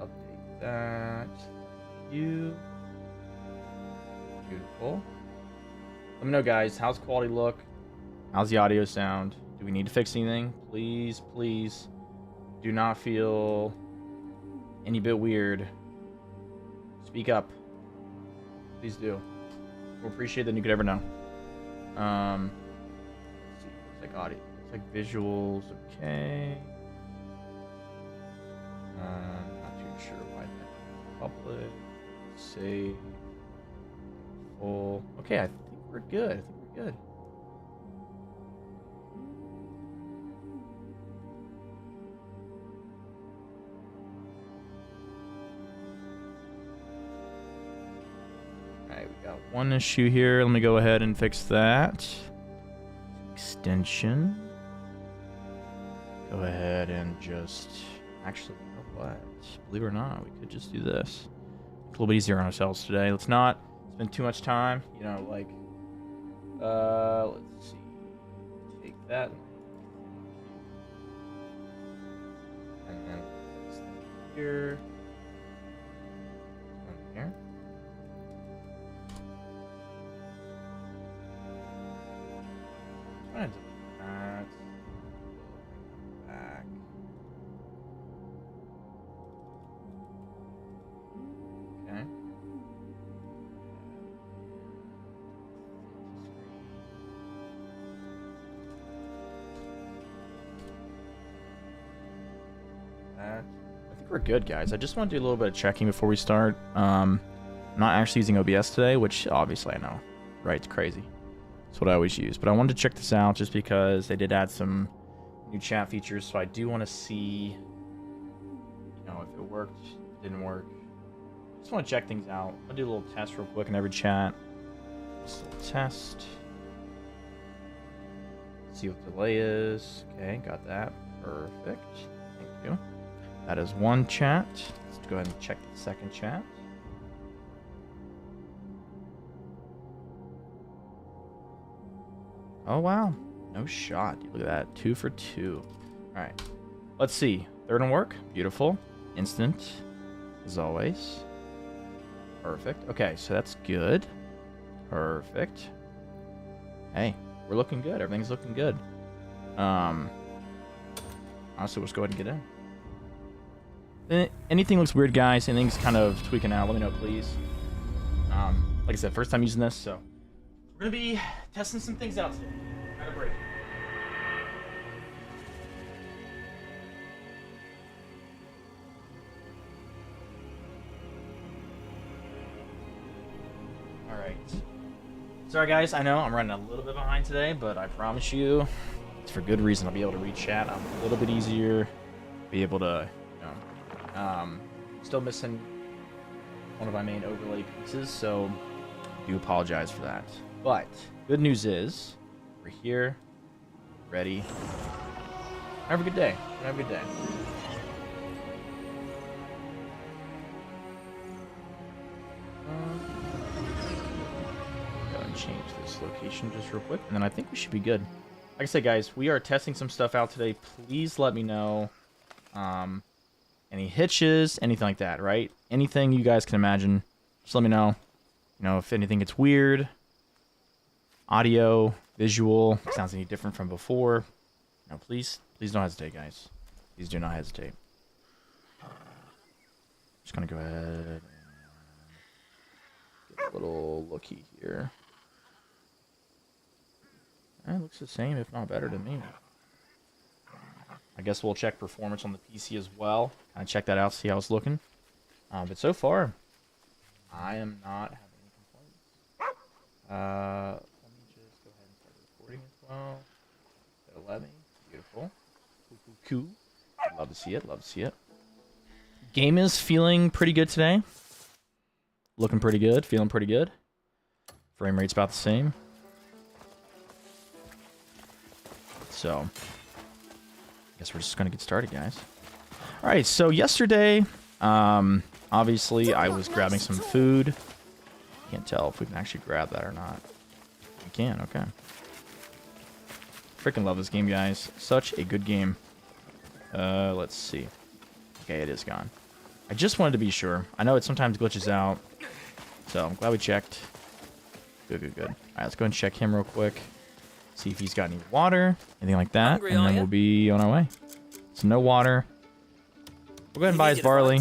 Update that. You. Beautiful. Let me know, guys. How's quality look? How's the audio sound? Do we need to fix anything? Please, please do not feel any bit weird. Speak up. Please do. We'll appreciate that you could ever know. Let's see. It's like audio. It's like visuals. Okay. Not too sure why that public. Save. Full. Okay, I think we're good. I think we're good. Alright, we got one issue here. Let me go ahead and fix that. Extension. Go ahead and just... Actually, you know what? Believe it or not, we could just do this. It's a little bit easier on ourselves today. Let's not spend too much time. You know, like... let's see. Take that. And then here. Here. I'm gonna delete that. Back. Okay. That. I think we're good, guys. I just want to do a little bit of checking before we start. I'm not actually using OBS today, which obviously I know, right? It's crazy. That's what I always use. But I wanted to check this out just because they did add some new chat features, so I do want to see, you know, if it worked, if it didn't work. Just want to check things out. I'll do a little test real quick in every chat. Just a little test. See what the delay is. Okay, got that. Perfect. Thank you. That is one chat. Let's go ahead and check the second chat. Oh, wow. No shot. Look at that. 2 for 2. All right. Let's see. Third one work. Beautiful. Instant. As always. Perfect. Okay, so that's good. Perfect. Hey, we're looking good. Everything's looking good. Honestly, let's go ahead and get in. Anything looks weird, guys. Anything's kind of tweaking out. Let me know, please. Like I said, first time using this, so we're gonna be testing some things out today. Got a break. All right. Sorry, guys. I know I'm running a little bit behind today, but I promise you, it's for good reason. I'll be able to read chat a little bit easier. Be able to, you know, still missing one of my main overlay pieces, so I do apologize for that. But good news is we're here, ready. Have a good day. Have a good day. Go and change this location just real quick, and then I think we should be good. Like I said, guys, we are testing some stuff out today. Please let me know any hitches, anything like that, right? Anything you guys can imagine, just let me know. You know, if anything gets weird, audio, visual, sounds any different from before. No, please don't hesitate, guys. Please do not hesitate. Just gonna go ahead and get a little looky here. It looks the same, if not better to me. I guess we'll check performance on the PC as well. Kind of check that out, see how it's looking. But so far, I am not having any complaints. Let me just go ahead and start recording as well. At 11. Beautiful. Cool. Love to see it. Love to see it. Game is feeling pretty good today. Looking pretty good. Feeling pretty good. Frame rate's about the same. So, I guess we're just going to get started, guys. All right, so yesterday, obviously, I was grabbing some food. Can't tell if we can actually grab that or not. We can, okay. Freaking love this game, guys. Such a good game. Let's see. Okay, it is gone. I just wanted to be sure. I know it sometimes glitches out, so I'm glad we checked. Good, good, good. All right, let's go and check him real quick. See if he's got any water, anything like that, Hungry, and then are we'll ya? be on our way. So no water. We'll go ahead and buy his barley.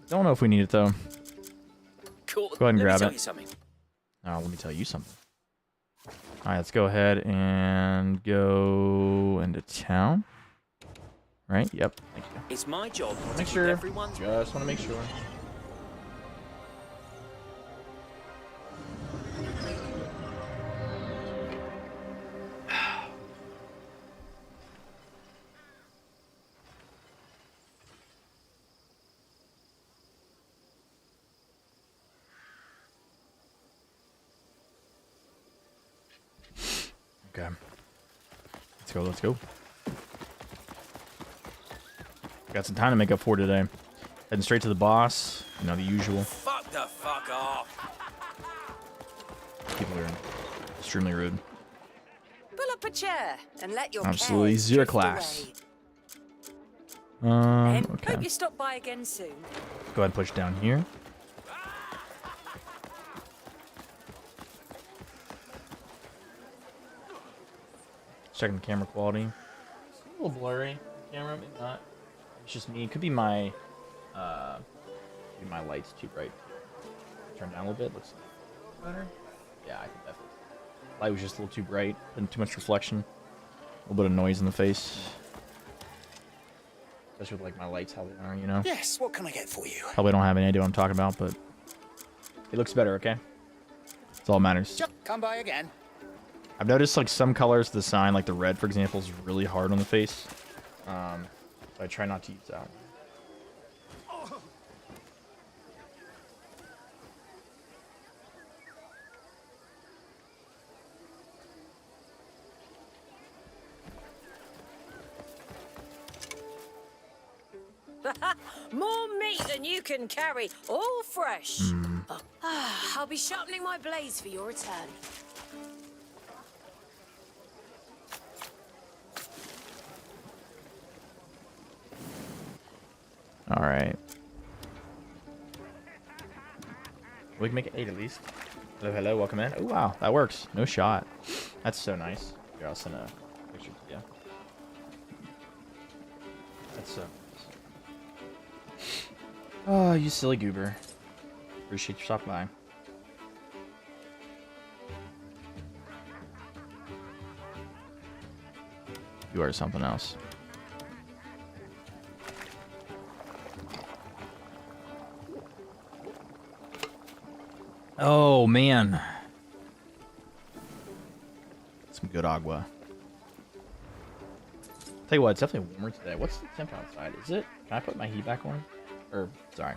Don't know if we need it, though. Cool. Go ahead and grab Let me tell it. you something. Oh, let me tell you something. All right, let's go ahead and go into town. Right? Yep. Thank you. It's my job to Make keep sure. everyone's Just want to make sure. Okay. Let's go, let's go. Got some time to make up for today. Heading straight to the boss. You know, the usual. Fuck the fuck off. People are extremely rude. Pull up a chair and let your Absolutely cares zero drift class. away. Okay. Hope you stop by again soon. Go ahead and push down here. Checking the camera quality. It's a little blurry. Camera, maybe not. It's just me. It could be my lights too bright. Turn down a little bit. Looks better. Yeah, I think that light was just a little too bright. Putting too much reflection. A little bit of noise in the face. Especially with like my lights, how they are, you know. Yes, what can I get for you? Probably don't have any idea what I'm talking about, but it looks better. Okay. That's all that matters. Sure, come by again. I've noticed like some colors of the sign, like the red, for example, is really hard on the face. So I try not to use that. More meat than you can carry, all fresh. I'll be sharpening my blades for your return. All right. We can make it 8 at least. Hello, hello, welcome in. Oh wow, that works. No shot. That's so nice. Here, I'll send a picture to you. That's so nice. Oh, you silly goober. Appreciate you stopping by. You are something else. Oh, man. Some good agua. Tell you what, it's definitely warmer today. What's the temp outside? Is it? Can I put my heat back on? Or, sorry,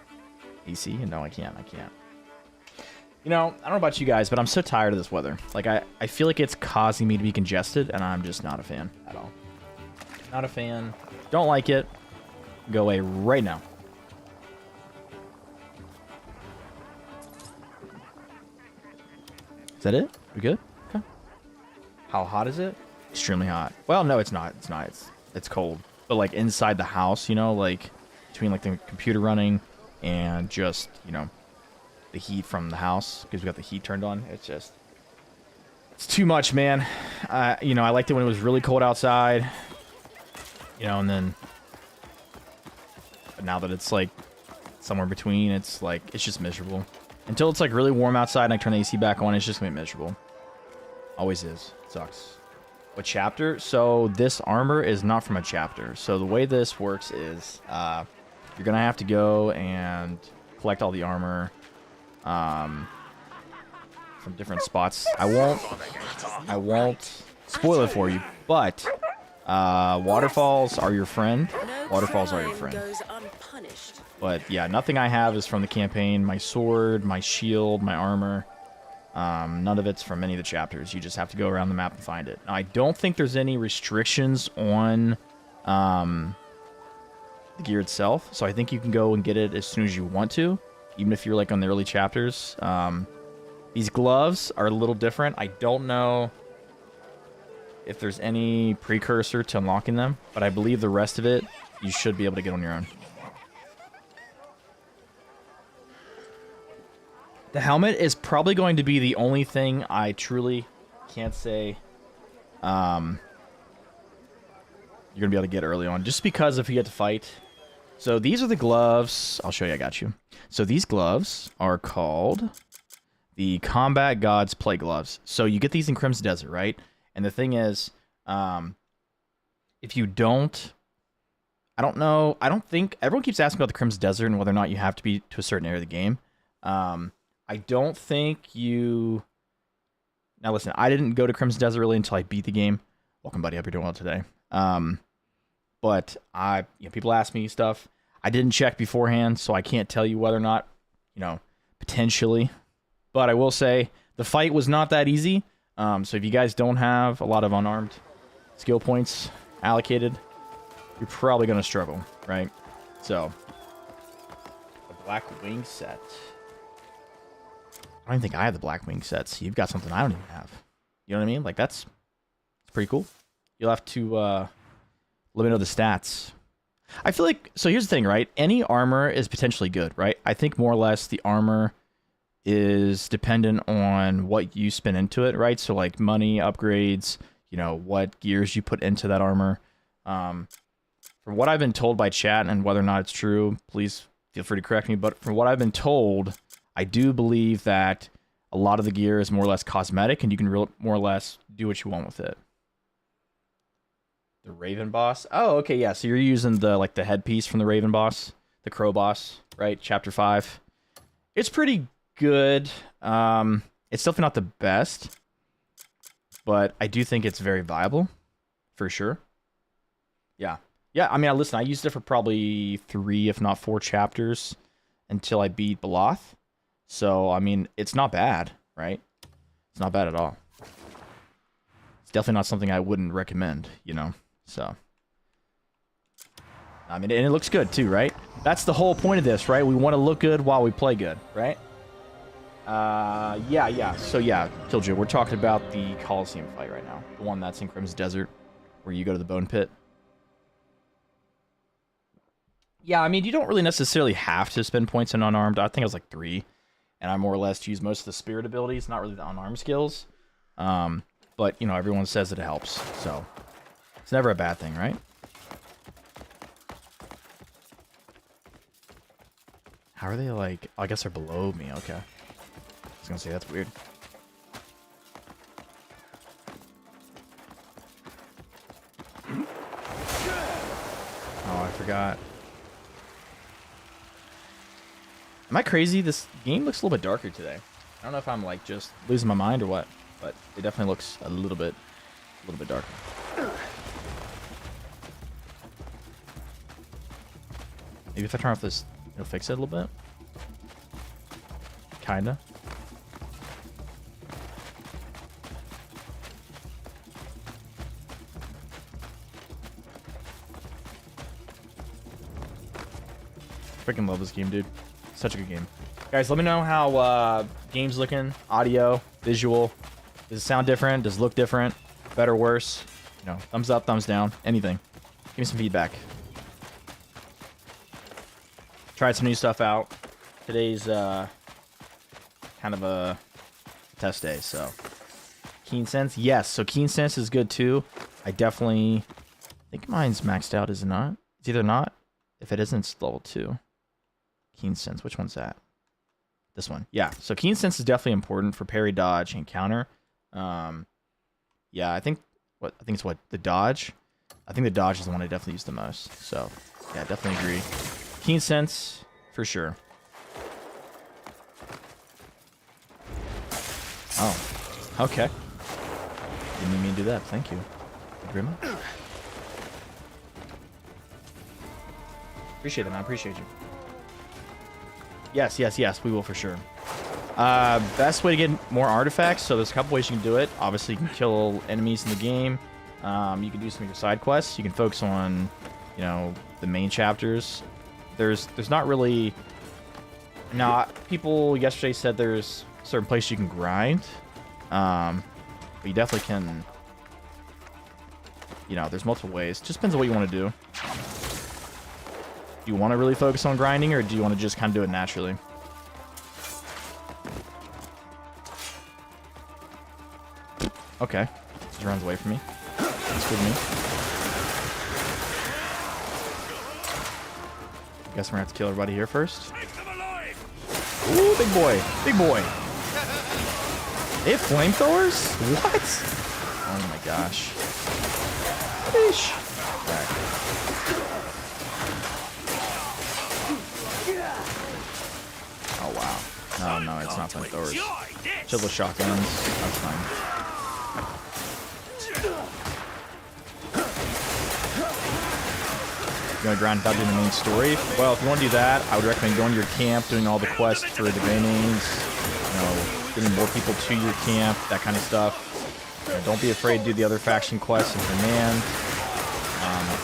AC? No, I can't. I can't. You know, I don't know about you guys, but I'm so tired of this weather. Like, I feel like it's causing me to be congested, and I'm just not a fan at all. Not a fan. Don't like it. Go away right now. Is that it? We good? Okay. How hot is it? Extremely hot. Well, no, it's not. It's not. It's cold. But like inside the house, you know, like between like the computer running and just, you know, the heat from the house because we got the heat turned on. It's too much, man. You know, I liked it when it was really cold outside. You know, and then, but now that it's like somewhere between, it's like it's just miserable. Until it's like really warm outside and I turn the AC back on, it's just gonna be miserable. Always is. It sucks. What chapter? So this armor is not from a chapter. So the way this works is you're gonna have to go and collect all the armor from different spots. I won't spoil it for you, but waterfalls are your friend. Waterfalls are your friend. Goes unpunished. But yeah, nothing I have is from the campaign. My sword, my shield, my armor. None of it's from any of the chapters. You just have to go around the map and find it. Now, I don't think there's any restrictions on the gear itself. So I think you can go and get it as soon as you want to, even if you're like on the early chapters. These gloves are a little different. I don't know if there's any precursor to unlocking them, but I believe the rest of it you should be able to get on your own. The helmet is probably going to be the only thing I truly can't say you're going to be able to get early on. Just because if you get to fight. So these are the gloves. I'll show you. I got you. So these gloves are called the Combat Gods Play Gloves. So you get these in Crimson Desert, right? And the thing is, if you don't... I don't know. I don't think... Everyone keeps asking about the Crimson Desert and whether or not you have to be to a certain area of the game. I don't think you... Now listen, I didn't go to Crimson Desert really until I beat the game. Welcome, buddy. Hope you're doing well today. But people ask me stuff. I didn't check beforehand, so I can't tell you whether or not, potentially. But I will say the fight was not that easy. So if you guys don't have a lot of unarmed skill points allocated, you're probably going to struggle, right? So, the Black Wing set. I don't even think I have the Black Wing sets. You've got something I don't even have. You know what I mean? Like, that's pretty cool. You'll have to let me know the stats. I feel like... So here's the thing, right? Any armor is potentially good, right? I think more or less the armor is dependent on what you spend into it, right? So, like, money, upgrades, what gears you put into that armor. From what I've been told by chat, and whether or not it's true, please feel free to correct me, but from what I've been told... I do believe that a lot of the gear is more or less cosmetic, and you can more or less do what you want with it. The Raven Boss? Oh, okay, yeah. So you're using the headpiece from the Raven Boss, the Crow Boss, right? Chapter 5. It's pretty good. It's definitely not the best, but I do think it's very viable, for sure. Yeah. Yeah, I mean, listen, I used it for probably 3, if not 4 chapters until I beat Beloth. So, I mean, it's not bad, right? It's not bad at all. It's definitely not something I wouldn't recommend, So, I mean, and it looks good too, right? That's the whole point of this, right? We want to look good while we play good, right? Yeah. So, yeah, Killjoy, we're talking about the Coliseum fight right now. The one that's in Crimson Desert, where you go to the Bone Pit. Yeah, I mean, you don't really necessarily have to spend points in unarmed. I think it was like 3. And I more or less use most of the spirit abilities, not really the unarmed skills. But, everyone says that it helps. So, it's never a bad thing, right? How are they like... Oh, I guess they're below me. Okay. I was going to say, that's weird. Oh, I forgot. Am I crazy? This game looks a little bit darker today. I don't know if I'm like just losing my mind or what, but it definitely looks a little bit darker. Maybe if I turn off this, it'll fix it a little bit. Kinda. Freaking love this game, dude. Such a good game. Guys, let me know how game's looking, audio, visual. Does it sound different? Does it look different? Better, worse? Thumbs up, thumbs down, anything. Give me some feedback. Tried some new stuff out. Today's kind of a test day, so. Keen Sense? Yes, so Keen Sense is good too. I think mine's maxed out, is it not? It's either not. If it isn't, it's level 2. Keen Sense, which one's that? This one. Yeah, so Keen Sense is definitely important for parry, dodge, and counter. Yeah, I think it's the dodge. I think the dodge is the one I definitely use the most. So, yeah, definitely agree. Keen Sense, for sure. Oh, okay. Didn't need me to do that. Thank you. Thank you very much. Appreciate it, man. I appreciate you. Yes, we will for sure. Best way to get more artifacts. So there's a couple ways you can do it. Obviously, you can kill enemies in the game. You can do some of your side quests. You can focus on, the main chapters. There's not really... Now, people yesterday said there's certain places you can grind. But you definitely can... there's multiple ways. Just depends on what you want to do. Do you want to really focus on grinding, or do you want to just kind of do it naturally? Okay. He runs away from me. That's good to me. Guess we're gonna have to kill everybody here first. Ooh, big boy. Big boy. They have flamethrowers? What? Oh my gosh. Sheesh. Back. Oh wow. No, no, it's not flamethrowers. Chill with shotguns. That's fine. You want to grind without doing the main story? Well, if you want to do that, I would recommend going to your camp, doing all the quests for the gray mains, you know, getting more people to your camp, that kind of stuff. You know, don't be afraid to do the other faction quests in Command.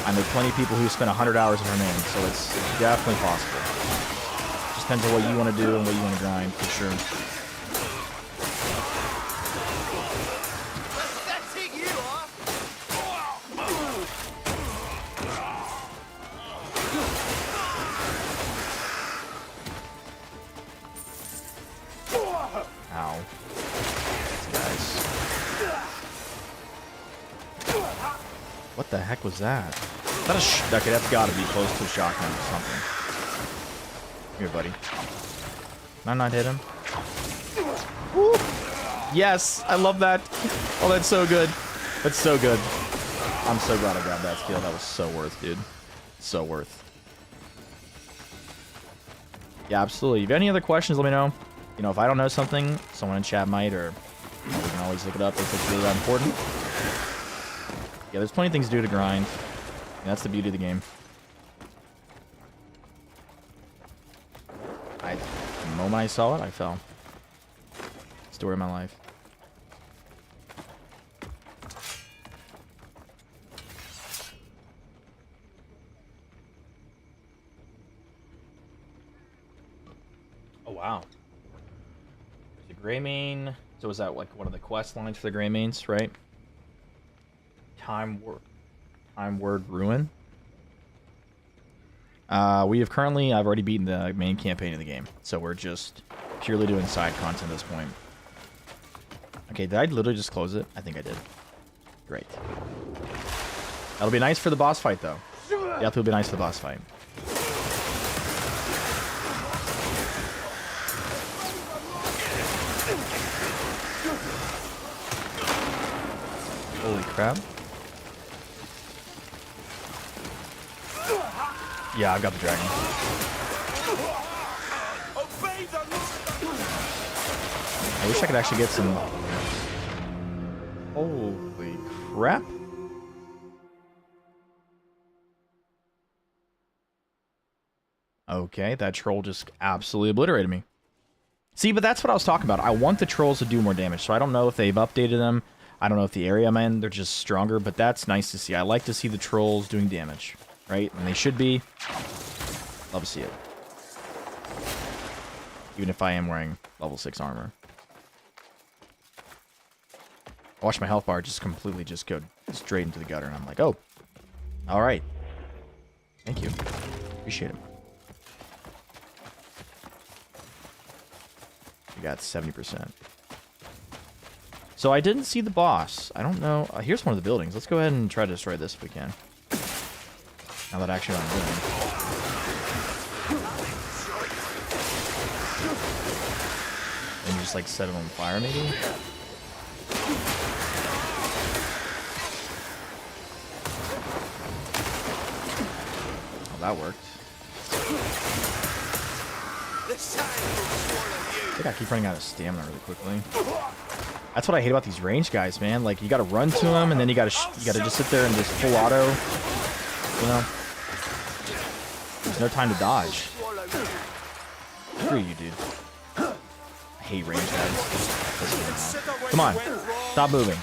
I know plenty of people who spend 100 hours in Command, so it's definitely possible. Just depends on what you want to do and what you want to grind, for sure. Ow. Guys. What the heck was that? Is that a okay, that's gotta be close to a shotgun or something. Here, buddy. Can I not hit him? Woo! Yes! I love that! Oh, that's so good. That's so good. I'm so glad I grabbed that skill. That was so worth, dude. So worth. Yeah, absolutely. If you have any other questions, let me know. You know, if I don't know something, someone in chat might, or you know, we can always look it up if it's really that important. Yeah, there's plenty of things to do to grind. And that's the beauty of the game. The moment I saw it, I fell. Story of my life. Oh, wow. The Grey Main. So is that like one of the quest lines for the Grey Mains, right? Time Word Ruin. We have currently, I've already beaten the main campaign of the game, so we're just purely doing side content at this point. Okay, did I literally just close it? I think I did. Great. That'll be nice for the boss fight, though. Yeah, it'll be nice for the boss fight. Holy crap. Yeah, I've got the dragon. I wish I could actually get some... Holy crap. Okay, that troll just absolutely obliterated me. See, but that's what I was talking about. I want the trolls to do more damage, so I don't know if they've updated them. I don't know if the area I'm in, they're just stronger, but that's nice to see. I like to see the trolls doing damage, right? And they should be. Love to see it. Even if I am wearing level 6 armor. I watched my health bar just completely just go straight into the gutter, and I'm like, oh, all right. Thank you. Appreciate it. We got 70%. So I didn't see the boss. I don't know. Here's one of the buildings. Let's go ahead and try to destroy this if we can. Now that actually I'm doing. And just like set it on fire, maybe? Oh, that worked. I think I keep running out of stamina really quickly. That's what I hate about these range guys, man. Like, you gotta run to them, and then you gotta just sit there and just full auto. You know? There's no time to dodge. Screw you, dude. I hate range guys. Come on. Stop moving.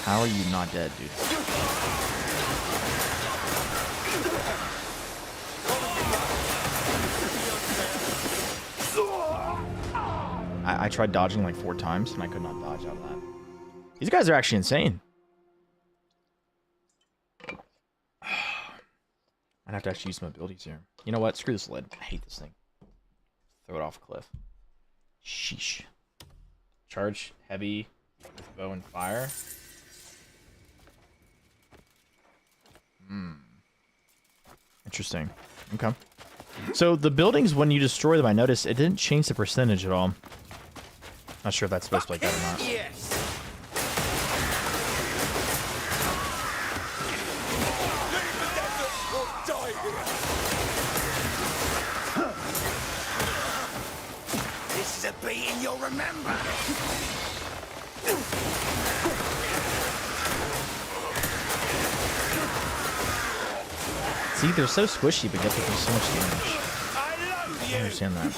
How are you not dead, dude? I tried dodging like 4 times, and I could not dodge out of that. These guys are actually insane. I'd have to actually use some abilities here. You know what? Screw this lid. I hate this thing. Throw it off a cliff. Sheesh. Charge heavy with bow and fire. Interesting. Okay. So the buildings, when you destroy them, I noticed it didn't change the percentage at all. Not sure if that's supposed to be like that or not. Yes. This is a beating you'll remember. See, they're so squishy, but yet they do so much damage. I love I you. don't understand that.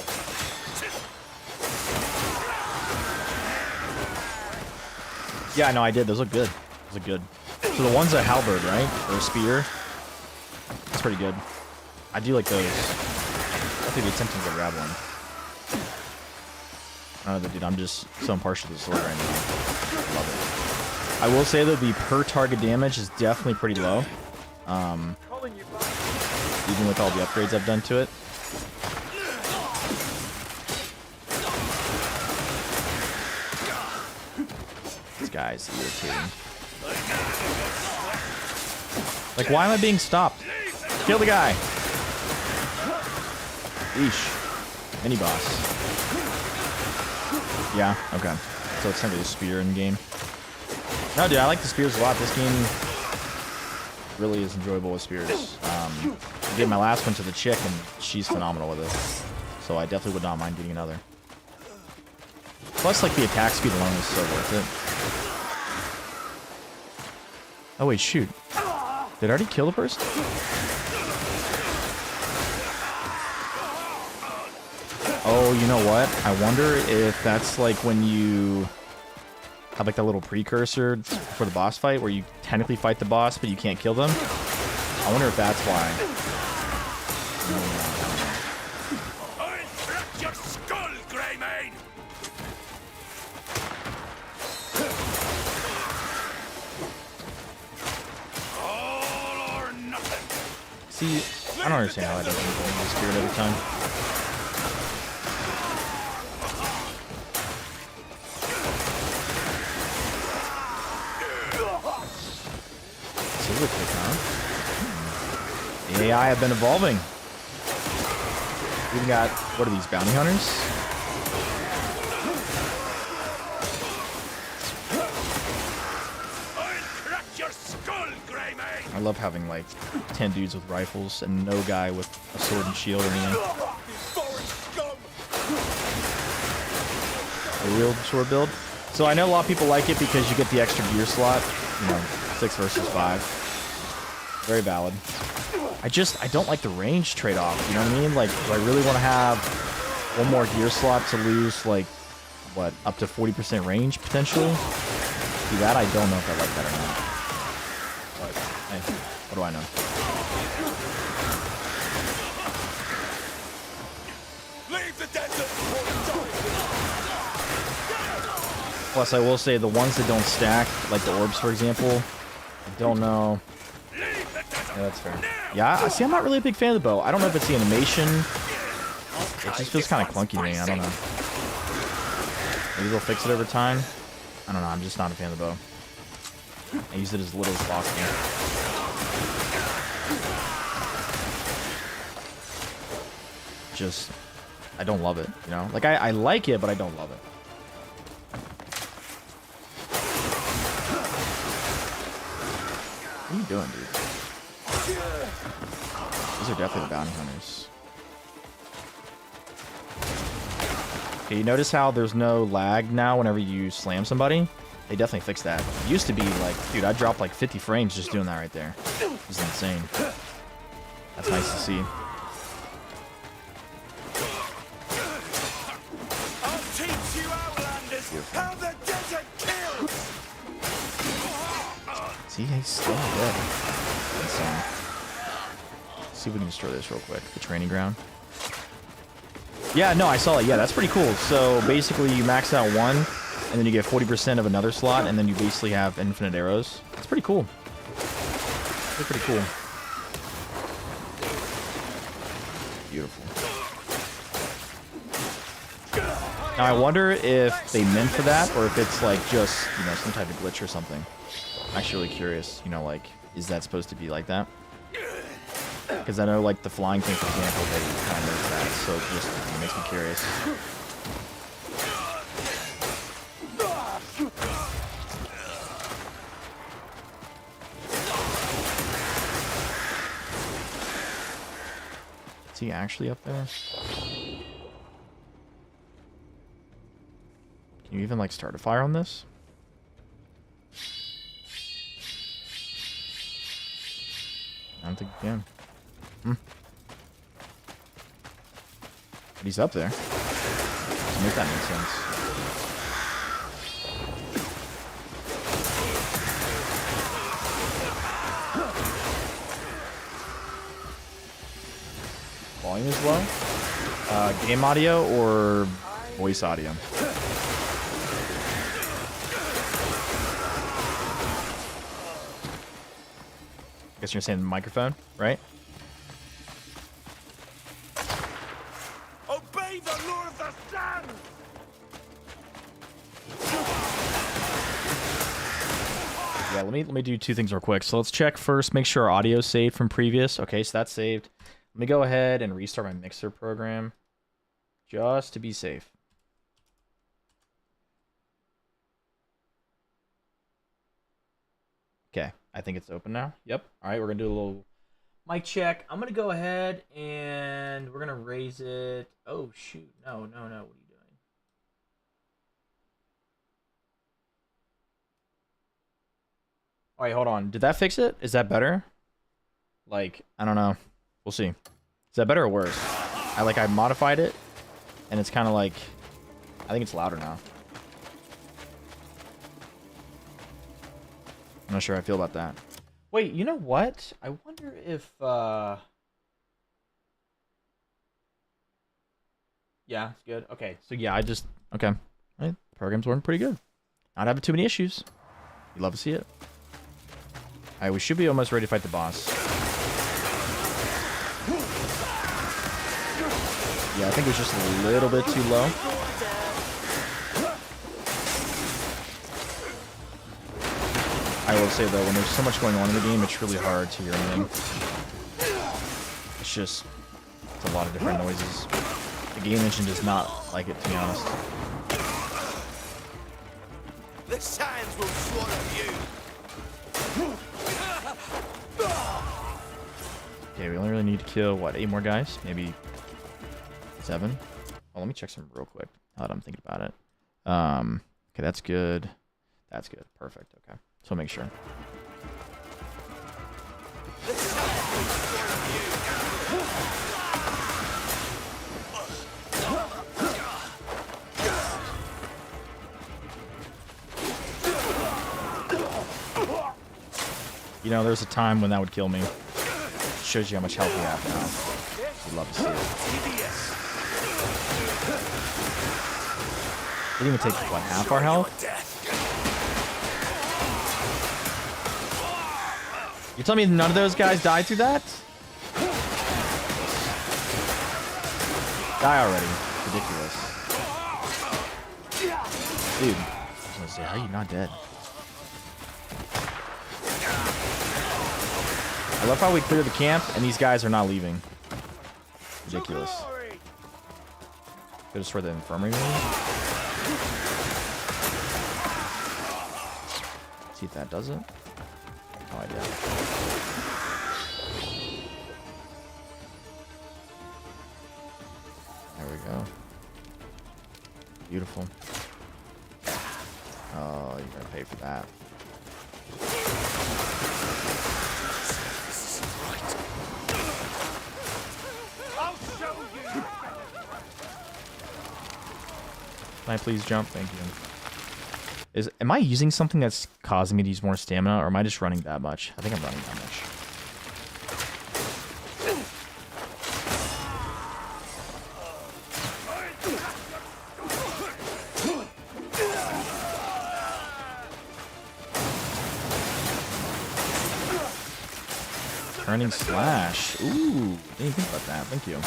Yeah, no, I did. Those look good. Those look good. So the one's a halberd, right? Or a spear. That's pretty good. I do like those. I think it's tempting to grab one. I don't know, dude. I'm just so impartial to the sword right now. Love it. I will say, though, the per target damage is definitely pretty low. Even with all the upgrades I've done to it. This guy's irritating. Like, why am I being stopped? Kill the guy! Eesh. Mini boss. Yeah, okay. So it's not really a spear in game. No, dude, I like the spears a lot. This game really is enjoyable with spears. I gave my last one to the chick, and she's phenomenal with it. So I definitely would not mind getting another. Plus, like, the attack speed alone is so worth it. Oh, wait, shoot. Did I already kill the person? Oh, you know what? I wonder if that's like when you have like that little precursor for the boss fight where you technically fight the boss, but you can't kill them. I wonder if that's why. I'll crack your skull, Greymane. All or nothing. See, I don't understand how I don't use the spirit every time. Silver kick, huh? The AI have been evolving. We even got, what are these, bounty hunters? I'll crack your skull, Greymane. I love having like 10 dudes with rifles and no guy with a sword and shield or anything. A real sword build. So I know a lot of people like it because you get the extra gear slot. You know, 6 versus 5. Very valid. I don't like the range trade-off, you know what I mean? Like, do I really want to have one more gear slot to lose, like, what, up to 40% range, potentially? See, that I don't know if I like that or not. But, hey, what do I know? Leave the desert. Plus, I will say, the ones that don't stack, like the orbs, for example, I don't know. Yeah, that's fair. Yeah, see, I'm not really a big fan of the bow. I don't know if it's the animation. It just feels kind of clunky to me. I don't know. Maybe they'll fix it over time. I don't know. I'm just not a fan of the bow. I use it as little as possible. Just, I don't love it, you know? Like, I like it, but I don't love it. What are you doing, dude? These are definitely the bounty hunters. Okay, you notice how there's no lag now whenever you slam somebody? They definitely fixed that. It used to be like, dude, I dropped like 50 frames just doing that right there. It's insane. That's nice to see. I'll teach you Outlanders how the desert kills. See, he's still dead. Insane. See if we can destroy this real quick. The training ground. Yeah, no, I saw it. Yeah, that's pretty cool. So basically, you max out one, and then you get 40% of another slot, and then you basically have infinite arrows. It's pretty cool. They're pretty cool. Beautiful. Now, I wonder if they meant for that, or if it's, like, just, you know, some type of glitch or something. I'm actually really curious, you know, like, is that supposed to be like that? Because I know, like, the flying thing, for example, they kind of nerfed that, so it just makes me curious. Is he actually up there? Can you even, like, start a fire on this? I don't think you can. But he's up there. Doesn't make that make sense. Volume is low. Game audio or voice audio? I guess you're saying the microphone, right? Obey the law of the sun! Yeah, let me do two things real quick. So let's check first, make sure our audio is saved from previous. Okay, so that's saved. Let me go ahead and restart my mixer program just to be safe. Okay, I think it's open now. Yep. All right, we're going to do a little mic check. I'm going to go ahead and we're going to raise it. Oh, shoot. No. What are you doing? All right, hold on. Did that fix it? Is that better? Like, I don't know. We'll see. Is that better or worse? I modified it, and it's kind of like, I think it's louder now. I'm not sure how I feel about that. Wait, you know what? I wonder if, yeah, it's good. Okay, so yeah, okay. All right, program's working pretty good. Not having too many issues. You love to see it. All right, we should be almost ready to fight the boss. Yeah, I think it's just a little bit too low. I will say, though, when there's so much going on in the game, it's really hard to hear anything. It's just, it's a lot of different noises. The game engine does not like it, to be honest. The sands will swallow you. Okay, we only really need to kill, what, 8 more guys? Maybe 7? Oh, let me check some real quick, now that I'm thinking about it. Okay, that's good. That's good. Perfect, okay. So make sure. You know, there's a time when that would kill me. Shows you how much health we have now. We'd love to see it. Didn't even take, what, half our health? You tell me none of those guys died through that? Die already. Ridiculous. Dude, I was gonna say, how are you not dead? I love how we clear the camp and these guys are not leaving. Ridiculous. Go just for the infirmary maybe? See if that does it. No idea. There we go. Beautiful. Oh, you're gonna pay for that. Can I please jump? Thank you. Am I using something that's causing me to use more stamina, or am I just running that much? I think I'm running that much. Turning slash. Ooh, didn't even think about that. Thank you.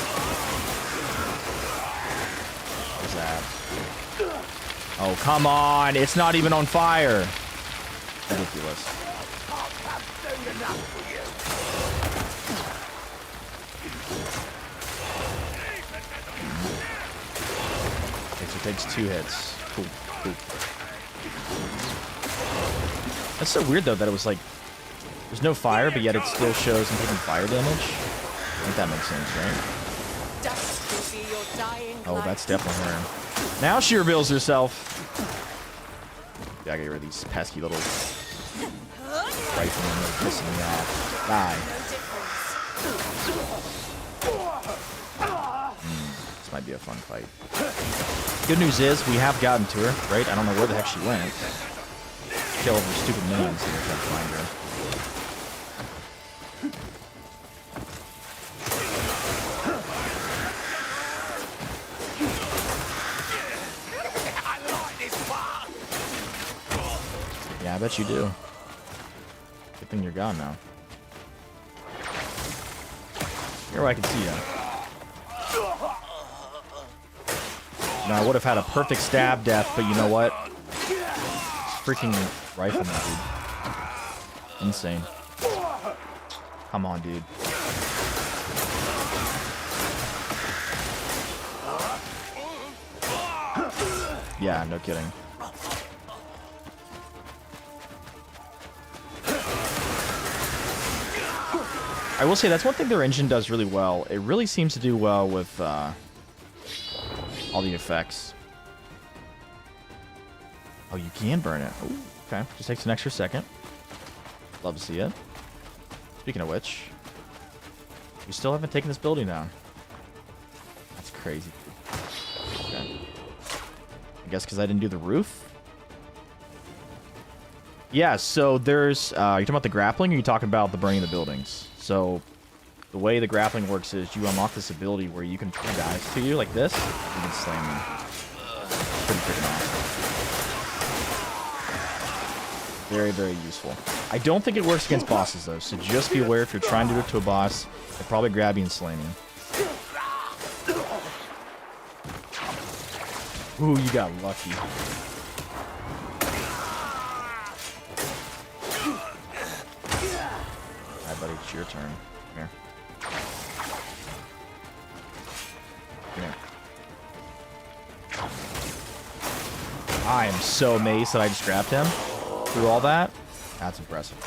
is that? Oh, come on. It's not even on fire. Ridiculous. Okay, so it takes 2 hits. Cool, cool. That's so weird, though, that it was like... There's no fire, but yet it still shows I'm taking fire damage. I think that makes sense, right? Oh, that's definitely her. Now she reveals herself. Yeah, I gotta get rid of these pesky little riflemen that are pissing me off. Die. This might be a fun fight. Good news is, we have gotten to her, right? I don't know where the heck she went. Kill her stupid minions and try to find her. Yeah, I bet you do. Good thing you're gone now. Here I can see you. Now, I would have had a perfect stab death, but you know what? Freaking rifleman, dude. Insane. Come on, dude. Yeah, no kidding. I will say that's one thing their engine does really well. It really seems to do well with all the effects. Oh, you can burn it. Ooh, okay, just takes an extra second. Love to see it. Speaking of which, we still haven't taken this building down. That's crazy. Okay. I guess because I didn't do the roof. Yeah, so there's... are you talking about the grappling, or are you talking about the burning of the buildings? So, the way the grappling works is you unlock this ability where you can pull guys to you like this. You can slam them. Pretty freaking awesome. Very, very useful. I don't think it works against bosses, though, so just be aware if you're trying to do it to a boss, they'll probably grab you and slam you. Ooh, you got lucky. Alright, buddy, it's your turn. Come here. Come here. I am so amazed that I just grabbed him through all that. That's impressive.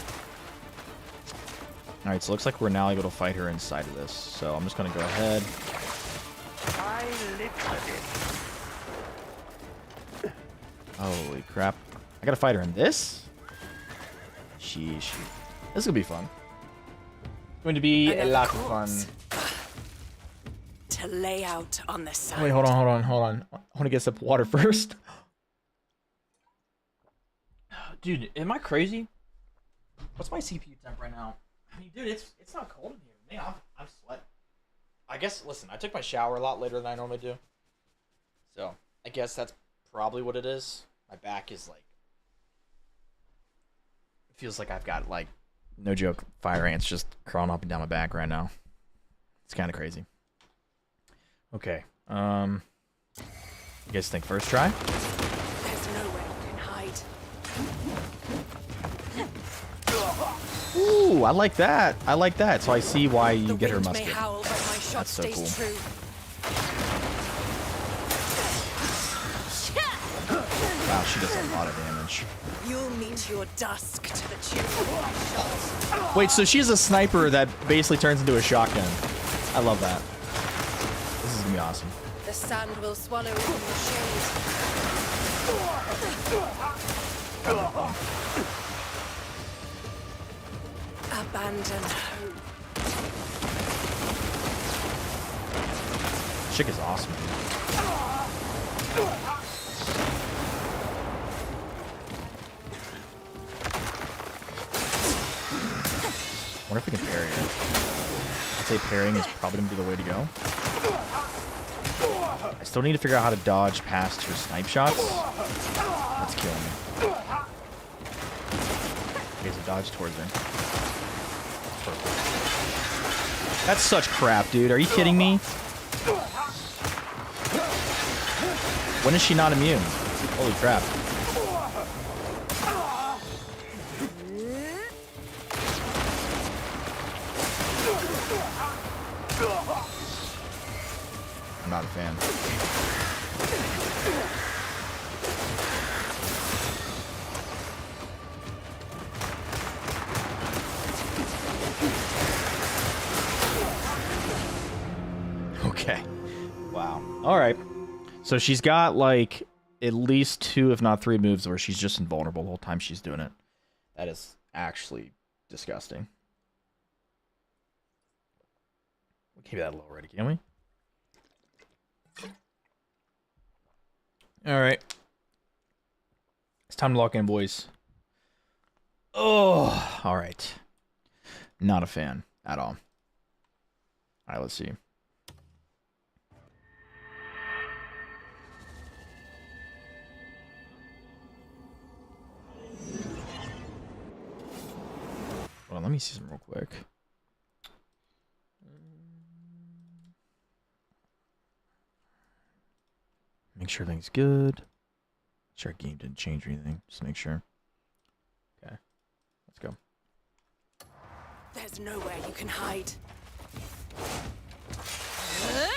Alright, so it looks like we're now able to fight her inside of this. So I'm just going to go ahead. Holy crap. I got to fight her in this? Sheesh. This is going to be fun. Going to be a lot of fun. To lay out on the sand. Wait, hold on. I want to get a sip of water first. Dude, am I crazy? What's my CPU temp right now? I mean, dude, it's not cold in here. Man, I'm sweating. I guess, listen, I took my shower a lot later than I normally do. So, I guess that's probably what it is. My back is like... It feels like I've got, like, no joke, fire ants just crawling up and down my back right now. It's kind of crazy. Okay. You guys think first try? There's nowhere you can hide. Ooh, I like that. I like that. So I see why you The get her wind musket. may howl, but my shot That's so stays cool. true. Wow, she does a lot of damage. You'll meet your dusk to the tune of my shot. Wait, so she's a sniper that basically turns into a shotgun. I love that. This is gonna be awesome. The sand will swallow in the shade. Abandon hope. Chick is awesome. I wonder if we can parry her. I'd say parrying is probably gonna be the way to go. I still need to figure out how to dodge past her snipe shots. That's killing me. Okay, so dodge towards her. Perfect. That's such crap, dude. Are you kidding me? When is she not immune? Holy crap. I'm not a fan. Okay. Wow. All right. So she's got like at least 2, if not 3 moves where she's just invulnerable the whole time she's doing it. That is actually disgusting. We'll keep that low already, can we? All right. It's time to lock in, boys. Oh, all right. Not a fan at all. All right, let's see. Hold on, let me see some real quick. Make sure everything's good. Make sure our game didn't change or anything. Just make sure. Okay. Let's go. There's nowhere you can hide. They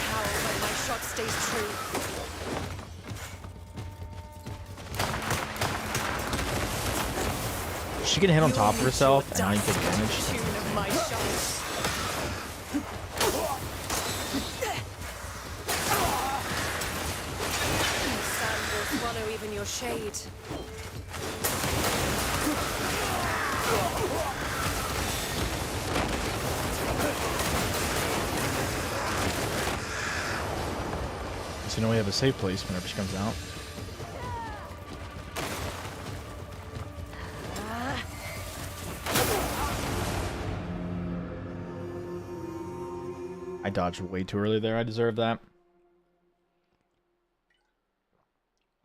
howl when my shot stays true. She can hit on top of herself and now you take advantage. Tune of my shots. Sand will swallow even your shade. So you know we have a safe place whenever she comes out. I dodged way too early there. I deserve that.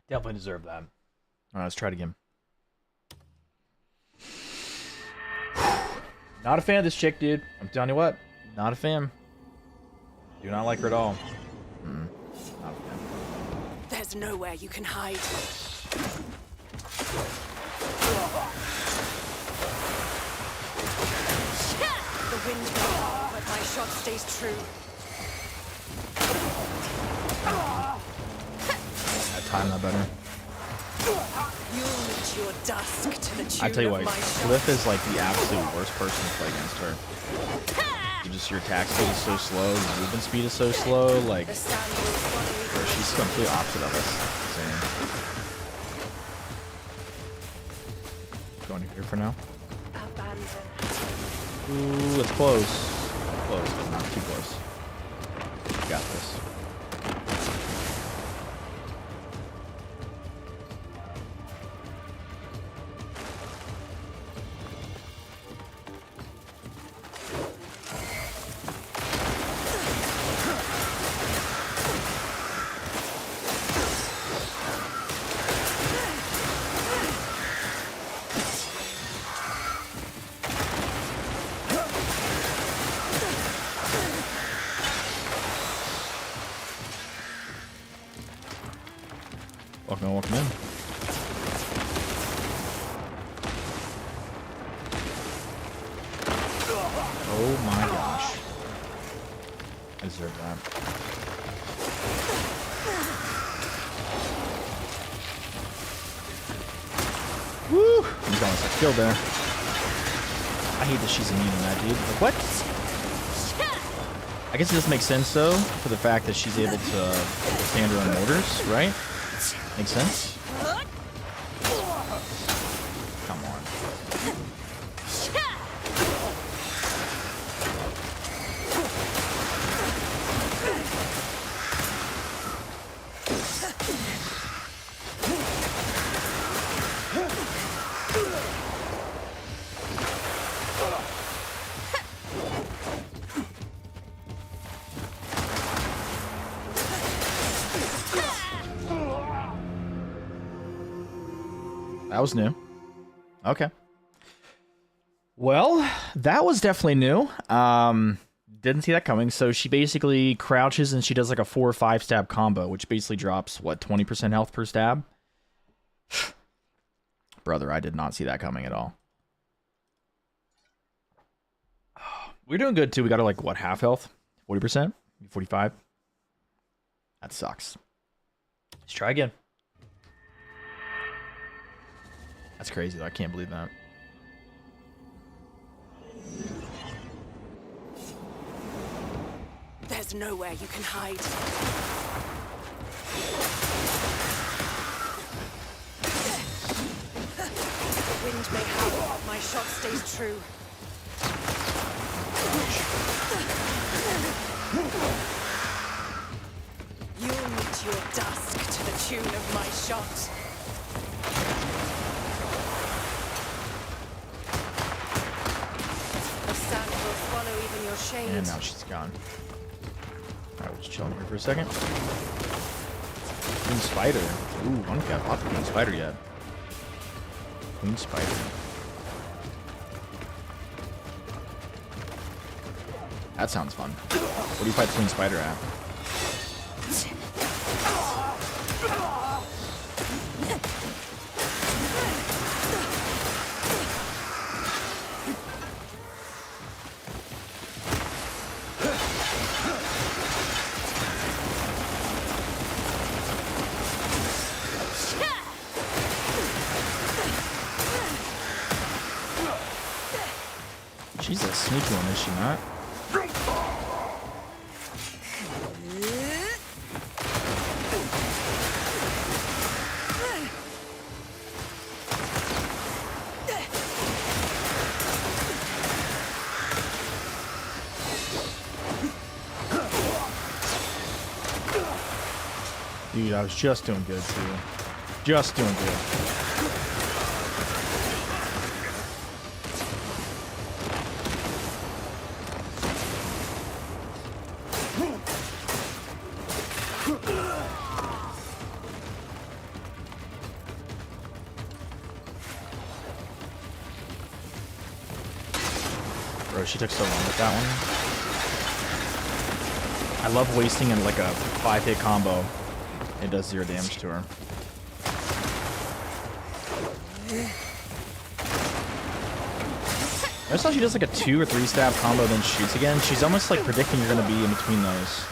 Definitely deserve that. Alright, let's try it again. Not a fan of this chick, dude. I'm telling you what. Not a fan. Do not like her at all. Not a fan. There's nowhere you can hide. The wind may howl, but my shot stays true. That time, not better. You'll meet your dusk to the tune I tell you of what, my Cliff shot. is like the absolute worst person to play against her. Your attack speed is so slow, your movement speed is so slow, like The sand will swallow even your she's completely opposite of us. Insane. Going here for now. abandon. Ooh, it's close. Close, but not too close. Got this. Welcome in. Oh my gosh. I deserve that. Woo! He's got myself killed there. I hate that she's immune to that, dude. Like, what? I guess it doesn't make sense, though, for the fact that she's able to stand her own orders, right? Makes sense? Come on. That was new. Okay. Well, that was definitely new. Didn't see that coming. So she basically crouches and she does like a 4 or 5 stab combo, which basically drops, what, 20% health per stab? Brother, I did not see that coming at all. We're doing good, too. We got her, like, what, half health? 40%? 45? That sucks. Let's try again. That's crazy, though. I can't believe that. There's nowhere you can hide. The wind may howl, but my shot stays true. You'll meet your dusk to the tune of my shot. The sand will swallow even your shade. And now she's gone. Alright, we'll just chill here for a second. Queen Spider. Ooh, uncap. Not the Queen Spider yet. Queen Spider. That sounds fun. What do you fight Queen Spider at? She's a sneaky one, is she not? Dude, I was just doing good, too. Just doing good. Bro, she took so long with that one. I love wasting in like a 5-hit combo. It does 0 damage to her. Notice how she does like a 2 or 3 stab combo, then shoots again. She's almost like predicting you're gonna be in between those.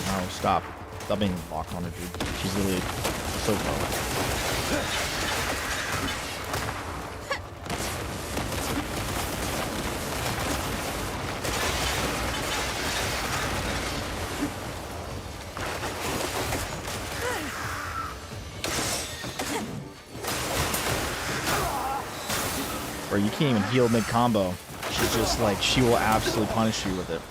Oh, stop. Stop being locked on her, dude. She's really so low. Or you can't even heal mid-combo. She's just like, she will absolutely punish you with it.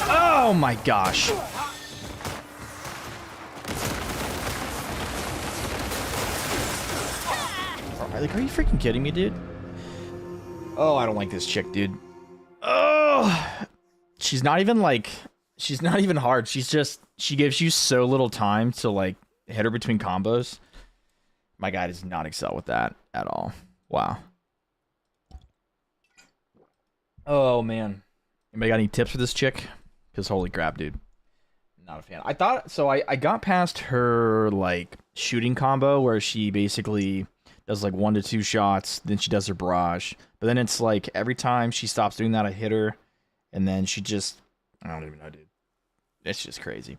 Oh my gosh. Like, are you freaking kidding me, dude? Oh, I don't like this chick, dude. Oh, she's not even like, she's not even hard. She's just, she gives you so little time to like hit her between combos. My guy does not excel with that at all. Wow. Oh man. Anybody got any tips for this chick? Because holy crap, dude. Not a fan. I thought, so I got past her like shooting combo where she basically does like 1 to 2 shots, then she does her barrage. But then it's like every time she stops doing that, I hit her, and then she just, I don't even know, dude. It's just crazy.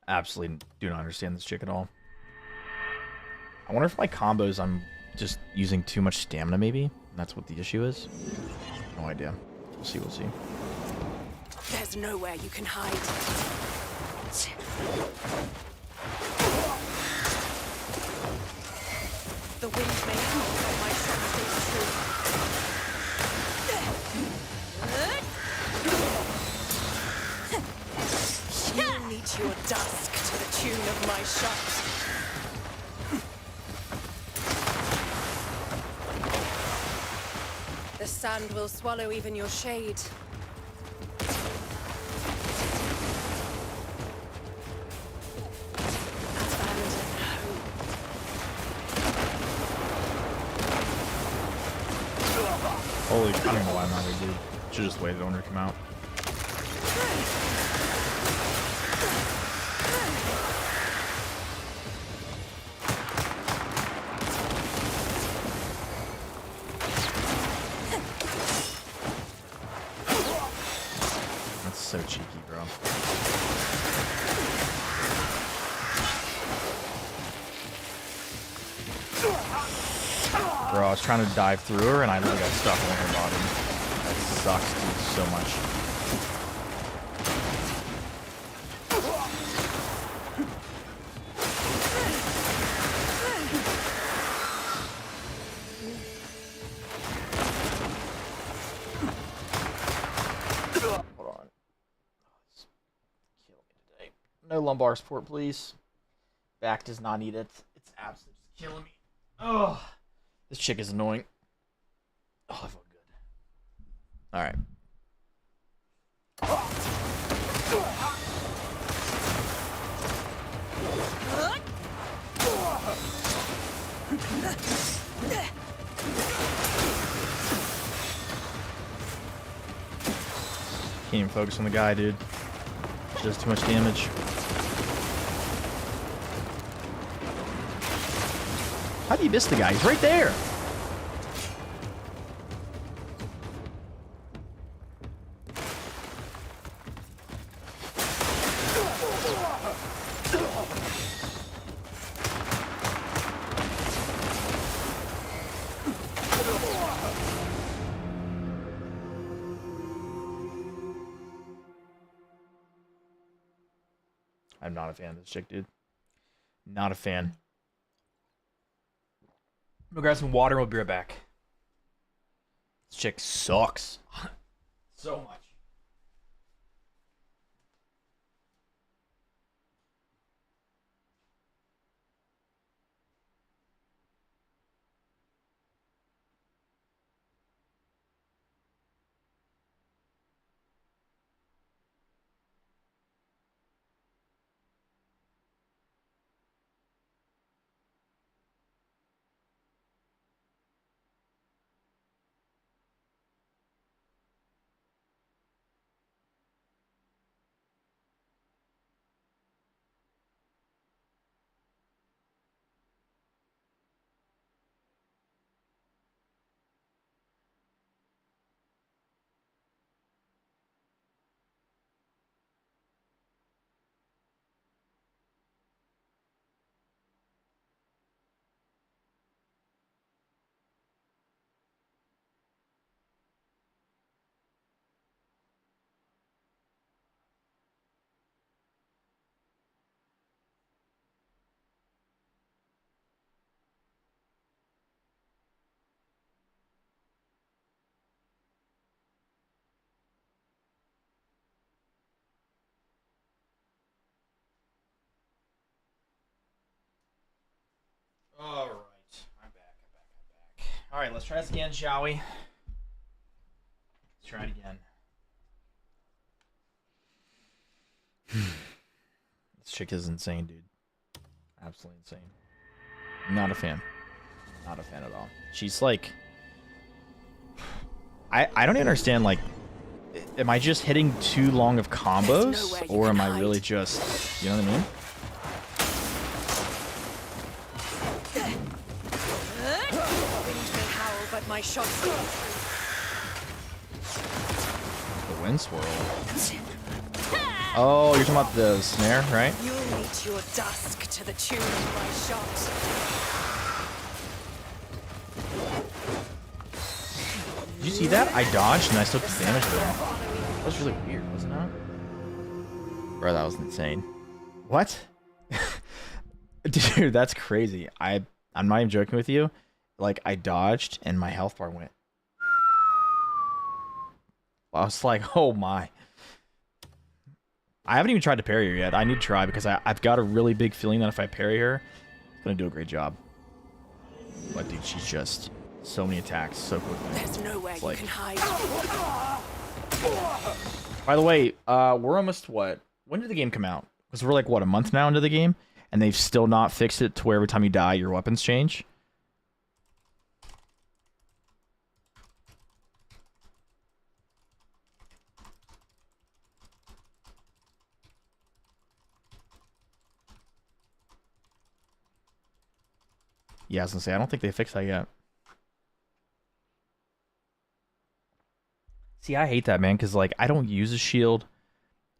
Absolutely do not understand this chick at all. I wonder if my combos, I'm just using too much stamina, maybe? And that's what the issue is. No idea. We'll see, we'll see. There's nowhere you can hide. The wind may howl, but my shot stays true. You'll meet your dusk to the tune of my shot. The sand will swallow even your shade. Holy, I don't know why I'm not here, dude. Should just waited on her to come out. That's so cheeky, bro. Bro, I was trying to dive through her and I literally got stuck on her body. That sucks, dude, so much. Hold on. It's killing me today. No lumbar support, please. Back does not need it. It's absolutely just killing me. Oh. This chick is annoying. Oh, I feel good. Alright. Can't even focus on the guy, dude. She does too much damage. How do you miss the guy? He's right there. I'm not a fan of this chick, dude. Not a fan. I'm gonna grab some water and we'll be right back. This chick sucks. So much. All right, I'm back. All right, let's try this again, shall we? Let's try it again. This chick is insane, dude. Absolutely insane. Not a fan. Not a fan at all. She's like... I don't even understand, like... Am I just hitting too long of combos? Or am I really just... You know what I mean? But my shots go through. The wind swirl. Oh, you're talking about the snare, right? You'll meet your dusk to the tune of my shot. Did you see that? I dodged and I still took damage to him. That was really weird, wasn't it? Bro, that was insane. What? Dude, that's crazy. I'm not even joking with you. Like, I dodged and my health bar went. I was like, oh my. I haven't even tried to parry her yet. I need to try because I've got a really big feeling that if I parry her, it's going to do a great job. But dude, she's just so many attacks so quickly. There's nowhere Like- you can hide. By the way, we're almost what? When did the game come out? Because we're like what, a month now into the game, and they've still not fixed it to where every time you die, your weapons change. Yeah, I was gonna say I don't think they fixed that yet. See, I hate that, man, because like I don't use a shield,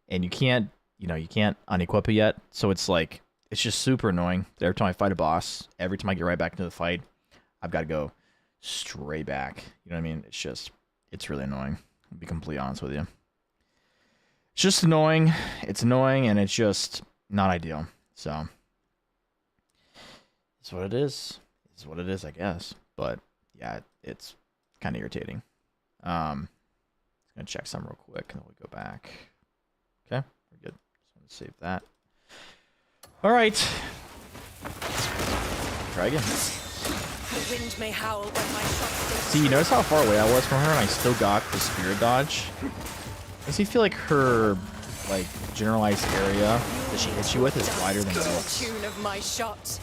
and you can't, you can't unequip it yet. So it's like it's just super annoying. Every time I fight a boss, every time I get right back into the fight, I've got to go straight back. You know what I mean? It's really annoying. I'll be completely honest with you. It's just annoying. It's annoying, and it's just not ideal. So it's what it is. It's what it is, I guess. But yeah, it's kind of irritating. Gonna check some real quick, and then we go back. Okay, we're good. Just want to save that. All right. Try again. The wind may howl when my shots See, you notice how far away I was from her, and I still got the spirit dodge. Does he feel like her, like, generalized area that she hits you with is wider than to the yours? tune of my shot.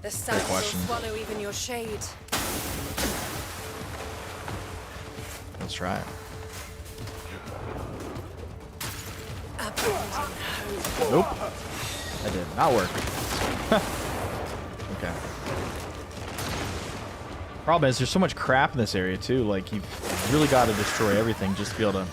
The sand will question. swallow even your shade. Let's try it. Abandon hope. Nope. That did not work. Okay. Problem is, there's so much crap in this area, too. Like, you've really got to destroy everything just to be able to...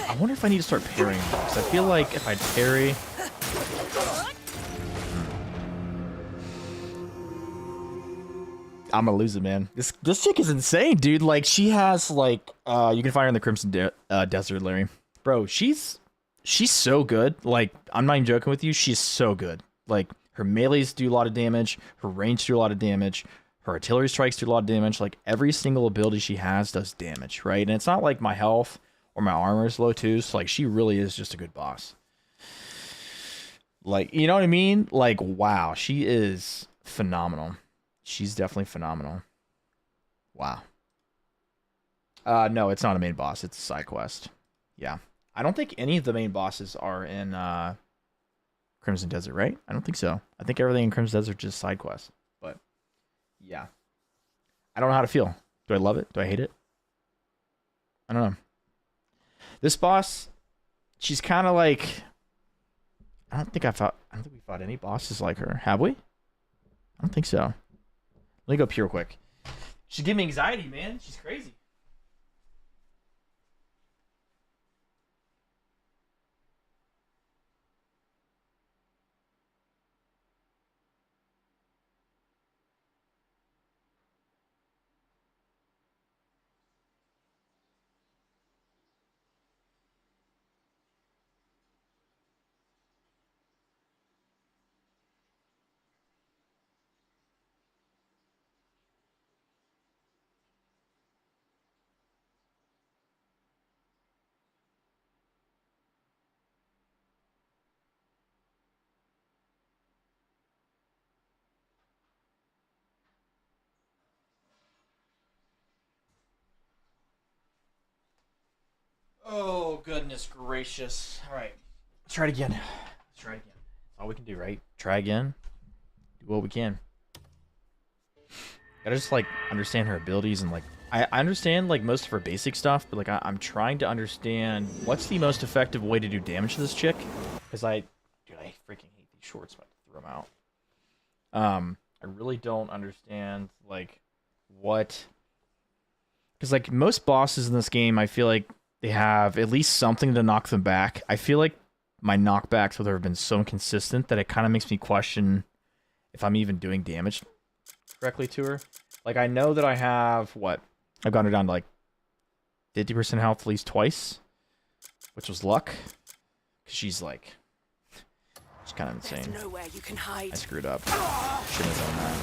I wonder if I need to start parrying, because I feel like if I parry... I'm gonna lose it, man. This chick is insane, dude. Like, she has, like... you can find her in the Crimson Desert, Larry. Bro, she's so good. Like, I'm not even joking with you. She's so good. Like, her melees do a lot of damage. Her range do a lot of damage. Her artillery strikes do a lot of damage. Like, every single ability she has does damage, right? And it's not like my health... or my armor is low too, so like she really is just a good boss. Like, you know what I mean? Like, wow, she is phenomenal. She's definitely phenomenal. Wow. No, it's not a main boss, it's a side quest. Yeah. I don't think any of the main bosses are in Crimson Desert, right? I don't think so. I think everything in Crimson Desert is just side quests. But yeah. I don't know how to feel. Do I love it? Do I hate it? I don't know. This boss, she's kind of like, I don't think we fought any bosses like her. Have we? I don't think so. Let me go up here real quick. She's giving me anxiety, man. She's crazy. Oh, goodness gracious. All right. Let's try it again. Let's try it again. That's all we can do, right? Try again. Do what we can. Gotta just, like, understand her abilities and, like... I understand, like, most of her basic stuff, but, like, I'm trying to understand what's the most effective way to do damage to this chick. Because Dude, I freaking hate these shorts. I'm about to throw them out. I really don't understand, like, what... Because, like, most bosses in this game, I feel like they have at least something to knock them back. I feel like my knockbacks with her have been so inconsistent that it kind of makes me question if I'm even doing damage correctly to her. Like, I know that I have, what? I've gotten her down to, like, 50% health at least twice. Which was luck. Because she's, like... She's kind of insane. There's nowhere you can hide. I screwed up. Shouldn't have done that.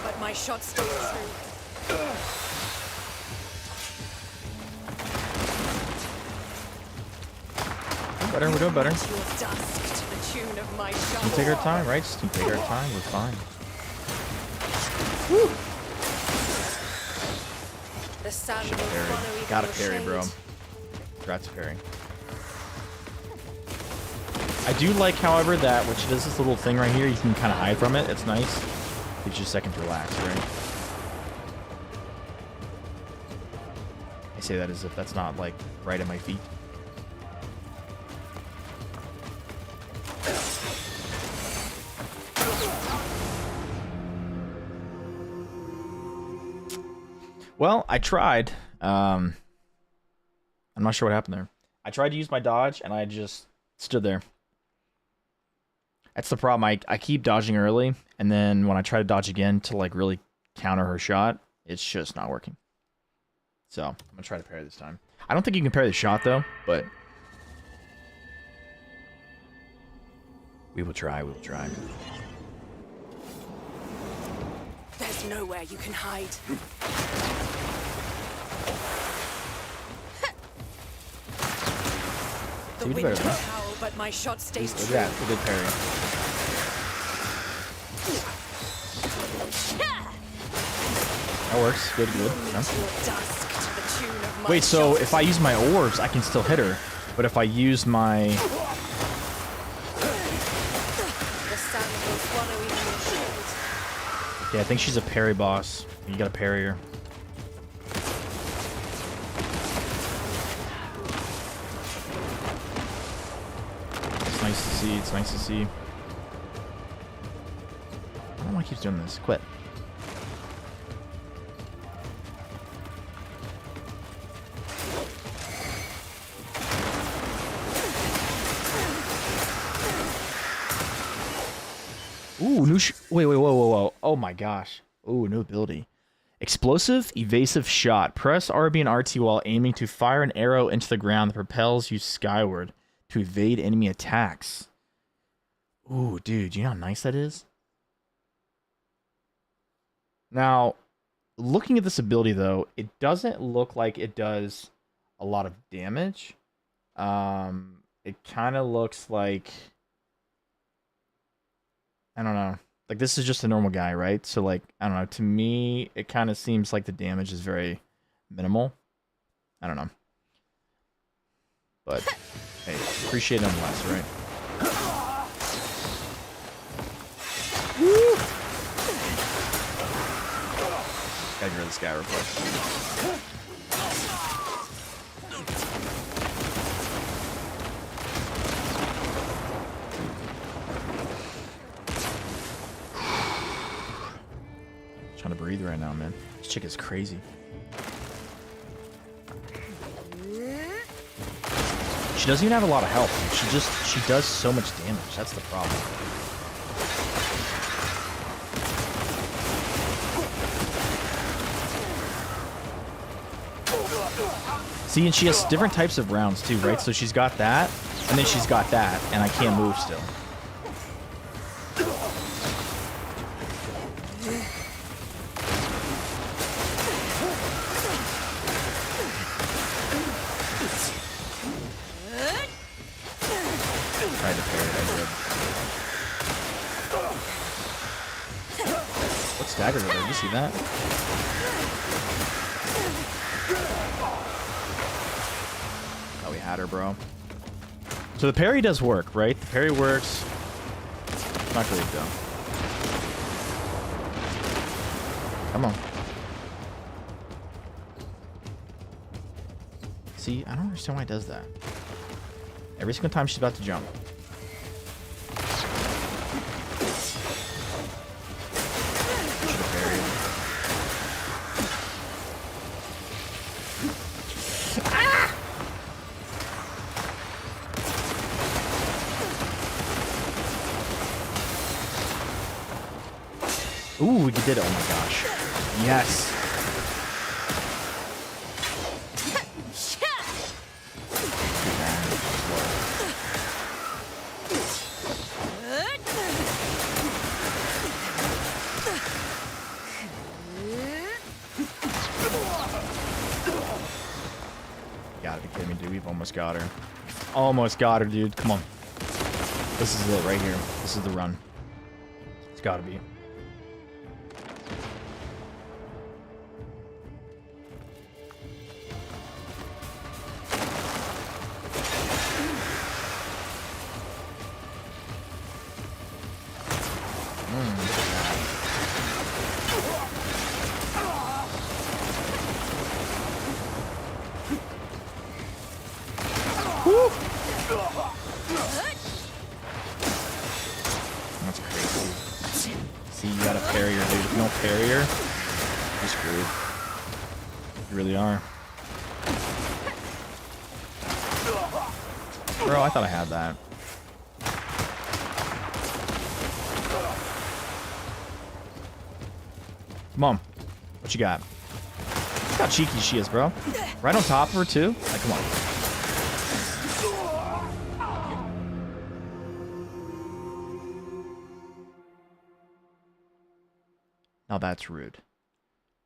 But my shot stays true. Better, we're doing better. Your dusk to the tune of my shot. We take our time, right? Just take our time, we're fine. Woo. The sun Should've will parried. follow even Gotta your parry, bro. shade. Congrats, parry. I do like, however, that when she does this little thing right here, you can kind of hide from it. It's nice. Gives you a second to relax, right? I say that as if that's not, like, right at my feet. Well, I tried. I'm not sure what happened there. I tried to use my dodge, and I just stood there. That's the problem. I keep dodging early, and then when I try to dodge again to, like, really counter her shot, it's just not working. So, I'm going to try to parry this time. I don't think you can parry the shot, though, but... We will try, we will try. There's nowhere you can hide. The You did wind better, will man. howl, but my shot stays Look true. at that, a good parry. That works. Good, good. Your dusk to the tune of my Wait, so shot. if I use my orbs, I can still hit her. But if I use my... The sun will swallow even your shield. Yeah, I think she's a parry boss. You gotta parry her. It's nice to see. It's nice to see. I don't know why he keeps doing this. Quit. Ooh, new wait, whoa, whoa. Oh my gosh. Ooh, new ability. Explosive, evasive shot. Press RB and RT while aiming to fire an arrow into the ground that propels you skyward to evade enemy attacks. Ooh, dude, you know how nice that is? Now, looking at this ability, though, it doesn't look like it does a lot of damage. It kind of looks like... I don't know. Like, this is just a normal guy, right? So, like, I don't know. To me, it kind of seems like the damage is very minimal. I don't know. But, hey, appreciate it nonetheless, right? Woo! Gotta get rid of this guy real quick. Trying to breathe right now, man. This chick is crazy. She doesn't even have a lot of health. She does so much damage. That's the problem. See, and she has different types of rounds too, right? So she's got that, and then she's got that, and I can't move still. Tried to parry it, I did. What stagger with her? Did you see that? Oh, we had her, bro. So the parry does work, right? The parry works. Not great, though. Come on. See, I don't understand why it does that. Every single time she's about to jump. Should've parried. Ooh, we did it. Oh my gosh. Yes. You gotta be kidding me, dude. We've almost got her. Almost got her, dude. Come on. This is it right here. This is the run. It's gotta be. That's crazy. See, you gotta parry her, dude. If you don't parry her, you're screwed. You really are. Bro, I thought I had that. Come on. What you got? Look how cheeky she is, bro. Right on top of her, too? Like, come on. Now that's rude.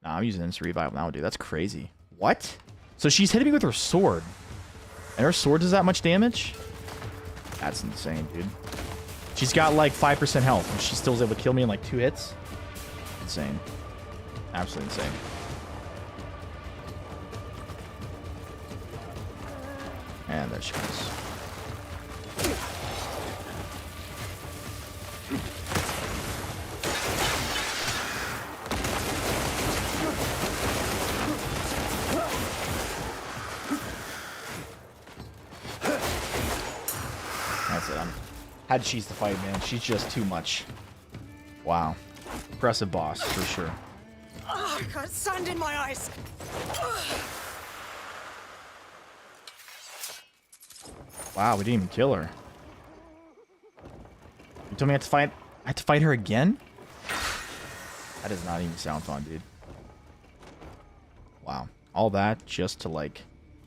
Nah, I'm using instant revival now, dude. That's crazy. What? So she's hitting me with her sword. And her sword does that much damage? That's insane, dude. She's got like 5% health, and she still was able to kill me in like 2 hits. Insane. Absolutely insane. And there she goes. That's it. Had to cheese the fight, man. She's just too much. Wow. Impressive boss, for sure. Oh, I got sand in my eyes. Wow, we didn't even kill her. You told me I had to fight her again? That does not even sound fun, dude. Wow. All that just to, like,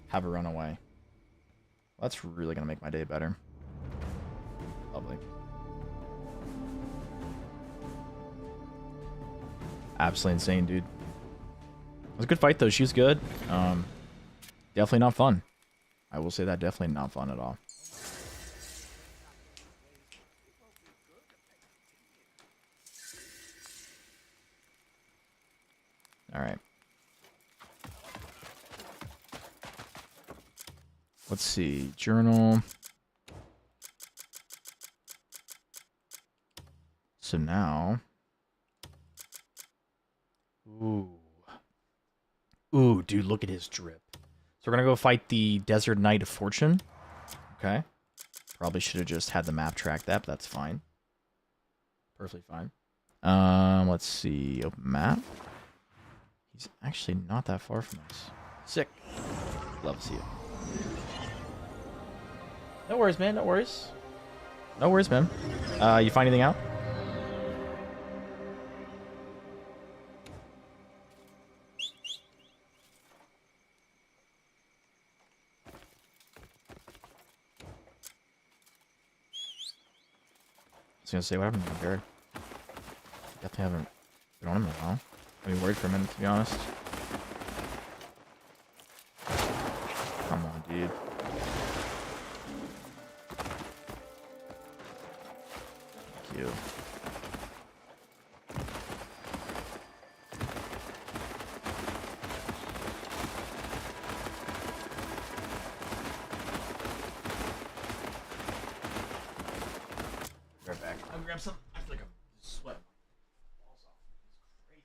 have her run away. That's really gonna make my day better. Lovely. Absolutely insane, dude. It was a good fight, though. She was good. Definitely not fun. I will say that. Definitely not fun at all. All right. Let's see. Journal. So now... Ooh. Ooh, dude, look at his drip. So we're going to go fight the Desert Knight of Fortune. Okay. Probably should have just had the map track that, but that's fine. Perfectly fine. Let's see. Open map. He's actually not that far from us. Sick. Love to see it. No worries, man. No worries. No worries, man. You find anything out? I was gonna say, what happened to Barrett? Definitely haven't been on him in a while. I've been worried for a minute, to be honest. Come on, dude. Thank you. Right back. I'm gonna grab some. I feel like I'm sweating. Balls off. It's crazy.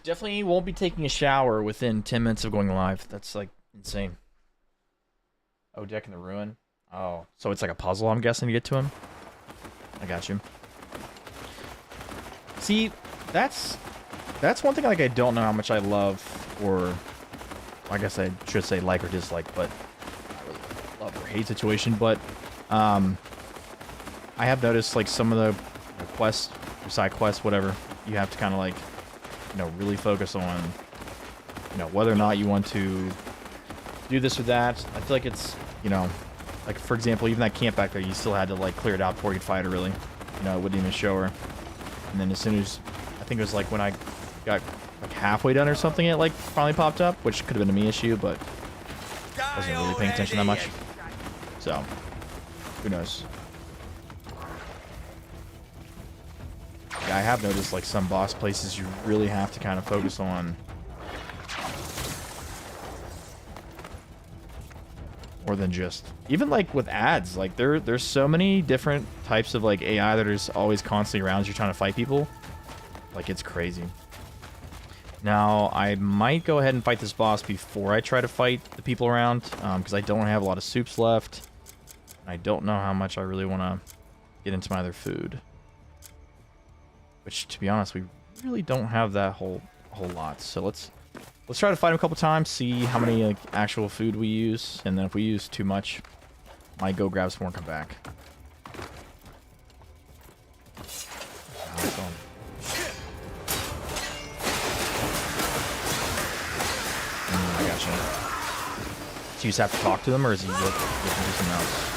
Definitely won't be taking a shower within 10 minutes of going live. That's like insane. Oh, deck in the ruin. Oh, so it's like a puzzle, I'm guessing, to get to him. I got you. See, that's one thing like I don't know how much I love, or I guess I should say like or dislike, but not really love or hate situation. But I have noticed like some of the quests, or side quests, whatever, you have to kind of like, you know, really focus on, you know, whether or not you want to do this or that. I feel like it's, you know, like for example, even that camp back there, you still had to like clear it out before you could fight her. Really, you know, it wouldn't even show her. And then as soon as, I think it was like when I got like halfway done or something, it like finally popped up, which could have been a me issue, but I wasn't really paying attention that much. So, who knows? Yeah, I have noticed like some boss places you really have to kind of focus on. More than just, even like with ads, like there's so many different types of like AI that are just always constantly around as you're trying to fight people. Like, it's crazy. Now, I might go ahead and fight this boss before I try to fight the people around, because I don't have a lot of soups left. I don't know how much I really want to get into my other food. Which, to be honest, we really don't have that whole lot. So let's try to fight him a couple times, see how many like actual food we use, and then if we use too much, might go grab some more and come back. Awesome. I gotcha. So you just have to talk to them, or is he looking for something else?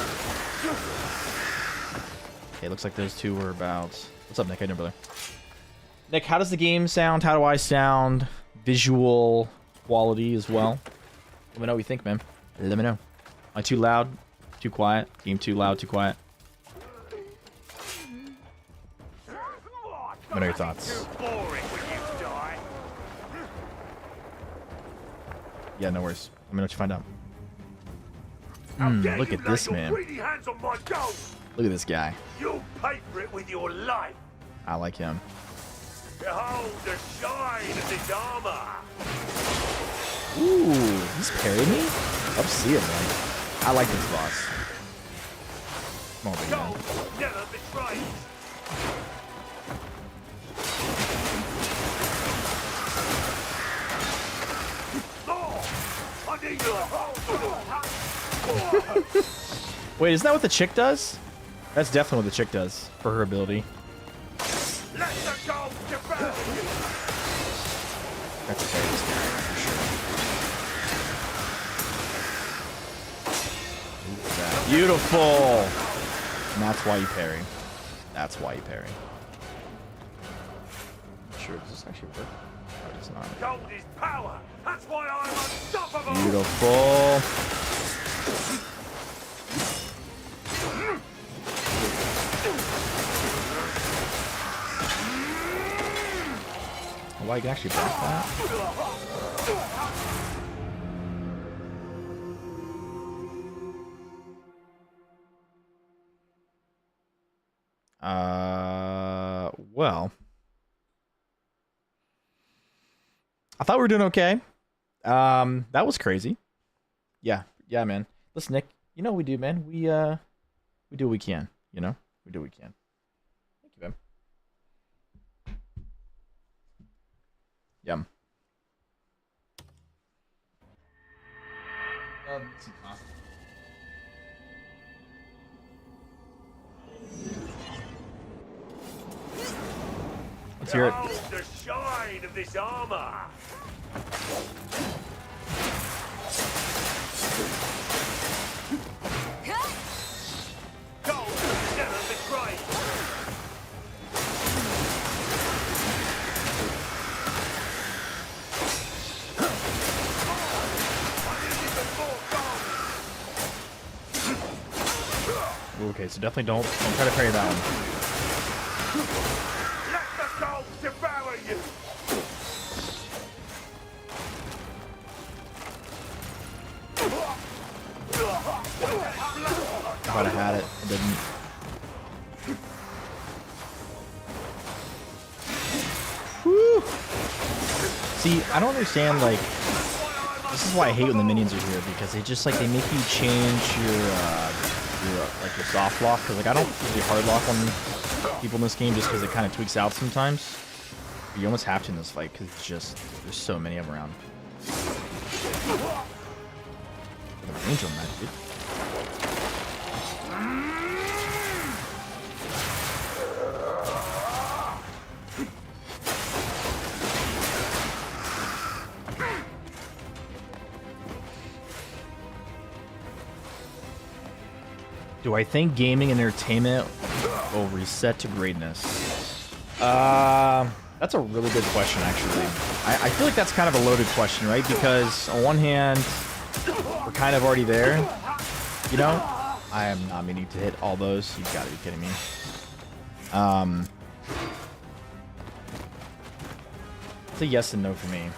Okay, looks like those two were about... What's up, Nick? How you doing, brother? Nick, how does the game sound? How do I sound? Visual quality as well. Let me know what you think, man. Let me know. Am I too loud? Too quiet? Game too loud? Too quiet? What are your thoughts? Yeah, no worries. Let me know what you find out. Look at this man. Look at this guy. You'll pay for it with your life. I like him. Behold the shine of his armor. Ooh, he's parried me? Love to see it, man. I like this boss. Come on, big man. Gold never betrays. Wait, isn't that what the chick does? That's definitely what the chick does for her ability. Let the gold devour you. That's a parry this guy, for sure. Beautiful! And that's why you parry. That's why you parry. Sure, does this actually work? No, it does not. Gold is power. That's why I'm unstoppable. Beautiful. Oh, wow, you can actually block that? Well. I thought we were doing okay. That was crazy. Yeah, man. Listen, Nick, you know what we do, man. We do what we can, you know? We do what we can. Thank you, man. Yum. Let's hear it. Behold the shine of this armor. Gold never betrays. Okay, so definitely don't try to parry that one. Let the gold devour you. I thought I had it. I didn't. Woo! See, I don't understand, like, this is why I hate when the minions are here, because they just, like, they make you change your soft lock, because, like, I don't usually hard lock on people in this game just because it kind of tweaks out sometimes. But you almost have to in this fight, because it's just, there's so many of them around. The range on that, dude. Do I think gaming and entertainment will reset to greatness? That's a really good question, actually. I feel like that's kind of a loaded question, right? Because on one hand, we're kind of already there. You know? I am not meaning to hit all those. You've got to be kidding me. It's a yes and no for me.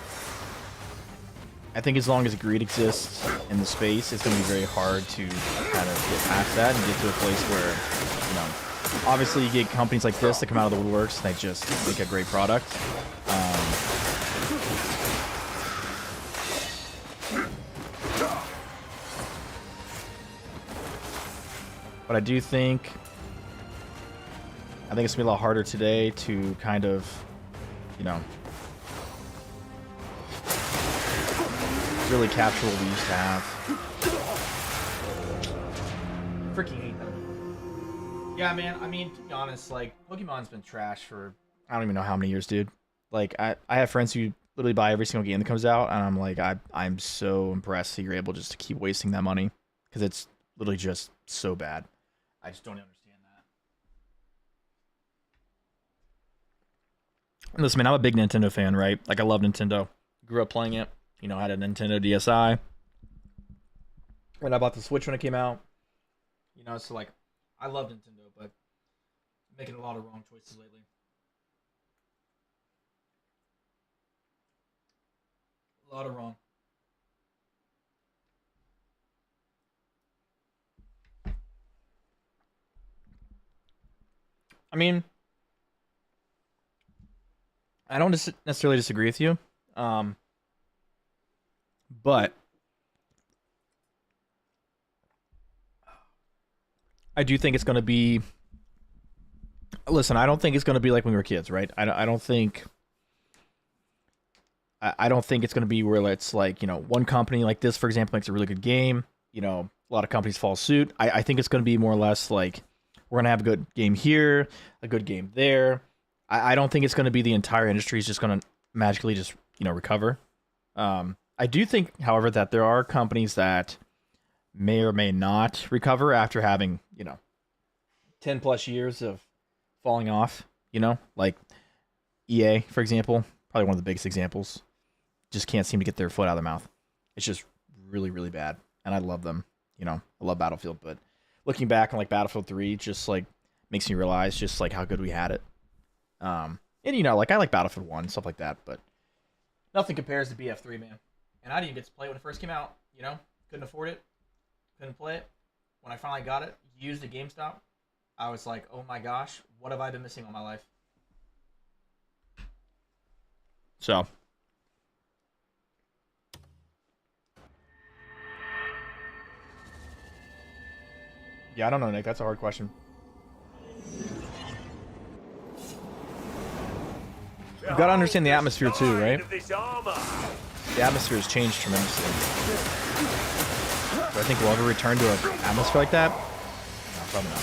I think as long as greed exists in the space, it's going to be very hard to kind of get past that and get to a place where, you know, obviously you get companies like this that come out of the woodworks and they just make a great product. But I do think, it's going to be a lot harder today to kind of, you know, really capture what we used to have. Freaking hate them. Yeah, man, I mean, to be honest, like, Pokemon's been trash for, I don't even know how many years, dude. Like, I have friends who literally buy every single game that comes out, and I'm like, I'm so impressed that you're able just to keep wasting that money, because it's literally just so bad. I just don't understand that. And listen, man, I'm a big Nintendo fan, right? Like, I love Nintendo. Grew up playing it. You know, I had a Nintendo DSi when I bought the Switch when it came out. You know, so like, I love Nintendo, but making a lot of wrong choices lately. A lot of wrong. I mean, I don't necessarily disagree with you. But I do think it's going to be... Listen, I don't think it's going to be like when we were kids, right? I don't think it's going to be where it's like, you know, one company like this, for example, makes a really good game. You know, a lot of companies follow suit. I think it's going to be more or less like, we're going to have a good game here, a good game there. I don't think it's going to be the entire industry is just going to magically just, you know, recover. I do think, however, that there are companies that may or may not recover after having, you know, 10 plus years of falling off, you know, like EA, for example, probably one of the biggest examples. Just can't seem to get their foot out of their mouth. It's just really, really bad. And I love them, you know, I love Battlefield, but looking back on like Battlefield 3 just like makes me realize just like how good we had it. And you know, like I like Battlefield 1, stuff like that, but nothing compares to BF3, man. And I didn't even get to play it when it first came out, you know? Couldn't afford it. Couldn't play it. When I finally got it, used at GameStop, I was like, oh my gosh, what have I been missing all my life? So. Yeah, I don't know, Nick. That's a hard question. You've got to understand the atmosphere too, right? The atmosphere has changed tremendously. Do I think we'll ever return to an atmosphere like that? No, probably not.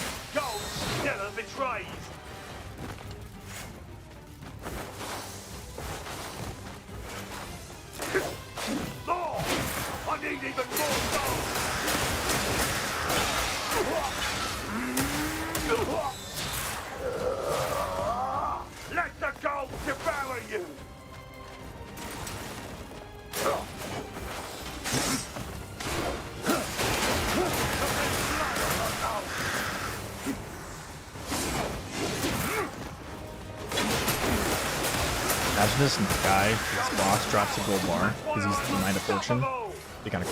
I need even more Let the gold devour you! Imagine this guy, this boss drops a gold bar because he's the Knight of Fortune. Be kind of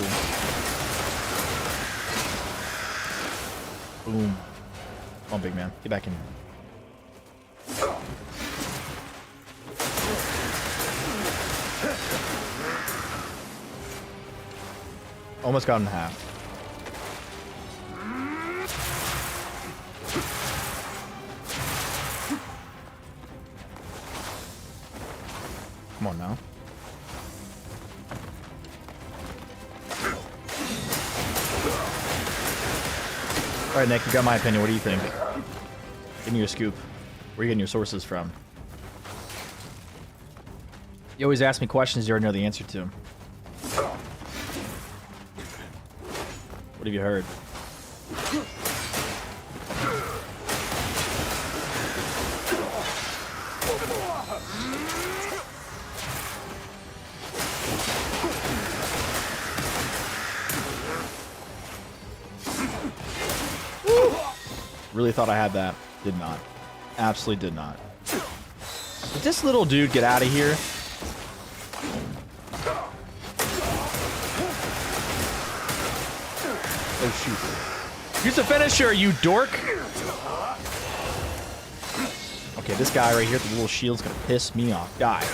cool. Boom. Come on, big man. Get back in here. Almost got him in half. Come on now. All right, Nick, you got my opinion. What do you think? Give me your scoop. Where are you getting your sources from? You always ask me questions you already know the answer to. What have you heard? Really thought I had that. Did not. Absolutely did not. Did this little dude get out of here? Oh, shoot. Use a finisher, you dork! Okay, this guy right here with the little shield's gonna piss me off. Die.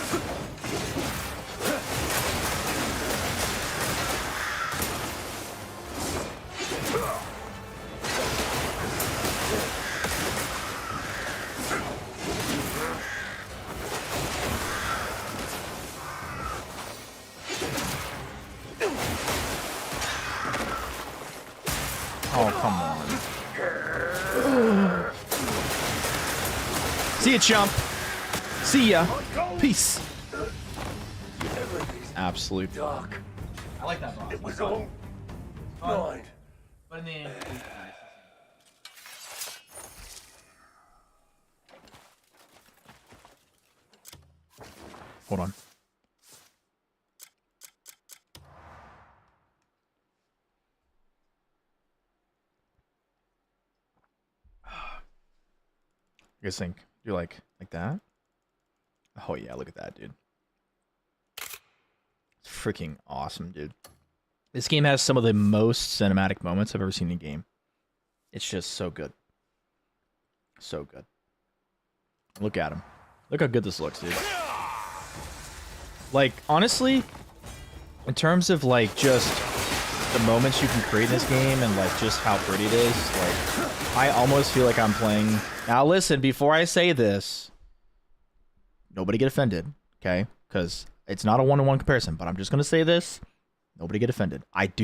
Oh, come on. See ya, chump. See ya. Peace. Absolute. Dark. I like that boss. It was all mine. But in the end, hold on. You guys think you're like that? Oh yeah, look at that, dude. It's freaking awesome, dude. This game has some of the most cinematic moments I've ever seen in a game. It's just so good. So good. Look at him. Look how good this looks, dude. Like, honestly, in terms of like just the moments you can create in this game and like just how pretty it is, like I almost feel like I'm playing. Now listen, before I say this, nobody get offended, okay? Because it's not a one-to-one comparison, but I'm just gonna say this. Nobody get offended. I get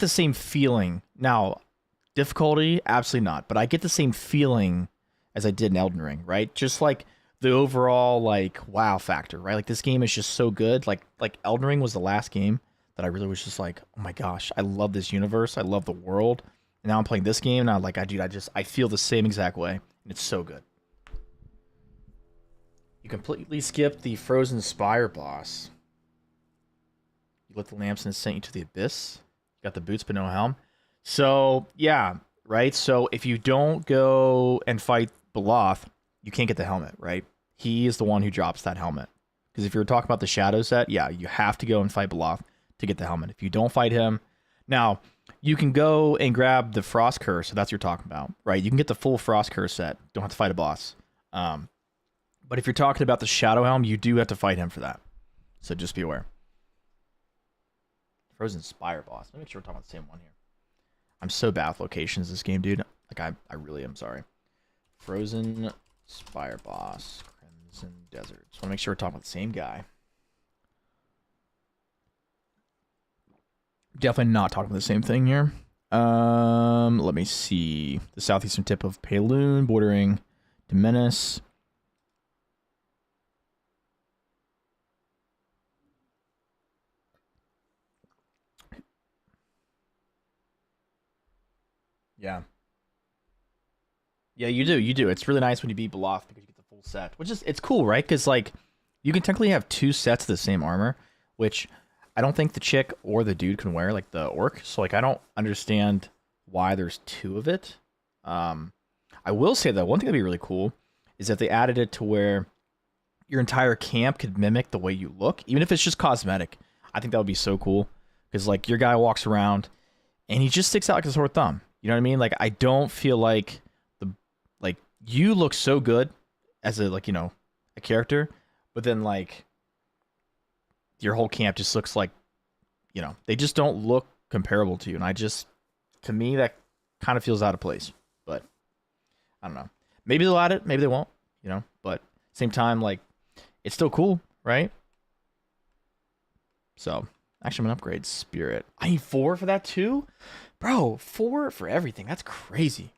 the same feeling. Now, difficulty, absolutely not, but I get the same feeling as I did in Elden Ring, right? Just like the overall like wow factor, right? Like this game is just so good. Like Elden Ring was the last game that I really was just like, oh my gosh, I love this universe. I love the world. And now I'm playing this game, and I'm like, I feel the same exact way, and it's so good. You completely skipped the Frozen Spire boss. You lit the lamps and it sent you to the abyss. You got the boots but no helm. So, yeah, right? So if you don't go and fight Beloth, you can't get the helmet, right? He is the one who drops that helmet. Because if you're talking about the Shadow set, yeah, you have to go and fight Beloth to get the helmet. If you don't fight him... Now, you can go and grab the Frost Curse, so that's what you're talking about, right? You can get the full Frost Curse set. Don't have to fight a boss. But if you're talking about the Shadow Helm, you do have to fight him for that. So just be aware. Frozen Spire boss. Let me make sure we're talking about the same one here. I'm so bad with locations this game, dude. Like, I really am sorry. Frozen Spire boss. Crimson Desert. Just want to make sure we're talking about the same guy. Definitely not talking about the same thing here. Let me see. The southeastern tip of Paloon, bordering Dominus. Yeah. Yeah, you do. You do. It's really nice when you beat Beloth because you get the full set. Which is, it's cool, right? Because, like, you can technically have two sets of the same armor, which I don't think the chick or the dude can wear, like the orc. So, like, I don't understand why there's two of it. I will say, though, one thing that'd be really cool is if they added it to where your entire camp could mimic the way you look, even if it's just cosmetic. I think that would be so cool. Because, like, your guy walks around and he just sticks out like a sore thumb. You know what I mean? Like, I don't feel like you look so good as a, like, you know, a character, but then, like, your whole camp just looks like you know, they just don't look comparable to you. And to me, that kind of feels out of place. But I don't know. Maybe they'll add it, maybe they won't, you know. But same time, like, it's still cool, right? So, actually, I'm gonna upgrade Spirit. I need 4 for that too? Bro, 4 for everything. That's crazy.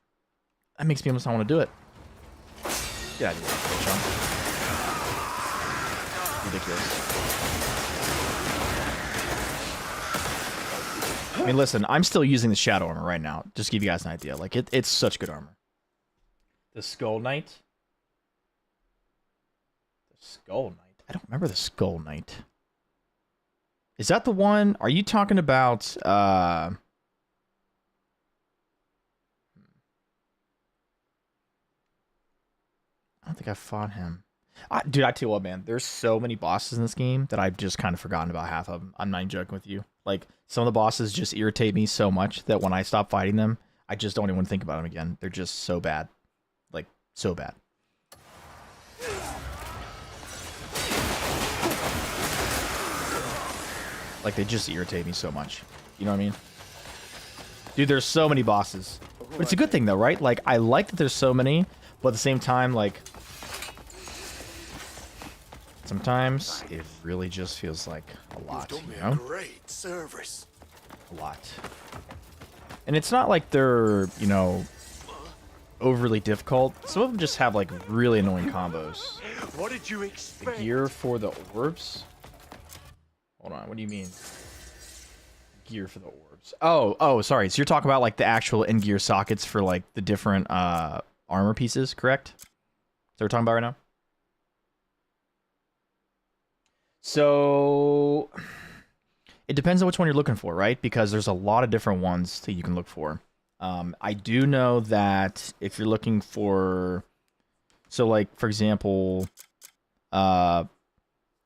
That makes me almost not want to do it. Get out of here, chump. Ridiculous. I mean, listen, I'm still using the Shadow Armor right now. Just to give you guys an idea. Like, it's such good armor. The Skull Knight? The Skull Knight? I don't remember the Skull Knight. Is that the one? Are you talking about, I don't think I fought him. Dude, I tell you what, man. There's so many bosses in this game that I've just kind of forgotten about half of them. I'm not even joking with you. Like, some of the bosses just irritate me so much that when I stop fighting them, I just don't even want to think about them again. They're just so bad. Like, so bad. Like, they just irritate me so much. You know what I mean? Dude, there's so many bosses. But it's a good thing, though, right? Like, I like that there's so many, but at the same time, like, sometimes it really just feels like a lot, you know? Great service. A lot. And it's not like they're, you know, overly difficult. Some of them just have, like, really annoying combos. What did you The expect? gear for the orbs? Hold on, what do you mean? Gear for the orbs. Oh, sorry. So you're talking about, like, the actual in-gear sockets for, like, the different armor pieces, correct? Is that what we're talking about right now? So it depends on which one you're looking for, right? Because there's a lot of different ones that you can look for. I do know that if you're looking for, so like, for example, let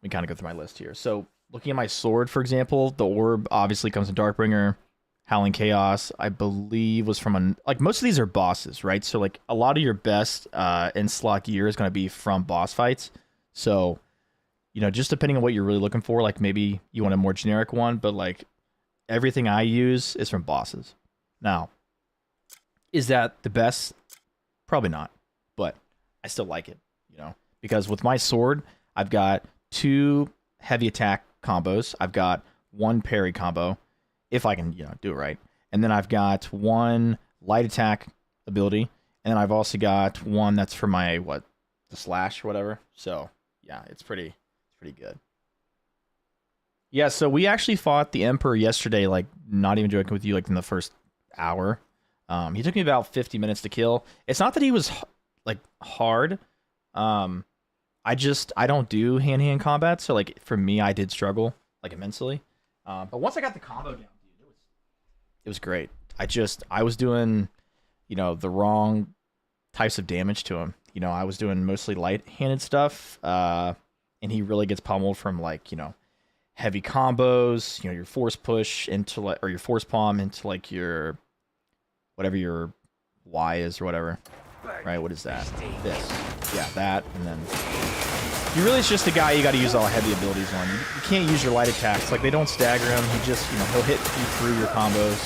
me kind of go through my list here. So looking at my sword, for example, the orb obviously comes in Darkbringer. Howling Chaos, I believe, was from like, most of these are bosses, right? So like, a lot of your best in-slot gear is going to be from boss fights. So, you know, just depending on what you're really looking for, like, maybe you want a more generic one, but like, everything I use is from bosses. Now, is that the best? Probably not, but I still like it, you know, because with my sword, I've got 2 heavy attack combos. I've got 1 parry combo, if I can, you know, do it right. And then I've got 1 light attack ability, and then I've also got 1 that's for my, the slash or whatever. So, yeah, it's pretty good. Yeah, so we actually fought the Emperor yesterday, like, not even joking with you, like, in the first hour. He took me about 50 minutes to kill. It's not that he was, like, hard. I don't do hand-to-hand combat, so, like, for me, I did struggle, like, immensely. But once I got the combo down, dude, it was great. I was doing, you know, the wrong types of damage to him. You know, I was doing mostly light-handed stuff, and he really gets pummeled from, like, you know, heavy combos, you know, your force push into, like, or your force palm into, like, your, whatever your Y is or whatever. Right, what is that? This. Yeah, that, and then he really is just a guy you got to use all heavy abilities on. You can't use your light attacks. Like, they don't stagger him. He just, you know, he'll hit you through your combos.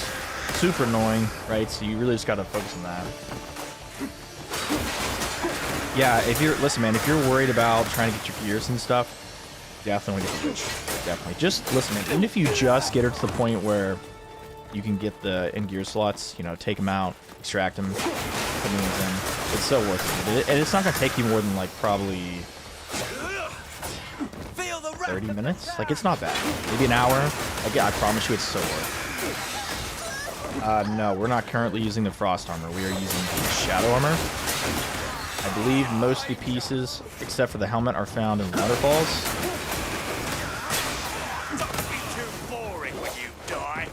Super annoying, right? So you really just got to focus on that. Yeah, listen, man, if you're worried about trying to get your gears and stuff, definitely get the witch. Definitely. Just, listen, man, even if you just get her to the point where you can get the in-gear slots, you know, take them out, extract them, put new ones in, it's so worth it. And it's not going to take you more than, like, probably 30 minutes. Like, it's not bad. Maybe an hour. Again, I promise you it's so worth it. No, we're not currently using the Frost Armor. We are using the Shadow Armor. I believe most of the pieces, except for the helmet, are found in waterfalls. Don't be too boring when you die.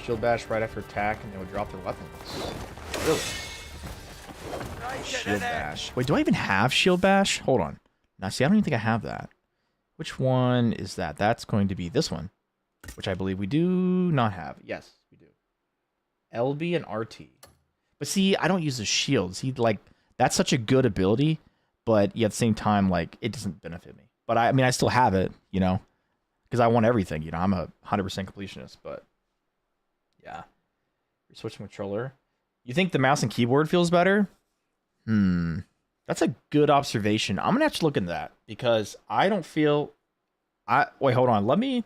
Shield bash right after attack, and they would drop their weapons. Really? Shield bash. Wait, do I even have shield bash? Hold on. Now, see, I don't even think I have that. Which one is that? That's going to be this one, which I believe we do not have. Yes, we do. LB and RT. But see, I don't use the shield. See, like, that's such a good ability, but yet at the same time, like, it doesn't benefit me. But I mean, I still have it, you know, because I want everything. You know, I'm a 100% completionist, but yeah. You're switching controller. You think the mouse and keyboard feels better? That's a good observation. I'm gonna have to look into that because I don't feel. Wait, hold on. Let me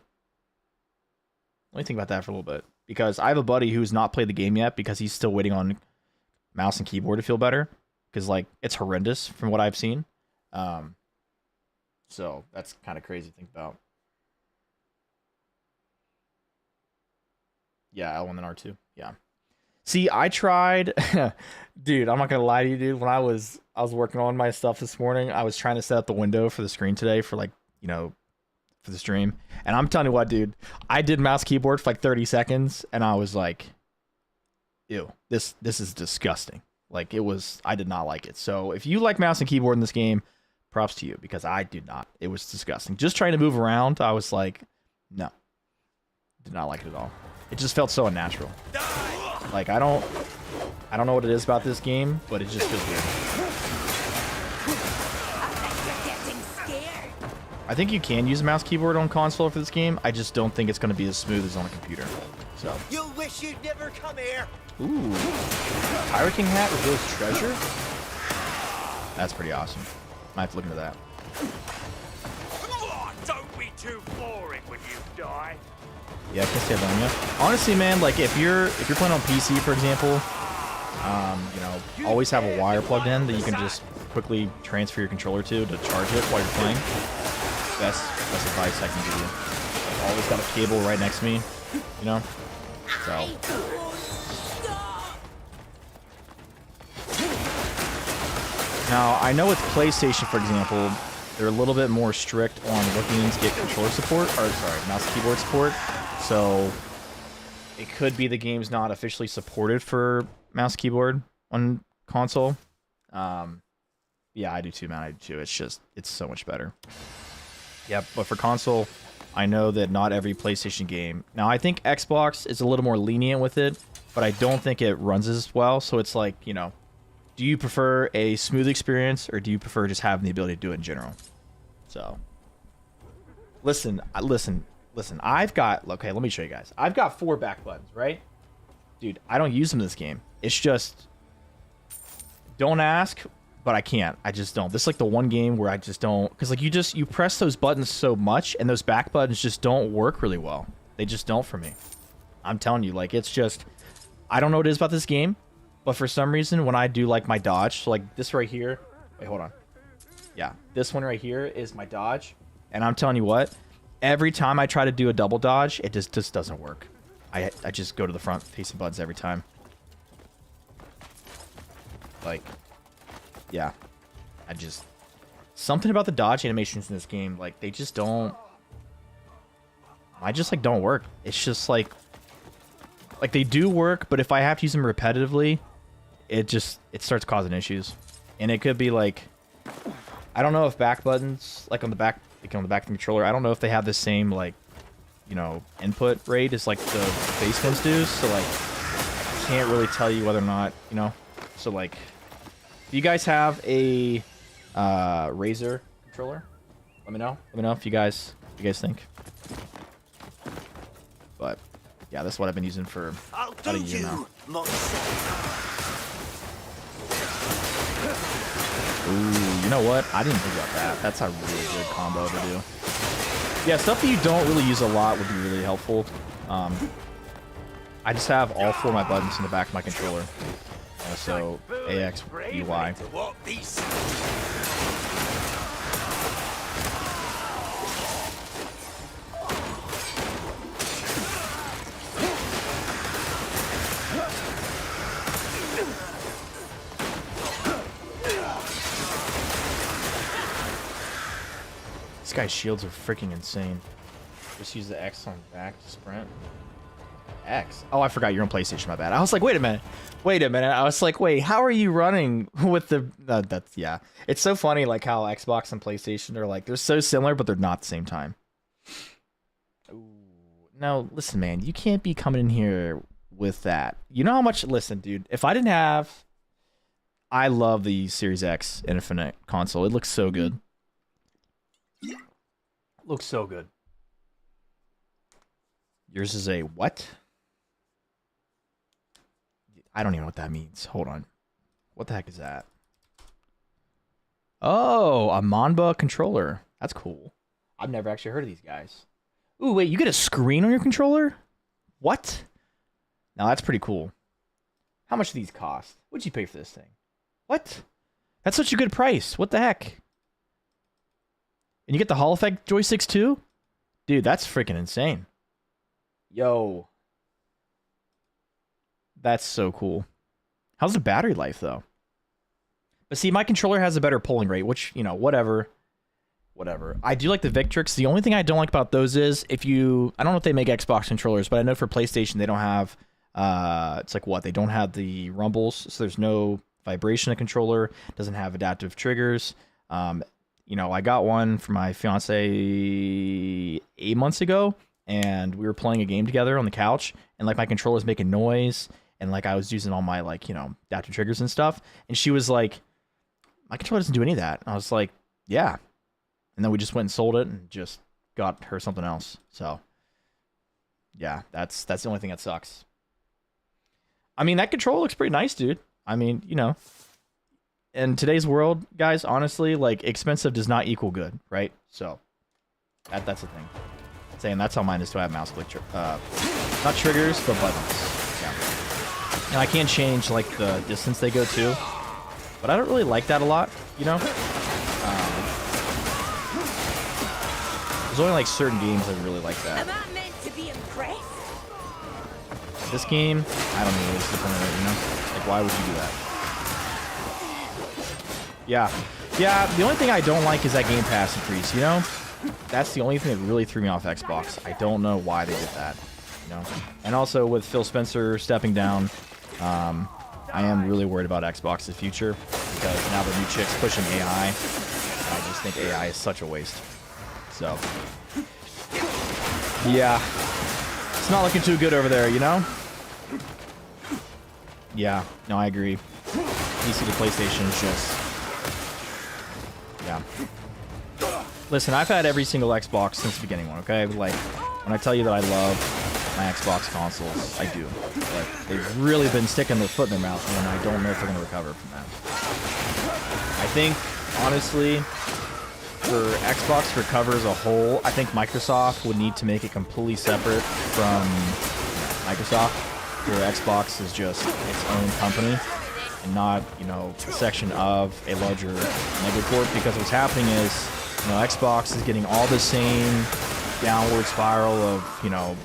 think about that for a little bit because I have a buddy who's not played the game yet because he's still waiting on mouse and keyboard to feel better because like it's horrendous from what I've seen. So that's kind of crazy to think about. Yeah, L1 and R2. Yeah. See, I tried, dude. I'm not gonna lie to you, dude. When I was working on my stuff this morning, I was trying to set up the window for the screen today for like, you know, for the stream. And I'm telling you what, dude, I did mouse keyboard for like 30 seconds, and I was like, ew, this is disgusting. Like it was, I did not like it. So if you like mouse and keyboard in this game, props to you because I did not. It was disgusting. Just trying to move around, I was like, no, did not like it at all. It just felt so unnatural. Like I don't know what it is about this game, but it just feels weird. I think you can use a mouse keyboard on console for this game. I just don't think it's going to be as smooth as on a computer. So. You wish you'd never come here. Ooh, Pirate King hat reveals treasure. That's pretty awesome. Might have to look into that. Oh, don't be too boring when you die. Yeah, I can see that, yeah. Honestly, man, like if you're playing on PC, for example, you know, always have a wire plugged in that you can just quickly transfer your controller to charge it while you're playing. Best advice I can give you. Like, always got a cable right next to me, you know. So. Now I know with PlayStation, for example, they're a little bit more strict on what games get controller support, or sorry, mouse keyboard support. So it could be the game's not officially supported for mouse keyboard on console. Yeah, I do too, man. I do too. It's so much better. Yeah, but for console, I know that not every PlayStation game. Now, I think Xbox is a little more lenient with it, but I don't think it runs as well. So it's like, you know, do you prefer a smooth experience or do you prefer just having the ability to do it in general? So, listen. I've got, okay, let me show you guys. I've got 4 back buttons, right? Dude, I don't use them in this game. It's just, don't ask, but I can't. I just don't. This is like the one game where I just don't, because like you press those buttons so much and those back buttons just don't work really well. They just don't for me. I'm telling you, like, it's just, I don't know what it is about this game, but for some reason when I do like my dodge, so like this right here, wait, hold on. Yeah, this one right here is my dodge, and I'm telling you what, every time I try to do a double dodge, it just doesn't work. I just go to the front facing buttons every time. Like, yeah, something about the dodge animations in this game, like they just don't. I just like don't work. It's just like they do work, but if I have to use them repetitively, it starts causing issues, and it could be like, I don't know if back buttons like on the back of the controller, I don't know if they have the same like, you know, input rate as like the base ones do. So like, I can't really tell you whether or not, you know. So like, if you guys have a Razer controller, let me know. Let me know if you guys think. But yeah, that's what I've been using for about a year now. Ooh, you know what? I didn't think about that. That's a really good combo to do. Yeah, stuff that you don't really use a lot would be really helpful. I just have all 4 of my buttons in the back of my controller. So AX, UI. This guy's shields are freaking insane. Just use the X on back to sprint. X. Oh, I forgot you're on PlayStation. My bad. I was like, wait a minute. I was like, wait, how are you running with the? That's yeah. It's so funny, like how Xbox and PlayStation are like they're so similar, but they're not at the same time. Ooh. No, listen, man. You can't be coming in here with that. You know how much? Listen, dude. If I didn't have, I love the Series X Infinite console. It looks so good. Looks so good. Yours is a what? I don't even know what that means. Hold on. What the heck is that? Oh, a Manba controller. That's cool. I've never actually heard of these guys. Ooh, wait, you get a screen on your controller? What? Now that's pretty cool. How much do these cost? What'd you pay for this thing? What? That's such a good price. What the heck? And you get the Hall Effect joysticks too? Dude, that's freaking insane. Yo. That's so cool. How's the battery life, though? But see, my controller has a better polling rate, which, you know, whatever. Whatever. I do like the Victrix. The only thing I don't like about those is if you... I don't know if they make Xbox controllers, but I know for PlayStation they don't have... it's like what? They don't have the rumbles, so there's no vibration in the controller. It doesn't have adaptive triggers. You know, I got one for my fiance 8 months ago, and we were playing a game together on the couch, and like my controller was making noise, and like I was using all my like, you know, adaptive triggers and stuff, and she was like, my controller doesn't do any of that. And I was like, yeah. And then we just went and sold it and just got her something else. So yeah, that's the only thing that sucks. I mean, that controller looks pretty nice, dude. I mean, you know, in today's world, guys, honestly, like, expensive does not equal good, right? So, that's the thing. Saying that's how mine is to have mouse click, not triggers, but buttons. Yeah. And I can change, like, the distance they go to, but I don't really like that a lot, you know? There's only, like, certain games that really like that. Am I meant to be impressed? This game, I don't know what's the point of it, you know? Like, why would you do that? Yeah. Yeah, the only thing I don't like is that Game Pass increase, you know? That's the only thing that really threw me off Xbox. I don't know why they did that, you know? And also, with Phil Spencer stepping down, I am really worried about Xbox's future, because now the new chick's pushing AI, and I just think AI is such a waste. So, yeah. It's not looking too good over there, you know? Yeah, no, I agree. PC to PlayStation is just... Yeah. Listen, I've had every single Xbox since the beginning one, okay? Like, when I tell you that I love my Xbox consoles, I do. Like, they've really been sticking their foot in their mouth, and I don't know if they're going to recover from that. I think, honestly, for Xbox to recover as a whole, I think Microsoft would need to make it completely separate from Microsoft, where Xbox is just its own company, and not, you know, a section of a larger megacorp, because what's happening is, you know, Xbox is getting all the same downward spiral of, you know,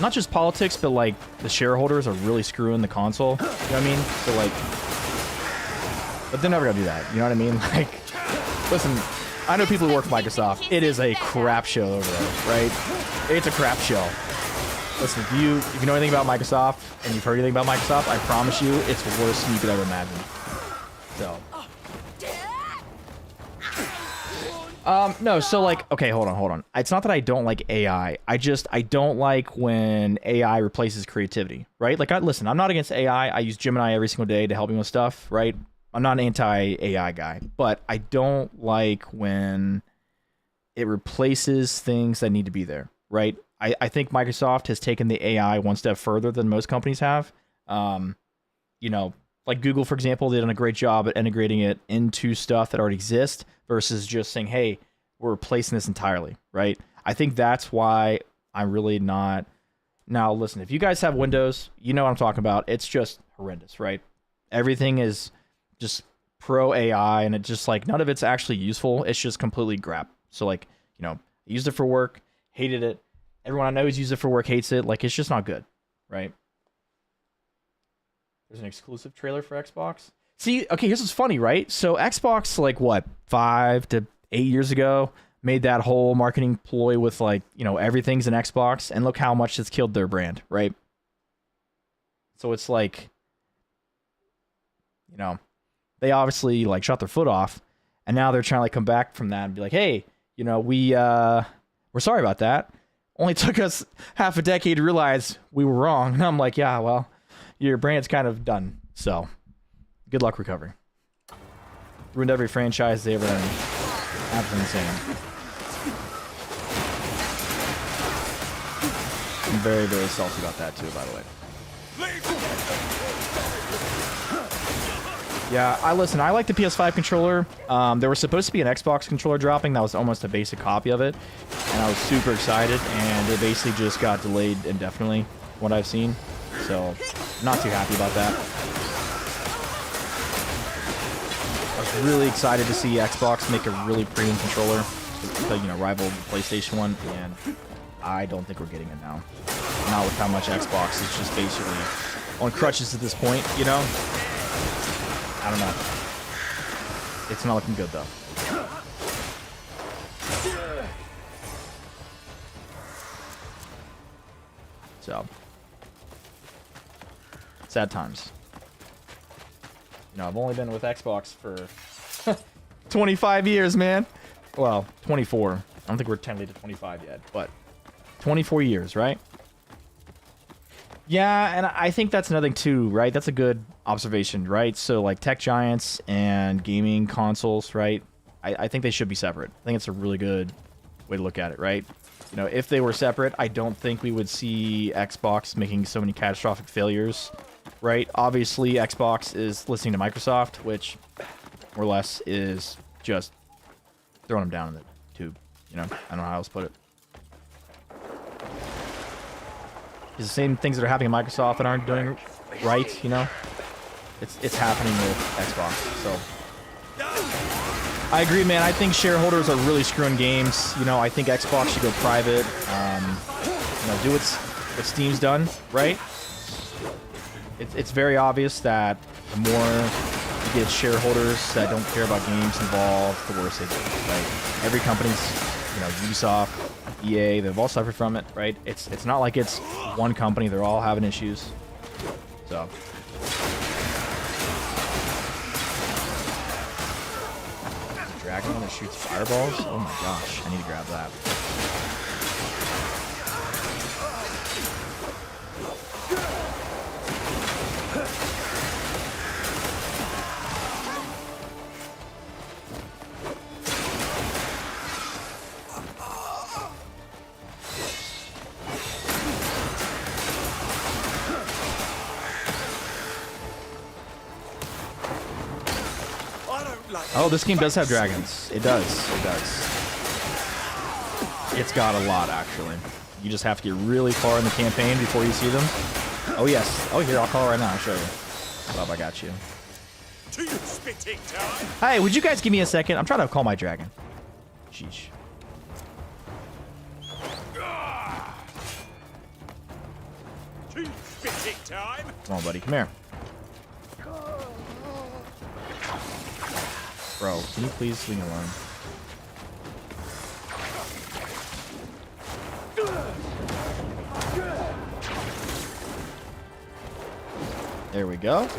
not just politics, but like the shareholders are really screwing the console. You know what I mean? So like, but they're never gonna do that. You know what I mean? Like, listen, I know people who work for Microsoft. It is a crap show over there, right? It's a crap show. Listen, if you know anything about Microsoft and you've heard anything about Microsoft, I promise you, it's worse than you could ever imagine. So. No, so like, okay, hold on. It's not that I don't like AI. I don't like when AI replaces creativity, right? Like, listen, I'm not against AI. I use Gemini every single day to help me with stuff, right? I'm not an anti-AI guy, but I don't like when it replaces things that need to be there, right? I think Microsoft has taken the AI one step further than most companies have. You know, like Google, for example, they've done a great job at integrating it into stuff that already exists versus just saying, hey, we're replacing this entirely, right? I think that's why I'm really not... Now, listen, if you guys have Windows, you know what I'm talking about. It's just horrendous, right? Everything is just pro AI, and it's just like, none of it's actually useful. It's just completely crap. So, like, you know, I used it for work, hated it. Everyone I know who's used it for work hates it. Like, it's just not good, right? There's an exclusive trailer for Xbox. See, okay, here's what's funny, right? So Xbox, like, what, 5 to 8 years ago, made that whole marketing ploy with, like, you know, everything's an Xbox, and look how much it's killed their brand, right? So it's like, you know, they obviously, like, shot their foot off, and now they're trying to, like, come back from that and be like, hey, you know, we're sorry about that. only took us half a decade to realize we were wrong. And I'm like, yeah, well, your brand's kind of done. So, good luck recovering. Ruined every franchise they ever owned. Absolutely insane. I'm very, very salty about that too, by the way. Yeah, I like the PS5 controller. There was supposed to be an Xbox controller dropping that was almost a basic copy of it, and I was super excited, and it basically just got delayed indefinitely, what I've seen. So, not too happy about that. I was really excited to see Xbox make a really premium controller to, you know, rival the PlayStation one, and I don't think we're getting it now. Not with how much Xbox is just basically on crutches at this point, you know? I don't know. It's not looking good, though. So. Sad times. You know, I've only been with Xbox for 25 years, man. Well, 24. I don't think we're technically to 25 yet, but 24 years, right? Yeah, and I think that's another thing too, right? That's a good observation, right? So like tech giants and gaming consoles, right? I think they should be separate. I think it's a really good way to look at it, right? You know, if they were separate, I don't think we would see Xbox making so many catastrophic failures, right? Obviously, Xbox is listening to Microsoft, which more or less is just throwing them down in the tube. You know, I don't know how else to put it. It's the same things that are happening at Microsoft that aren't doing right, you know? It's happening with Xbox, so. I agree, man. I think shareholders are really screwing games. You know, I think Xbox should go private. You know, do what Steam's done, right? It's very obvious that the more you get shareholders that don't care about games involved, the worse they do, right? Every company's, you know, Ubisoft, EA, they've all suffered from it, right? It's not like it's one company, they're all having issues. So. Dragon that shoots fireballs? Oh my gosh, I need to grab that. Oh, this game does have dragons. It does. It does. It's got a lot, actually. You just have to get really far in the campaign before you see them. Oh, yes. Oh, here, I'll call right now. I'll show you. Bob, I got you. Spitting time. Hey, would you guys give me a second? I'm trying to call my dragon. Sheesh. Spitting time. Come on, buddy. Come here. Bro, can you please leave me alone? There we go.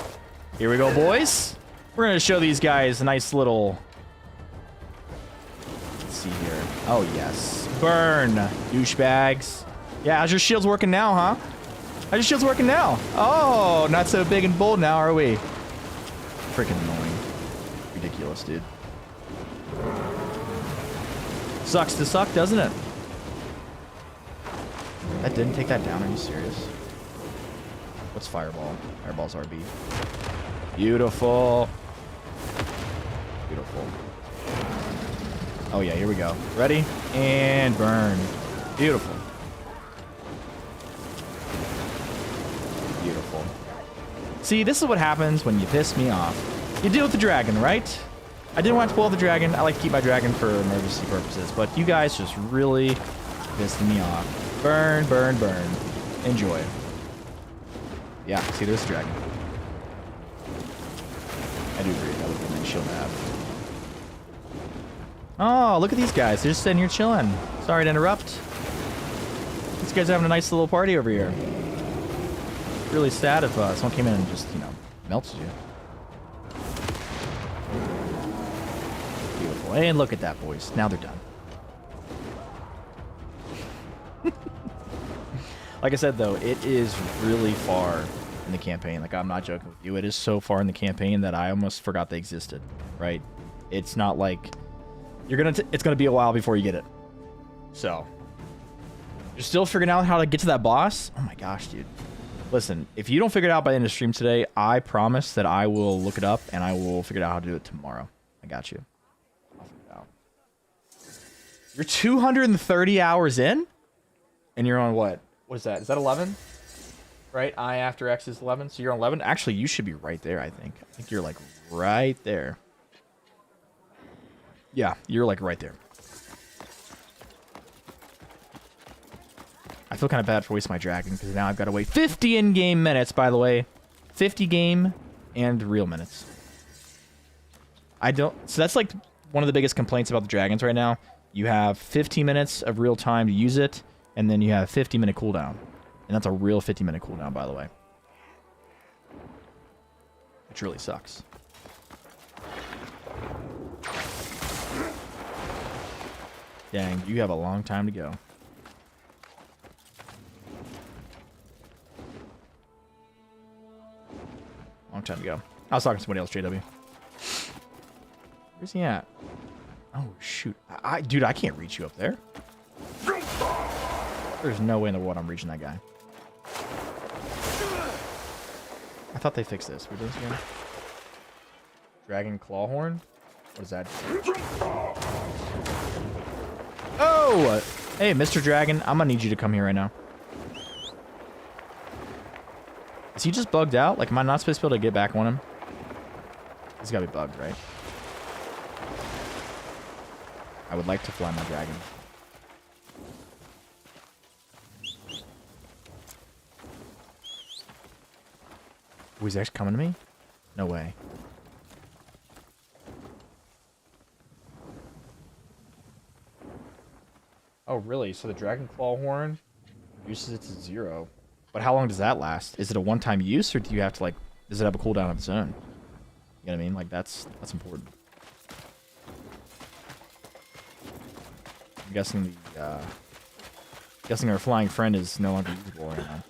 Here we go, boys. We're going to show these guys a nice little... Let's see here. Oh, yes. Burn, douchebags. Yeah, how's your shields working now, huh? How's your shields working now? Oh, not so big and bold now, are we? Freaking annoying. Ridiculous, dude. Sucks to suck, doesn't it? That didn't take that down. Are you serious? What's Fireball? Fireball's RB. Beautiful. Beautiful. Oh yeah, here we go. Ready? And burn. Beautiful. Beautiful. See, this is what happens when you piss me off. You deal with the dragon, right? I didn't want to pull the dragon. I like to keep my dragon for emergency purposes, but you guys just really pissed me off. Burn, burn, burn. Enjoy. Yeah, see, there's the dragon. I do agree. That would be a nice shield to have. Oh, look at these guys. They're just sitting here chilling. Sorry to interrupt. These guys are having a nice little party over here. Really sad if someone came in and just, you know, melted you. Beautiful. And look at that, boys. Now they're done. Like I said, though, it is really far in the campaign. Like, I'm not joking with you. It is so far in the campaign that I almost forgot they existed, right? It's not like it's gonna be a while before you get it. So, you're still figuring out how to get to that boss? Oh my gosh, dude. Listen, if you don't figure it out by the end of the stream today, I promise that I will look it up and I will figure out how to do it tomorrow. I got you. I'll figure it out. You're 230 hours in? And you're on what? What is that? Is that 11? Right? I after X is 11. So you're on 11? Actually, you should be right there, I think. I think you're like right there. Yeah, you're like right there. I feel kind of bad for wasting my dragon because now I've got to wait 50 in-game minutes, by the way. 50 game and real minutes. So that's like one of the biggest complaints about the dragons right now. You have 15 minutes of real time to use it, and then you have 50-minute cooldown. And that's a real 50-minute cooldown, by the way. Which really sucks. Dang, you have a long time to go. Long time to go. I was talking to somebody else, JW. Where's he at? Oh, shoot. Dude, I can't reach you up there. There's no way in the world I'm reaching that guy. I thought they fixed this. We're doing this again? Dragon Clawhorn? What is that? Oh! Hey, Mr. Dragon, I'm gonna need you to come here right now. Is he just bugged out? Like, am I not supposed to be able to get back on him? He's gotta be bugged, right? I would like to fly my dragon. Oh, he's actually coming to me? No way. Oh, really? So the Dragon Clawhorn reduces it to 0. But how long does that last? Is it a one-time use, or do you have to, like, does it have a cooldown of its own? You know what I mean? Like, that's important. I'm guessing guessing our flying friend is no longer usable right now.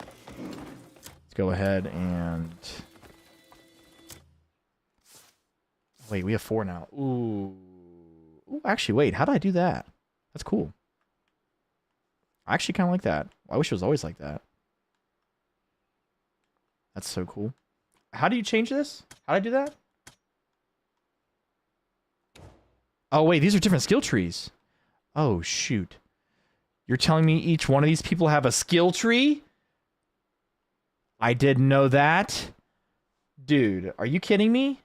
Let's go ahead and... Wait, we have 4 now. Ooh. Ooh, actually, wait. How did I do that? That's cool. I actually kind of like that. I wish it was always like that. That's so cool. How do you change this? How do I do that? Oh, wait. These are different skill trees. Oh, shoot. You're telling me each one of these people have a skill tree? I didn't know that. Dude, are you kidding me?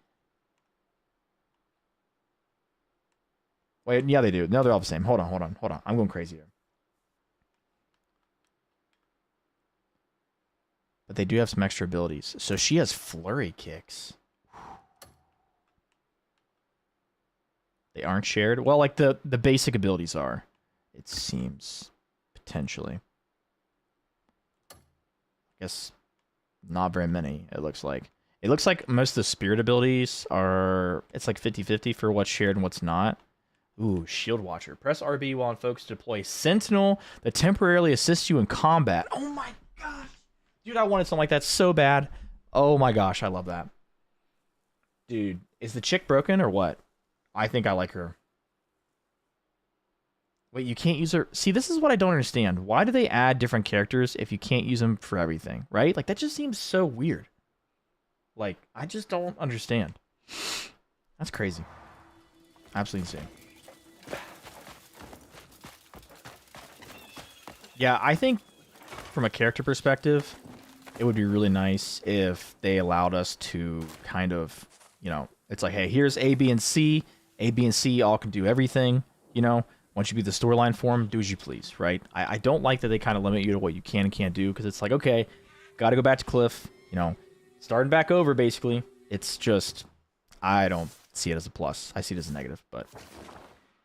Wait, yeah, they do. No, they're all the same. Hold on. I'm going crazy here. But they do have some extra abilities. So she has flurry kicks. They aren't shared? Well, like the basic abilities are. It seems. Potentially. I guess not very many, it looks like. It looks like most of the spirit abilities are... It's like 50-50 for what's shared and what's not. Ooh, Shield Watcher. Press RB while in focus to deploy Sentinel that temporarily assists you in combat. Oh my gosh. Dude, I wanted something like that so bad. Oh my gosh, I love that. Dude, is the chick broken or what? I think I like her. Wait, you can't use her... See, this is what I don't understand. Why do they add different characters if you can't use them for everything, right? Like, that just seems so weird. Like, I just don't understand. That's crazy. Absolutely insane. Yeah, I think from a character perspective, it would be really nice if they allowed us to kind of, you know, it's like, hey, here's A, B, and C. A, B, and C all can do everything, you know? Once you beat the storyline for them, do as you please, right? I don't like that they kind of limit you to what you can and can't do, because it's like, okay, got to go back to Cliff, you know, starting back over, basically. It's just, I don't see it as a plus. I see it as a negative, but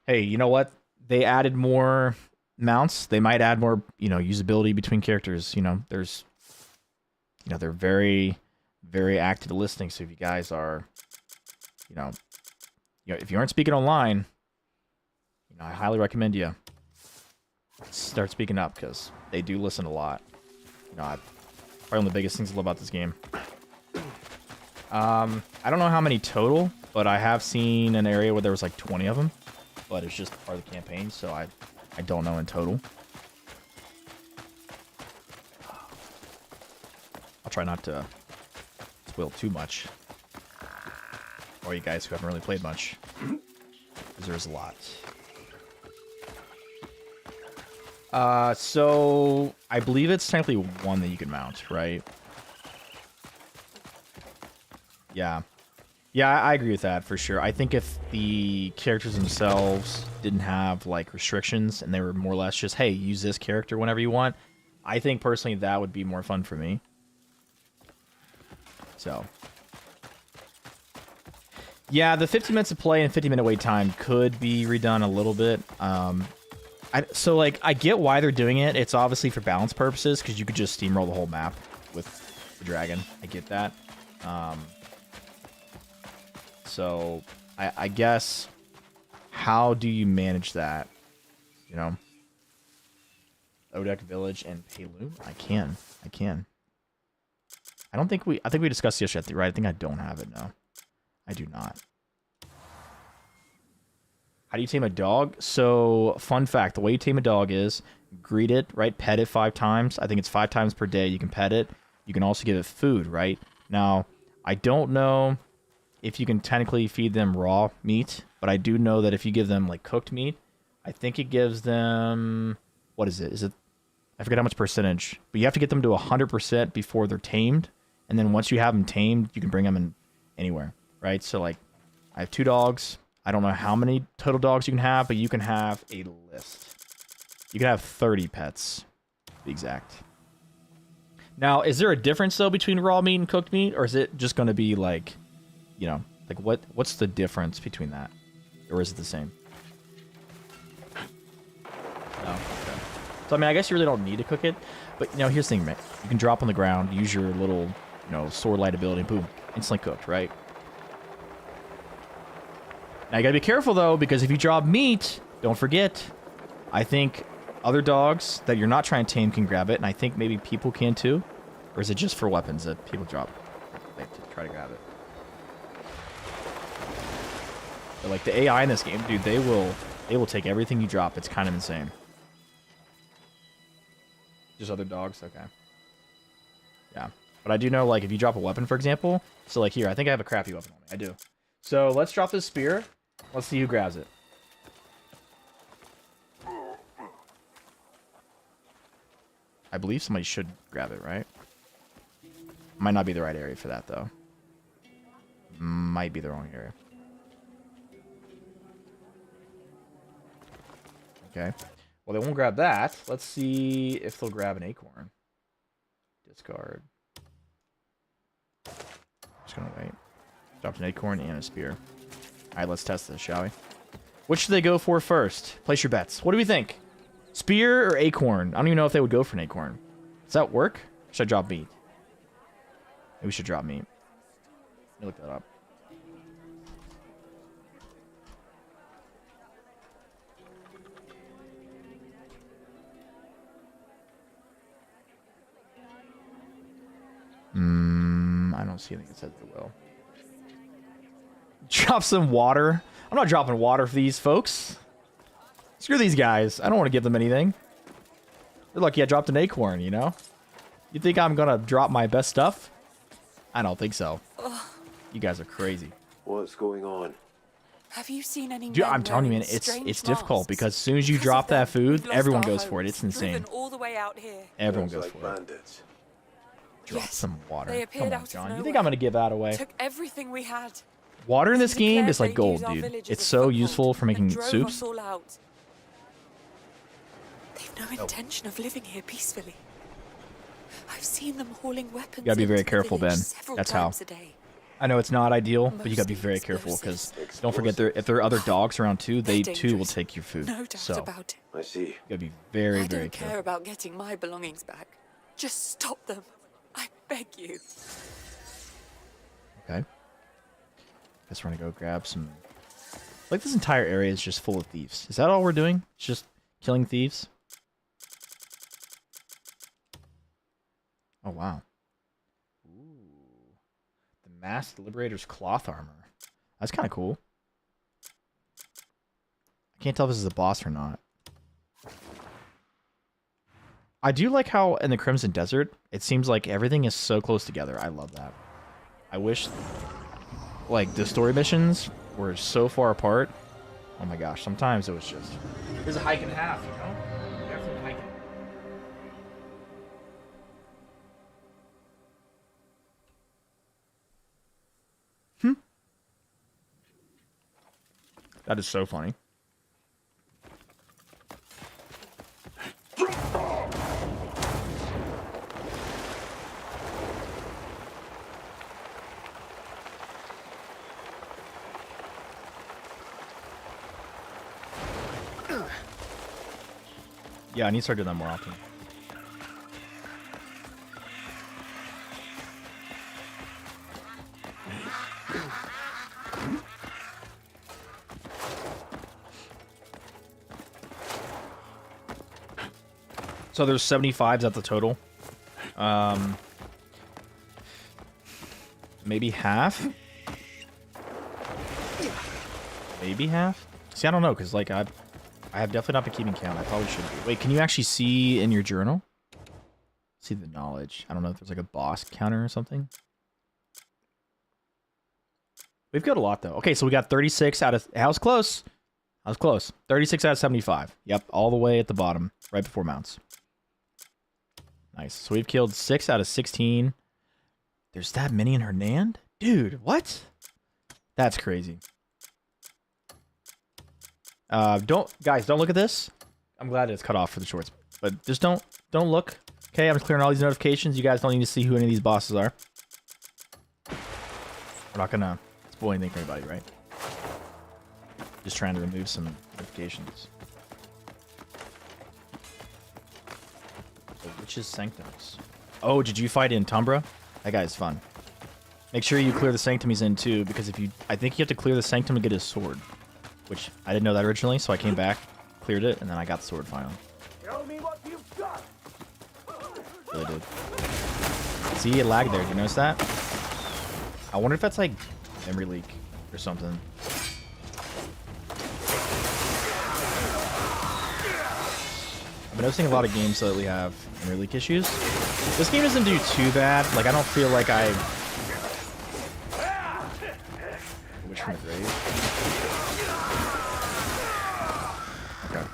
hey, you know what? They added more mounts. They might add more, you know, usability between characters. You know, there's, you know, they're very, very active listening. So if you guys are, you know, if you aren't speaking online, you know, I highly recommend you start speaking up, because they do listen a lot. you know, probably one of the biggest things I love about this game. I don't know how many total, but I have seen an area where there was like 20 of them. But it's just part of the campaign, so I don't know in total. I'll try not to spoil too much. Or you guys who haven't really played much. Because there's a lot. So I believe it's technically one that you can mount, right? Yeah. Yeah, I agree with that for sure. I think if the characters themselves didn't have like restrictions and they were more or less just, hey, use this character whenever you want, I think personally that would be more fun for me. So. Yeah, the 50 minutes of play and 50-minute wait time could be redone a little bit. So, like, I get why they're doing it. It's obviously for balance purposes, because you could just steamroll the whole map with the dragon. I get that. So, I guess, how do you manage that? You know? Odek Village and Payloom? I can. I think we discussed this yesterday, right? I think I don't have it now. I do not. How do you tame a dog? So, fun fact, the way you tame a dog is greet it, right? Pet it 5 times. I think it's 5 times per day you can pet it. You can also give it food, right? Now, I don't know if you can technically feed them raw meat, but I do know that if you give them, like, cooked meat, I think it gives them... What is it? I forget how much percentage. But you have to get them to 100% before they're tamed. And then once you have them tamed, you can bring them in anywhere, right? So, like, I have 2 dogs. I don't know how many total dogs you can have, but you can have a list. You can have 30 pets, to be exact. Now, is there a difference, though, between raw meat and cooked meat? Or is it just going to be, like, you know, like, what's the difference between that? Or is it the same? No? Okay. So, I mean, I guess you really don't need to cook it. But, you know, here's the thing, man. You can drop on the ground, use your little, you know, sword light ability, boom, instantly cooked, right? Now, you gotta be careful, though, because if you drop meat, don't forget, I think other dogs that you're not trying to tame can grab it, and I think maybe people can, too. Or is it just for weapons that people drop? Like, to try to grab it. But, like, the AI in this game, dude, they will take everything you drop. It's kind of insane. Just other dogs? Okay. Yeah. But I do know, like, if you drop a weapon, for example, so, like, here, I think I have a crappy weapon on me. I do. So, let's drop this spear. Let's see who grabs it. I believe somebody should grab it, right? Might not be the right area for that, though. Might be the wrong area. Okay. Well, they won't grab that. Let's see if they'll grab an acorn. Discard. Just gonna wait. Dropped an acorn and a spear. Alright, let's test this, shall we? Which should they go for first? Place your bets. What do we think? Spear or acorn? I don't even know if they would go for an acorn. Does that work? Should I drop meat? Maybe we should drop meat. Let me look that up. I don't see anything that says it will. Drop some water. I'm not dropping water for these folks. Screw these guys. I don't want to give them anything. They're lucky I dropped an acorn, you know? You think I'm going to drop my best stuff? I don't think so. You guys are crazy. What's going on? Have you seen any? Dude, I'm telling you, man, it's difficult because as soon as you drop that food, everyone goes for it. It's insane. All the way out here. Everyone goes for it. Drop some water. Come on, John. You think I'm going to give that away? Took everything we had. Water in this game is like gold, dude. It's so useful for making soups. They've no intention of living here peacefully. I've seen them hauling weapons. You gotta be very careful, Ben. That's how. A day. I know it's not ideal, but you gotta be very careful because don't forget, if there are other dogs around too, they too will take your food. No doubt about it. I see. You gotta be very, I very don't care careful. about getting my belongings back. Just stop them. I beg you. Okay. Guess we're gonna go grab some. Like, this entire area is just full of thieves. Is that all we're doing? It's just killing thieves? Oh, wow. Ooh. The Masked Liberator's cloth armor. That's kind of cool. I can't tell if this is a boss or not. I do like how in the Crimson Desert, it seems like everything is so close together. I love that. I wish, like, the story missions were so far apart. Oh my gosh, sometimes it was just... There's a hike and a half, you know? Definitely hiking. That is so funny. Yeah, I need to start doing that more often. So there's 75s at the total. Maybe half? Maybe half? See, I don't know, because, like, I have definitely not been keeping count. I probably should be. Wait, can you actually see in your journal? See the knowledge. I don't know if there's, like, a boss counter or something. We've got a lot, though. Okay, so we got 36 out of... I was close. I was close. 36 out of 75. Yep, all the way at the bottom, right before mounts. Nice. So we've killed 6 out of 16. There's that many in Hernand? Dude, what? That's crazy. Guys, don't look at this. I'm glad it's cut off for the shorts. But just don't look. Okay, I'm clearing all these notifications. You guys don't need to see who any of these bosses are. We're not gonna spoil anything for anybody, right? Just trying to remove some notifications. The Witch's Sanctums. Oh, did you fight in Tumbra? That guy's fun. Make sure you clear the Sanctum he's in too, because if you... I think you have to clear the Sanctum to get his sword. Which, I didn't know that originally, so I came back, cleared it, and then I got the sword finally. Show me what you've got. Really did. See, it lagged there. Did you notice that? I wonder if that's like memory leak or something. I've been noticing a lot of games lately have memory leak issues. This game doesn't do too bad. Like, I don't feel like I... Witch from the grave. Okay.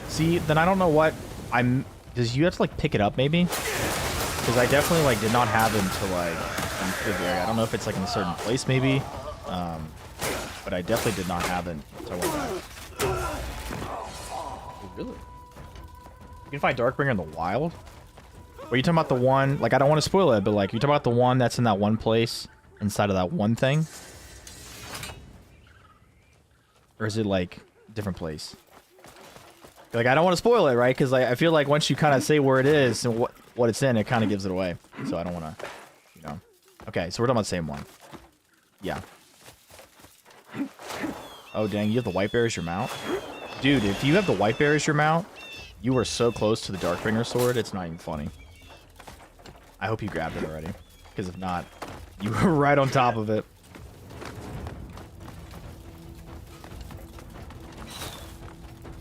See, then I don't know what I'm... Does you have to, like, pick it up, maybe? Because I definitely, like, did not have it until, like, I don't know if it's, like, in a certain place, maybe. But I definitely did not have it until I went back. Oh, really? You can find Darkbringer in the wild? Are you talking about the one... Like, I don't want to spoil it, but, like, you talking about the one that's in that one place inside of that one thing? Or is it, like, a different place? Like, I don't want to spoil it, right? Because like, I feel like once you kind of say where it is and what it's in, it kind of gives it away. So I don't want to, you know. Okay, so we're talking about the same one. Yeah. Oh, dang, you have the White Bear as your mount? Dude, if you have the White Bear as your mount, you are so close to the Darkbringer sword, it's not even funny. I hope you grabbed it already. Because if not, you were right on top of it.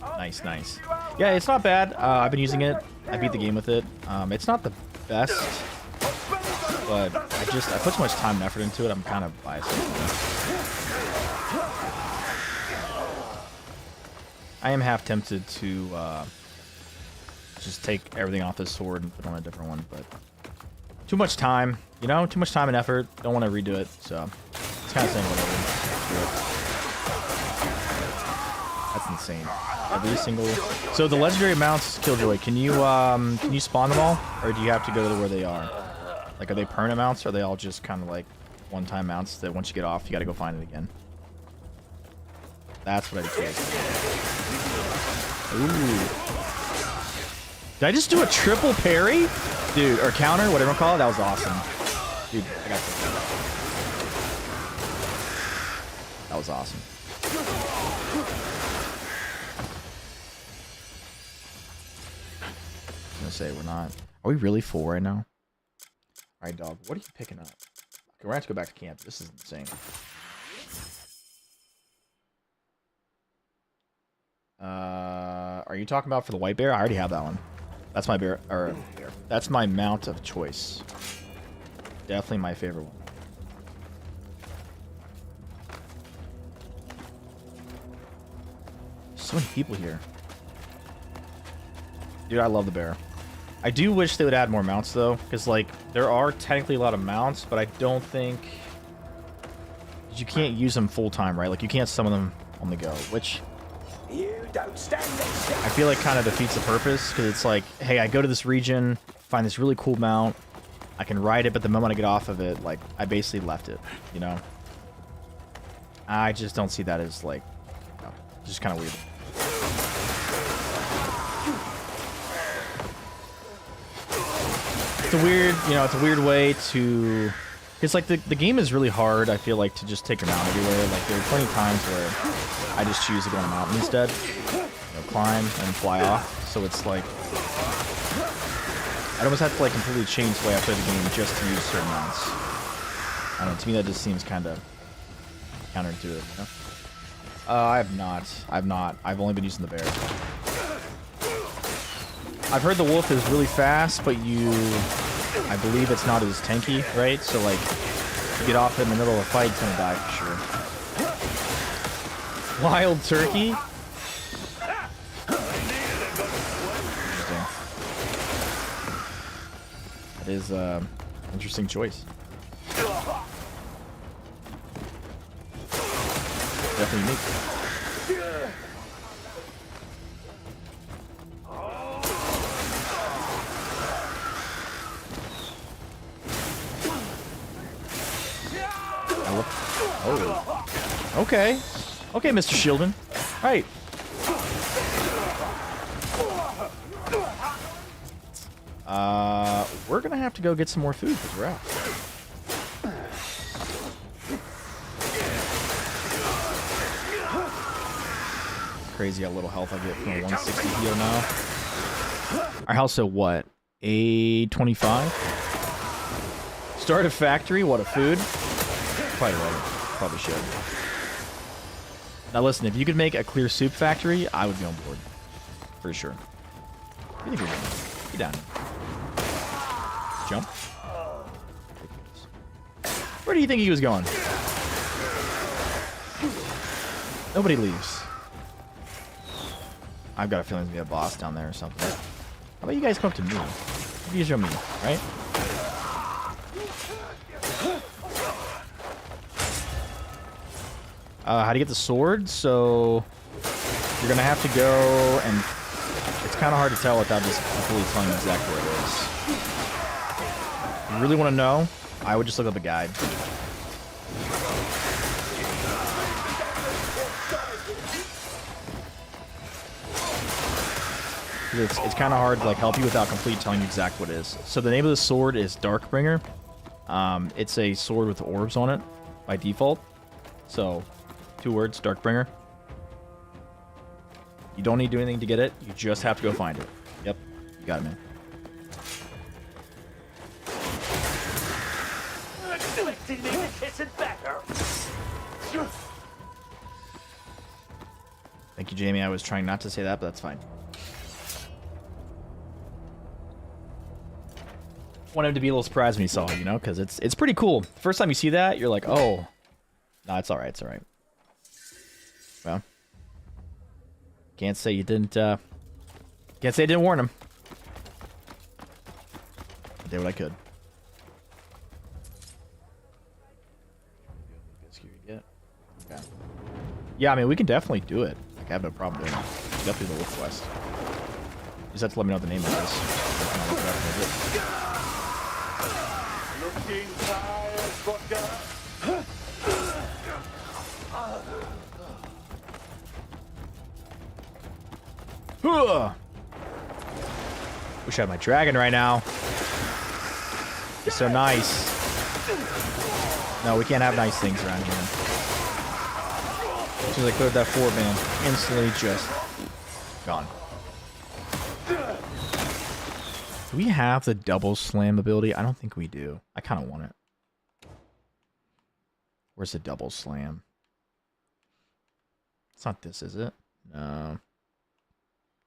Nice, nice. Yeah, it's not bad. I've been using it. I beat the game with it. It's not the best, but I put so much time and effort into it, I'm kind of biased. I am half tempted to just take everything off this sword and put on a different one, but too much time, you know? Too much time and effort. Don't want to redo it, so it's kind of saying whatever. That's insane. Every single... So the legendary mounts, Killjoy, can you spawn them all? Or do you have to go to where they are? Like, are they permanent mounts, or are they all just kind of like one-time mounts that once you get off, you gotta go find it again? That's what I did. Ooh. Did I just do a triple parry? Dude, or counter, whatever you call it? That was awesome. Dude, I got this. That was awesome. gonna say we're not. Are we really full right now? Alright, dog. What are you picking up? Okay, we're gonna have to go back to camp. This is insane. Are you talking about for the white bear? I already have that one. That's my bear, or that's my mount of choice. Definitely my favorite one. So many people here. Dude, I love the bear. I do wish they would add more mounts, though, because, like, there are technically a lot of mounts, but I don't think... You can't use them full-time, right? Like, you can't summon them on the go, which... You don't stand this I feel like kind of defeats the purpose, because it's like, hey, I go to this region, find this really cool mount, I can ride it, but the moment I get off of it, like, I basically left it, you know? I just don't see that as, like, you know, just kind of weird. It's a weird, you know, it's a weird way to... It's like the game is really hard, I feel like, to just take your mount everywhere. Like, there are plenty of times where I just choose to go on a mountain instead. You know, climb and fly off. So it's like... I'd almost have to, like, completely change the way I play the game just to use certain mounts. I don't know, to me that just seems kind of counterintuitive, you know? I have not. I've only been using the bear. I've heard the wolf is really fast, but I believe it's not as tanky, right? So, like, you get off in the middle of a fight, it's gonna die for sure. Wild turkey? Interesting. That is, interesting choice. Definitely unique. Oh. Okay. Okay, Mr. Shieldon. Right. We're gonna have to go get some more food because we're out. Crazy how little health I get from a 160 heal now. Our house at what? A25? Start a factory? What, a food? Probably right. Probably should. Now listen, if you could make a clear soup factory, I would be on board. For sure. What do you think you're doing? Get down. Jump. Where do you think he was going? Nobody leaves. I've got a feeling there's gonna be a boss down there or something. How about you guys come up to me? You show me, right? How to get the sword? So you're gonna have to go, and it's kind of hard to tell without just completely telling you exactly where it is. If you really want to know, I would just look up a guide. It's kind of hard to like help you without completely telling you exactly what it is. So the name of the sword is Darkbringer. It's a sword with orbs on it by default. So 2 words, Darkbringer. You don't need to do anything to get it. You just have to go find it. Yep, you got it, man. Thank you, Jamie. I was trying not to say that, but that's fine. Want him to be a little surprised when he saw it, you know, because it's pretty cool. First time you see that, you're like, oh, no, it's all right, it's all right. Well, can't say you didn't. Can't say I didn't warn him. I did what I could. Okay. Yeah, I mean, we can definitely do it. Like, I have no problem doing it. Definitely the Wolf Quest. You just have to let me know what the name of this. Looking tired, vodka. Wish I had my dragon right now. It's so nice. No, we can't have nice things around here. As soon as I cleared that forward, man, instantly just gone. Do we have the double slam ability? I don't think we do. I kind of want it. Where's the double slam? It's not this, is it? No.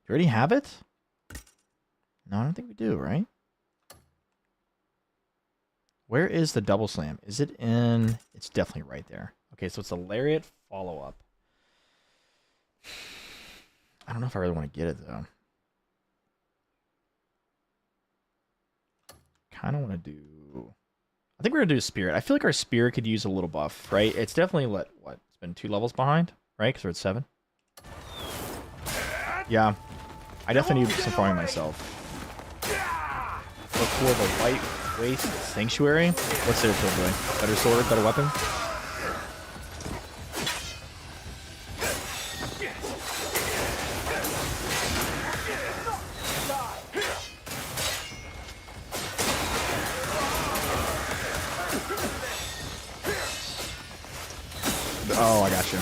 You already have it? No, I don't think we do, right? Where is the double slam? Is it in... It's definitely right there. Okay, so it's a lariat follow-up. I don't know if I really want to get it, though. Kind of want to do... I think we're going to do Spirit. I feel like our Spirit could use a little buff, right? It's definitely, what? It's been 2 levels behind, right? Because we're at 7. Yeah. I definitely need some farming myself. Look for the White Waste Sanctuary. What's their Killjoy? Better sword, better weapon? Oh, I got you.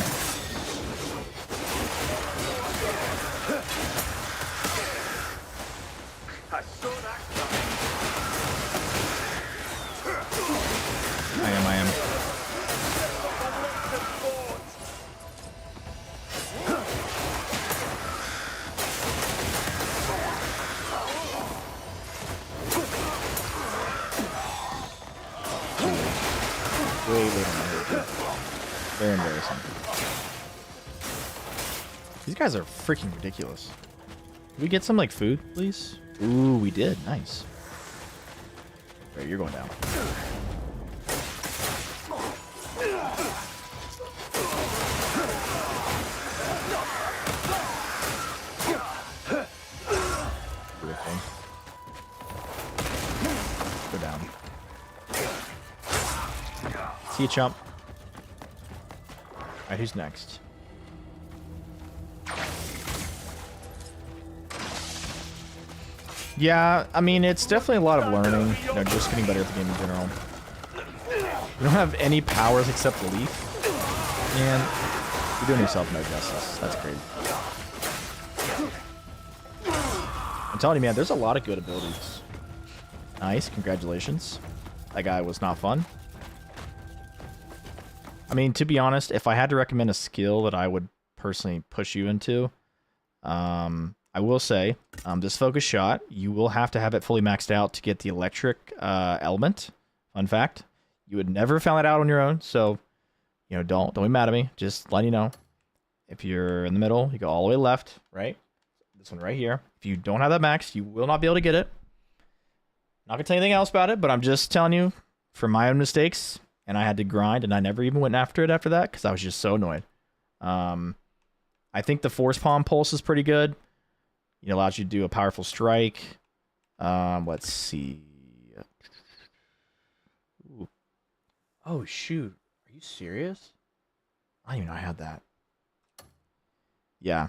I am. Way later than very embarrassing. These guys are freaking ridiculous. Can we get some, like, food, please? Ooh, we did. Nice. Right, you're going down. Beautiful. Go down. See you, chump. Alright, who's next? Yeah, I mean, it's definitely a lot of learning. You know, just getting better at the game in general. You don't have any powers except the leaf. And you're doing yourself no justice. That's crazy. I'm telling you, man, there's a lot of good abilities. Nice, congratulations. That guy was not fun. I mean, to be honest, if I had to recommend a skill that I would personally push you into, I will say, this focus shot, you will have to have it fully maxed out to get the electric element. Fun fact. You would never have found that out on your own, so, you know, don't be mad at me. Just letting you know. If you're in the middle, you go all the way left, right? This one right here. If you don't have that maxed, you will not be able to get it. Not gonna tell you anything else about it, but I'm just telling you, from my own mistakes, and I had to grind, and I never even went after it after that, because I was just so annoyed. I think the Force Palm Pulse is pretty good. It allows you to do a powerful strike. Let's see. Ooh. Oh, shoot. Are you serious? I didn't even know I had that. Yeah.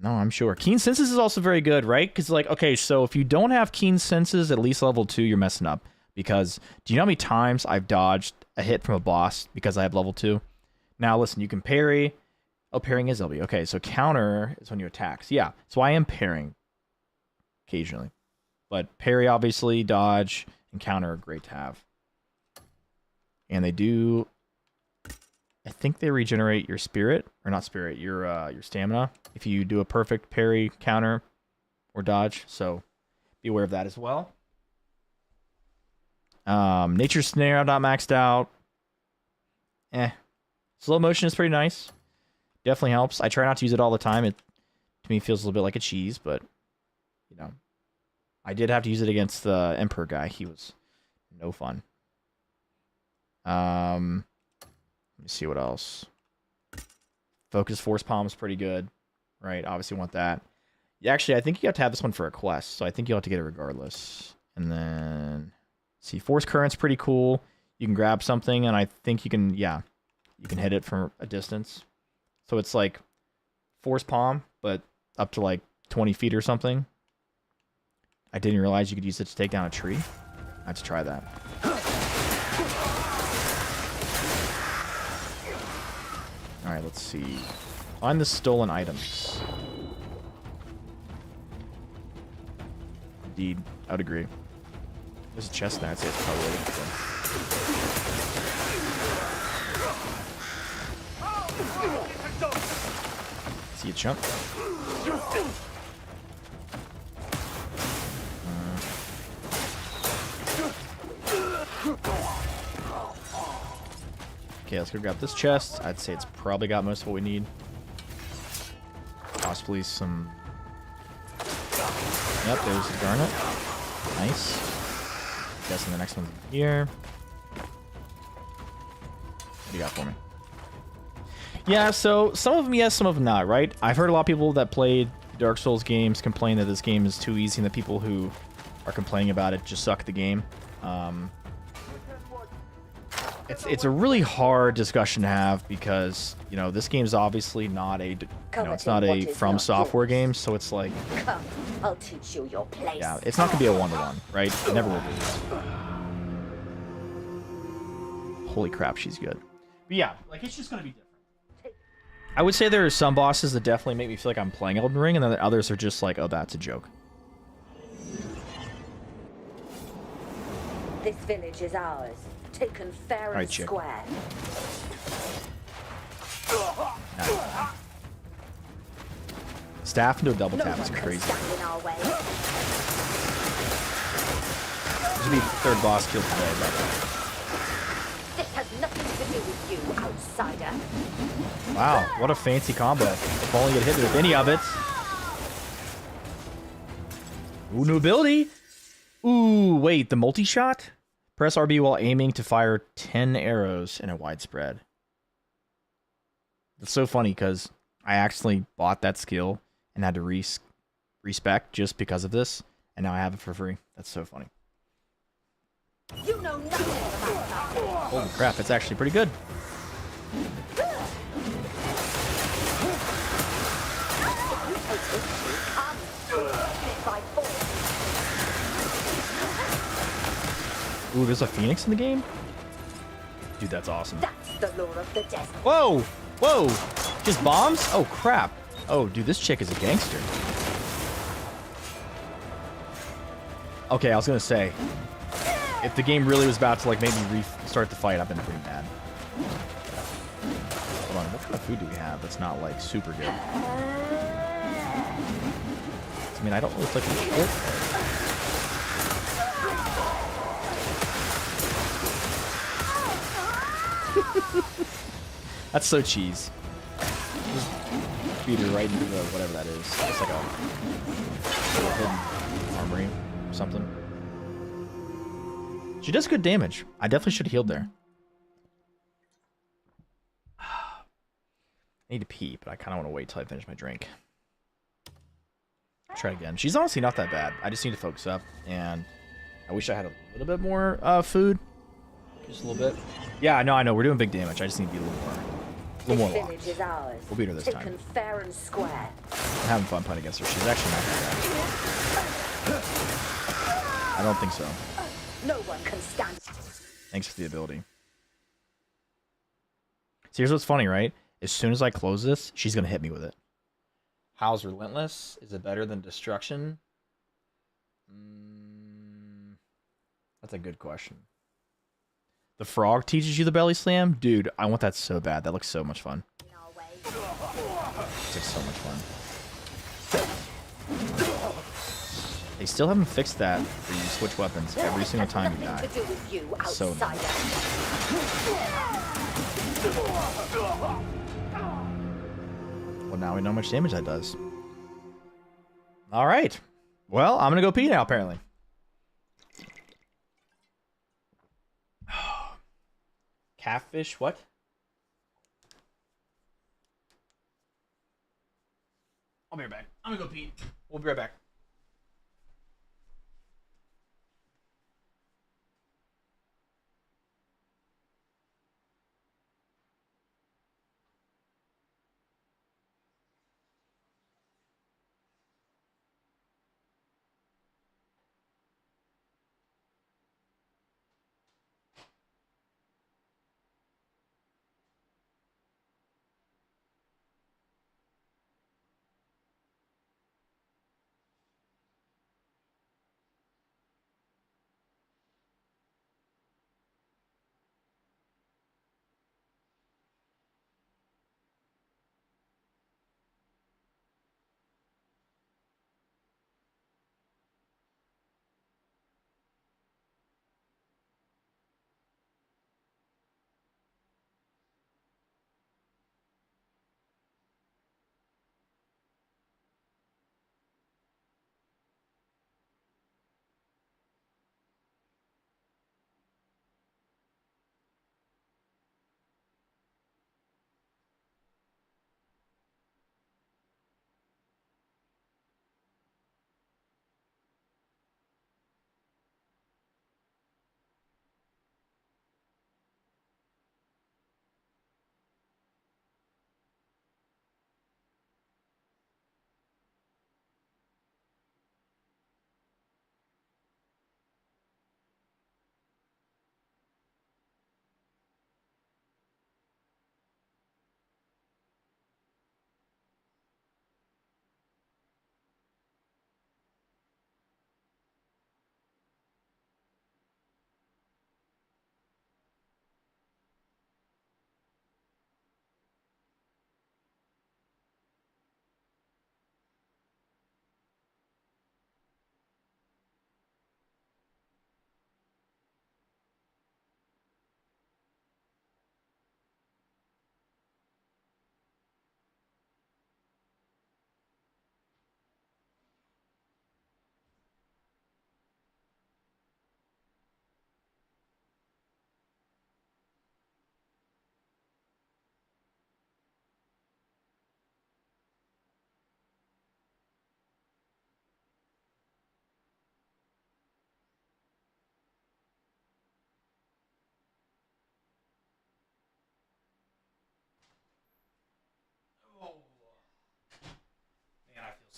No, I'm sure. Keen Senses is also very good, right? Because, like, okay, so if you don't have Keen Senses at least level 2, you're messing up. Because do you know how many times I've dodged a hit from a boss because I have level 2? Now, listen, you can parry. Oh, parrying is LB. Okay, so counter is when you attack. So, yeah, so I am parrying occasionally. But parry, obviously, dodge, and counter are great to have. And they do... I think they regenerate your spirit. Or not spirit, your stamina. If you do a perfect parry, counter, or dodge. So, be aware of that as well. Nature Snare, I'm not maxed out. Slow motion is pretty nice. Definitely helps. I try not to use it all the time. It, to me, feels a little bit like a cheese, but, you know. I did have to use it against the Emperor guy. He was no fun. Let me see what else. Focus Force Palm is pretty good. Right, obviously want that. Yeah, actually, I think you have to have this one for a quest, so I think you'll have to get it regardless. And then... see, Force Current's pretty cool. You can grab something, and I think you can, yeah, you can hit it from a distance. So it's like Force Palm, but up to like 20 feet or something. I didn't realize you could use it to take down a tree. I have to try that. Alright, let's see. Find the stolen items. Indeed, I would agree. There's a chest there. I'd say it's probably waiting for them. See a chunk. Okay, let's go grab this chest. I'd say it's probably got most of what we need. Possibly some... Yep, there's a garnet. Nice. Guessing the next one's here. What do you got for me? Yeah, so some of them yes, some of them not, right? I've heard a lot of people that played Dark Souls games complain that this game is too easy, and the people who are complaining about it just suck at the game. It's a really hard discussion to have because, you know, this game is obviously not a, it's not a From Software game, so it's like, Come, I'll teach you your place. yeah, it's not gonna be a one-to-one, right? It never will be. Holy crap, she's good. But yeah, like, it's just gonna be different. I would say there are some bosses that definitely make me feel like I'm playing Elden Ring, and then the others are just like, oh, that's a joke. This village is ours. Taken fair and chick. square. Staff into a double No tap one is can crazy. stand in our way. This will be third boss kill today, but This has nothing to do with you, outsider. wow, what a fancy combo. If only you'd hit me with any of it. Ooh, new ability. Ooh, wait, the multi-shot? Press RB while aiming to fire 10 arrows in a wide spread. It's so funny because I accidentally bought that skill and had to respec just because of this, and now I have it for free. That's so funny. You know nothing about that. Holy crap, that's actually pretty good. Ooh, there's a phoenix in the game? Dude, that's awesome. That's the law of the desert. Whoa! Whoa! Just bombs? Oh, crap. Oh, dude, this chick is a gangster. Okay, I was gonna say, if the game really was about to, like, maybe restart the fight, I've been pretty mad. Hold on, what kind of food do we have that's not, like, super good? I mean, I don't really like the short part. That's so cheese. Just feed her right into the whatever that is. It's like a hidden armory or something. She does good damage. I definitely should have healed there. I need to pee, but I kind of want to wait till I finish my drink. Try it again. She's honestly not that bad. I just need to focus up, and I wish I had a little bit more food. Just a little bit. Yeah, no, I know. We're doing big damage. I just need to be a little more locked. Is ours. We'll beat her this Taken time. fair and square. I'm having fun playing against her. She's actually not that bad. I don't think so. No one can stand. Thanks for the ability. So here's what's funny, right? As soon as I close this, she's going to hit me with it. How's Relentless? Is it better than Destruction? That's a good question. The frog teaches you the belly slam? Dude, I want that so bad. That looks so much fun. It's like so much fun. They still haven't fixed that where you switch weapons every single time you die. It's so annoying. Well, now we know how much damage that does. Alright. Well, I'm gonna go pee now, apparently. Catfish, what? I'll be right back. I'm gonna go pee. We'll be right back.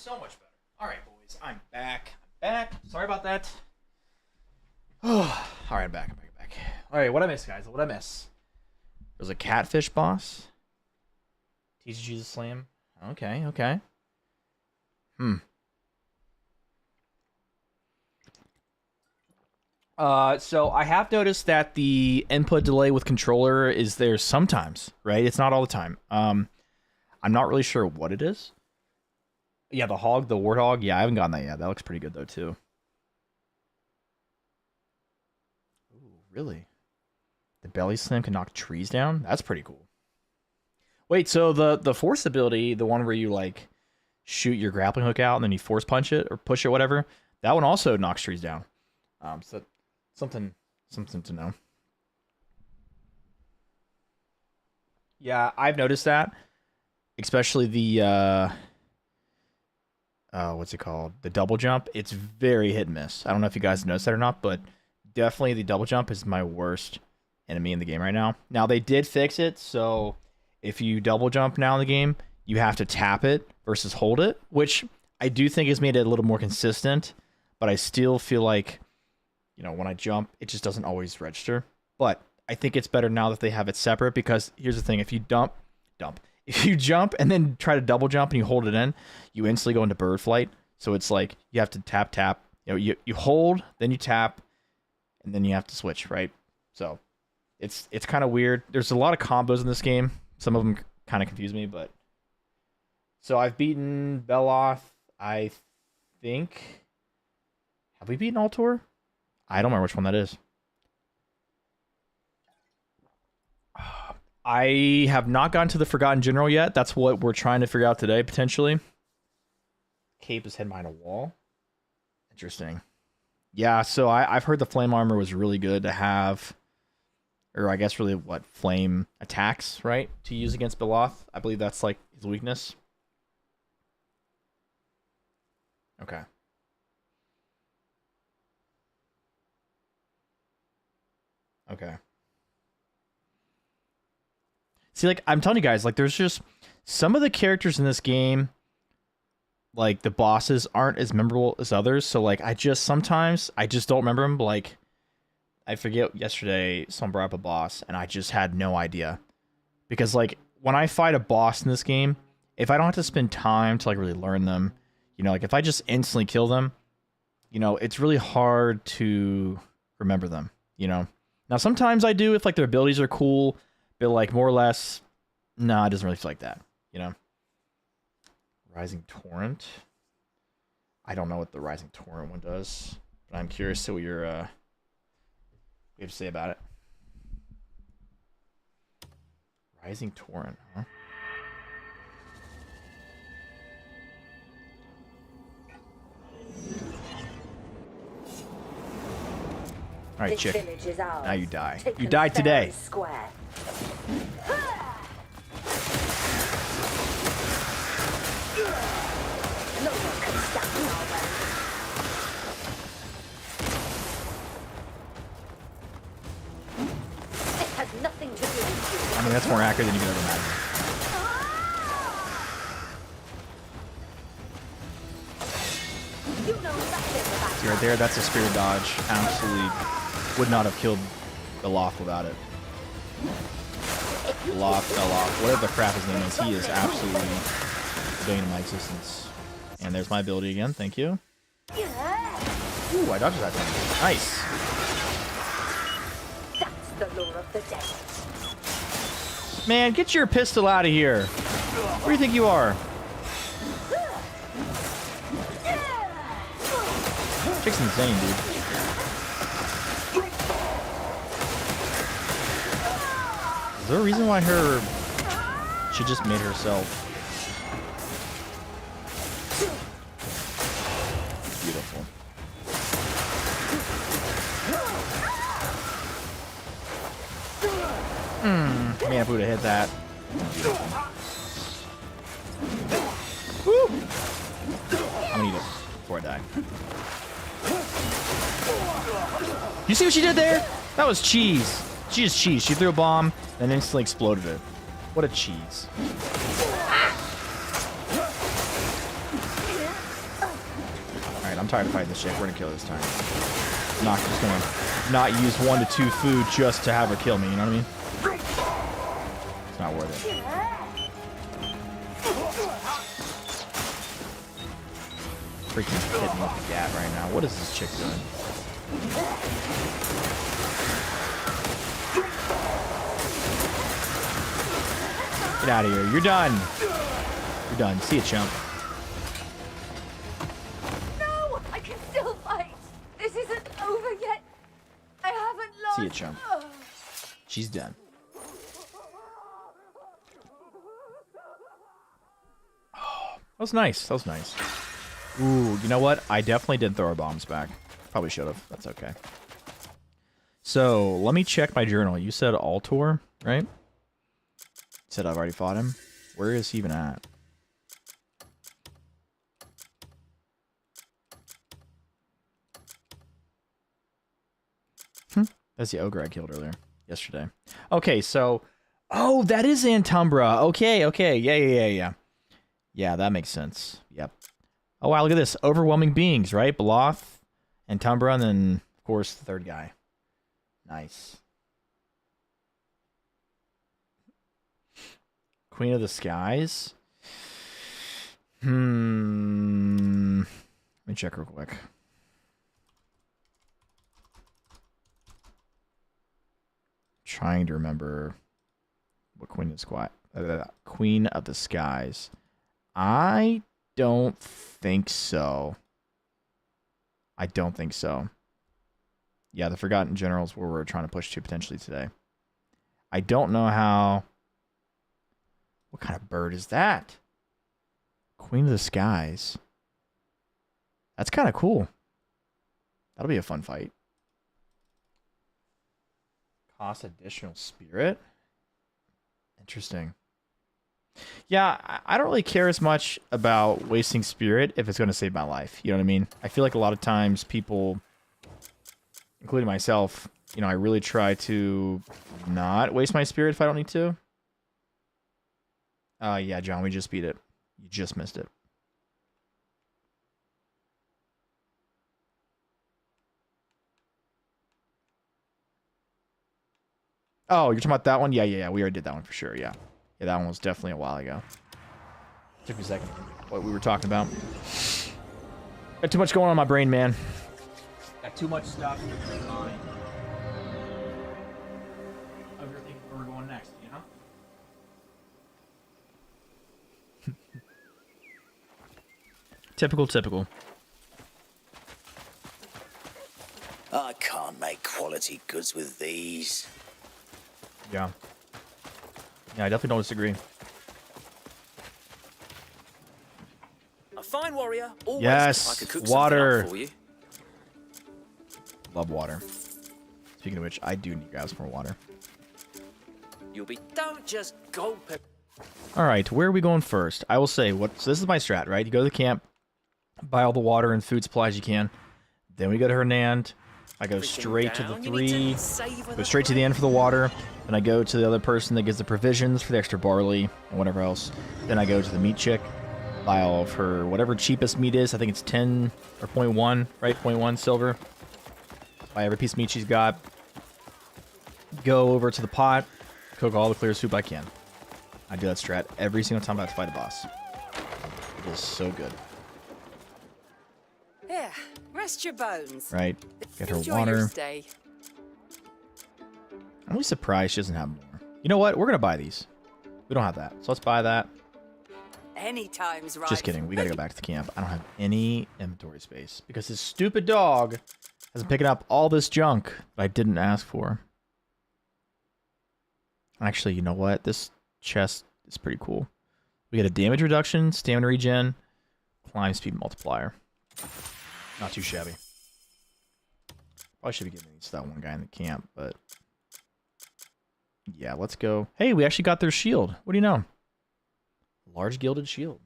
So much better. All right, boys. I'm back. Sorry about that. Oh, all right, I'm back. All right, what I miss, guys? What I miss? There's a catfish boss. Teaches you to slam. Okay. So I have noticed that the input delay with controller is there sometimes, right? It's not all the time. I'm not really sure what it is. Yeah, the warthog. Yeah, I haven't gotten that yet. That looks pretty good though too. Ooh, really? The belly slam can knock trees down? That's pretty cool. Wait, so the force ability, the one where you like shoot your grappling hook out and then you force punch it or push it, whatever, that one also knocks trees down. So something to know. Yeah, I've noticed that. Especially the what's it called? The double jump. It's very hit and miss. I don't know if you guys noticed that or not, but definitely the double jump is my worst enemy in the game right now. Now they did fix it, so if you double jump now in the game, you have to tap it versus hold it, which I do think has made it a little more consistent, but I still feel like, you know, when I jump, it just doesn't always register. But I think it's better now that they have it separate, because here's the thing, if you if you jump and then try to double jump and you hold it in, you instantly go into bird flight. So it's like you have to tap, you know, you hold, then you tap, and then you have to switch, right? So it's kind of weird. There's a lot of combos in this game. Some of them kind of confuse me, but so I've beaten Beloth, I think. Have we beaten Altor? I don't remember which one that is. I have not gotten to the Forgotten General yet. That's what we're trying to figure out today, potentially. Cape is hidden behind a wall. Interesting. Yeah, so I've heard the flame armor was really good to have, or I guess really what, flame attacks, right? To use against Beloth. I believe that's like his weakness. Okay. Okay. See, like, I'm telling you guys, like, there's just some of the characters in this game, like, the bosses aren't as memorable as others. So, like, sometimes I just don't remember them. Like, I forget yesterday someone brought up a boss, and I just had no idea. Because, like, when I fight a boss in this game, if I don't have to spend time to, like, really learn them, you know, like, if I just instantly kill them, you know, it's really hard to remember them, you know? Now, sometimes I do if, like, their abilities are cool, but, like, more or less, nah, it doesn't really feel like that, you know? Rising Torrent. I don't know what the Rising Torrent one does, but I'm curious to what you have to say about it. Rising Torrent, huh? All right, chick. Now you die. You died today. Square. No one can stop Norman. It has nothing to do with you. I mean, that's more accurate than you could ever imagine. You know nothing about See right there, that's a spirit dodge. Absolutely would not have killed the Loth without it. Loth, whatever the crap his name is, he is absolutely the bane of my existence. And there's my ability again, thank you. Ooh, I dodged that thing. Nice. That's the lore of the desert. Man, get your pistol out of here. Where do you think you are? Chick's insane, dude. Is there a reason why she just made herself? Beautiful. Man, if we would have hit that. Woo! I'm gonna eat it before I die. You see what she did there? That was cheese. She just cheese. She threw a bomb and instantly exploded it. What a cheese. tired of fighting this chick. We're gonna kill her this time. I'm not just gonna not use 1 to 2 food just to have her kill me, you know what I mean? It's not worth it. Freaking hitting me with the gat right now. What is this chick doing? Get out of here. You're done. You're done. See ya, chump. No, I can still fight. This isn't over yet. I haven't lost. See ya, chump. She's done. Oh, that was nice. That was nice. Ooh, you know what? I definitely did throw our bombs back. Probably should have. That's okay. So, let me check my journal. You said Altor, right? You said I've already fought him. Where is he even at? That's the ogre I killed earlier. Yesterday. Okay, so... Oh, that is Antumbra. Okay, okay. Yeah. Yeah, that makes sense. Yep. Oh, wow, look at this. Overwhelming beings, right? Beloth, Antumbra, and then, of course, the third guy. Nice. Queen of the Skies? Let me check real quick. Trying to remember what Queen of the Skies. I don't think so. I don't think so. Yeah, the Forgotten Generals where we're trying to push to potentially today. I don't know how... What kind of bird is that? Queen of the Skies. That's kind of cool. That'll be a fun fight. Cost additional spirit? Interesting. Yeah, I don't really care as much about wasting spirit if it's going to save my life. You know what I mean? I feel like a lot of times people, including myself, you know, I really try to not waste my spirit if I don't need to. Yeah, John, we just beat it. You just missed it. Oh, you're talking about that one? Yeah. We already did that one for sure, yeah. Yeah, that one was definitely a while ago. Took me a second. What we were talking about. Got too much going on in my brain, man. Got too much stuff in my mind. Overthinking where we're going next, you know? Typical. I can't make quality goods with these. Yeah. Yeah, I definitely don't disagree. A fine warrior. Always. Yes, I could cook water. something up for you. Love water. Speaking of which, I do need to grab some more water. You'll be. Don't just gulp it. All right, where are we going first? I will say, so this is my strat, right? You go to the camp, buy all the water and food supplies you can. Then we go to Hernand. I go straight to the 3, go straight to the end for the water. Then I go to the other person that gives the provisions for the extra barley and whatever else. Then I go to the meat chick, buy all of her whatever cheapest meat is. I think it's 10 or 0.1, right? 0.1 silver. Buy every piece of meat she's got. Go over to the pot, cook all the clear soup I can. I do that strat every single time I have to fight a boss. It is so good. Yeah, rest your bones. Right? Get her Enjoy water. your stay. I'm really surprised she doesn't have more. You know what? We're going to buy these. We don't have that. So let's buy that. Anytime's right. Just kidding. We got to go back to the camp. I don't have any inventory space because this stupid dog has been picking up all this junk that I didn't ask for. Actually, you know what? This chest is pretty cool. We get a damage reduction, stamina regen, climb speed multiplier. Not too shabby. Probably should be giving these to that one guy in the camp, but... Yeah, let's go. Hey, we actually got their shield. What do you know? Large gilded shield.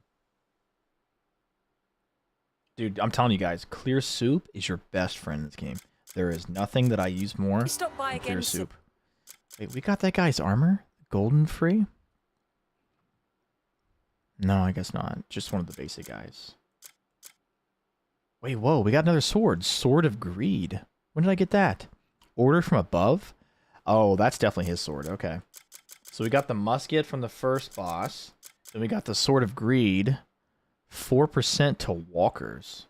Dude, I'm telling you guys, clear soup is your best friend in this game. There is nothing that I use more Stop by than clear again. soup. Wait, we got that guy's armor? Golden free? No, I guess not. Just one of the basic guys. Wait, whoa, we got another sword. Sword of Greed. When did I get that? Order from above? Oh, that's definitely his sword. Okay. So we got the musket from the first boss. Then we got the Sword of Greed. 4% to walkers.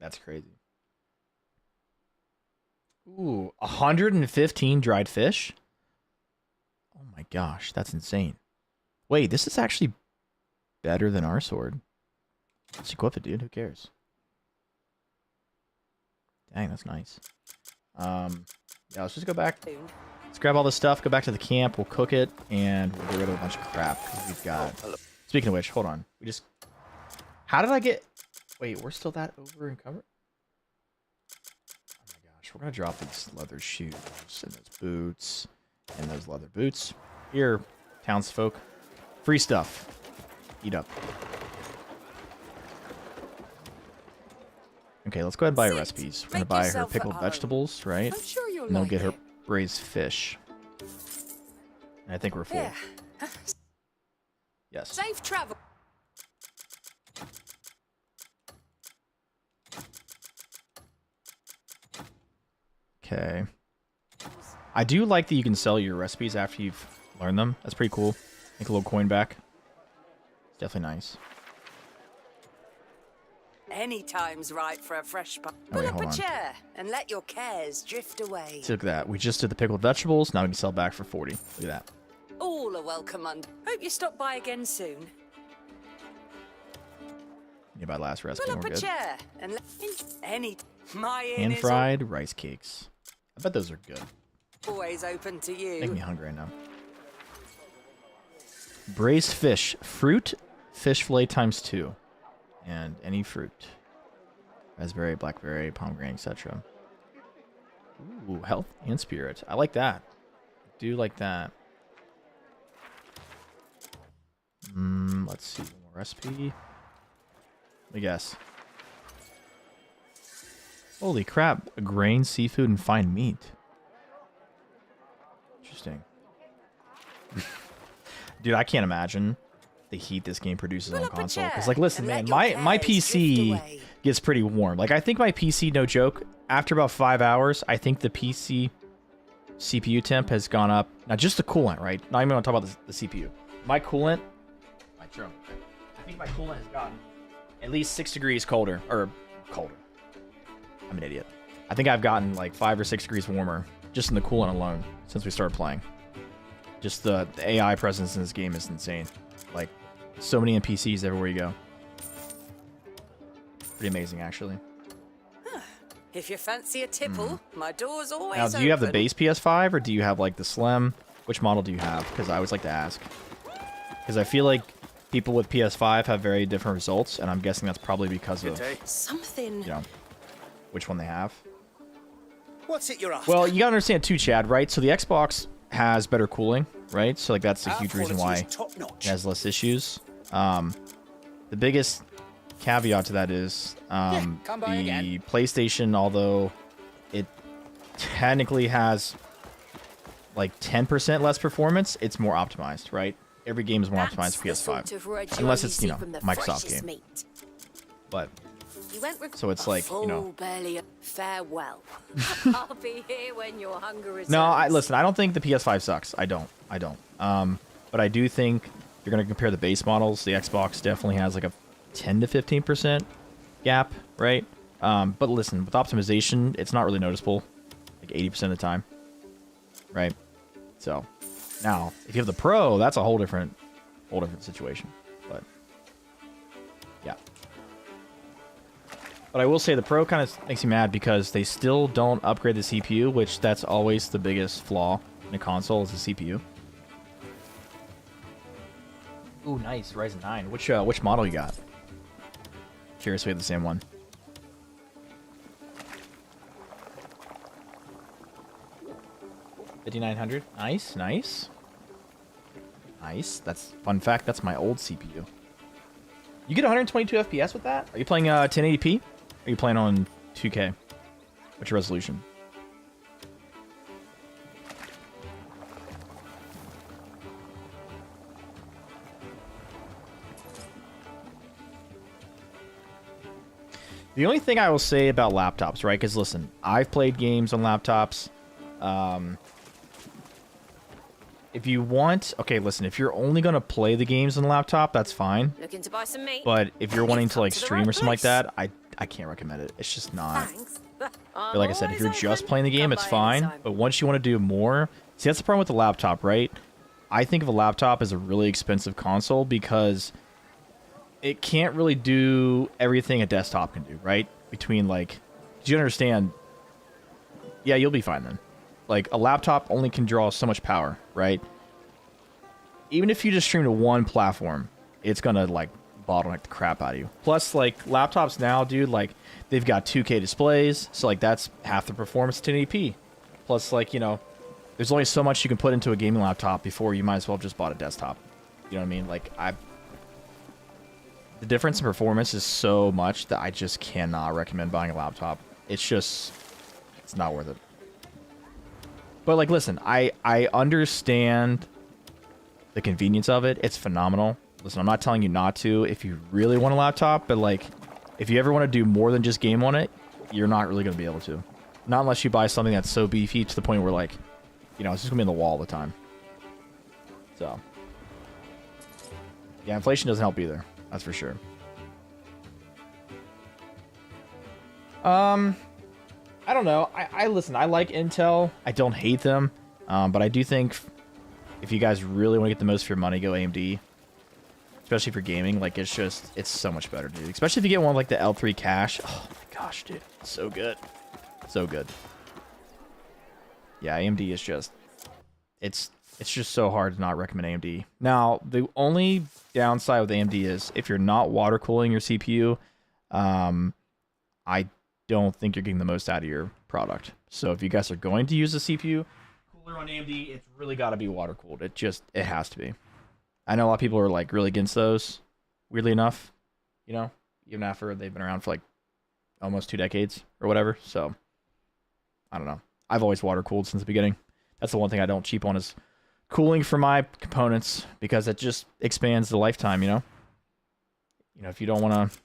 That's crazy. Ooh, 115 dried fish? Oh my gosh, that's insane. Wait, this is actually better than our sword. Let's equip it, dude. Who cares? Dang, that's nice. Yeah, let's just go back. Let's grab all this stuff, go back to the camp, we'll cook it, and we'll get rid of a bunch of crap. We've got... Speaking of which, hold on. We just... How did I get... Wait, we're still that over encumbered? Oh my gosh, we're gonna drop these leather shoes, and those boots, and those leather boots. Here, townsfolk. Free stuff. Eat up. Okay, let's go ahead and buy her recipes. We're gonna buy her pickled vegetables, right? I'm sure you'll And then we'll like get her it. braised fish. And I think we're full. Yeah. Yes. Safe travel. Okay. I do like that you can sell your recipes after you've learned them. That's pretty cool. Make a little coin back. It's definitely nice. Any time's right for a fresh bite. Oh, Pull wait, up hold a on. chair and let your cares drift away. See, look at that. We just did the pickled vegetables. Now we can sell back for 40. Look at that. All are welcome on. Hope you stop by again soon. Yeah, by last recipe, Pull we're up a good. chair and let any my inn Hand is fried rice cakes. I bet those are good. always open to Make me you. hungry right now. Braised fish. Fruit, fish fillet times 2. And any fruit. Raspberry, blackberry, pomegranate, etc. Ooh, health and spirit. I like that. I do like that. Let's see. One more recipe. Let me guess. Holy crap. Grain, seafood, and fine meat. Interesting. Dude, I can't imagine the heat this game produces Pull on up a console. Because, chair like, listen, and man, let your my cares drift PC away. gets pretty warm. Like, I think my PC, no joke, after about 5 hours, I think the PC CPU temp has gone up. Now, just the coolant, right? Not even going to talk about the CPU. My coolant, my drone, I think my coolant has gotten at least 6 degrees colder. Or, colder. I'm an idiot. I think I've gotten like 5 or 6 degrees warmer just in the coolant alone since we started playing. Just the AI presence in this game is insane. Like, so many NPCs everywhere you go. Pretty amazing, actually. If you fancy a tipple, my door's always Now, do you have the open. base PS5 or do you have like the Slim? Which model do you have? Because I always like to ask. Because I feel like people with PS5 have very different results, and I'm guessing that's probably because of, Something. you know, which one they have. What's it you're after? Well, you gotta understand too, Chad, right? So the Xbox has better cooling, right? So like that's a huge reason why top notch. it has less issues. The biggest caveat to that is come by the again. PlayStation, although it technically has like 10% less performance, it's more optimized, right? Every game is more optimized for PS5, unless it's, you know, Microsoft game. Meat. But You went so it's like, you know. belly farewell. I'll be here when your hunger returns. No, listen, I don't think the PS5 sucks. I don't. But I do think if you're gonna compare the base models, the Xbox definitely has like a 10 to 15% gap, right? But listen, with optimization, it's not really noticeable, like 80% of the time, right? So now, if you have the Pro, that's a whole different situation. But yeah. But I will say the Pro kind of makes me mad because they still don't upgrade the CPU, which that's always the biggest flaw in a console is the CPU. Ooh, nice. Ryzen 9. Which model you got? Curious if we have the same one. 5900. Nice, nice. Nice. That's fun fact. That's my old CPU. You get 122 FPS with that? Are you playing 1080p? Or are you playing on 2K? What's your resolution? The only thing I will say about laptops, right? Because listen, I've played games on laptops. If you want, okay, listen, if you're only gonna play the games on the laptop, that's fine. Looking to buy some meat? But if you're wanting to like come to the stream right or something like place. that, I can't recommend it. It's just not. Thanks. But like I said, if you're just playing the game, Come it's by fine. anytime. But once you want to do more, see, that's the problem with the laptop, right? I think of a laptop as a really expensive console because it can't really do everything a desktop can do, right? Between like, do you understand? Yeah, you'll be fine then. Like a laptop only can draw so much power, right? Even if you just stream to one platform, it's gonna like bottleneck the crap out of you. Plus, like laptops now, dude, like they've got 2K displays, so like that's half the performance to 1080p. Plus, like, you know, there's only so much you can put into a gaming laptop before you might as well have just bought a desktop. You know what I mean? Like the difference in performance is so much that I just cannot recommend buying a laptop. It's not worth it. But like, listen, I understand the convenience of it. It's phenomenal. Listen, I'm not telling you not to if you really want a laptop, but like, if you ever want to do more than just game on it, you're not really going to be able to. Not unless you buy something that's so beefy to the point where like, you know, it's just going to be in the wall all the time. So, yeah, inflation doesn't help either. That's for sure. I don't know. I listen, I like Intel. I don't hate them. But I do think if you guys really want to get the most for your money, go AMD. Especially for gaming. Like, it's so much better, dude. Especially if you get one like the L3 cache. Oh my gosh, dude. It's so good. So good. Yeah, AMD is just... It's just so hard to not recommend AMD. Now, the only downside with AMD is if you're not water cooling your CPU, I don't think you're getting the most out of your product. So if you guys are going to use a CPU cooler on AMD, it's really got to be water cooled. It has to be. I know a lot of people are like really against those, weirdly enough, you know, even after they've been around for like almost 2 decades or whatever. So I don't know. I've always water cooled since the beginning. That's the one thing I don't cheap on is cooling for my components because it just expands the lifetime, you know? You know, if you don't want to...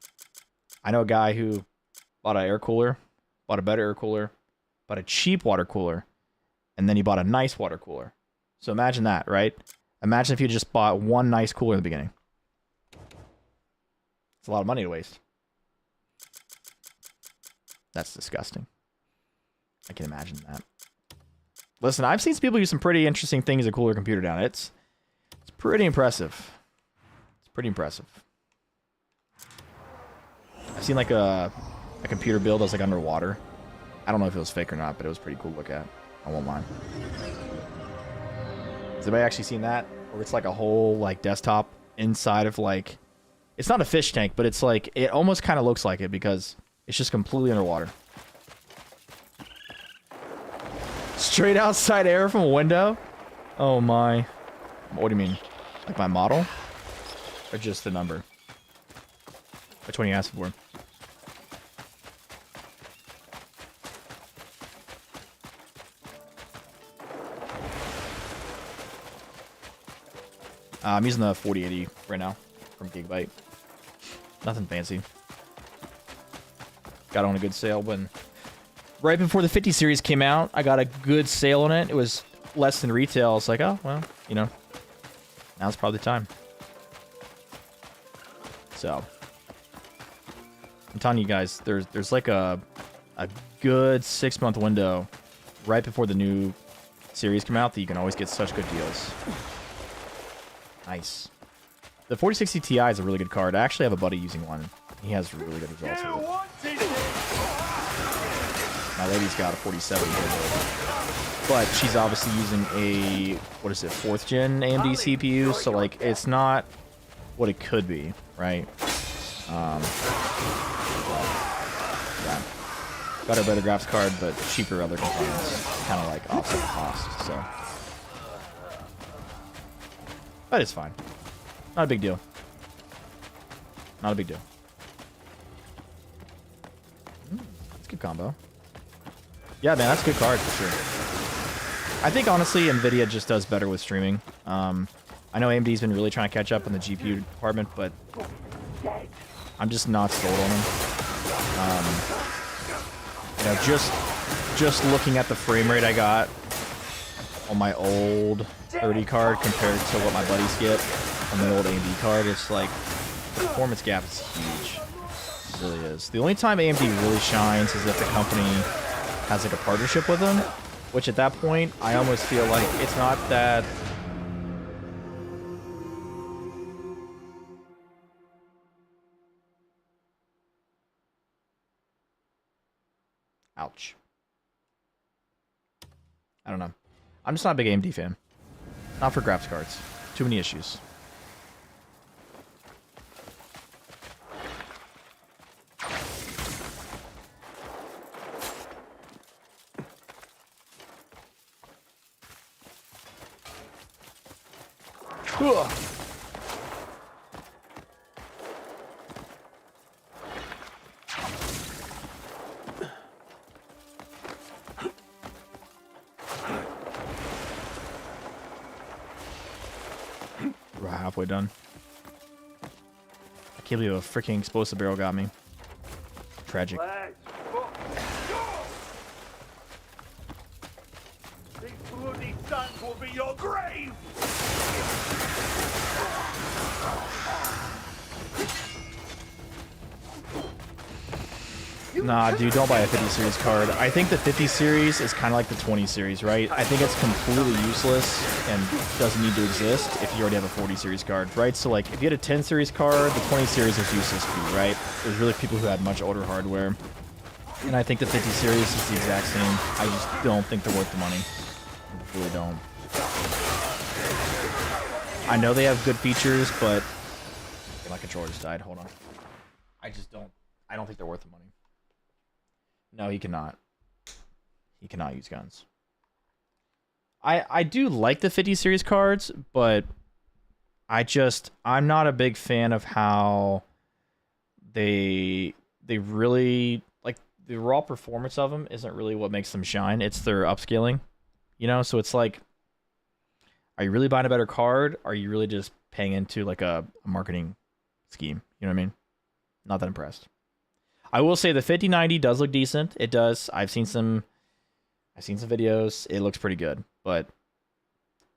I know a guy who bought an air cooler, bought a better air cooler, bought a cheap water cooler, and then he bought a nice water cooler. So imagine that, right? Imagine if you just bought one nice cooler in the beginning. It's a lot of money to waste. That's disgusting. I can imagine that. Listen, I've seen some people use some pretty interesting things to cool their computer down. It's pretty impressive. It's pretty impressive. I've seen like a computer build that's like underwater. I don't know if it was fake or not, but it was pretty cool to look at. I won't lie. Has anybody actually seen that? Or it's like a whole like desktop inside of like... It's not a fish tank, but it's like... It almost kind of looks like it because it's just completely underwater. Straight outside air from a window? Oh my. What do you mean? Like my model? Or just the number? Which one are you asking for? I'm using the 4080 right now from Gigabyte. Nothing fancy. Got on a good sale when... Right before the 50 series came out, I got a good sale on it. It was less than retail. I was like, oh, well, you know, now's probably the time. So, I'm telling you guys, there's like a good 6-month window right before the new series come out that you can always get such good deals. Nice. The 4060 Ti is a really good card. I actually have a buddy using one. He has really good results with it. My lady's got a 47 but she's obviously using a, what is it, 4th gen AMD CPU, so like it's not what it could be, right? Yeah. Got a better graphics card, but cheaper other components, kind of like offset the cost, so. But it's fine. Not a big deal. Not a big deal. That's a good combo. Yeah, man, that's a good card for sure. I think, honestly, NVIDIA just does better with streaming. I know AMD's been really trying to catch up in the GPU department, but I'm just not sold on them. You know, just looking at the frame rate I got on my old 30 card compared to what my buddies get on the old AMD card, it's like the performance gap is huge. It really is. The only time AMD really shines is if the company has like a partnership with them, which at that point I almost feel like it's not that. Ouch. I don't know. I'm just not a big AMD fan. Not for graphics cards. Too many issues. Ugh. We're halfway done. I can't believe a freaking explosive barrel got me. Tragic. These bloody sons will be your grave! Nah, dude, don't buy a 50 series card. I think the 50 series is kind of like the 20 series, right? I think it's completely useless and doesn't need to exist if you already have a 40 series card, right? So, like, if you had a 10 series card, the 20 series is useless to you, right? There's really people who had much older hardware. And I think the 50 series is the exact same. I just don't think they're worth the money. I really don't. I know they have good features, but... Okay, my controller just died. Hold on. I don't think they're worth the money. No, he cannot. He cannot use guns. I do like the 50 series cards, but I'm not a big fan of how they really, like, the raw performance of them isn't really what makes them shine. It's their upscaling, you know? So it's like, are you really buying a better card? Or are you really just paying into like a marketing scheme? You know what I mean? Not that impressed. I will say the 5090 does look decent. It does. I've seen some videos. It looks pretty good. But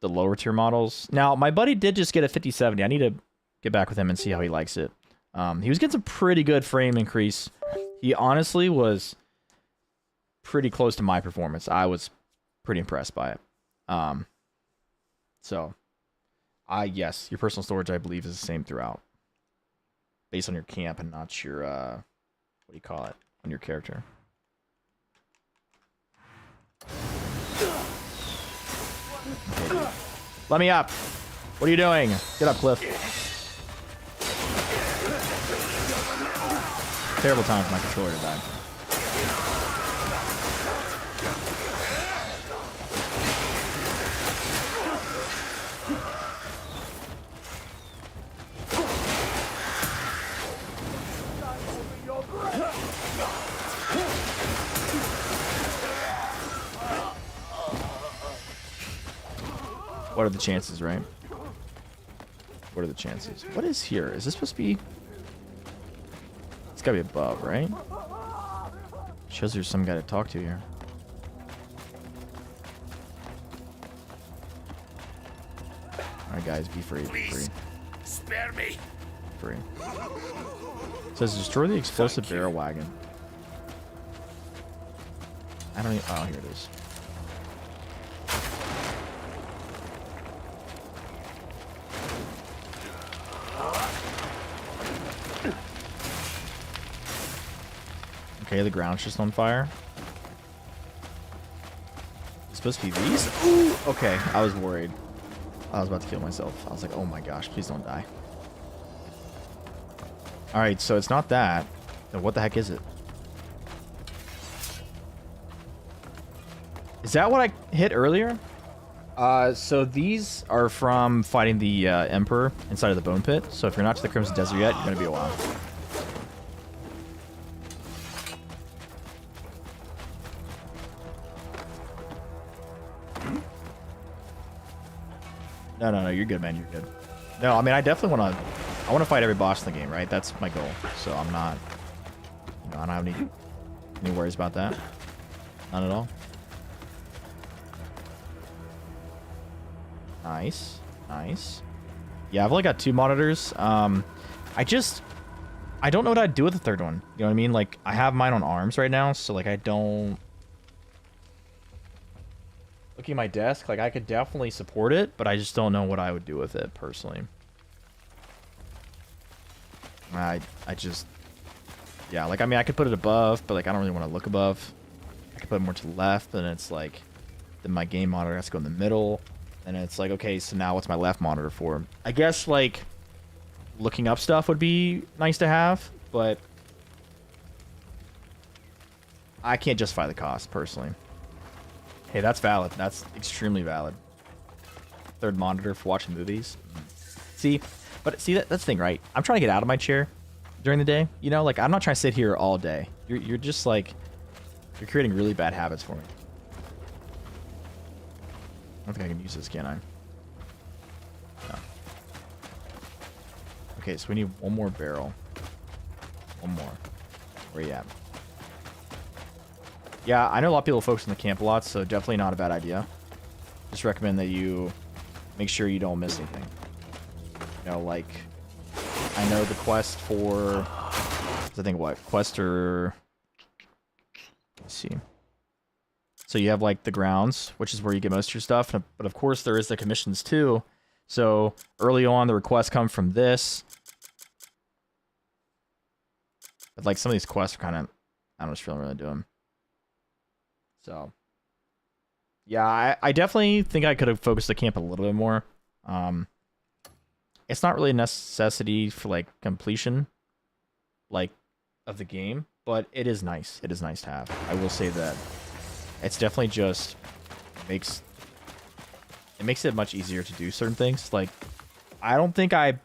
the lower tier models. Now, my buddy did just get a 5070. I need to get back with him and see how he likes it. He was getting some pretty good frame increase. He honestly was pretty close to my performance. I was pretty impressed by it. Yes, your personal storage, I believe, is the same throughout. Based on your camp and not your, what do you call it? On your character. Okay, dude. Let me up! What are you doing? Get up, Cliff. Terrible time for my controller to die. What are the chances, right? What are the chances? What is here? Is this supposed to be... It's gotta be above, right? Shows there's some guy to talk to here. Alright, guys, be free. Be free. Spare me. Free. It says destroy the explosive barrel wagon. I don't even... Oh, here it is. Okay, the ground's just on fire. It's supposed to be these? Ooh! Okay, I was worried. I was about to kill myself. I was like, oh my gosh, please don't die. Alright, so it's not that. Then what the heck is it? Is that what I hit earlier? So these are from fighting the Emperor inside of the Bone Pit. So if you're not to the Crimson Desert yet, you're going to be a while. No, you're good, man. You're good. No, I mean, I definitely want to... I want to fight every boss in the game, right? That's my goal. So I'm not... You I don't have any worries about that. None at all. Nice. Nice. Yeah, I've only got 2 monitors. I don't know what I'd do with the third one. You know what I mean? Like, I have mine on arms right now, so, like, I don't... Looking at my desk, like, I could definitely support it, but I just don't know what I would do with it, personally. I just... Yeah, like, I mean, I could put it above, but, like, I don't really want to look above. I could put it more to the left, and it's, like... Then my game monitor has to go in the middle. And it's like, okay, so now what's my left monitor for? I guess, like... Looking up stuff would be nice to have, but... I can't justify the cost, personally. Hey, that's valid. That's extremely valid. Third monitor for watching movies. See, that's the thing, right? I'm trying to get out of my chair during the day. You know, like, I'm not trying to sit here all day. You're just, like... You're creating really bad habits for me. I don't think I can use this, can I? No. Okay, so we need one more barrel. One more. Where you at? Yeah, I know a lot of people focus on the camp a lot, so definitely not a bad idea. Just recommend that you make sure you don't miss anything. You know, like, I know the quest for... I think what? Quest or... Let's see. So you have, like, the grounds, which is where you get most of your stuff. But, of course, there is the commissions, too. So, early on, the requests come from this. But, like, some of these quests are kind of... I don't know what really doing. So... Yeah, I definitely think I could have focused the camp a little bit more. It's not really a necessity for, like, completion, like, of the game. But it is nice. It is nice to have. I will say that. It's definitely just makes it much easier to do certain things. Like, I don't think I'm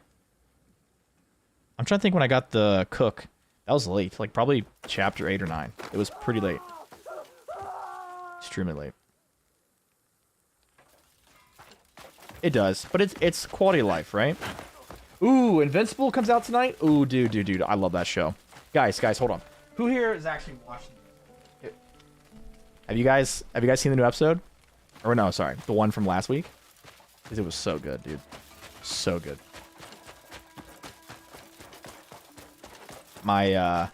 trying to think when I got the cook. That was late. Like, probably chapter 8 or 9. It was pretty late. Extremely late. It does, but it's quality of life, right? Ooh, Invincible comes out tonight. Ooh, dude, I love that show. Guys, hold on. Who here is actually watching? Have you guys seen the new episode? Or no, sorry, the one from last week. Because it was so good, dude. So good. My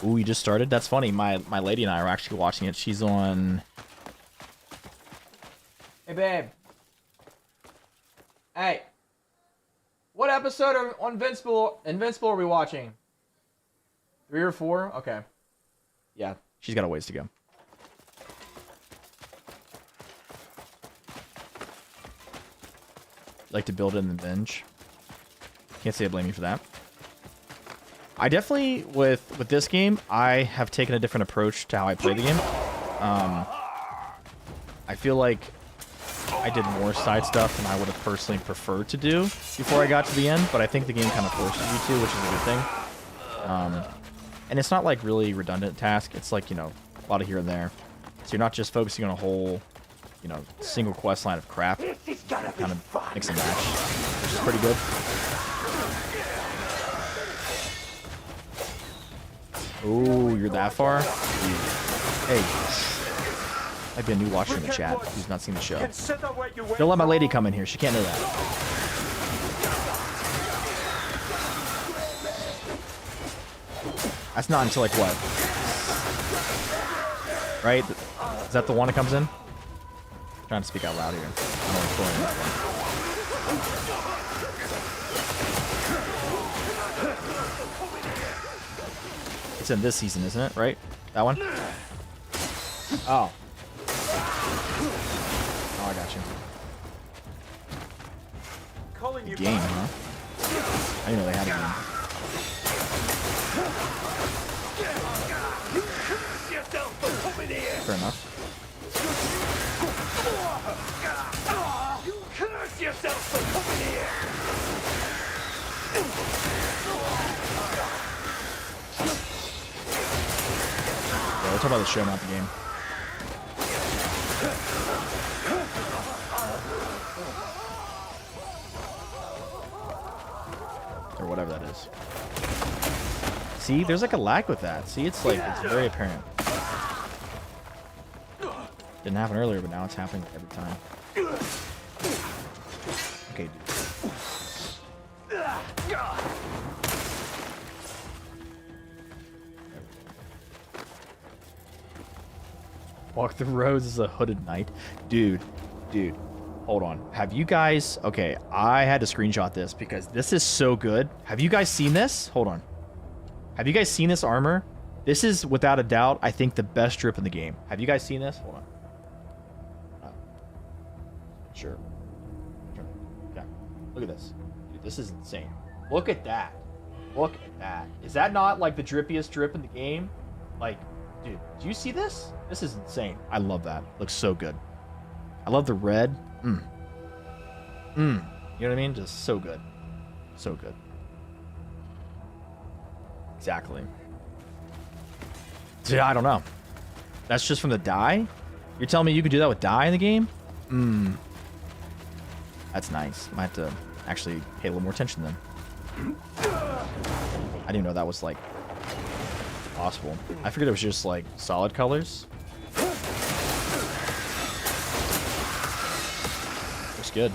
ooh, you just started? That's funny. My lady and I are actually watching it. She's on. Hey, babe. Hey. What episode of Invincible are we watching? 3 or 4? Okay. Yeah, she's got a ways to go. Like to build it in the binge. Can't say I blame you for that. I definitely, with this game, I have taken a different approach to how I play the game. I feel like I did more side stuff than I would have personally preferred to do before I got to the end, but I think the game kind of forces you to, which is a good thing. And it's not like really redundant task. It's like, you know, a lot of here and there. So you're not just focusing on a whole, you know, single quest line of crap. Kind of mix and match, which is pretty good. Oh, you're that far? Hey. Might be a new watcher in the chat who's not seen the show. Don't let my lady come in here. She can't know that. That's not until, like, what? Right? Is that the one that comes in? I'm trying to speak out loud here. I'm only pulling that one. It's in this season, isn't it? Right? That one? Oh. Oh, I got you. Game, huh? I didn't know they had a game. Fair enough. You curse yourself for coming here. Yeah, we're talking about the show, not the game. Or whatever that is. See, there's like a lag with that. See, it's like, it's very apparent. Didn't happen earlier, but now it's happening every time. Okay, dude. Walk the roads as a hooded knight. Dude, hold on. Have you guys... Okay, I had to screenshot this because this is so good. Have you guys seen this? Hold on. Have you guys seen this armor? This is, without a doubt, I think the best drip in the game. Have you guys seen this? Hold on. Sure. Okay. Look at this. Dude, this is insane. Look at that. Look at that. Is that not like the drippiest drip in the game? Like, dude, do you see this? This is insane. I love that. Looks so good. I love the red. You know what I mean? Just so good. So good. Exactly. Dude, I don't know. That's just from the dye? You're telling me you could do that with dye in the game? That's nice. Might have to actually pay a little more attention then. I didn't know that was, like, possible. I figured it was just, like, solid colors. Looks good.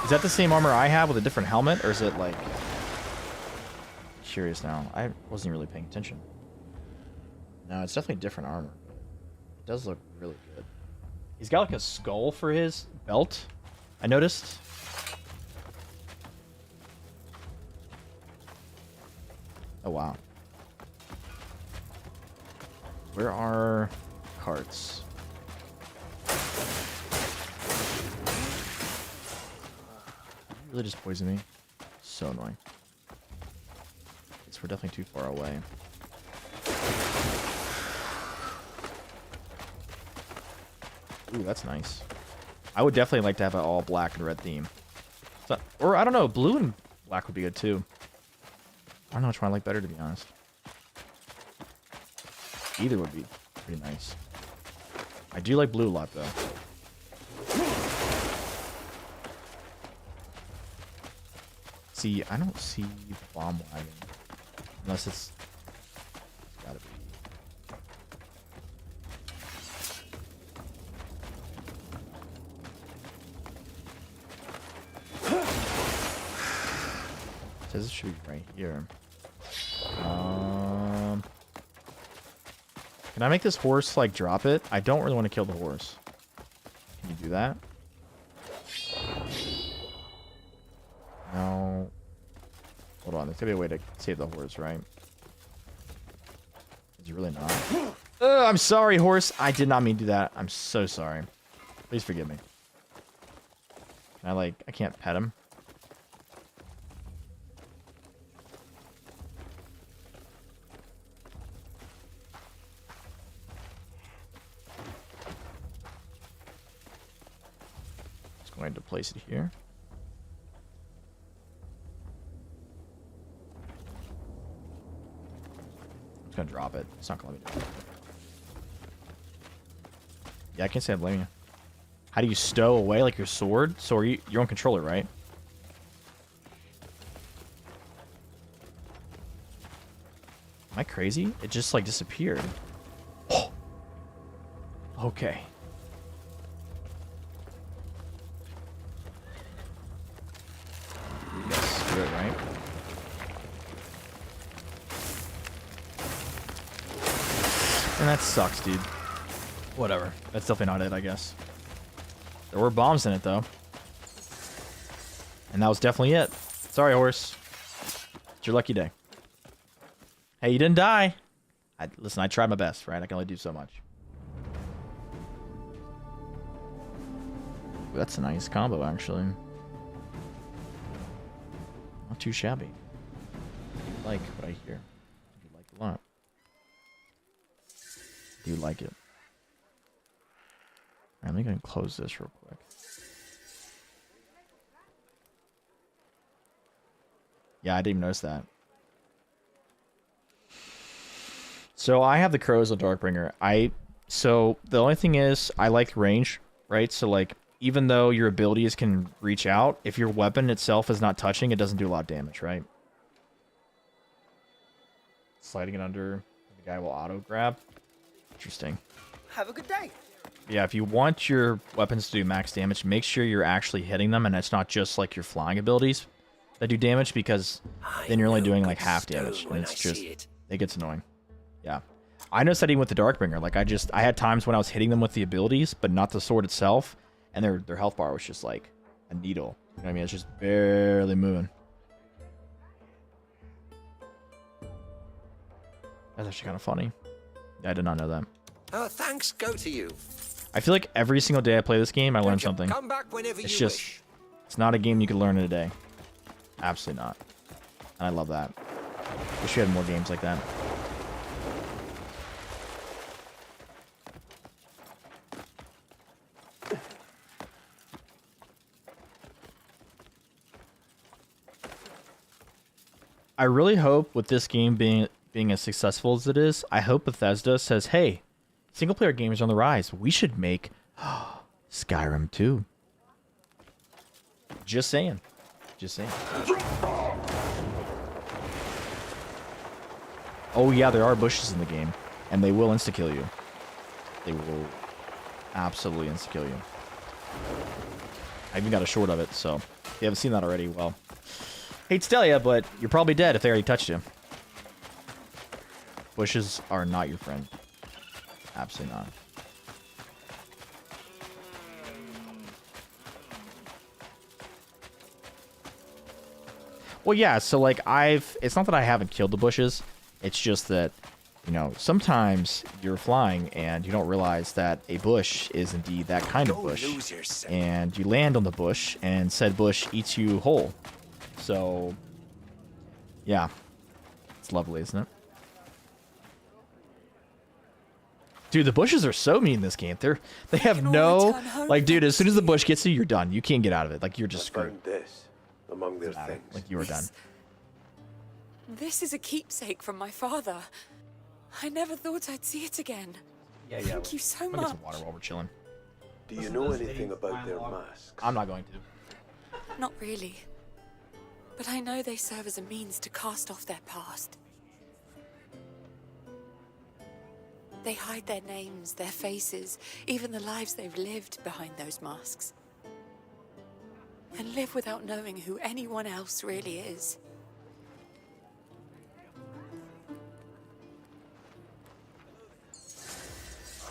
Is that the same armor I have with a different helmet, or is it, like... Curious now. I wasn't really paying attention. No, it's definitely different armor. It does look really good. He's got, like, a skull for his belt, I noticed. Oh, wow. Where are carts? You really just poisoned me? So annoying. We're definitely too far away. Ooh, that's nice. I would definitely like to have an all black and red theme. So, or, I don't know, blue and black would be good too. I don't know which one I like better, to be honest. Either would be pretty nice. I do like blue a lot, though. See, I don't see the bomb wagon. Unless it's gotta be. It says it should be right here. Can I make this horse, like, drop it? I don't really want to kill the horse. Can you do that? No. Hold on, there's gotta be a way to save the horse, right? Is it really not? I'm sorry, horse. I did not mean to do that. I'm so sorry. Please forgive me. Can I, like, I can't pet him? Just going to place it here. Gonna drop it. It's not gonna let me do it. Yeah, I can't say I blame you. How do you stow away, like, your sword? So are you your own controller, right? Am I crazy? It just, like, disappeared. Oh. Okay. Yes, do it, right? And that sucks, dude. Whatever. That's definitely not it, I guess. There were bombs in it, though. And that was definitely it. Sorry, horse. It's your lucky day. Hey, you didn't die. Listen, I tried my best, right? I can only do so much. Ooh, that's a nice combo, actually. Not too shabby. I like what I hear. I like a lot. Do like it. Alright, let me go and close this real quick. Yeah, I didn't even notice that. So I have the Crows of Darkbringer. So the only thing is, I like range, right? So, like, even though your abilities can reach out, if your weapon itself is not touching, it doesn't do a lot of damage, right? sliding it under, the guy will auto grab. Interesting. Have a good day. Yeah, if you want your weapons to do max damage, make sure you're actually hitting them, and it's not just like your flying abilities that do damage, because then you're only doing like half damage, and it's just it gets annoying. Yeah, I noticed that even with the Darkbringer. Like I had times when I was hitting them with the abilities, but not the sword itself, and their health bar was just like a needle. You know what I mean? It's just barely moving. That's actually kind of funny. Yeah, I did not know that. Thanks go to you. I feel like every single day I play this game, I learn something. Come back whenever It's you just, wish. it's not a game you can learn in a day. Absolutely not. And I love that. Wish we had more games like that. I really hope with this game being as successful as it is, I hope Bethesda says, hey, single player games are on the rise. We should make Skyrim 2. Just saying. Just saying. Oh yeah, there are bushes in the game, and they will insta-kill you. They will absolutely insta-kill you. I even got a short of it, so if you haven't seen that already, well, hate to tell you, but you're probably dead if they already touched you. Bushes are not your friend. Absolutely not. Well, yeah, so like it's not that I haven't killed the bushes. It's just that, you know, sometimes you're flying and you don't realize that a bush is indeed that kind of bush. And you land on the bush and said bush eats you whole. So, yeah. It's lovely, isn't it? Dude, the bushes are so mean in this game. They have no, like, dude, as soon as the bush gets you, you're done. You can't get out of it. Like, you're just screwed. This among their things. Like, you are done. This is a keepsake from my father. I never thought I'd see it again. Yeah. Thank you so I'm gonna much. get some water while we're chilling. Do you know anything about their masks? I'm not going to. Not really. But I know they serve as a means to cast off their past. They hide their names, their faces, even the lives they've lived behind those masks. And live without knowing who anyone else really is.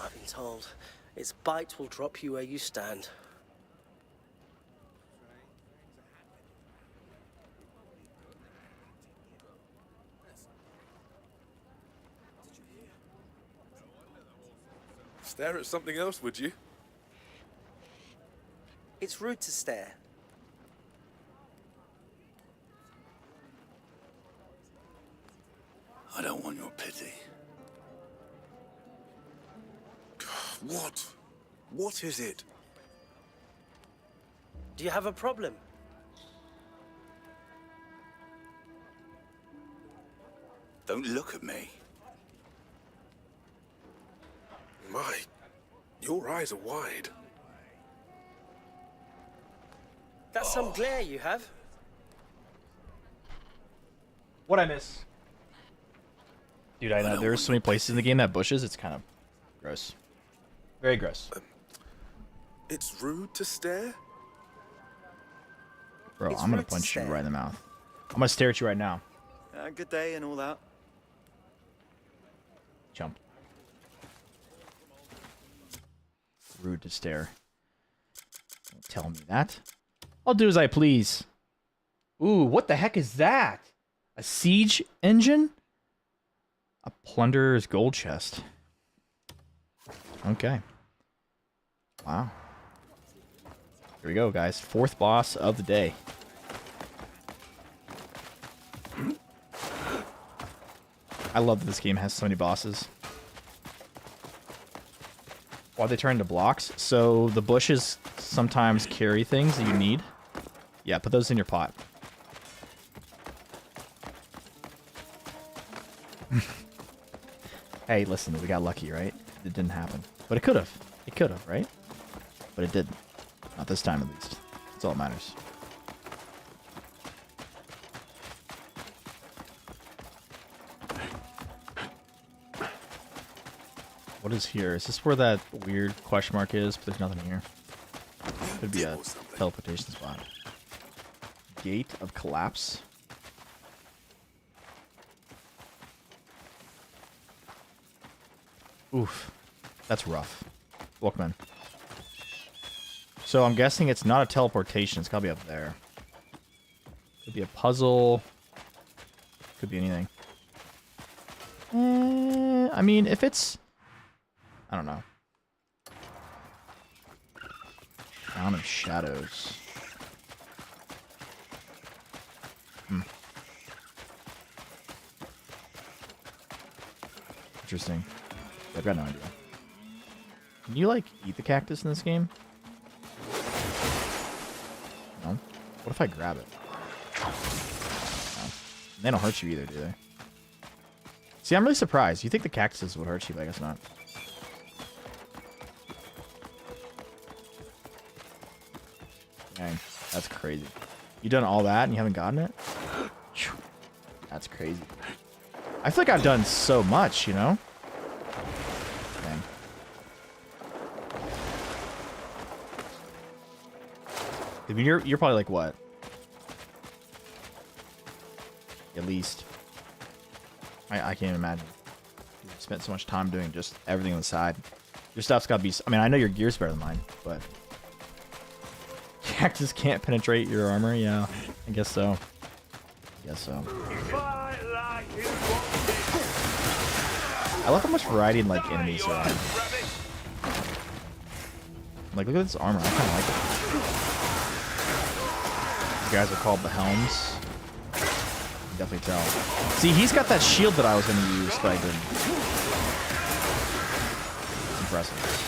I've been told its bite will drop you where you stand. Stare at something else, would you? It's rude to stare. I don't want your pity. What? What is it? Do you have a problem? Don't look at me. My, your eyes are wide. That's some glare you have. What'd I miss? Dude, I know there's so many places in the game that bushes, it's kind of gross. Very gross. It's rude to stare? Bro, It's I'm gonna rude to punch you stare. right in the mouth. I'm gonna stare at you right now. Good day and all that. Jump. Rude to stare. Don't tell me that. I'll do as I please. Ooh, what the heck is that? A siege engine? A plunderer's gold chest. Okay. Wow. Here we go, guys. Fourth boss of the day. I love that this game has so many bosses. Why they turn into blocks? So the bushes sometimes carry things that you need. Yeah, put those in your pot. Hey, listen, we got lucky, right? It didn't happen. But it could have. It could have, right? But it didn't. Not this time, at least. That's all that matters. What is here? Is this where that weird question mark is? But there's nothing here. Could be a teleportation spot. Gate of Collapse. Oof. That's rough. Welcome in. So I'm guessing it's not a teleportation. It's gotta be up there. Could be a puzzle. Could be anything. I mean, if it's... I don't know. Crown of Shadows. Interesting. I've got no idea. Can you, like, eat the cactus in this game? No? What if I grab it? No. They don't hurt you either, do they? See, I'm really surprised. You think the cactuses would hurt you, but I guess not. Dang, that's crazy. You done all that and you haven't gotten it? That's crazy. I feel like I've done so much, you know? Dang. I mean, you're probably like what? At least. I can't imagine. You spent so much time doing just everything on the side. Your stuff's gotta be... I mean, I know your gear's better than mine, but... Cactus can't penetrate your armor? Yeah, I guess so. I guess so. I love how much variety in, like, enemies are on. Like, look at this armor. I kind of like it. These guys are called the Helms. Definitely tell. See, he's got that shield that I was going to use, but I didn't. Impressive.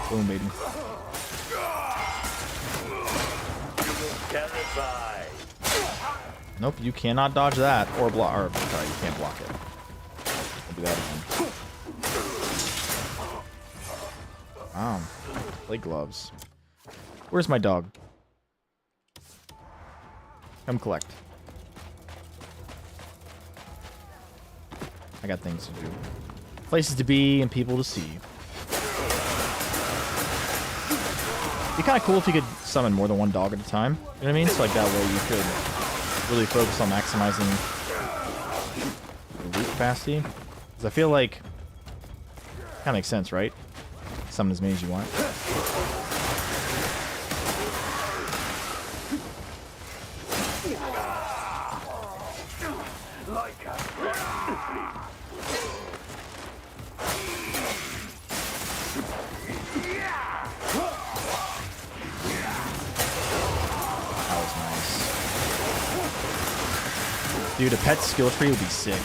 Boom, baby. Nope, you cannot dodge that or block. Or sorry, you can't block it. Do that again. Wow. Play gloves. Where's my dog? Come collect. I got things to do. Places to be and people to see. It'd be kind of cool if you could summon more than one dog at a time. You know what I mean? So like that way you could really focus on maximizing the loot capacity. I feel like kind of makes sense, right? Summon as many as you want. That was nice. Dude, a pet skill tree would be sick.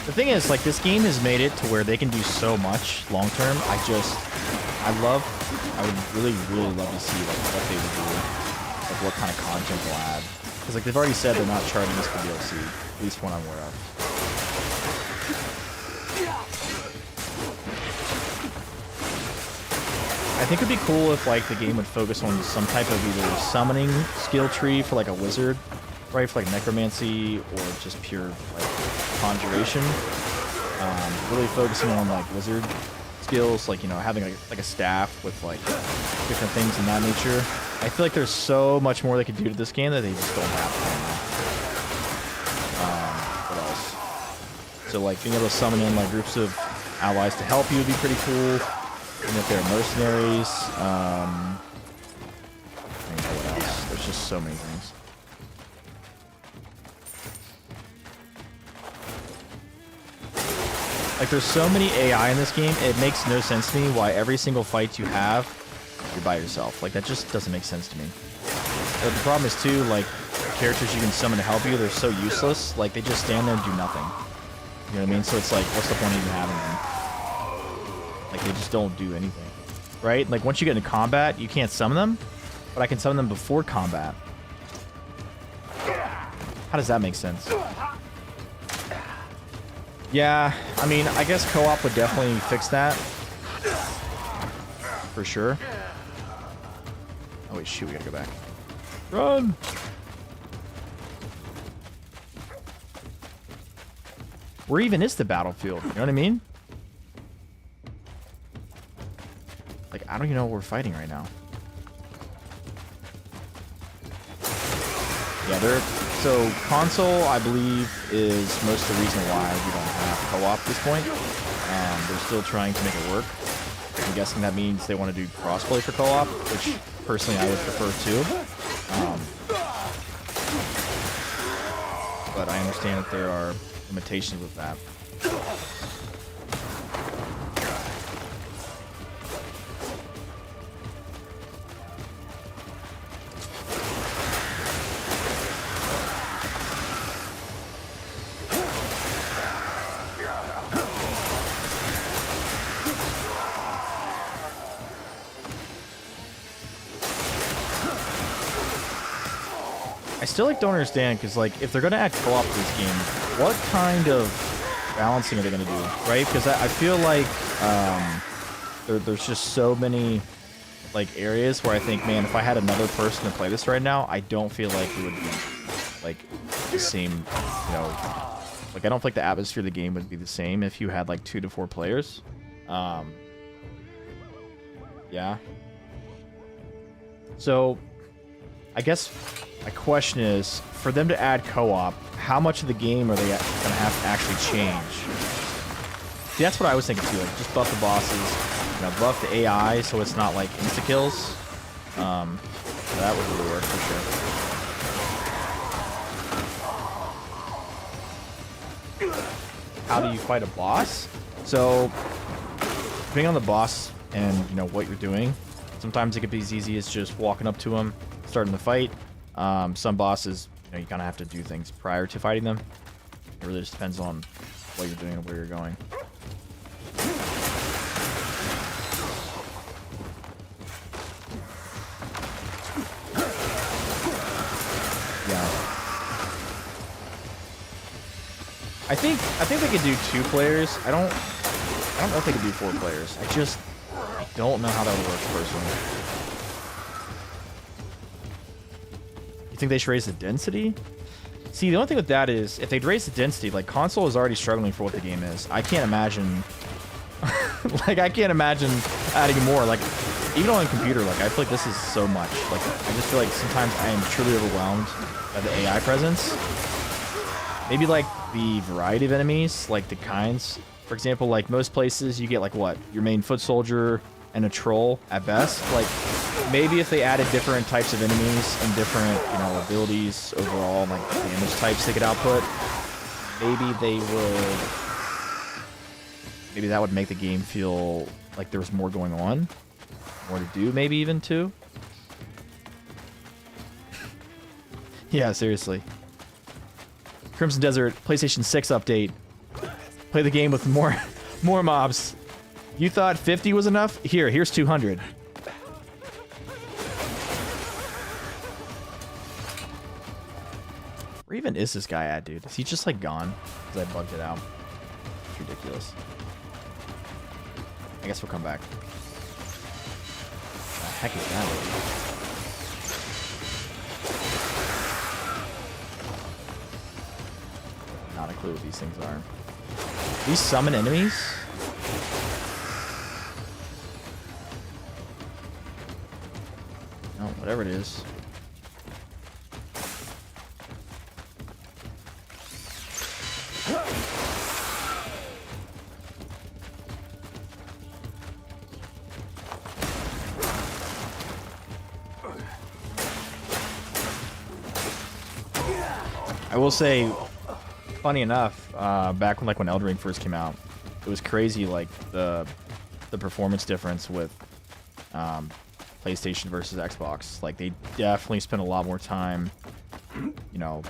The thing is, like, this game has made it to where they can do so much long term. I would really, really love to see, like, what they would do. Like, what kind of content they'll add. Because, like, they've already said they're not charging us for DLC. At least one I'm aware of. I think it'd be cool if, like, the game would focus on some type of either summoning skill tree for, like, a wizard. Right, for, like, necromancy or just pure, like, conjuration. Really focusing on, like, wizard skills, like, you know, having like a staff with, like, different things in that nature. I feel like there's so much more they could do to this game that they just don't have right now. What else? So, like, being able to summon in, like, groups of allies to help you would be pretty cool. Even if they're mercenaries. I don't know what else. There's just so many things. Like, there's so many AI in this game, it makes no sense to me why every single fight you have, you're by yourself. Like, that just doesn't make sense to me. But the problem is, too, like, characters you can summon to help you, they're so useless. Like, they just stand there and do nothing. You know what I mean? So it's like, what's the point of even having them? Like, they just don't do anything. Right? Like, once you get into combat, you can't summon them, but I can summon them before combat. How does that make sense? Yeah, I mean, I guess co-op would definitely fix that. For sure. Oh, wait, shoot, we gotta go back. Run! Where even is the battlefield? You know what I mean? Like, I don't even know what we're fighting right now. Yeah, so console, I believe, is most of the reason why we don't have co-op at this point. They're still trying to make it work. I'm guessing that means they want to do crossplay for co-op, which personally I would prefer too. But I understand that there are limitations with that. I still like don't understand because like if they're gonna add co-op to this game, what kind of balancing are they gonna do, right? Because I feel like there's just so many like areas where I think, man, if I had another person to play this right now, I don't feel like it would be like the same, you know, like I don't feel like the atmosphere of the game would be the same if you had like 2 to 4 players. Yeah. So I guess my question is, for them to add co-op, how much of the game are they going to have to actually change? See, that's what I was thinking too. Like, just buff the bosses, you know, buff the AI so it's not like insta-kills. So that would really work for sure. How do you fight a boss? So, depending on the boss and, you know, what you're doing, sometimes it could be as easy as just walking up to them, starting the fight. Some bosses, you know, you kind of have to do things prior to fighting them. It really just depends on what you're doing and where you're going. Yeah. I think they could do 2 players. I don't know if they could do 4 players. I don't know how that would work personally. You think they should raise the density? See, the only thing with that is, if they'd raise the density, like, console is already struggling for what the game is. I can't imagine... like, I can't imagine adding more. Like, even on a computer, like, I feel like this is so much. Like, I just feel like sometimes I am truly overwhelmed by the AI presence. Maybe, like, the variety of enemies, like, the kinds. For example, like, most places, you get, like, what? Your main foot soldier and a troll, at best. Like, maybe if they added different types of enemies and different, you know, abilities overall, like damage types they could output, maybe that would make the game feel like there was more going on, more to do, maybe even too. Yeah, seriously. Crimson Desert PlayStation 6 update. Play the game with more mobs. You thought 50 was enough? Here's 200. Where even is this guy at, dude? Is he just like gone? Because I bugged it out. It's ridiculous. I guess we'll come back. The heck is that, dude? Not a clue what these things are. These summon enemies? Oh, whatever it is. I will say, funny enough, back when Elden Ring first came out, it was crazy, like the performance difference with PlayStation versus Xbox. Like, they definitely spent a lot more time, you know,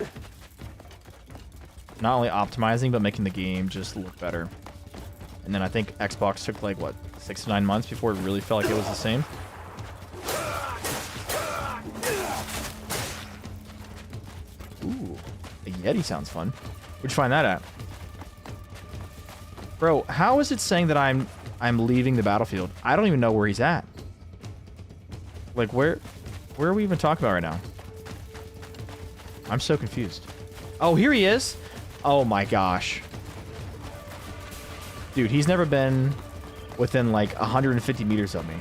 not only optimizing but making the game just look better. And then I think Xbox took like what, 6 to 9 months before it really felt like it was the same. Ooh, a Yeti sounds fun. Where'd you find that at? Bro, how is it saying that I'm leaving the battlefield? I don't even know where he's at. Like, where? Where are we even talking about right now? I'm so confused. Oh, here he is. Oh my gosh. Dude, he's never been within like 150 meters of me.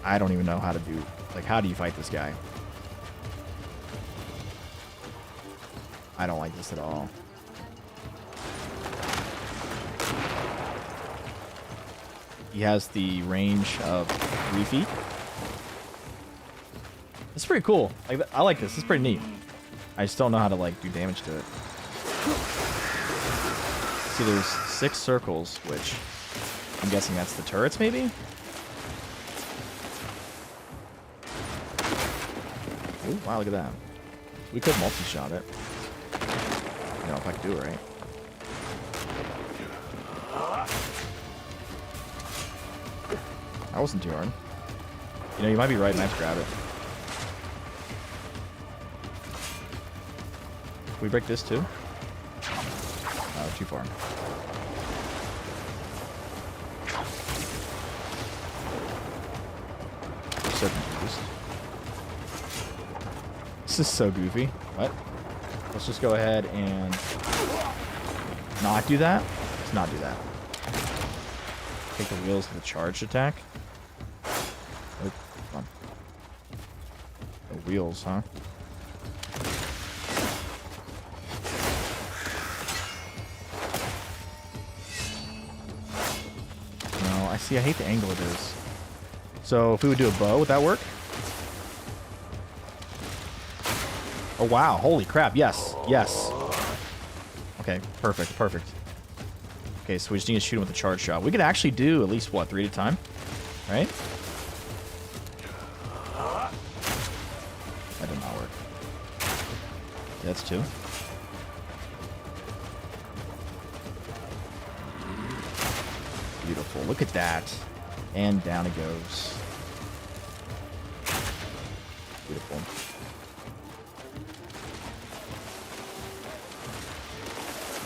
I don't even know how to do... Like, how do you fight this guy? I don't like this at all. He has the range of 3 feet. It's pretty cool. Like, I like this. It's pretty neat. I just don't know how to, like, do damage to it. See, there's 6 circles, which I'm guessing that's the turrets, maybe? Ooh, wow, look at that. We could multi-shot it. You know, if I could do it right. That wasn't too hard. You know, you might be right, and I have to grab it. Can we break this too? Oh, too far. I'm so confused. This is so goofy. What? Let's just go ahead and not do that. Let's not do that. Take the wheels to the charged attack. Oh, come on. The wheels, huh? No, I see. I hate the angle it is. So if we would do a bow, would that work? Oh, wow. Holy crap. Yes. Yes. Okay. Perfect. Perfect. Okay, so we just need to shoot him with a charge shot. We could actually do at least, what, 3 at a time? Right? That did not work. Yeah, that's 2. Beautiful. Look at that. And down it goes. Beautiful.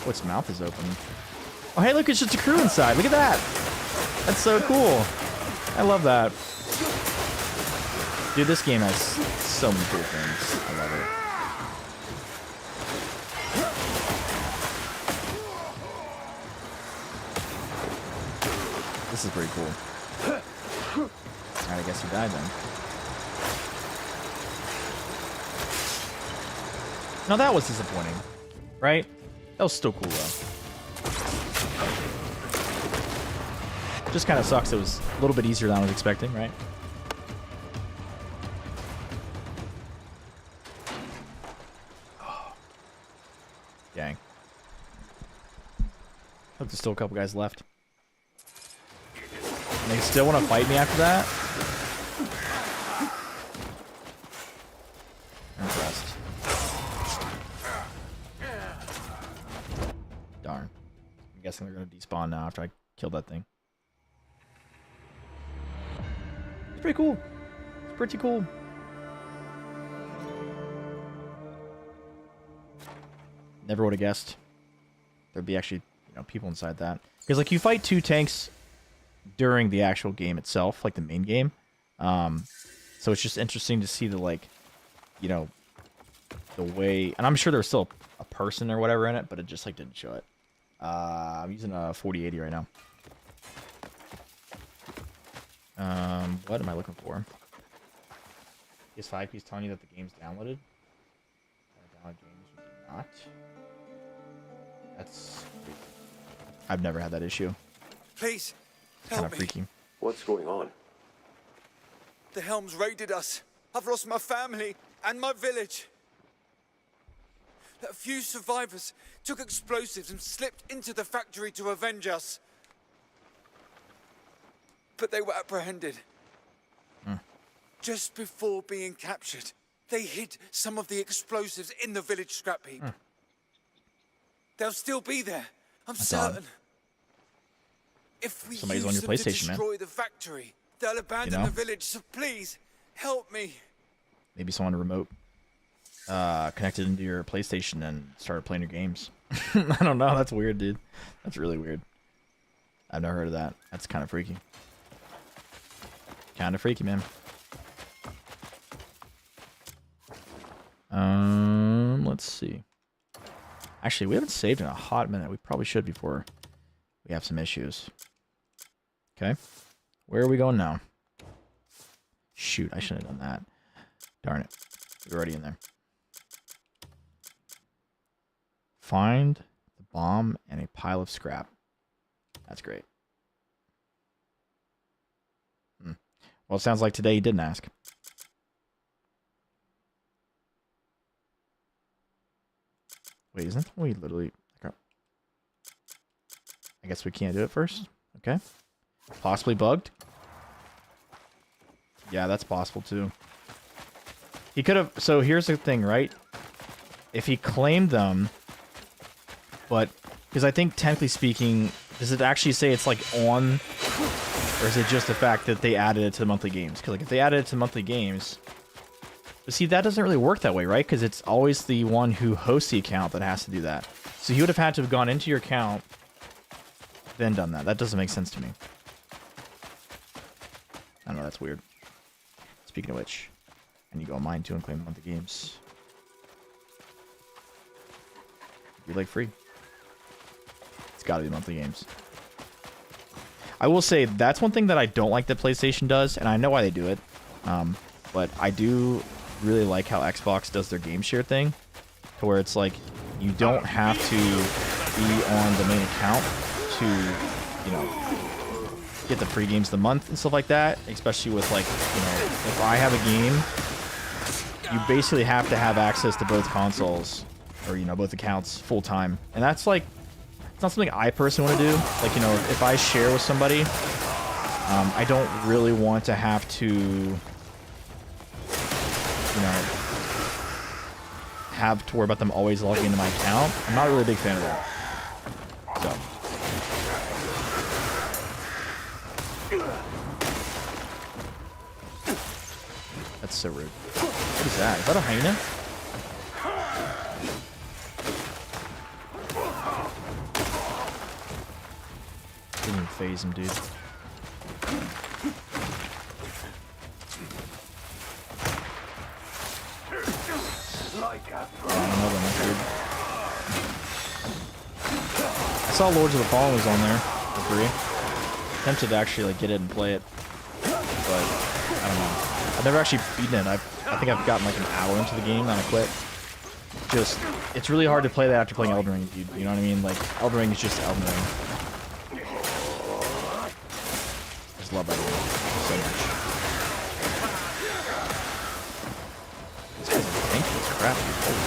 Oh, its mouth is open. Oh, hey, look, it's just a crew inside. Look at that. That's so cool. I love that. Dude, this game has so many cool things. I love it. This is pretty cool. Alright, I guess he died then. Now that was disappointing, right? That was still cool, though. Just kind of sucks. It was a little bit easier than I was expecting, right? Oh. Dang. Hope there's still a couple guys left. And they still want to fight me after that? I'm impressed. Darn. I'm guessing they're going to despawn now after I kill that thing. It's pretty cool. It's pretty cool. Never would have guessed there'd be actually, you know, people inside that. Because, like, you fight 2 tanks during the actual game itself, like the main game. So it's just interesting to see the, like, you know, the way... And I'm sure there's still a person or whatever in it, but it just, like, didn't show it. I'm using a 4080 right now. What am I looking for? PS5 keeps telling you that the game's downloaded. Download games or do not. That's freaky. I've never had that issue. Please, Kind help of me. freaky. What's going on? The Helms raided us. I've lost my family and my village. A few survivors took explosives and slipped into the factory to avenge us. But they were apprehended. Just before being captured, they hid some of the explosives in the village scrap heap. They'll still be there, I'm certain. odd. If we Somebody's use on your them to PlayStation, man. destroy the factory, they'll abandon know? the village, so please, help me. Maybe someone remote connected into your PlayStation and started playing your games. I don't know. That's weird, dude. That's really weird. I've never heard of that. That's kind of freaky. Kinda freaky, man. Let's see. Actually, we haven't saved in a hot minute. We probably should before we have some issues. Okay. Where are we going now? Shoot, I shouldn't have done that. Darn it. We're already in there. Find the bomb and a pile of scrap. That's great. Well, it sounds like today he didn't ask. Wait, isn't we literally... I guess we can't do it first? Okay. Possibly bugged? Yeah, that's possible too. He could have... So here's the thing, right? If he claimed them... But... Because I think, technically speaking... Does it actually say it's like on... Or is it just the fact that they added it to the monthly games? Because like, if they added it to monthly games... But see, that doesn't really work that way, right? Because it's always the one who hosts the account that has to do that. So he would have had to have gone into your account, then done that. That doesn't make sense to me. I don't know, that's weird. Speaking of which, I need to go on mine too and claim monthly games. Be like free. It's gotta be monthly games. I will say, that's one thing that I don't like that PlayStation does, and I know why they do it. But I do really like how Xbox does their game share thing, to where it's like, you don't have to be on the main account to, you know, get the free games of the month and stuff like that, especially with like, you know, if I have a game, you basically have to have access to both consoles, or, you know, both accounts full time. And that's like, it's not something I personally want to do. Like, you know, if I share with somebody, I don't really want to have to, you know, have to worry about them always logging into my account. I'm not really a big fan of that. So. That's so rude. What is that? Is that a hyena? Didn't even phase him, dude. I saw Lords of the Fallen was on there for free. Tempted to actually like get it and play it, but I don't know. I've never actually beaten it. I think I've gotten like an hour into the game and I quit. Just, it's really hard to play that after playing Elden Ring, dude. You know what I mean? Like, Elden Ring is just Elden Ring. I just love that game so much. This guy's tanky as crap, dude. Holy.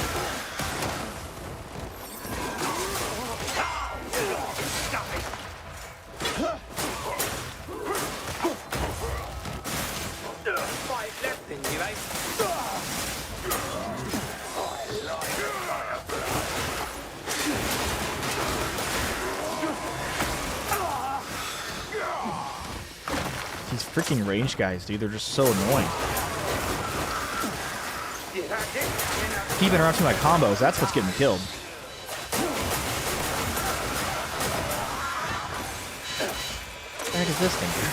These freaking range guys, dude, they're just so annoying. Keep interrupting my combos, that's what's getting me killed. What the heck is this thing, dude?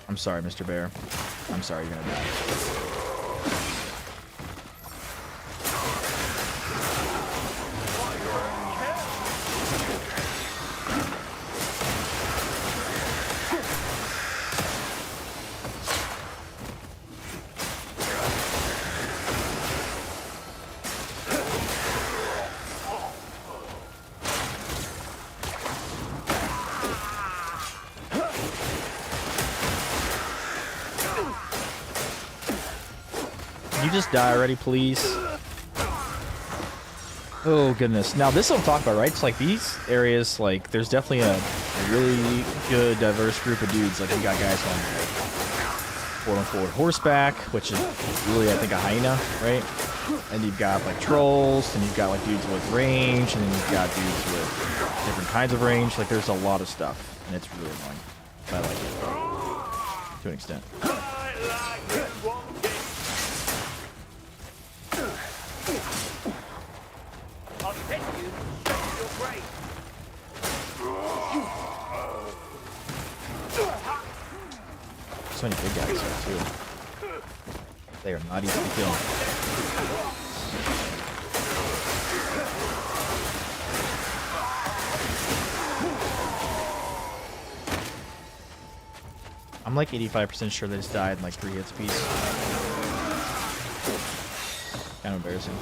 I'm sorry, Mr. Bear. I'm sorry, you're gonna die. Just die already, please. Oh goodness. Now this is what I'm talking about, right? It's like these areas, like there's definitely a really good diverse group of dudes. Like you got guys on like 4-on-4 horseback, which is really I think a hyena, right? And you've got like trolls, and you've got like dudes with range, and then you've got dudes with different kinds of range. Like there's a lot of stuff, and it's really annoying. But I like it to an extent. So many big guys here, too. They are not easy to kill. I'm like 85% sure they just died in like 3 hits apiece. Kind of embarrassing.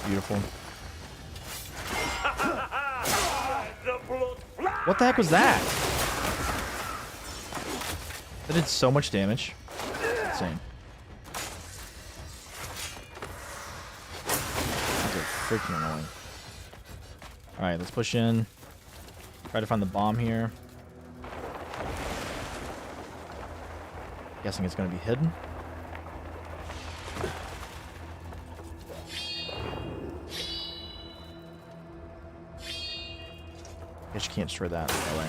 Beautiful. What the heck was that? That did so much damage. Insane. Those are freaking annoying. Alright, let's push in. Try to find the bomb here. Guessing it's going to be hidden. Guess you can't destroy that that way.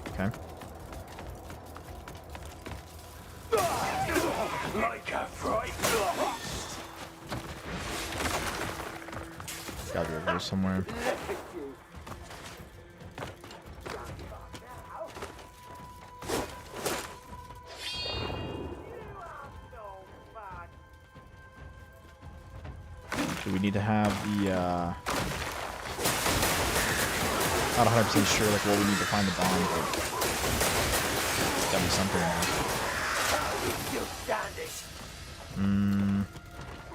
Okay. Gotta be over here somewhere. We need to have the, not 100% sure like what we need to find the bomb, but there's gotta be something else.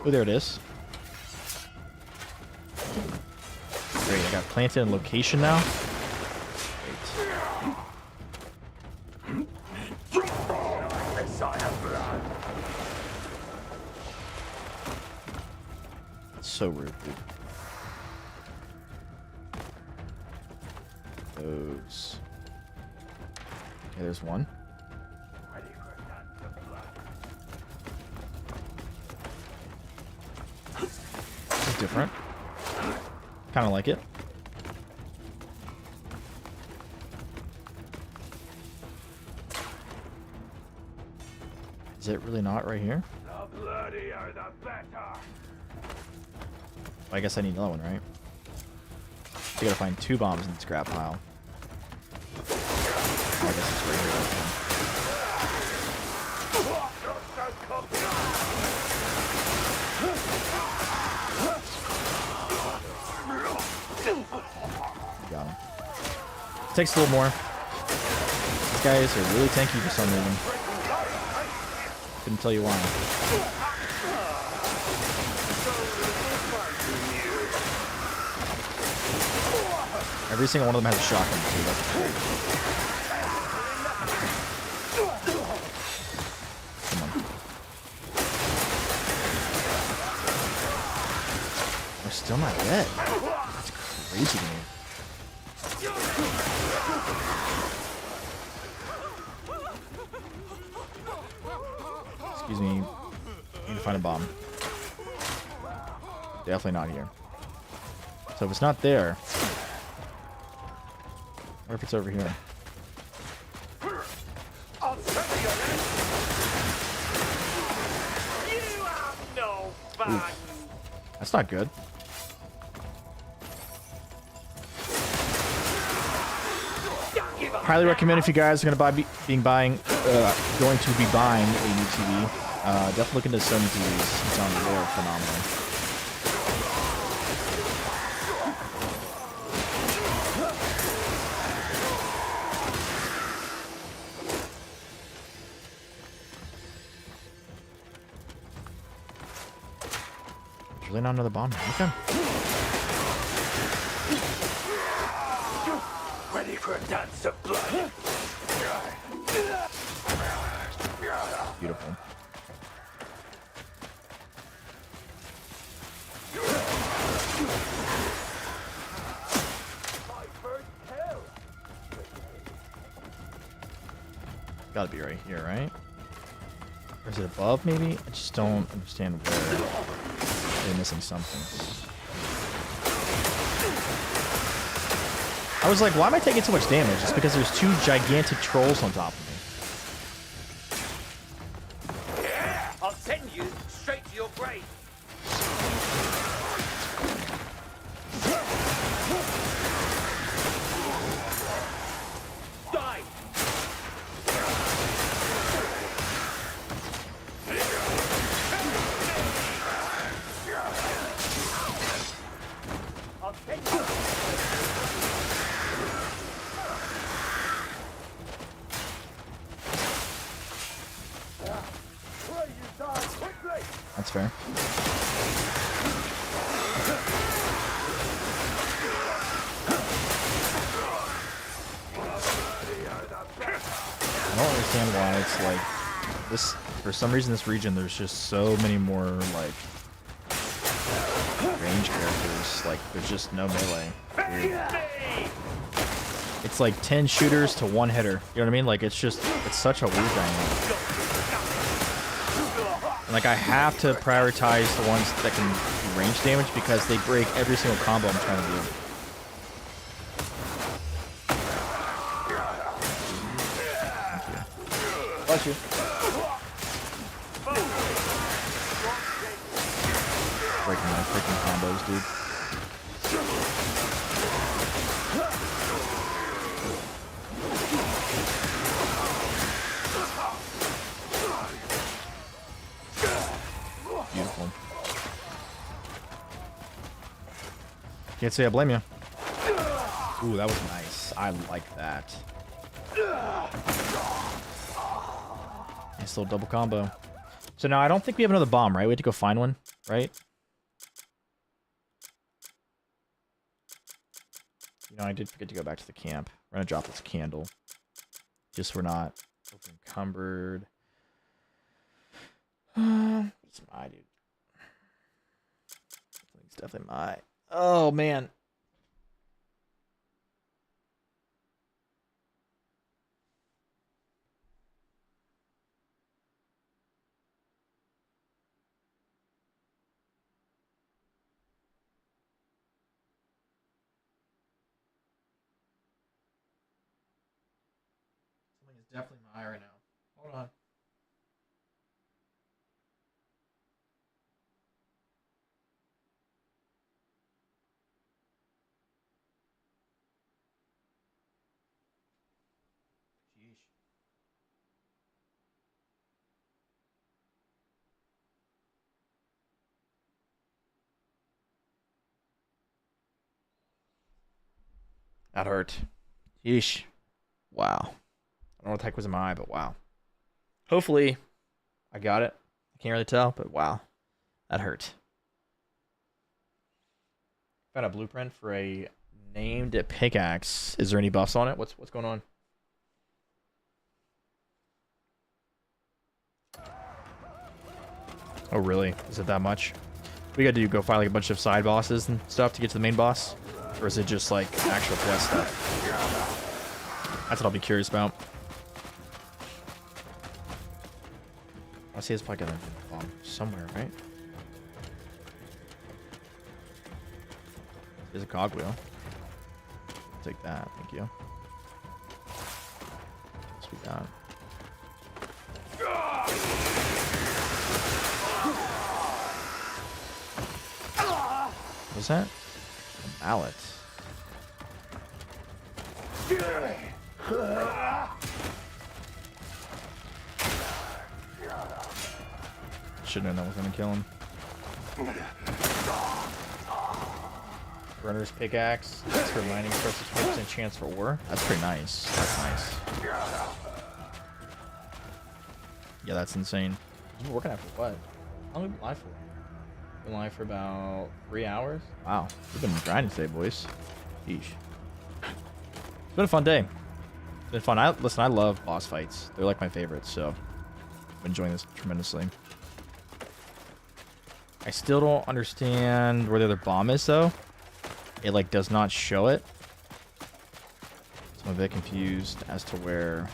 Oh, there it is. Great, I got planted in location now. Great. So rude, dude. Those. Okay, there's one. This is different. Kind of like it. Is it really not right here? The bloodier the better. I guess I need another one, right? So you gotta find 2 bombs in the scrap pile. Oh, I guess it's right here. Got him. Takes a little more. These guys are really tanky for some reason. Couldn't tell you why. Every single one of them has a shotgun too. That's great. Come on. We're still not dead. That's crazy to me. Excuse me. I need to find a bomb. Definitely not here. So if it's not there, or if it's over here. Ooh. That's not good. Highly recommend if you guys are going to be buying a new TV. Definitely look into Sony TVs. It's on there, phenomenal. Really not another bomb. Okay. Ready for a dance of blood. Beautiful. Gotta be right here, right? Or is it above, maybe? I just don't understand where. They're missing something. I was like, why am I taking so much damage? It's because there's 2 gigantic trolls on top of me. Yeah, I'll send you straight to your grave. That's fair. I don't understand why it's like this. For some reason, this region there's just so many more like range characters. Like there's just no melee. Weird. It's like 10 shooters to 1 hitter. You know what I mean? Like it's such a weird dynamic. And like I have to prioritize the ones that can do range damage because they break every single combo I'm trying to do. Bless you. Breaking my freaking combos, dude. Beautiful. Can't say I blame you. Ooh, that was nice. I like that. Nice little double combo. So now I don't think we have another bomb, right? We have to go find one, right? You know, I did forget to go back to the camp. We're gonna drop this candle. Just so we're not encumbered. It's my dude. It's definitely my. Oh man. Something is definitely my right now. Hold on. That hurt. Yeesh. Wow. I don't know what the heck was in my eye, but wow. Hopefully, I got it. I can't really tell, but wow. That hurt. Found a blueprint for a named pickaxe. Is there any buffs on it? What's going on? Oh, really? Is it that much? We got to go find like a bunch of side bosses and stuff to get to the main boss? Or is it just like actual quest stuff? That's what I'll be curious about. I see it's probably gonna be bomb somewhere, right? There's a cogwheel. Take that, thank you. What's we got? What's that? A mallet. Shouldn't have known was gonna kill him. Runner's pickaxe. That's for mining. Starts with 20% chance for ore. That's pretty nice. That's nice. Yeah, that's insane. You've been working after what? How long have you been live for? Been live for about 3 hours. Wow, we've been grinding today, boys. Yeesh. It's been a fun day. It's been fun. Listen, I love boss fights. They're like my favorites, so I'm enjoying this tremendously. I still don't understand where the other bomb is, though. It like does not show it. So I'm a bit confused as to where.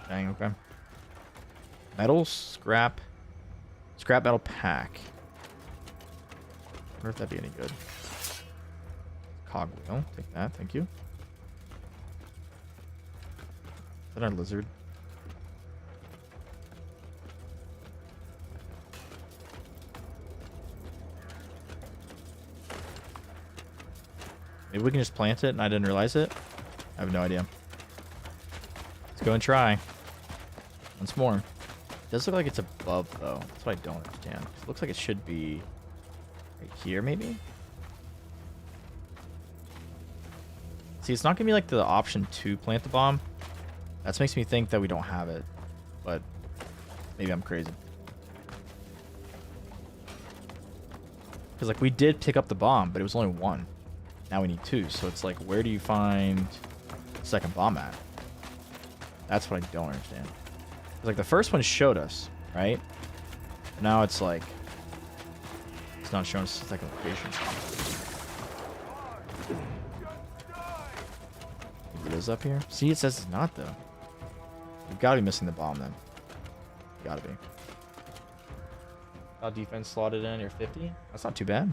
Dang, okay. Metal, scrap metal pack. I wonder if that'd be any good. Cogwheel, take that, thank you. Is that our lizard? Maybe we can just plant it and I didn't realize it. I have no idea. Let's go and try. Once more. It does look like it's above, though. That's what I don't understand. It looks like it should be right here, maybe? See, it's not going to be like the option to plant the bomb. That makes me think that we don't have it. But maybe I'm crazy. Because, like, we did pick up the bomb, but it was only one. Now we need two. So it's like, where do you find the second bomb at? That's what I don't understand. Like, the first one showed us, right? But now it's like, it's not showing us the second location. Maybe it is up here. See, it says it's not, though. You've got to be missing the bomb, then. Gotta be. Defense slotted in, you're 50? That's not too bad.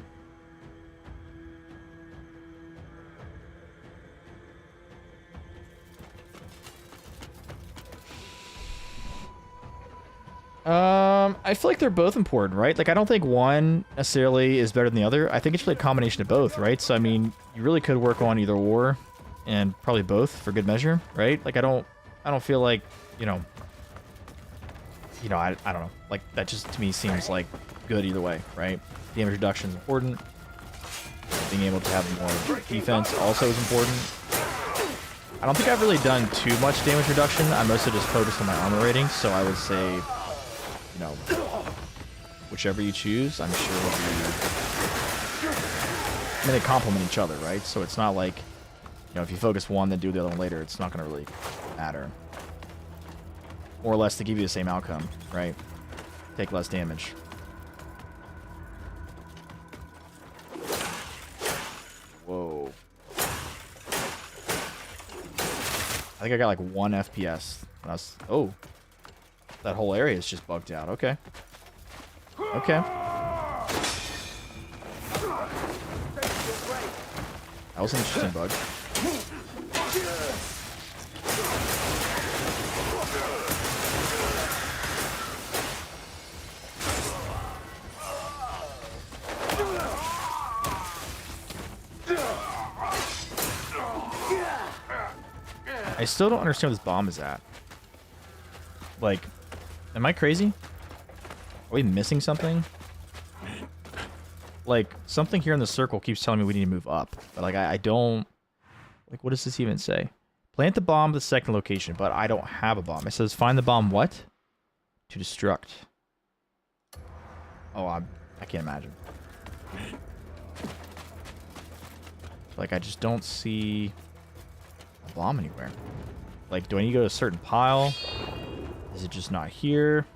I feel like they're both important, right? Like, I don't think one necessarily is better than the other. I think it's really a combination of both, right? So, I mean, you really could work on either or, and probably both for good measure, right? Like, I don't feel like, I don't know. Like, that just, to me, seems like good either way, right? Damage reduction is important. Being able to have more defense also is important. I don't think I've really done too much damage reduction. I mostly just focused on my armor rating, so I would say, whichever you choose, I'm sure will be... I mean, they complement each other, right? So it's not like, if you focus one, then do the other one later, it's not going to really matter. More or less to give you the same outcome, right? Take less damage. Whoa. I think I got like 1 FPS. That's, oh. That whole area is just bugged out. Okay. Okay. That was an interesting bug. I still don't understand where this bomb is at. Like, am I crazy? Are we missing something? Like, something here in the circle keeps telling me we need to move up. But, like, I don't... Like, what does this even say? Plant the bomb at the second location, but I don't have a bomb. It says find the bomb what? To destruct. Oh, I can't imagine. Like, I just don't see a bomb anywhere. Like, do I need to go to a certain pile? Is it just not here?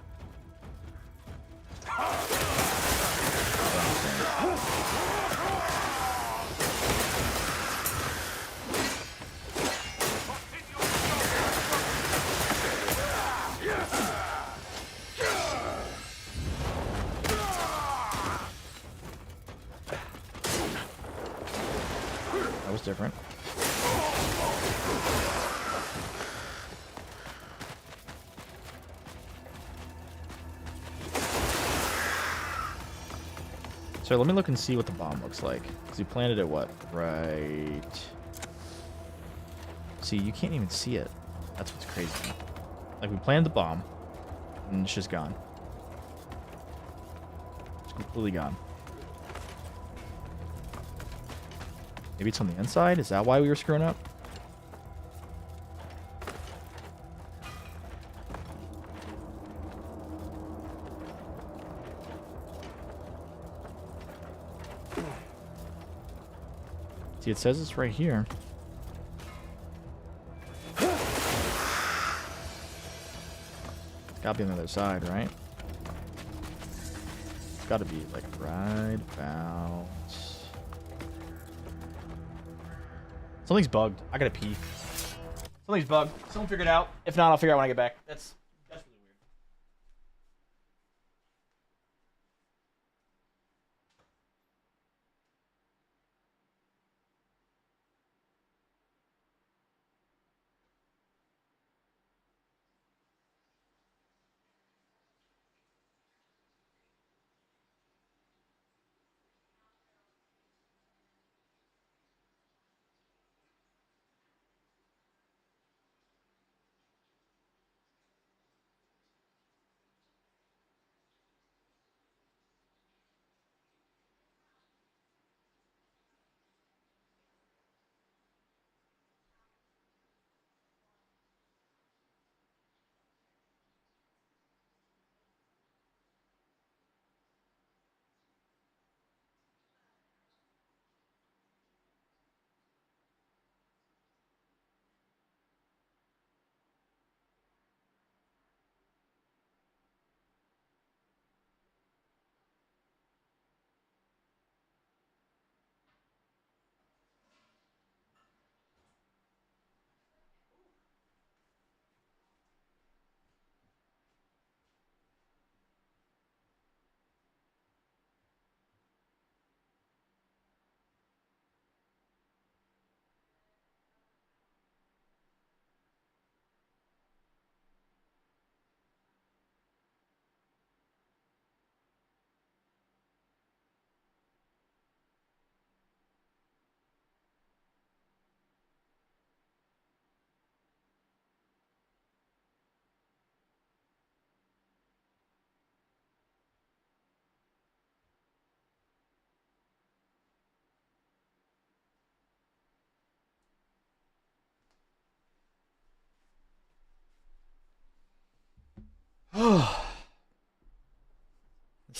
That was different. So let me look and see what the bomb looks like. Because you planted it what? Right. See, you can't even see it. That's what's crazy. Like, we planted the bomb, and it's just gone. It's completely gone. Maybe it's on the inside? Is that why we were screwing up? See, it says it's right here. It's gotta be on the other side, right? It's gotta be, like, right about... Something's bugged. I gotta pee. Something's bugged. Someone figure it out. If not, I'll figure out when I get back. That's really weird.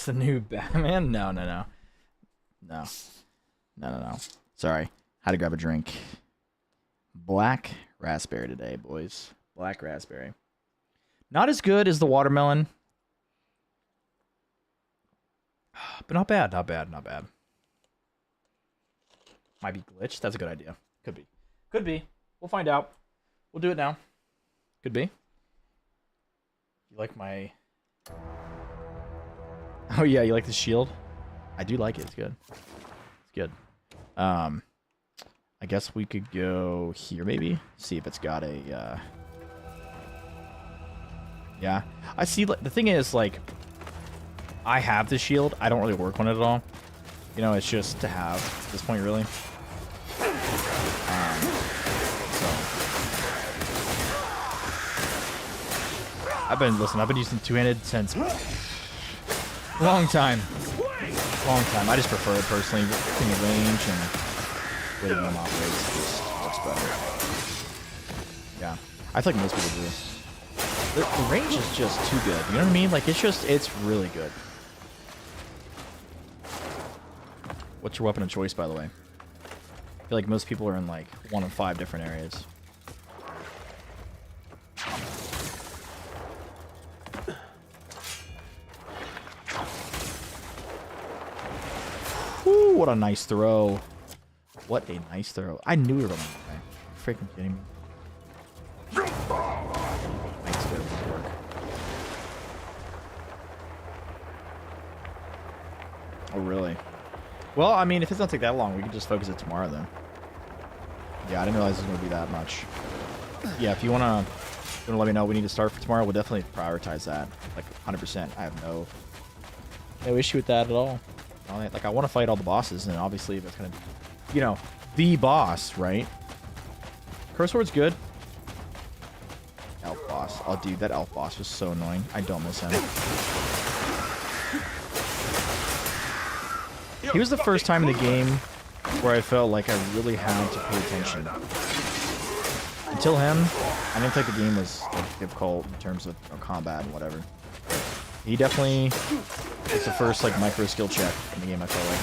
It's the new Batman? No. Sorry. Had to grab a drink. Black raspberry today, boys. Black raspberry. Not as good as the watermelon. But not bad. Might be glitched. That's a good idea. Could be. We'll find out. We'll do it now. Could be. You like my... Oh yeah, you like the shield? I do like it. It's good. It's good. I guess we could go here maybe. See if it's got a... Yeah. I see, like, the thing is, like, I have the shield. I don't really work on it at all. You know, it's just to have at this point, really. I've been using two-handed since long time. I just prefer it personally. In the range and the way the gun operates just works better. Yeah, I feel like most people do. The range is just too good. You know what I mean? Like, it's really good. What's your weapon of choice, by the way? I feel like most people are in like 1 of 5 different areas. Woo, what a nice throw. What a nice throw. I knew we were going that way. Freaking kidding me. Nice throw. Work. Oh, really? Well, I mean, if it's not take that long, we can just focus it tomorrow, then. Yeah, I didn't realize it was going to be that much. Yeah, if you want to let me know we need to start for tomorrow, we'll definitely prioritize that. Like, 100%. I have no issue with that at all. Like, I want to fight all the bosses, and obviously if it's going to, you know, the boss, right? Curse Word's good. Elf boss. Oh, dude, that elf boss was so annoying. I don't miss him. He was the first time in the game where I felt like I really had to pay attention. Until him, I didn't think the game was like, difficult in terms of combat and whatever. He definitely was the first like micro skill check in the game, I felt like.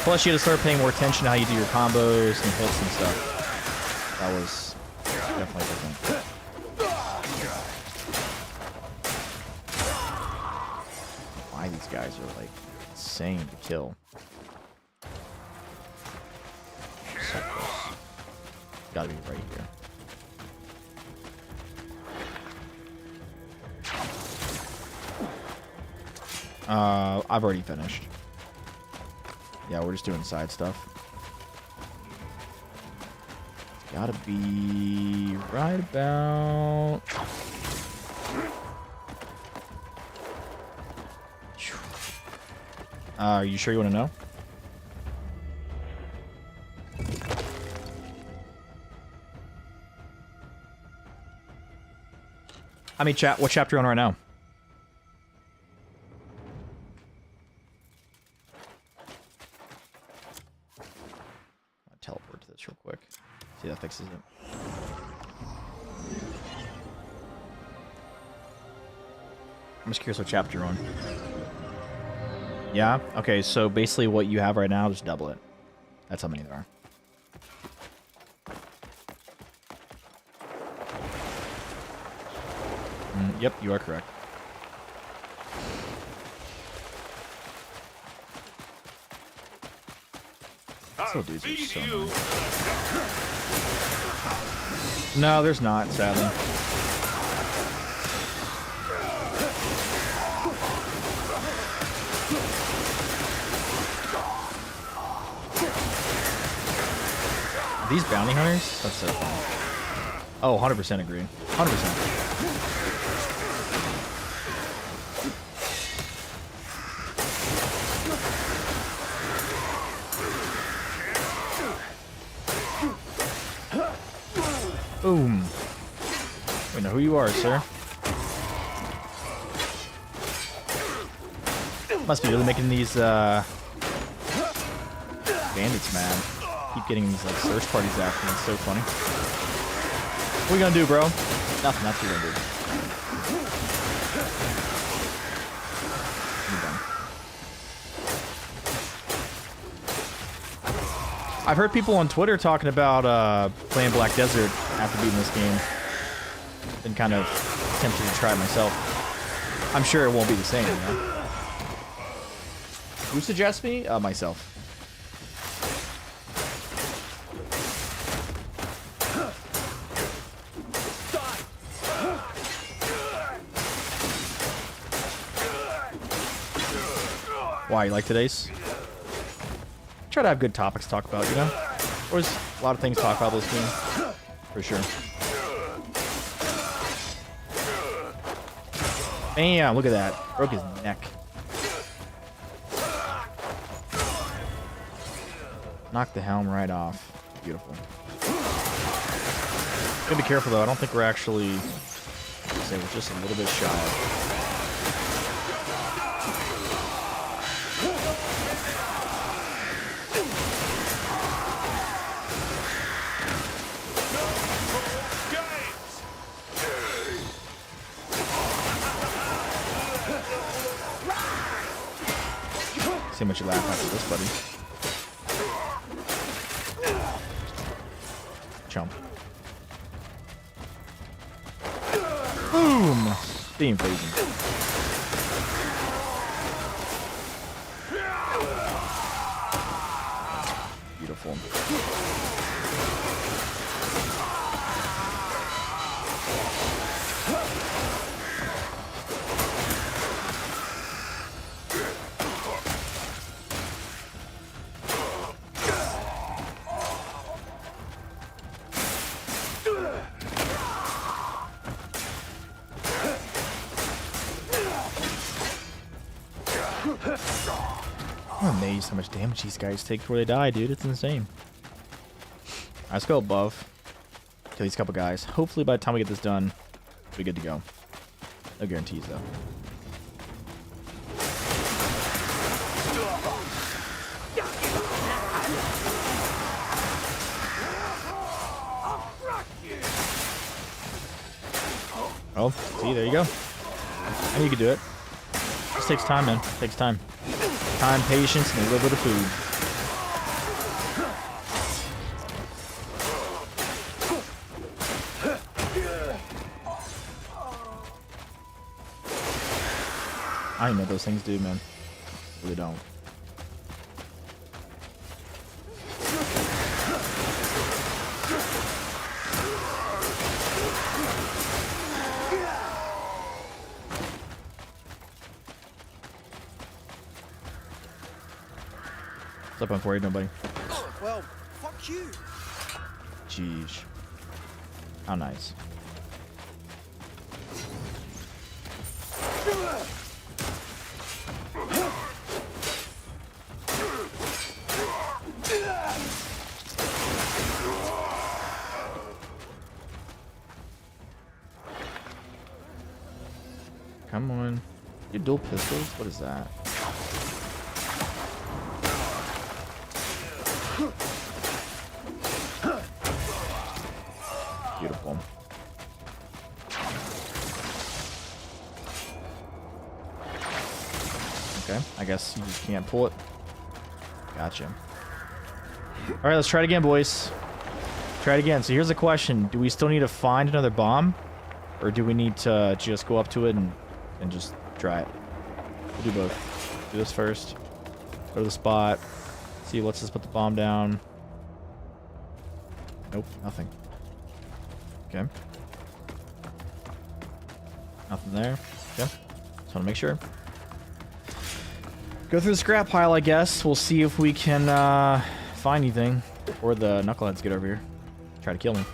Plus, you had to start paying more attention to how you do your combos and hits and stuff. That was definitely different. Why these guys are like insane to kill. So close. Gotta be right here. I've already finished. Yeah, we're just doing side stuff. It's gotta be right about... Are you sure you want to know? I mean, what chapter you on right now? I'll teleport to this real quick. See if that fixes it. I'm just curious what chapter you're on. Yeah? Okay, so basically what you have right now, just double it. That's how many there are. Yep, you are correct. Still dudes are so annoying. No, there's not, sadly. These bounty hunters? That's so fun. Oh, 100% agree. 100%. Boom. We know who you are, sir. Must be really making these bandits mad. Keep getting these like search parties after me. It's so funny. What are you gonna do, bro? Nothing. That's what you're gonna do. I've heard people on Twitter talking about playing Black Desert after beating this game. Been kind of tempted to try it myself. I'm sure it won't be the same, you know? Who suggests me? Myself. Why, you like today's? Try to have good topics to talk about, you know? There's a lot of things to talk about this game. For sure. Bam, look at that. Broke his neck. Knocked the helm right off. Beautiful. Gotta be careful though. I don't think we're actually... Say we're just a little bit shy. See how much you laugh after this, buddy. Chump. Boom! Steam phasing. Beautiful. I'm amazed how much damage these guys take before they die, dude. It's insane. Alright, let's go above. Kill these couple guys. Hopefully by the time we get this done, we'll be good to go. No guarantees, though. Oh, see, there you go. And you can do it. Just takes time, man. Takes time. Time, patience, and a little bit of food. I don't know what those things do, man. Really don't. What's up, I'm worried, nobody. Well, fuck you. Jeez. How nice. Come on. You dual pistols? What is that? Beautiful. Okay, I guess you just can't pull it. Gotcha. Alright, let's try it again, boys. Try it again. So here's the question. Do we still need to find another bomb? Or do we need to just go up to it and just try it? We'll do both. Do this first. Go to the spot. See, let's just put the bomb down. Nope, nothing. Okay. Nothing there. Okay. Just want to make sure. Go through the scrap pile, I guess. We'll see if we can find anything. Or the knuckleheads get over here. Try to kill me.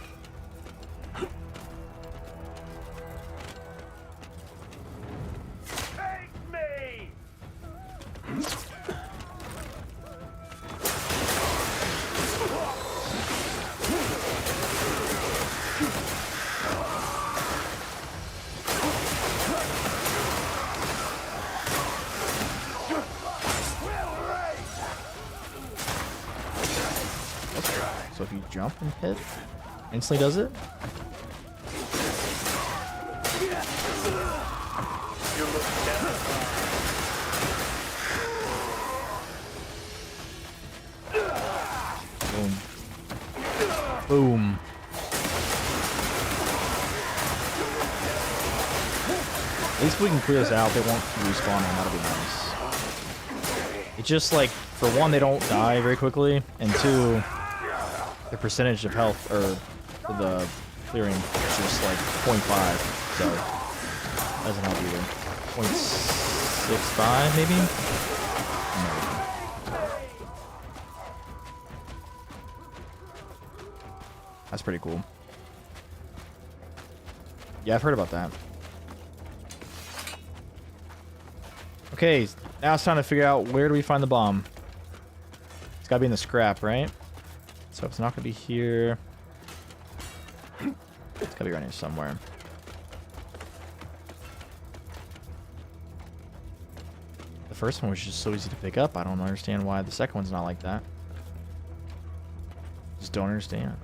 So if you jump and hit, instantly does it? Boom. Boom. At least we can clear this out. They won't respawn, and that'll be nice. It's just like, for one, they don't die very quickly, and two, the percentage of health, or the clearing, is just like 0.5, so doesn't help either. 0.65 maybe? That's pretty cool. Yeah, I've heard about that. Okay, now it's time to figure out where do we find the bomb. It's gotta be in the scrap, right? So it's not gonna be here. It's gotta be around here somewhere. The first one was just so easy to pick up. I don't understand why the second one's not like that. Just don't understand.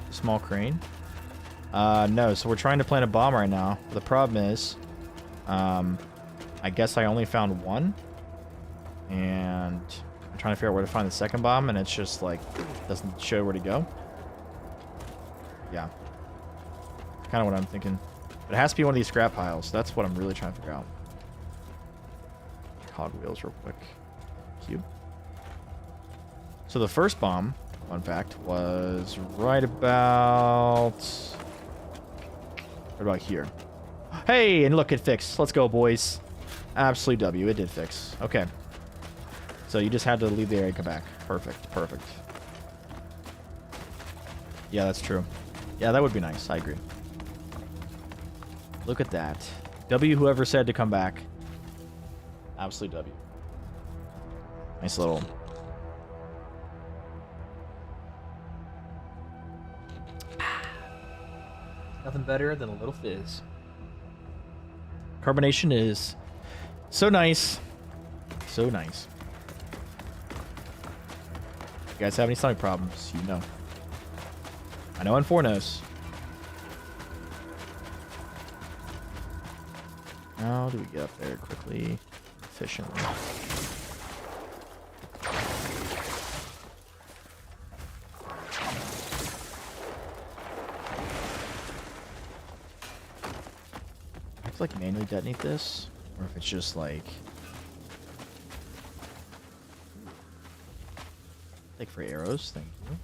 Small crane? No, so we're trying to plant a bomb right now. The problem is, I guess I only found one. And I'm trying to figure out where to find the second bomb, and it's just like, doesn't show where to go. Yeah. Kind of what I'm thinking. But it has to be one of these scrap piles. That's what I'm really trying to figure out. Cogwheels real quick. Cube. So the first bomb, fun fact, was right about here. Hey, and look, it fixed. Let's go, boys. Absolute W. It did fix. Okay. So you just had to leave the area and come back. Perfect. Perfect. Yeah, that's true. Yeah, that would be nice. I agree. Look at that. W, whoever said to come back. Absolute W. Nice little... Nothing better than a little fizz. Carbonation is so nice. So nice. If you guys have any stomach problems, you know. I know N4 knows. How do we get up there quickly, efficiently? I have to like manually detonate this, or if it's just like for arrows. Thank you.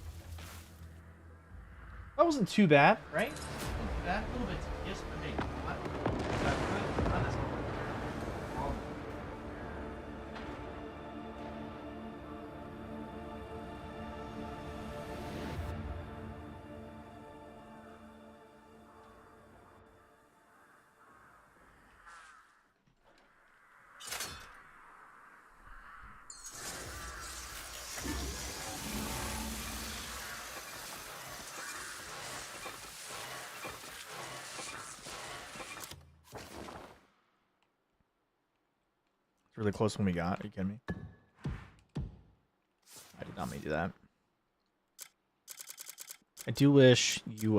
That wasn't too bad, right? Wasn't too bad. A little bit tedious, but hey, not as really close when we got. Are you kidding me? I did not mean to do that. I do wish you,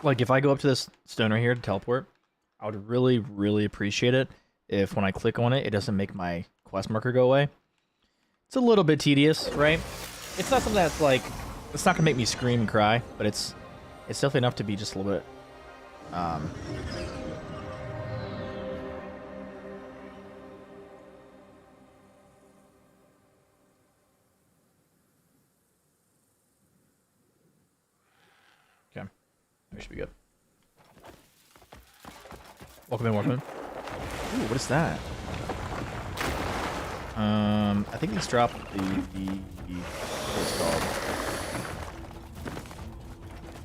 like, if I go up to this stone right here to teleport, I would really, really appreciate it if when I click on it, it doesn't make my quest marker go away. It's a little bit tedious, right? It's not something that's, like, it's not gonna make me scream and cry, but it's definitely enough to be just a little bit, we should be good. Welcome in, welcome in. Ooh, what is that? I think he's dropped what it's called.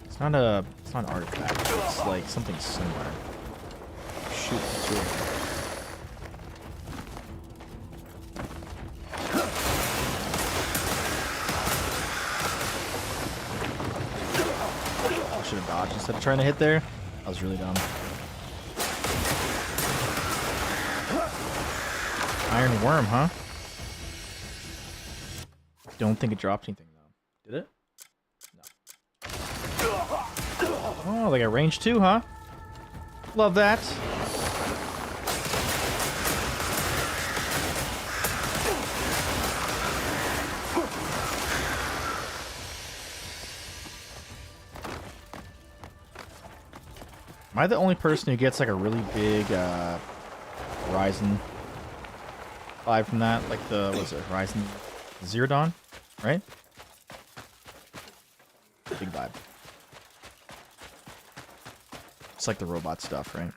It's not an artifact. It's like something similar. Shoot, two of them. Should have dodged instead of trying to hit there. I was really dumb. Iron worm, huh? Don't think it dropped anything. Did it? No. Oh, they got range too, huh? Love that. Am I the only person who gets like a really big Horizon vibe from that? Like the, what is it, Horizon Zero Dawn, right? Big vibe. It's like the robot stuff, right?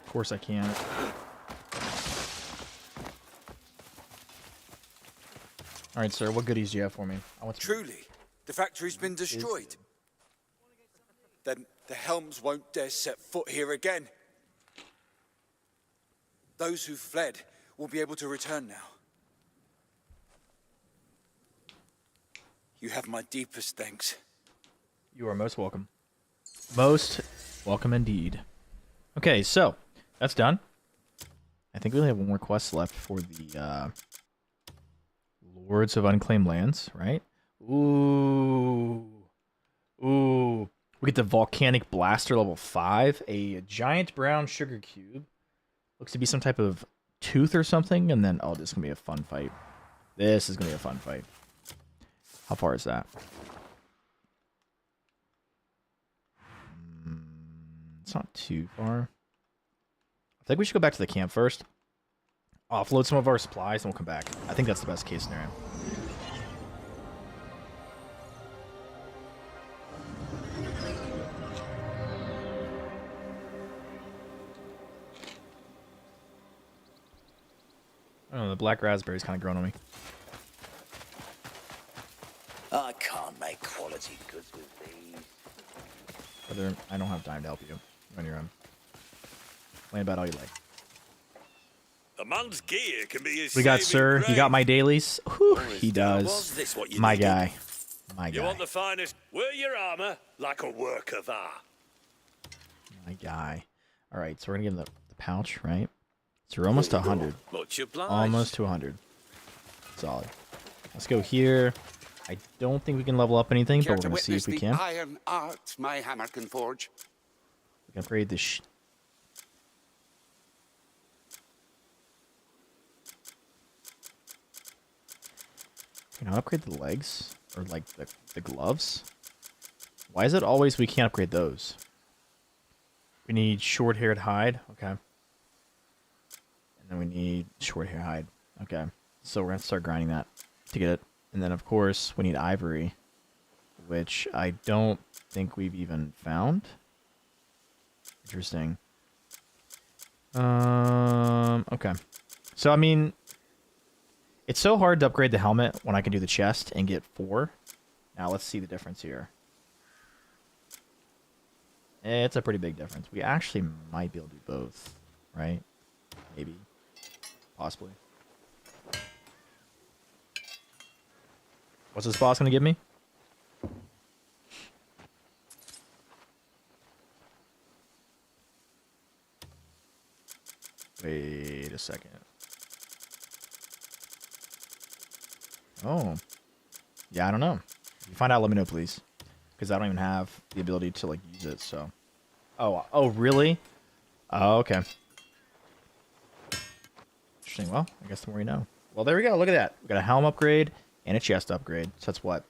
Of course I can't. All right, sir. What goodies do you have for me? I want Truly, the factory's been destroyed. Then the Helms won't dare set foot here again. Those who fled will be able to return now. You have my deepest thanks. You are most welcome. Most welcome indeed. Okay, so that's done. I think we only have one more quest left for the Lords of Unclaimed Lands, right? Ooh. Ooh. We get the Volcanic Blaster level 5, a giant brown sugar cube. Looks to be some type of tooth or something, and then, oh, this is going to be a fun fight. This is going to be a fun fight. How far is that? It's not too far. I think we should go back to the camp first. Offload some of our supplies, and we'll come back. I think that's the best case scenario. I don't know, the black raspberry's kind of growing on me. I can't make quality goods with these. Brother, I don't have time to help you on your own. Complain about all you like. A man's gear can be his We got, saving sir. You grace. got my dailies. Whew, he Was does. this what you My needed? guy. My You guy. want the finest? Wear your armor like a work of art. My guy. All right, so we're gonna give him the pouch, right? So we're almost to 100. Much obliged. Almost to 100. Solid. Let's go here. I don't think we can level up anything, but we're gonna see if we can. Iron art my hammer can forge. We can upgrade this. Can I upgrade the legs or like the gloves? Why is it always we can't upgrade those? We need short-haired hide. Okay. And then we need short-haired hide. Okay. So we're gonna start grinding that to get it. And then of course we need ivory, which I don't think we've even found. Interesting. Okay. So I mean, it's so hard to upgrade the helmet when I can do the chest and get 4. Now let's see the difference here. It's a pretty big difference. We actually might be able to do both, right? Maybe. Possibly. What's this boss gonna give me? Wait a second. Oh. Yeah, I don't know. If you find out, let me know, please. Because I don't even have the ability to, like, use it, so. Oh, really? Oh, okay. Interesting. Well, I guess the more you know. Well, there we go. Look at that. We got a helm upgrade and a chest upgrade. So that's what?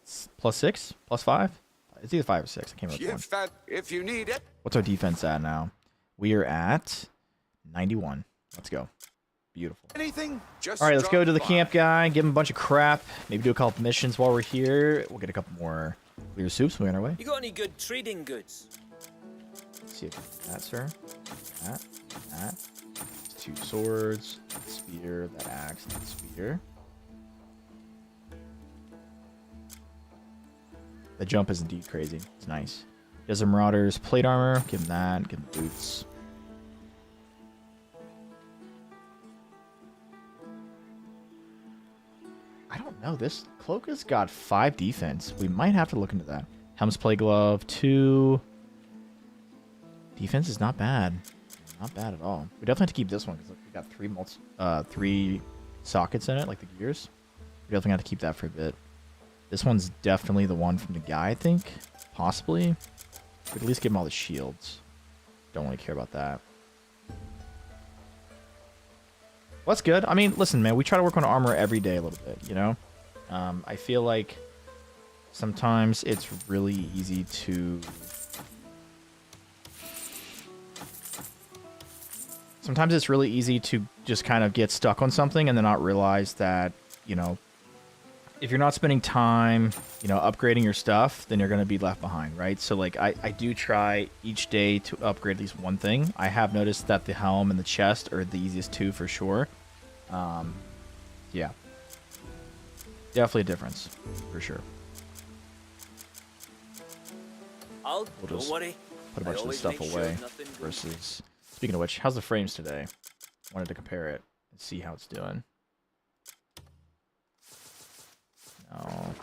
+6? +5? It's either 5 or 6. I can't remember which one. If you need it. What's our defense at now? We are at 91. Let's go. Beautiful. Anything? Just all right, let's go to the by. camp guy, give him a bunch of crap, maybe do a couple missions while we're here. We'll get a couple more clear soups. We're on our way. You got any good trading goods? Let's see if that, sir. That. 2 swords, that spear, that axe, that spear. The jump is indeed crazy. It's nice. Desert Marauders, plate armor. Give him that. Give him boots. I don't know. This cloak has got 5 defense. We might have to look into that. Helm's play glove 2. Defense is not bad. Not bad at all. We definitely have to keep this one because we got 3 sockets in it, like the gears. We definitely have to keep that for a bit. This one's definitely the one from the guy, I think. Possibly. We could at least give him all the shields. Don't really care about that. Well, that's good. I mean, listen, man, we try to work on armor every day a little bit, you know? I feel like sometimes it's really easy to... Sometimes it's really easy to just kind of get stuck on something and then not realize that, you know, if you're not spending time, you know, upgrading your stuff, then you're going to be left behind, right? So, like, I do try each day to upgrade at least one thing. I have noticed that the helm and the chest are the easiest 2 for sure. Yeah. Definitely a difference, for sure. We'll just don't worry. put a bunch of this stuff away versus... Speaking of which, how's the frames today? Wanted to compare it and see how it's doing. No.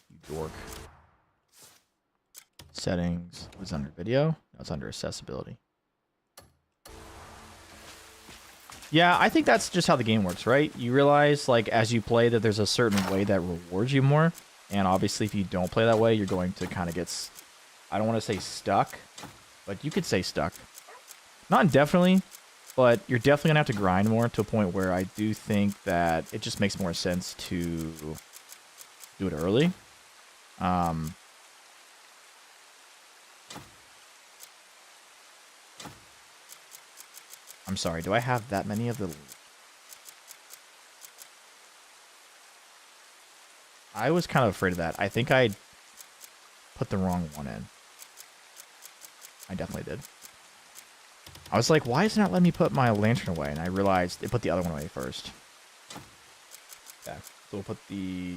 You dork. Settings. What's under video? No, it's under accessibility. Yeah, I think that's just how the game works, right? You realize, like, as you play that there's a certain way that rewards you more. And obviously, if you don't play that way, you're going to kind of get... I don't want to say stuck, but you could say stuck. Not indefinitely, but you're definitely going to have to grind more to a point where I do think that it just makes more sense to do it early. I'm sorry, do I have that many of the... I was kind of afraid of that. I think I put the wrong one in. I definitely did. I was like, why is it not letting me put my lantern away? And I realized it put the other one away first. Okay, so we'll put the...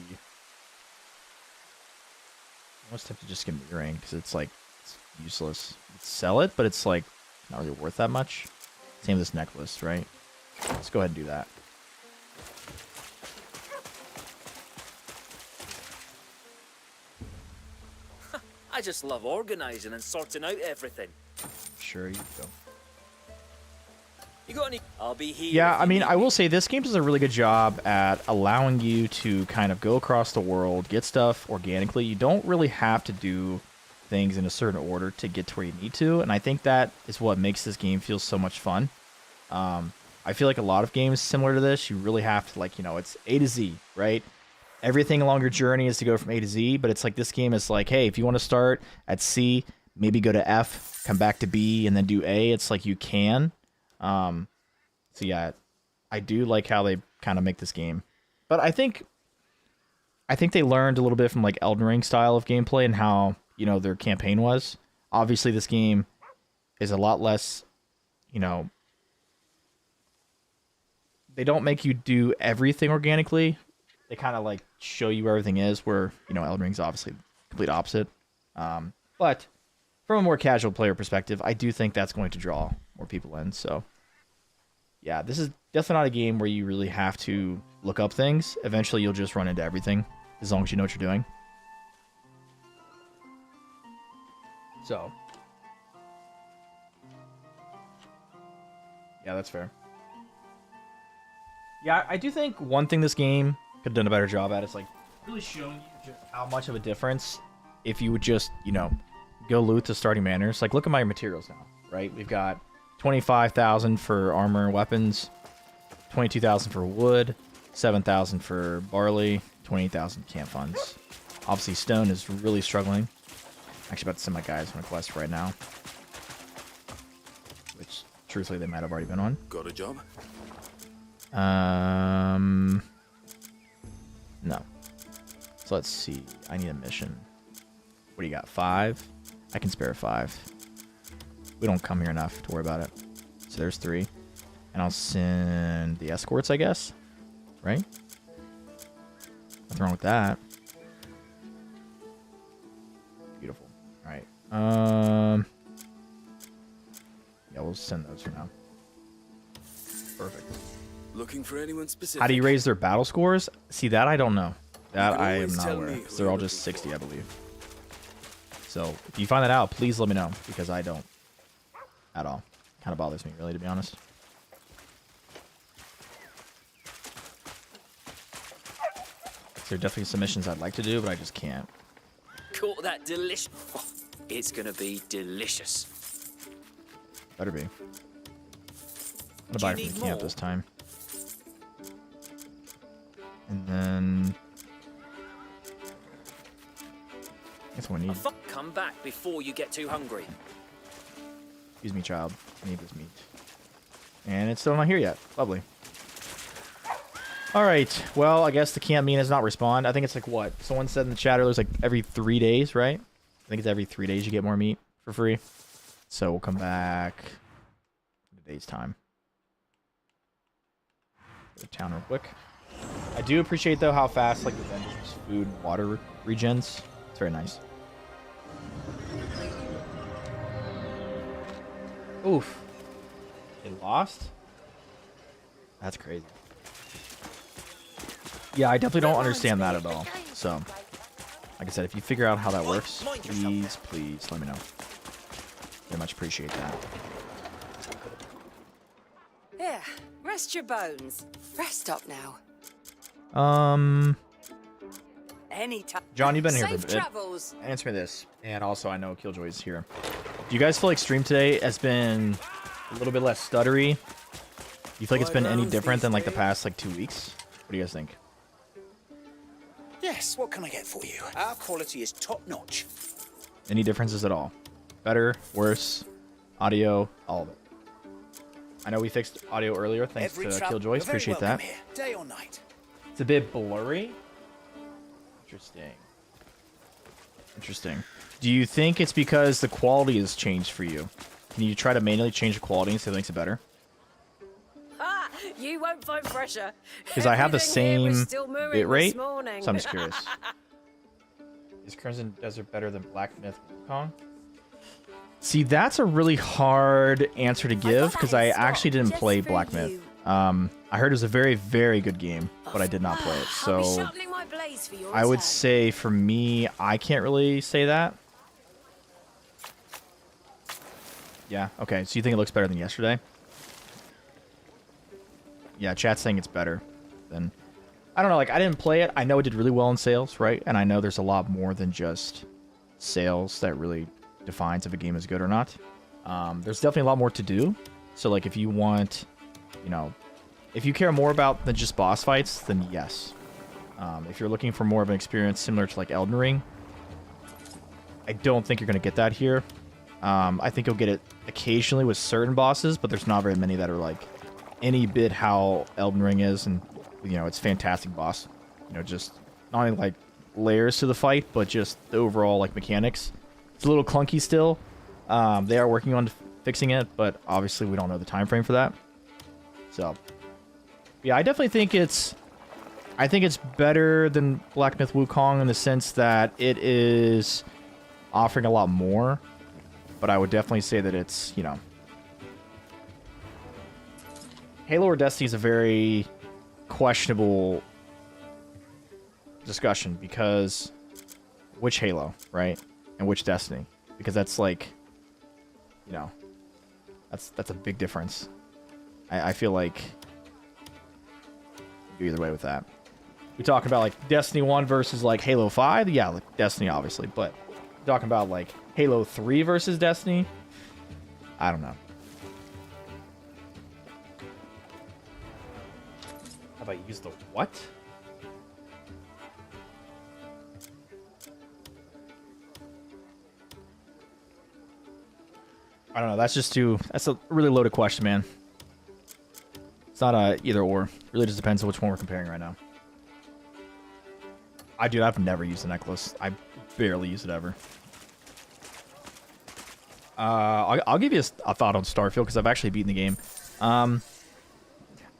I almost have to just get the earring, because it's like, it's useless. You'd sell it, but it's like, not really worth that much. Same with this necklace, right? Let's go ahead and do that. I just love organizing and sorting out everything. Sure you go. You got any? I'll be here. Yeah, I mean, I will say this game does a really good job at allowing you to kind of go across the world, get stuff organically. You don't really have to do things in a certain order to get to where you need to, and I think that is what makes this game feel so much fun. I feel like a lot of games similar to this, you really have to, like, you know, it's A to Z, right? Everything along your journey is to go from A to Z, but it's like this game is like, hey, if you want to start at C, maybe go to F, come back to B, and then do A. It's like you can. So yeah, I do like how they kind of make this game. But I think they learned a little bit from like Elden Ring style of gameplay and how, you know, their campaign was. Obviously this game is a lot less, you know, they don't make you do everything organically. They kind of like show you where everything is, where, you know, Elden Ring's obviously the complete opposite. But from a more casual player perspective, I do think that's going to draw more people in. So yeah, this is definitely not a game where you really have to look up things. Eventually you'll just run into everything as long as you know what you're doing. So yeah, that's fair. Yeah, I do think one thing this game could have done a better job at is like really showing you just how much of a difference if you would just, you know, go loot the starting manners. Like, look at my materials now, right? We've got 25,000 for armor and weapons, 22,000 for wood, 7,000 for barley, 28,000 camp funds. Obviously, stone is really struggling. Actually, about to send my guys on a quest right now, which truthfully they might have already been on. Got a job? No. So let's see. I need a mission. What do you got? 5? I can spare 5. We don't come here enough to worry about it. So there's 3. And I'll send the escorts, I guess. Right? Nothing wrong with that. Alright. Yeah, we'll send those for now. Perfect. Looking for anyone specific? How do you raise their battle scores? See, that I don't know. That You can I am always not tell aware. me 'Cause who they're all you're just looking 60, for. I believe. So, if you find that out, please let me know. Because I don't. At all. Kind of bothers me, really, to be honest. There are definitely some missions I'd like to do, but I just can't. Caught that delicious. Oh, it's gonna be delicious. Better be. I'm gonna buy it from the camp this time. And then... That's what I need. Come back before you get too hungry. Excuse me, child. I need this meat. And it's still not here yet. Lovely. Alright, well, I guess the camp mean has not respawned. I think it's like, what? Someone said in the chat earlier, it's like every 3 days, right? I think it's every 3 days you get more meat for free. So we'll come back in a day's time. Go to town real quick. I do appreciate, though, how fast like the vendors' food and water regens. It's very nice. Oof. They lost? That's crazy. Yeah, I definitely don't understand that at all. So, like I said, if you figure out how that works, please let me know. Very much appreciate that. Here, rest your bones. Rest up now. Anytime. John, you've been here for a Safe bit. travels. Answer me this. And also, I know Killjoy is here. Do you guys feel like stream today has been a little bit less stuttery? Do you feel like it's been any different than like the past like 2 weeks? What do you guys think? Yes, what can I get for you? Our quality is top-notch. Any differences at all? Better, worse, audio, all of it. I know we fixed audio earlier, thanks to Killjoy. Appreciate that. Here, day or night. It's a bit blurry. Interesting. Do you think it's because the quality has changed for you? Can you try to manually change the quality and see if it makes it better? Ha! You won't find pressure. Because I have the Everything here was same still moving bit rate, this morning. so I'm just curious. Is Crimson Desert better than Black Myth Wukong? See, that's a really hard answer to give because I actually didn't play Black Myth. I heard it was a very, very good game, but I did not play it. I'll be So sharpening my blades for your I would return. say for me, I can't really say that. Yeah, okay. So you think it looks better than yesterday? Yeah, chat's saying it's better than... I don't know, like, I didn't play it. I know it did really well in sales, right? And I know there's a lot more than just sales that really defines if a game is good or not. There's definitely a lot more to do. So, like, if you want, you know, if you care more about than just boss fights, then yes. If you're looking for more of an experience similar to, like, Elden Ring, I don't think you're going to get that here. I think you'll get it occasionally with certain bosses, but there's not very many that are, like, any bit how Elden Ring is, and, you know, it's fantastic boss. You know, just not only, like, layers to the fight, but just the overall, like, mechanics. It's a little clunky still. They are working on fixing it, but obviously we don't know the time frame for that. So, yeah, I definitely think it's... I think it's better than Black Myth Wukong in the sense that it is offering a lot more, but I would definitely say that it's, you know... Halo or Destiny is a very questionable discussion because which Halo, right? And which Destiny? Because that's like, you know, that's a big difference. I feel like you go either way with that. We're talking about like Destiny 1 versus like Halo 5, yeah, like Destiny obviously, but talking about like Halo 3 versus Destiny, I don't know. How about use the what? I don't know. That's just too... That's a really loaded question, man. It's not a either or. It really just depends on which one we're comparing right now. I've never used the necklace. I barely use it ever. I'll give you a thought on Starfield because I've actually beaten the game.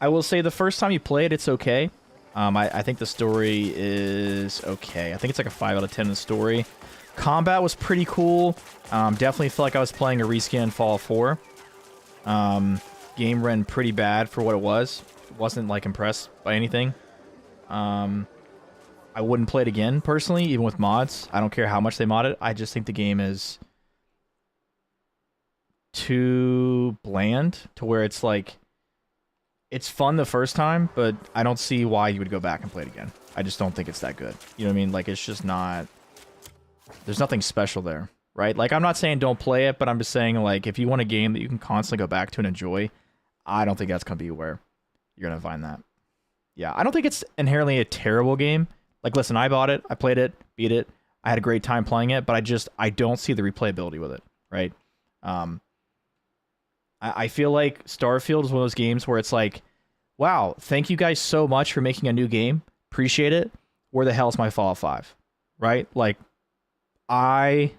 I will say the first time you play it, it's okay. I think the story is okay. I think it's like a 5 out of 10 in the story. Combat was pretty cool. Definitely felt like I was playing a reskin Fallout 4. Game ran pretty bad for what it was. Wasn't like impressed by anything. I wouldn't play it again personally, even with mods. I don't care how much they mod it. I just think the game is too bland to where it's like, it's fun the first time, but I don't see why you would go back and play it again. I just don't think it's that good. You know what I mean? Like, it's just not... There's nothing special there, right? Like, I'm not saying don't play it, but I'm just saying, like, if you want a game that you can constantly go back to and enjoy, I don't think that's going to be where you're going to find that. Yeah, I don't think it's inherently a terrible game. Like, listen, I bought it, I played it, beat it, I had a great time playing it, but I don't see the replayability with it, right? I feel like Starfield is one of those games where it's like, wow, thank you guys so much for making a new game. Appreciate it. Where the hell is my Fallout 5? Right? Like, I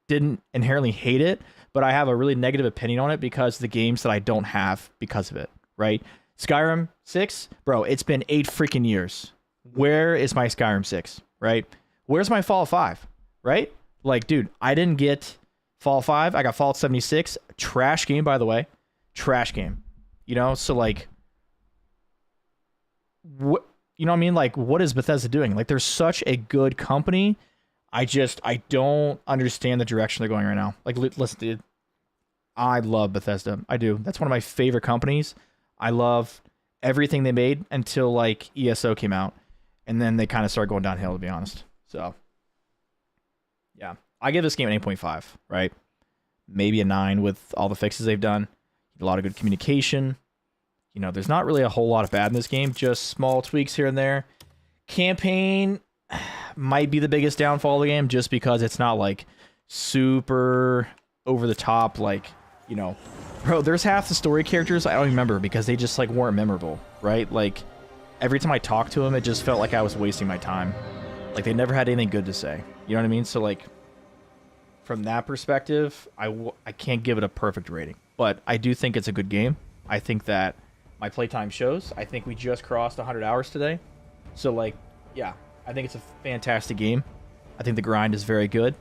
didn't inherently hate it, but I have a really negative opinion on it because of the games that I don't have because of it, right? Skyrim 6? Bro, it's been 8 freaking years. Where is my Skyrim 6, right? Where's my Fallout 5, right? Like, dude, I didn't get Fallout 5. I got Fallout 76. Trash game, by the way. Trash game. You know, so like, what, you know what I mean? Like, what is Bethesda doing? Like, they're such a good company. I don't understand the direction they're going right now. Like, listen, dude, I love Bethesda. I do. That's one of my favorite companies. I love everything they made until, like, ESO came out. And then they kind of started going downhill, to be honest. So, yeah. I give this game an 8.5, right? Maybe a 9 with all the fixes they've done. A lot of good communication. You know, there's not really a whole lot of bad in this game. Just small tweaks here and there. Campaign might be the biggest downfall of the game just because it's not, like, super over the top. Like, you know, bro, there's half the story characters I don't remember because they just, like, weren't memorable, right? Like, every time I talked to them, it just felt like I was wasting my time. Like, they never had anything good to say. You know what I mean? So, like, from that perspective, I can't give it a perfect rating. But I do think it's a good game. I think that my playtime shows. I think we just crossed 100 hours today. So, like, yeah, I think it's a fantastic game. I think the grind is very good.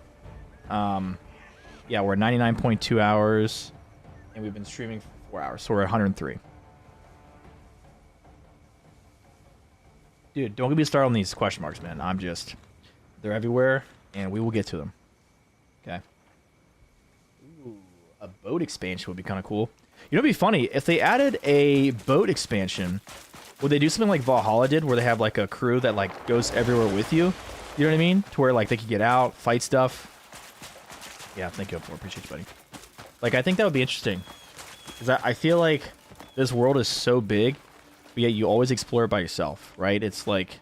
Yeah, we're at 99.2 hours, and we've been streaming for 4 hours, so we're at 103. Dude, don't get me started on these question marks, man. They're everywhere, and we will get to them. Okay. Ooh, a boat expansion would be kind of cool. You know, it'd be funny if they added a boat expansion. Would they do something like Valhalla did, where they have like a crew that like goes everywhere with you? You know what I mean? To where like they could get out, fight stuff. Yeah, thank you, appreciate you, buddy. Like, I think that would be interesting, because I feel like this world is so big, but yet you always explore it by yourself, right? It's like,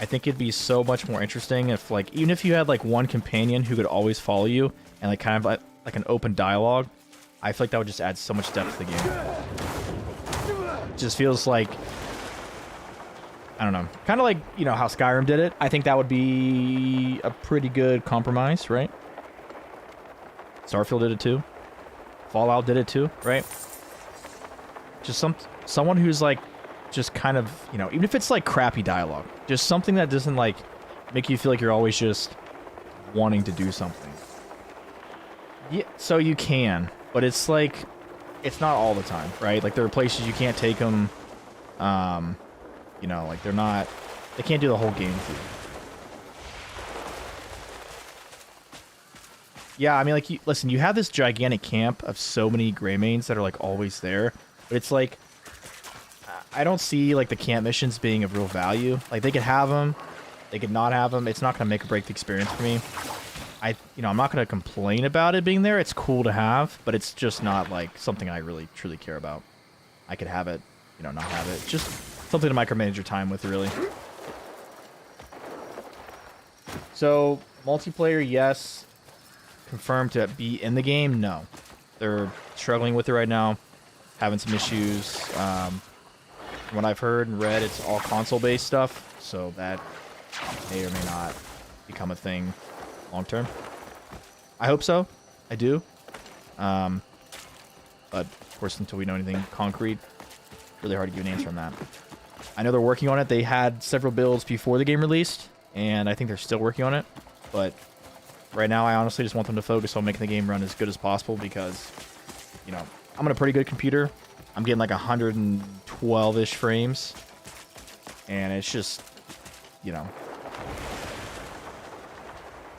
I think it'd be so much more interesting if, like, even if you had like one companion who could always follow you and like kind of like an open dialogue. I feel like that would just add so much depth to the game. It just feels like, I don't know, kind of like, you know, how Skyrim did it. I think that would be a pretty good compromise, right? Starfield did it too. Fallout did it too, right? Just someone who's like, just kind of, you know, even if it's like crappy dialogue, just something that doesn't like make you feel like you're always just wanting to do something. Yeah, so you can, but it's like, it's not all the time, right? Like, there are places you can't take them. You know, like, they can't do the whole game for you. Yeah, I mean, like, listen, you have this gigantic camp of so many Greymanes that are like always there, but it's like, I don't see like the camp missions being of real value. Like, they could have them, they could not have them. It's not gonna make or break the experience for me. I'm not gonna complain about it being there. It's cool to have, but it's just not like something I really truly care about. I could have it, you know, not have it. Just something to micromanage your time with, really. So, multiplayer, yes. Confirmed to be in the game, no. They're struggling with it right now, having some issues. From what I've heard and read, it's all console-based stuff, so that may or may not become a thing long term. I hope so. I do. But of course, until we know anything concrete, really hard to give an answer on that. I know they're working on it. They had several builds before the game released, and I think they're still working on it. But Right now, I honestly just want them to focus on making the game run as good as possible because, you know, I'm on a pretty good computer. I'm getting like 112-ish frames. And it's just, you know,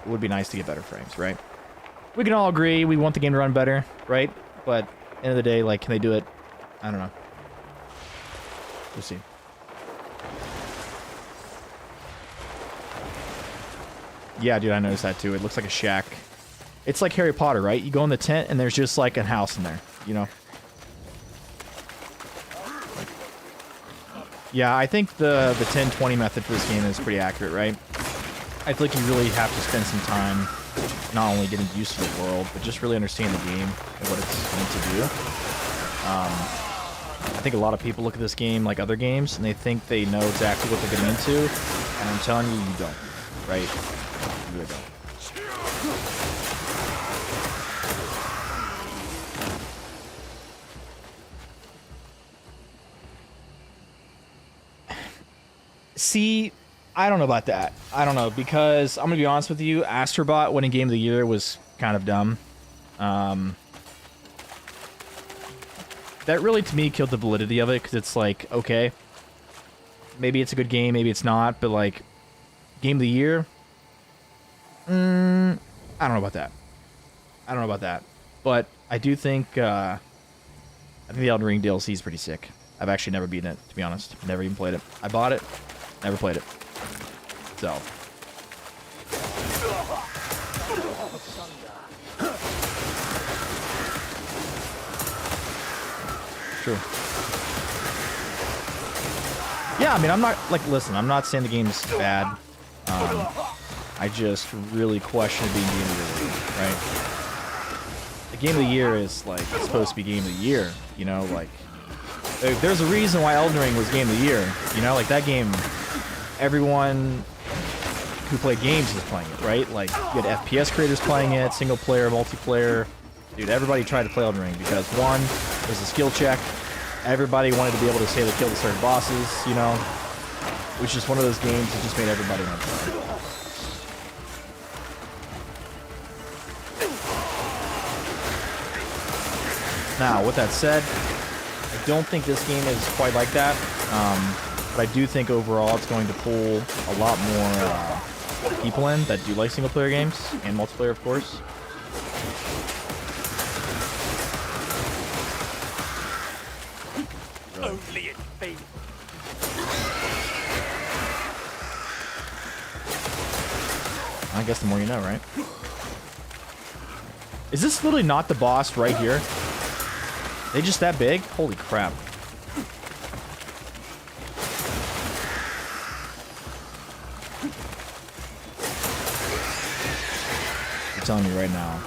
it would be nice to get better frames, right? We can all agree we want the game to run better, right? But at the end of the day, like, can they do it? I don't know. We'll see. Yeah, dude, I noticed that too. It looks like a shack. It's like Harry Potter, right? You go in the tent and there's just like a house in there, you know? Yeah, I think the 10-20 method for this game is pretty accurate, right? I feel like you really have to spend some time not only getting used to the world, but just really understand the game and what it's meant to do. I think a lot of people look at this game like other games, and they think they know exactly what they're getting into, and I'm telling you, you don't, right? You really don't. See, I don't know about that. I don't know, because I'm going to be honest with you, Astrobot winning Game of the Year was kind of dumb. That really, to me, killed the validity of it, because it's like, okay, maybe it's a good game, maybe it's not, but, like, Game of the Year? I don't know about that. I don't know about that. But I do think, I think the Elden Ring DLC is pretty sick. I've actually never beaten it, to be honest. Never even played it. I bought it, never played it. So. True. Yeah, I mean, I'm not, like, listen, I'm not saying the game's bad. I just really question it being Game of the Year, right? The Game of the Year is, like, supposed to be Game of the Year, you know, like, there's a reason why Elden Ring was Game of the Year, you know, like, that game, everyone who played games was playing it, right? Like, you had FPS creators playing it, single player, multiplayer. Dude, everybody tried to play Elden Ring because, one, there's a skill check. Everybody wanted to be able to say they killed the certain bosses, you know? Which is one of those games that just made everybody want to play. Now, with that said, I don't think this game is quite like that. But I do think overall it's going to pull a lot more people in that do like single-player games and multiplayer, of course. Only in faith. I guess the more you know, right? Is this literally not the boss right here? They just that big? Holy crap. You're telling me right now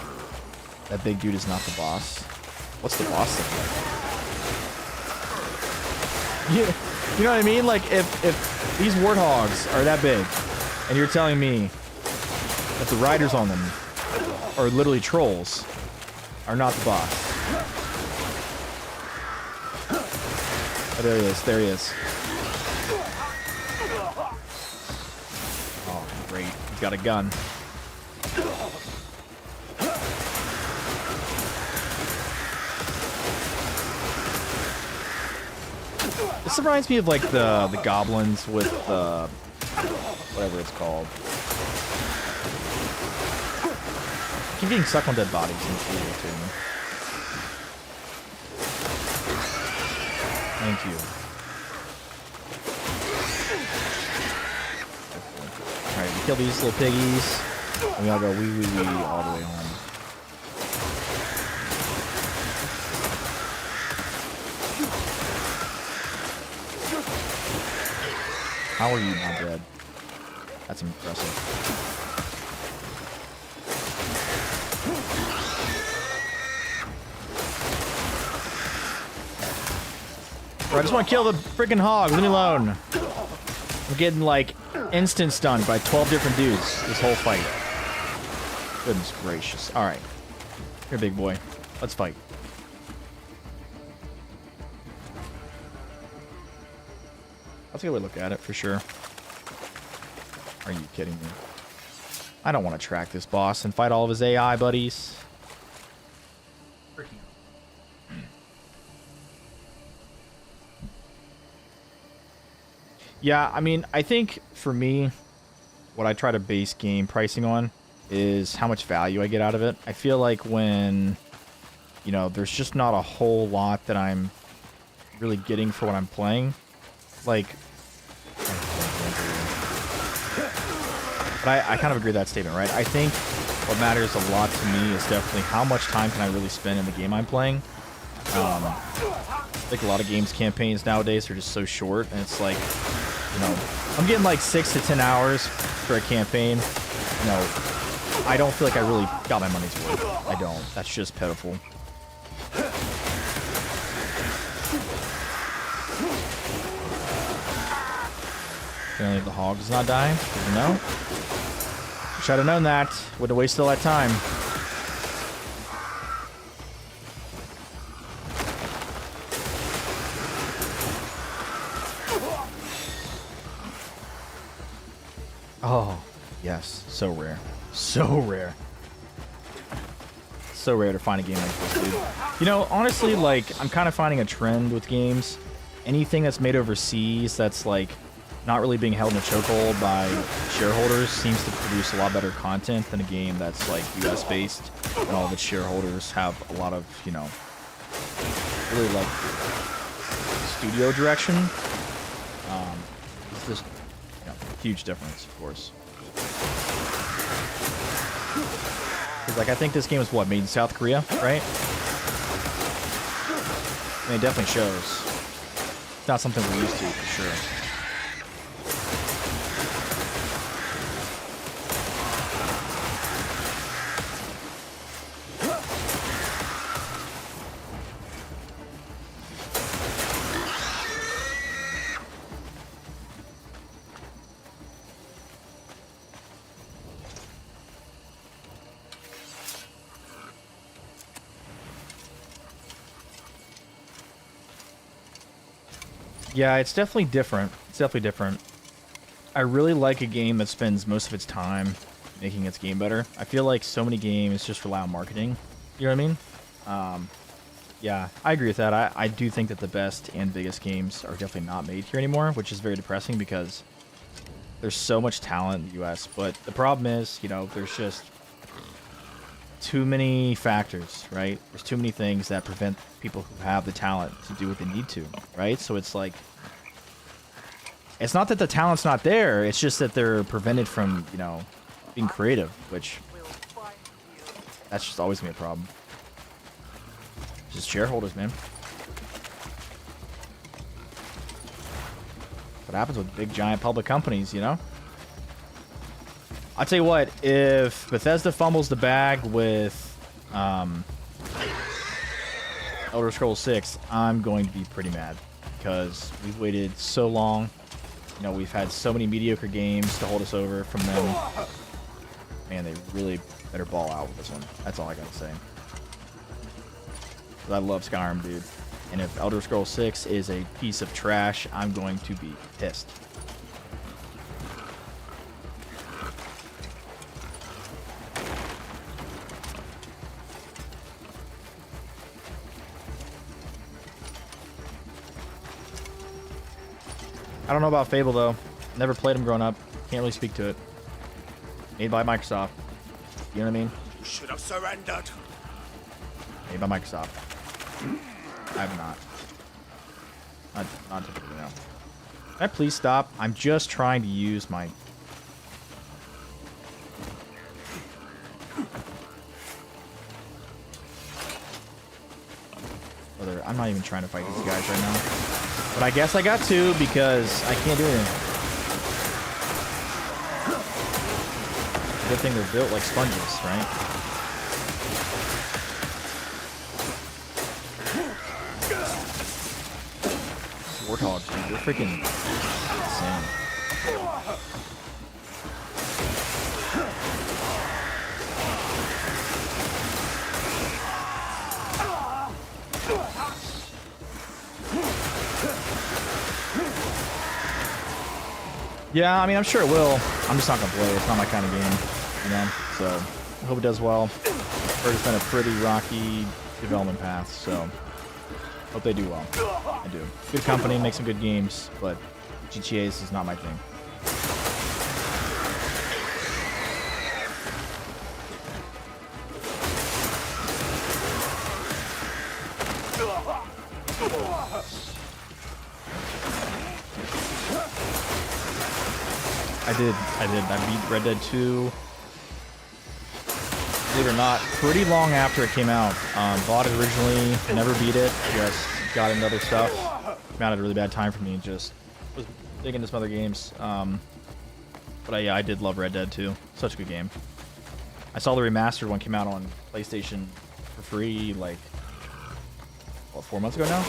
that big dude is not the boss? What's the boss look like? Yeah, you know what I mean? Like, if these warthogs are that big, and you're telling me that the riders on them are literally trolls, are not the boss. Oh, there he is. There he is. Oh, great. He's got a gun. This reminds me of, like, the goblins with, whatever it's called. I keep getting stuck on dead bodies in this video, too. Thank you. Alright, we kill these little piggies. And we all go wee wee wee all the way home. How are you not dead? That's impressive. Bro, I just want to kill the freaking hog. Leave me alone. I'm getting, like, instant stunned by 12 different dudes this whole fight. Goodness gracious. Alright. Here, big boy. Let's fight. I'll take a look at it for sure. Are you kidding me? I don't want to track this boss and fight all of his AI buddies. Yeah, I mean, I think for me, what I try to base game pricing on is how much value I get out of it. I feel like when, you know, there's just not a whole lot that I'm really getting for what I'm playing. Like, but I kind of agree with that statement, right? I think what matters a lot to me is definitely how much time can I really spend in the game I'm playing. I think a lot of games campaigns nowadays are just so short, and it's like, you know, I'm getting like 6 to 10 hours for a campaign. You know, I don't feel like I really got my money's worth. I don't. That's just pitiful. Apparently the hog does not die. Good to know. Wish I'd have known that. Would have wasted all that time. Oh, yes. So rare. So rare. So rare to find a game like this, dude. You know, honestly, like, I'm kind of finding a trend with games. Anything that's made overseas that's, like, not really being held in a chokehold by shareholders seems to produce a lot better content than a game that's, like, US-based. And all of its shareholders have a lot of, you know, really, like, studio direction. It's just, you know, huge difference, of course. Because, like, I think this game is, what, made in South Korea, right? I mean, it definitely shows. It's not something we're used to, for sure. Yeah, it's definitely different. It's definitely different. I really like a game that spends most of its time making its game better. I feel like so many games just rely on marketing. You know what I mean? Yeah, I agree with that. I do think that the best and biggest games are definitely not made here anymore, which is very depressing because there's so much talent in the US. But the problem is, you know, there's just too many factors, right? There's too many things that prevent people who have the talent to do what they need to, right? So it's like, it's not that the talent's not there, it's just that they're prevented from, you know, being creative, which that's just always gonna be a problem. Just shareholders, man. What happens with big giant public companies, you know? I'll tell you what, if Bethesda fumbles the bag with Elder Scrolls 6, I'm going to be pretty mad because we've waited so long. You know, we've had so many mediocre games to hold us over from them. Man, they really better ball out with this one. That's all I gotta say. I love Skyrim, dude. And if Elder Scrolls 6 is a piece of trash, I'm going to be pissed. I don't know about Fable, though. Never played them growing up. Can't really speak to it. Made by Microsoft. You know what I mean? You should have surrendered. Made by Microsoft. I have not. Not typically, no. Can I please stop? I'm just trying to use my... Brother, I'm not even trying to fight these guys right now. But I guess I got to because I can't do anything. Good thing they're built like sponges, right? Warthogs, dude, they're freaking insane. Yeah, I mean, I'm sure it will. I'm just not gonna play it. It's not my kind of game. you know. So I hope it does well. Heard it's been a pretty rocky development path, so hope they do well. I do. Good company, make some good games, but GTA's is not my thing. I beat Red Dead 2. Believe it or not, pretty long after it came out. Bought it originally, never beat it, just got into other stuff. Came out at a really bad time for me, just was digging into some other games. But yeah, I did love Red Dead 2. Such a good game. I saw the remastered one came out on PlayStation for free, like, what, 4 months ago now?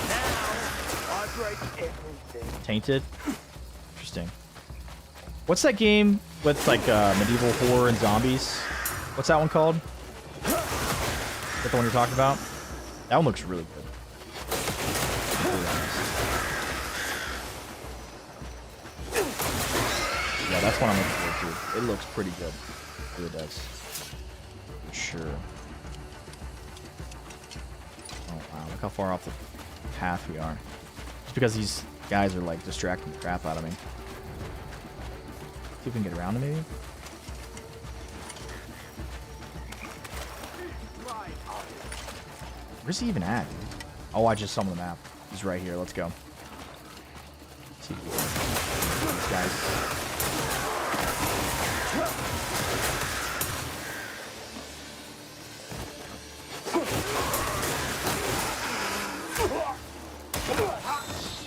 Tainted? Interesting. What's that game with, like, medieval horror and zombies? What's that one called? Is that the one you're talking about? That one looks really good. Really honest. Yeah, that's one I'm looking forward to. It looks pretty good. It really does. For sure. Oh, wow. Look how far off the path we are. Just because these guys are, like, distracting the crap out of me. See if we can get around him, maybe? Where's he even at, dude? Oh, I just saw him on the map. He's right here. Let's go. Let's see these guys.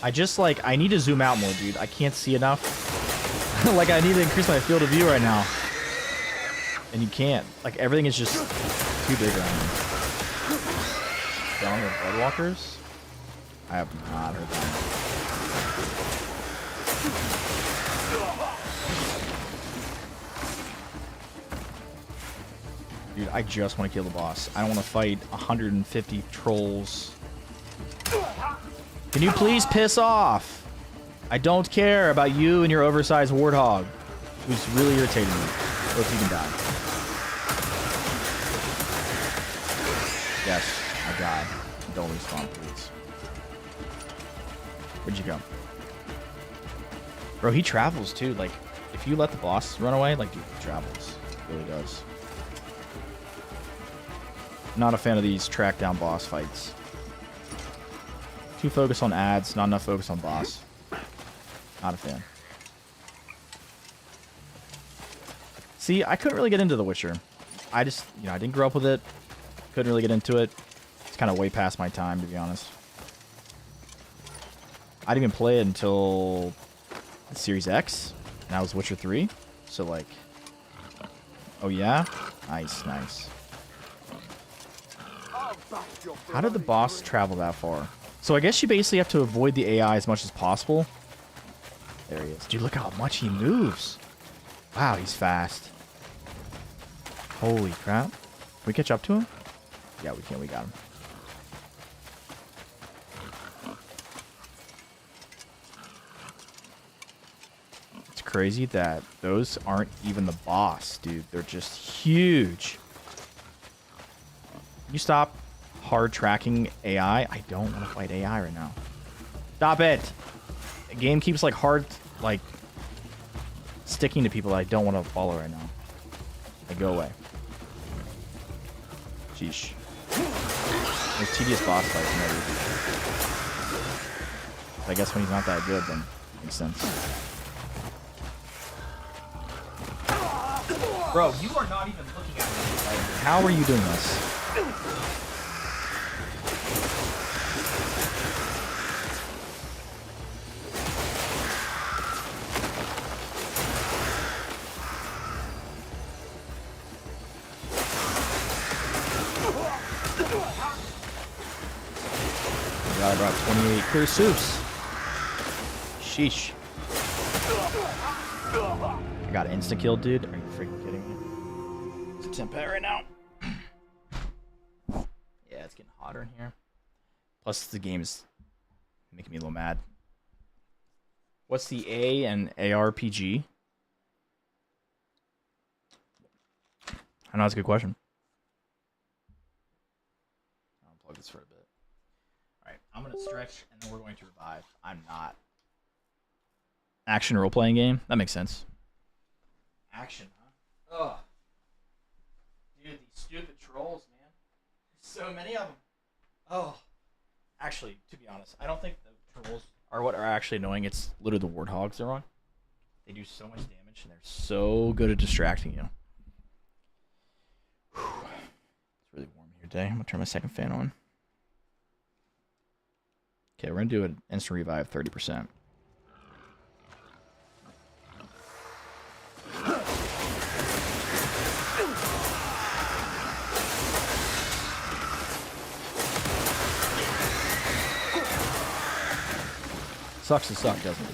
I just, like, I need to zoom out more, dude. I can't see enough. Like, I need to increase my field of view right now. And you can't. Like, everything is just too big around me. Down with Bloodwalkers? I have not heard that. Dude, I just want to kill the boss. I don't want to fight 150 trolls. Can you please piss off? I don't care about you and your oversized warthog, who's really irritating me. Hope you can die. Yes, I died. Don't respawn, please. Where'd you go? Bro, he travels too. Like, if you let the boss run away, like, dude, he travels. He really does. Not a fan of these track down boss fights. Too focused on ads, not enough focus on boss. Not a fan. See, I couldn't really get into The Witcher. I just, you know, I didn't grow up with it. Couldn't really get into it. It's kind of way past my time, to be honest. I didn't even play it until Series X. And that was Witcher 3. So, like... Oh, yeah? Nice, nice. How did the boss travel that far? So I guess you basically have to avoid the AI as much as possible. There he is. Dude, look how much he moves. Wow, he's fast. Holy crap. Can we catch up to him? Yeah, we can. We got him. It's crazy that those aren't even the boss, dude. They're just huge. Can you stop hard tracking AI? I don't want to fight AI right now. Stop it. The game keeps like hard, like sticking to people that I don't want to follow right now. Like, go away. Sheesh. There's tedious boss fights in there. I guess when he's not that good, then makes sense. Bro, you are not even looking at me. Like, how are you doing this? I brought 28 clear soups. Sheesh. I got insta-kill, dude. Are you freaking kidding me? It's a temp right now. Yeah, it's getting hotter in here. Plus, the game is making me a little mad. What's the A and ARPG? I know that's a good question. I'll plug this for a bit. Alright, I'm going to stretch, and then we're going to revive. I'm not. Action role-playing game? That makes sense. Action, huh? Ugh. Dude, these stupid trolls, man. There's so many of them. Oh. Actually, to be honest, I don't think the trolls are what are actually annoying. It's literally the warthogs they're on. They do so much damage, and they're so good at distracting you. Whew. It's really warm here today. I'm going to turn my second fan on. Okay, we're going to do an instant revive 30%. Sucks to suck, doesn't it?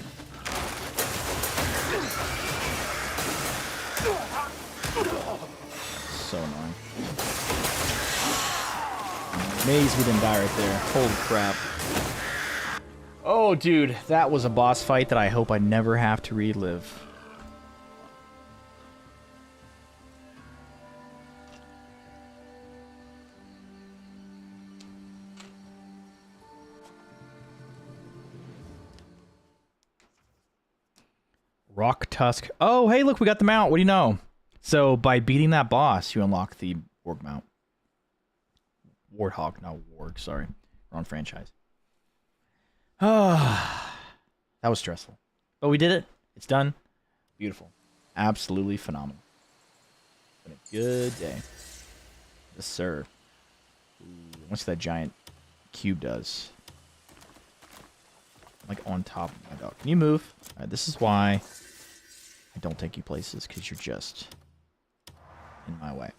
So annoying. I'm amazed we didn't die right there. Holy crap. Oh, dude, that was a boss fight that I hope I never have to relive. Rock Tusk. Oh, hey, look, we got the mount. What do you know? So, by beating that boss, you unlock the Warg mount. Warthog, not Warg, sorry. Wrong franchise. Ah, that was stressful. But we did it. It's done. Beautiful. Absolutely phenomenal. Been a good day. Yes, sir. Ooh, what's that giant cube does? Like on top of my dog. Can you move? Alright, this is why I don't take you places, because you're just in my way.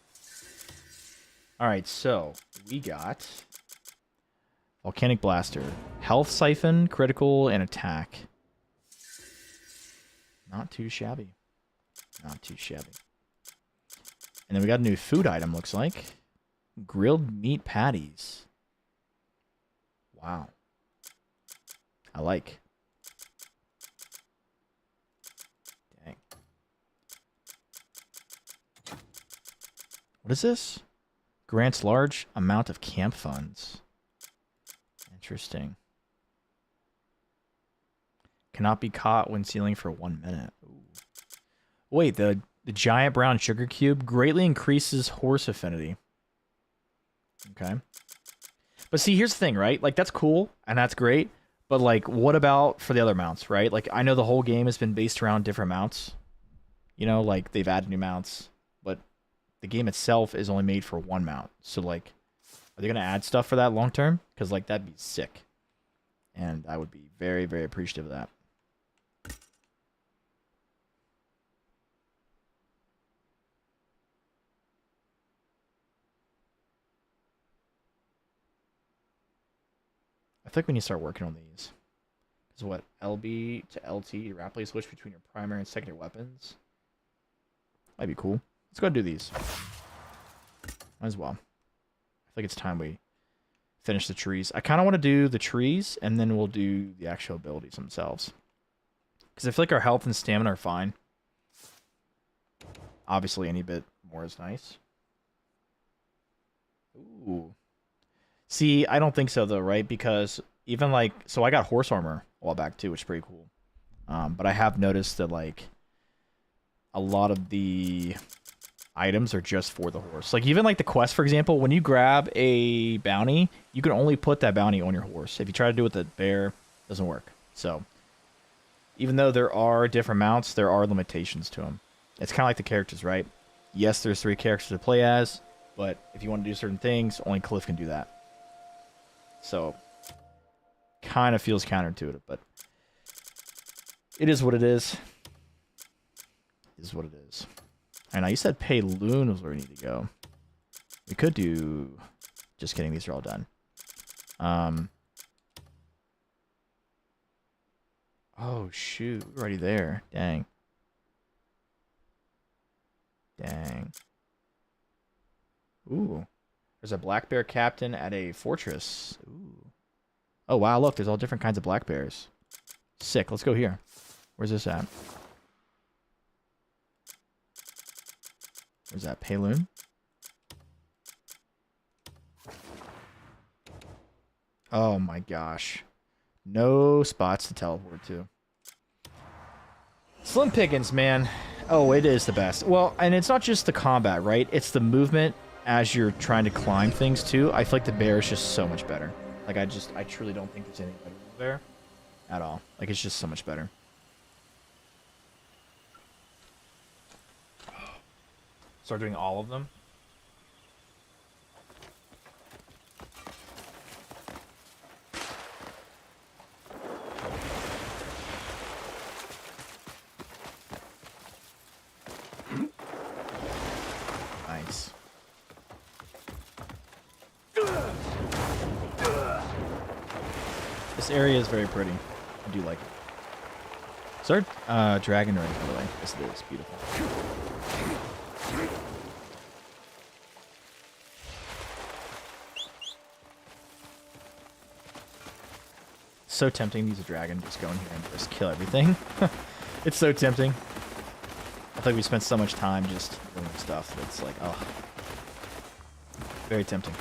Alright, so we got Volcanic Blaster, Health Siphon, Critical, and Attack. Not too shabby. Not too shabby. And then we got a new food item, looks like. Grilled meat patties. Wow. I like. Dang. What is this? Grants large amount of camp funds. Interesting. Cannot be caught when sealing for 1 minute. Ooh. Wait, the giant brown sugar cube greatly increases horse affinity. Okay. But see, here's the thing, right? Like, that's cool, and that's great. But, like, what about for the other mounts, right? Like, I know the whole game has been based around different mounts. You know, like, they've added new mounts. But the game itself is only made for one mount. So, like, are they going to add stuff for that long term? Because, like, that'd be sick. And I would be very, very appreciative of that. I think we need to start working on these. Because what? LB to LT to rapidly switch between your primary and secondary weapons? Might be cool. Let's go ahead and do these. Might as well. I think it's time we finish the trees. I kind of want to do the trees, and then we'll do the actual abilities themselves. Because I feel like our health and stamina are fine. Obviously, any bit more is nice. Ooh. See, I don't think so, though, right? Because even, like... So I got horse armor a while back, too, which is pretty cool. But I have noticed that, like... A lot of the items are just for the horse. Like, even, like, the quest, for example, when you grab a bounty, you can only put that bounty on your horse. If you try to do it with a bear, it doesn't work. So, even though there are different mounts, there are limitations to them. It's kind of like the characters, right? Yes, there's 3 characters to play as, but if you want to do certain things, only Cliff can do that. So, kind of feels counterintuitive, but it is what it is. It is what it is. And now you said Pay Loon was where we need to go. We could do... Just kidding, these are all done. Oh, shoot. We're already there. Dang. Dang. Ooh. There's a black bear captain at a fortress. Ooh. Oh, wow, look, there's all different kinds of black bears. Sick, let's go here. Where's this at? Where's that? Payloon? Oh my gosh. No spots to teleport to. Slim pickings, man. Oh, it is the best. Well, and it's not just the combat, right? It's the movement as you're trying to climb things too. I feel like the bear is just so much better. Like I truly don't think there's anything better than the bear at all. Like it's just so much better. Start doing all of them. Nice. This area is very pretty. I do like it. Start dragon ring, by the way. This is beautiful. So tempting to use a dragon, just go in here and just kill everything. It's so tempting. I think we spent so much time just doing stuff that's like, oh. Very tempting.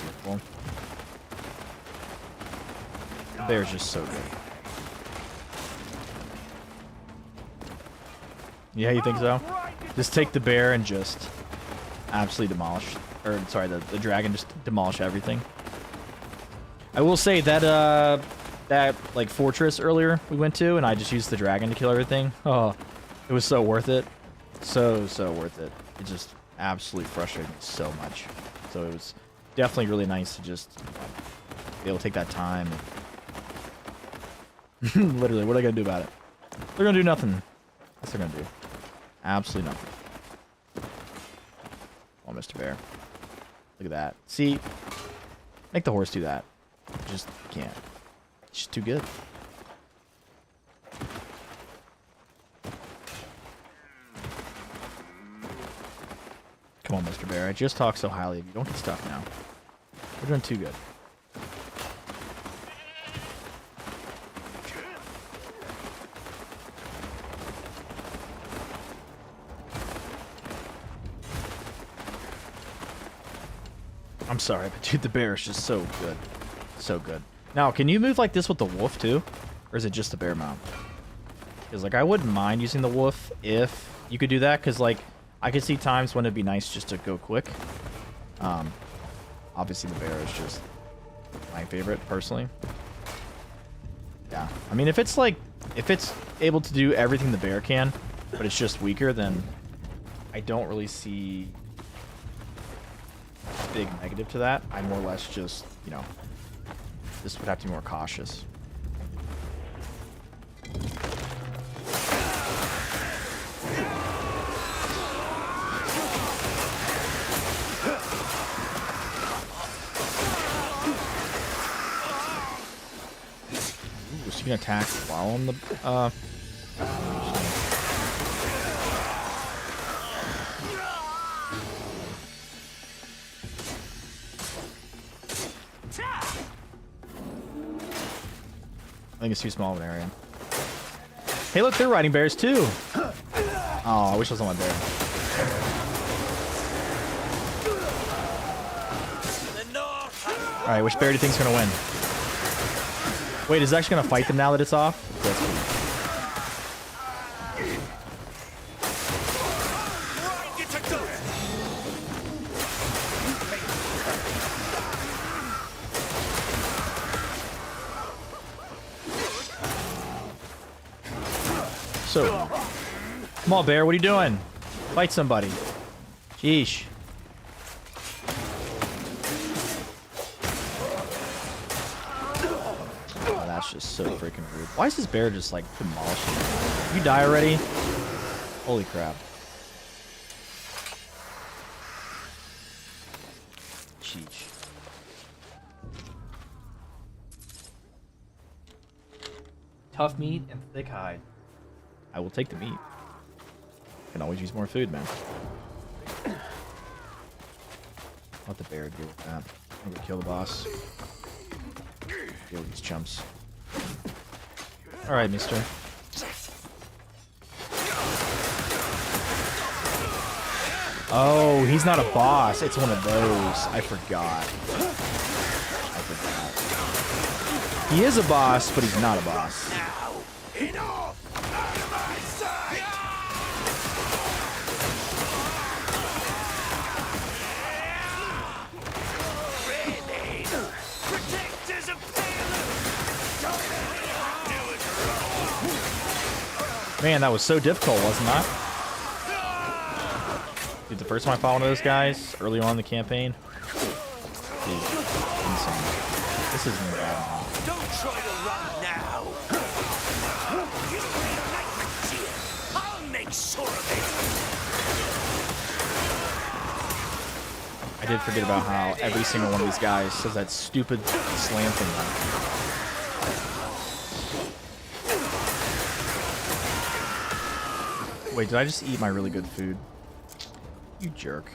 Beautiful. The bear's just so good. Yeah, you think so? Just take the bear and just absolutely demolish. Or, sorry, the dragon just demolish everything. I will say that, like, fortress earlier we went to, and I just used the dragon to kill everything. Oh, it was so worth it. So worth it. It just absolutely frustrated me so much. So it was definitely really nice to just be able to take that time. And literally, what are they going to do about it? They're going to do nothing. What's they're going to do? Absolutely nothing. Oh, Mr. Bear. Look at that. See? Make the horse do that. Just can't. It's just too good. Come on, Mr. Bear. I just talked so highly of you. Don't get stuck now. We're doing too good. I'm sorry, but dude, the bear is just so good. So good. Now, can you move like this with the wolf too? Or is it just the bear mount? Because, like, I wouldn't mind using the wolf if you could do that. Because, like, I could see times when it'd be nice just to go quick. Obviously, the bear is just my favorite, personally. Yeah. I mean, if it's, like, if it's able to do everything the bear can, but it's just weaker, then I don't really see a big negative to that. I more or less just, you know, this would have to be more cautious. Ooh, so you can attack while on the I think it's too small of an area. Hey, look, they're riding bears too. Oh, I wish I was on my bear. All right, which bear do you think's gonna win? Wait, is it actually gonna fight them now that it's off? That's cool. So, come on, bear. What are you doing? Fight somebody. Sheesh. Oh, that's just so freaking rude. Why is this bear just like demolishing it? You die already? Holy crap. Sheesh. Tough meat and thick hide. I will take the meat. Can always use more food, man. Let the bear deal with that. I'm gonna kill the boss. Deal with these chumps. Alright, mister. Oh, he's not a boss. It's one of those. I forgot. He is a boss, but he's not a boss. Man, that was so difficult, wasn't that? Dude, the first time I fought one of those guys early on in the campaign, dude, insane. This isn't bad now. Don't try to run now. I'll make sure of I did forget about how every single one of these guys says that stupid slam thing. Wait, did I just eat my really good food? You jerk.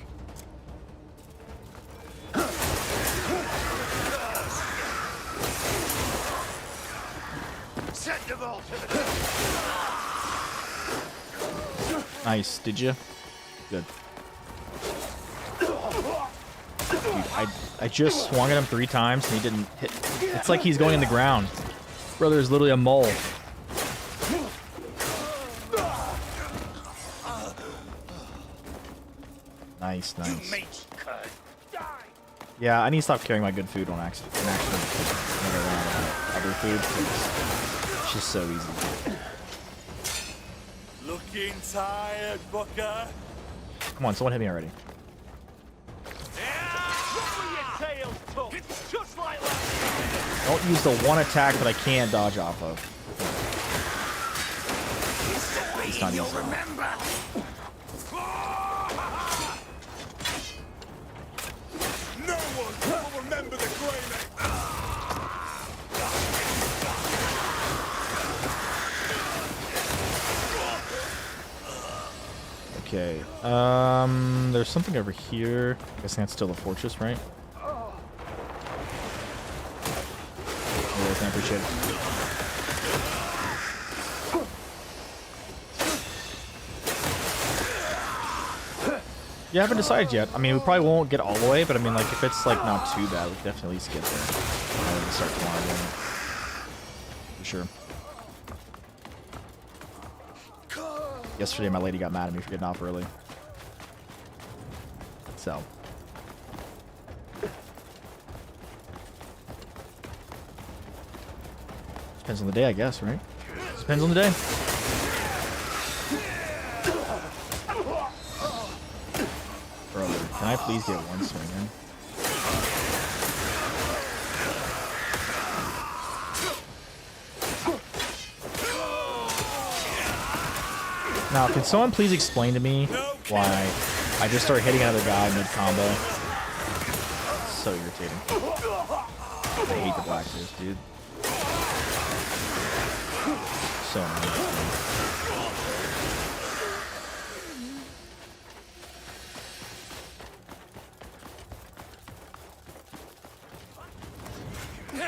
Nice, did you? Good. Dude, I just swung at him 3 times and he didn't hit. It's like he's going in the ground. Brother is literally a mole. Nice, nice. Yeah, I need to stop carrying my good food on accident. Whenever I run out of other food. It's just so easy. Looking tired, Booker. Come on, someone hit me already. It's just like that. Don't use the one attack that I can't dodge off of. It's not easy. No one will remember the Grey Man. Okay. There's something over here. I guess that's still the fortress, right? I appreciate it. Yeah, I haven't decided yet. I mean, we probably won't get all the way, but I mean, like, if it's, like, not too bad, we can definitely at least get there. I would start tomorrow doing it. For sure. Yesterday, my lady got mad at me for getting off early. So. Depends on the day, I guess, right? Depends on the day. Brother, can I please get one swing in? Now, can someone please explain to me why I just started hitting another guy mid-combo? So irritating. I hate the Blackbeards, dude. So annoying.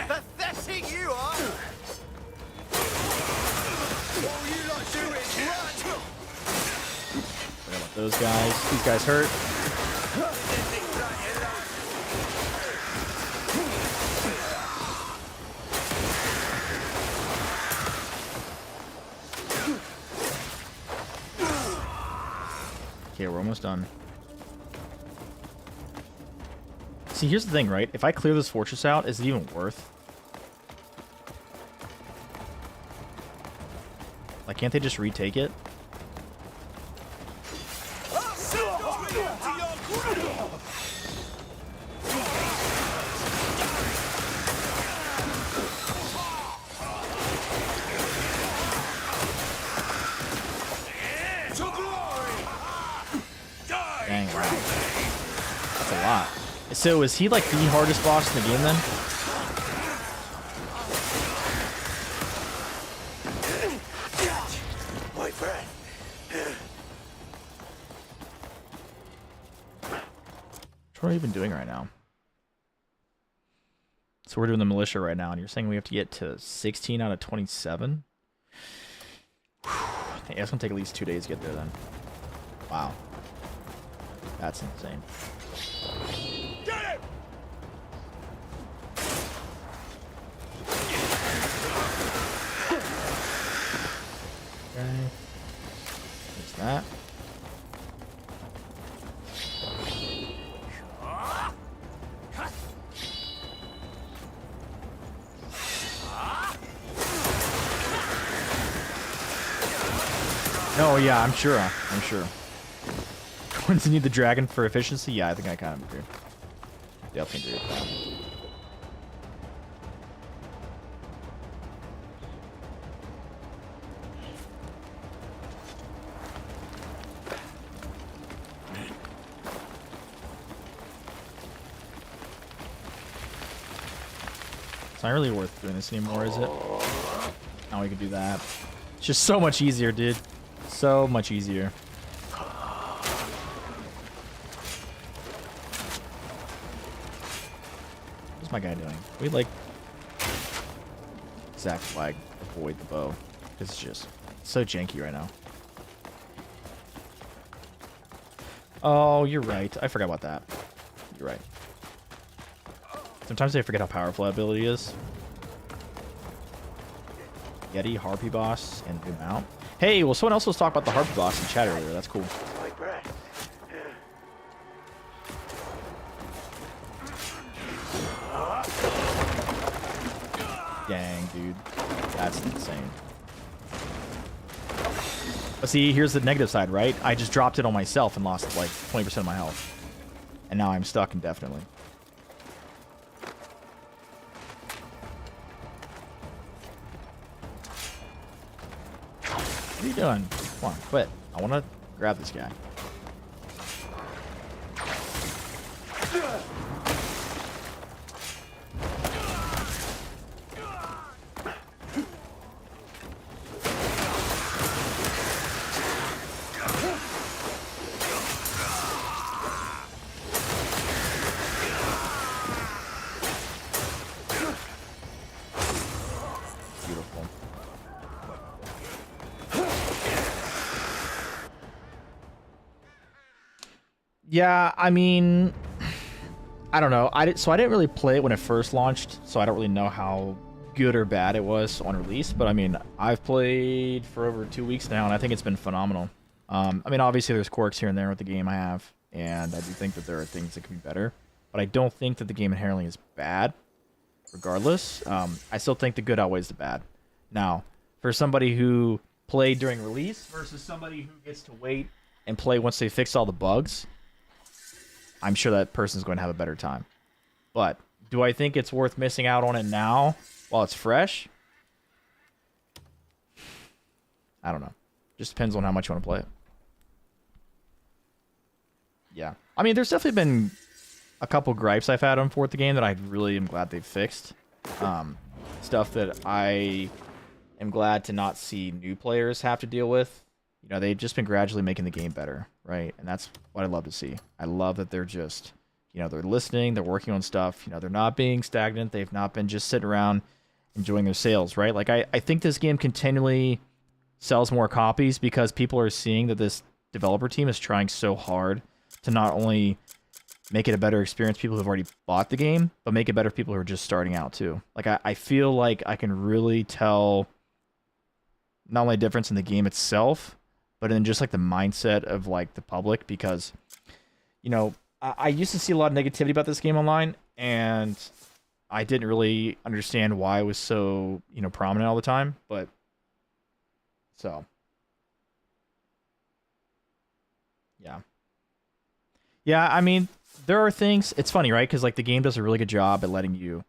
Pathetic you are! All you lot do is run! Forgot about those guys. These guys hurt. Okay, we're almost done. See, here's the thing, right? If I clear this fortress out, is it even worth? Like, can't they just retake it? Dang, wow. That's a lot. So is he like the hardest boss in the game then? My friend. What are we even doing right now? So we're doing the militia right now, and you're saying we have to get to 16 out of 27? Yeah, it's gonna take at least 2 days to get there then. Wow. That's insane. Get him! Okay. What's that? No, yeah, I'm sure. I'm sure. Going to need the dragon for efficiency? Yeah, I think I kind of agree. Definitely agree with that. It's not really worth doing this anymore, is it? Now we can do that. It's just so much easier, dude. So much easier. What's my guy doing? We like exact flag, avoid the bow. It's just so janky right now. Oh, you're right. I forgot about that. You're right. Sometimes I forget how powerful that ability is. Yeti, Harpy Boss, and new mount. Hey, well, someone else was talking about the Harpy Boss in chat earlier. That's cool. Dang, dude. That's insane. But see, here's the negative side, right? I just dropped it on myself and lost, like, 20% of my health. And now I'm stuck indefinitely. What are you doing? Come on, quit. I want to grab this guy. Beautiful. Yeah, I mean, I don't know. So I didn't really play it when it first launched, so I don't really know how good or bad it was on release. But I mean, I've played for over 2 weeks now, and I think it's been phenomenal. I mean, obviously there's quirks here and there with the game I have, and I do think that there are things that could be better. But I don't think that the game inherently is bad, regardless. I still think the good outweighs the bad. Now, for somebody who played during release versus somebody who gets to wait and play once they fix all the bugs, I'm sure that person's going to have a better time. But do I think it's worth missing out on it now while it's fresh? I don't know. Just depends on how much you want to play it. Yeah. I mean, there's definitely been a couple gripes I've had on Fourth the game that I really am glad they've fixed. Stuff that I am glad to not see new players have to deal with. You know, they've just been gradually making the game better, right? And that's what I love to see. I love that they're just, you know, they're listening, they're working on stuff. You know, they're not being stagnant. They've not been just sitting around enjoying their sales, right? Like, I think this game continually sells more copies because people are seeing that this developer team is trying so hard to not only make it a better experience for people who've already bought the game, but make it better for people who are just starting out too. Like, I feel like I can really tell not only a difference in the game itself, but in just like the mindset of like the public, because, you know, I used to see a lot of negativity about this game online, and I didn't really understand why it was so, you know, prominent all the time. But so, yeah, I mean, there are things. It's funny, right? Because like the game does a really good job at letting you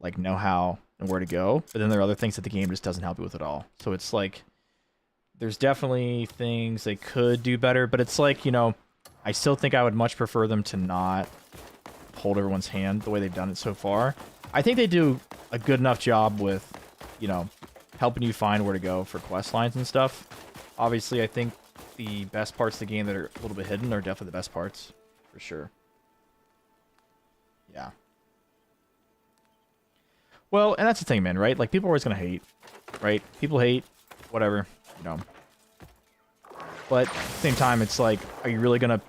like know how and where to go, but then there are other things that the game just doesn't help you with at all. So it's like, there's definitely things they could do better, but it's like, you know, I still think I would much prefer them to not hold everyone's hand the way they've done it so far. I think they do a good enough job with, you know, helping you find where to go for quest lines and stuff. Obviously, I think the best parts of the game that are a little bit hidden are definitely the best parts, for sure. Yeah. Well, and that's the thing, man, right? Like, people are always going to hate, right? People hate, whatever. You know, but at the same time, it's like, are you really gonna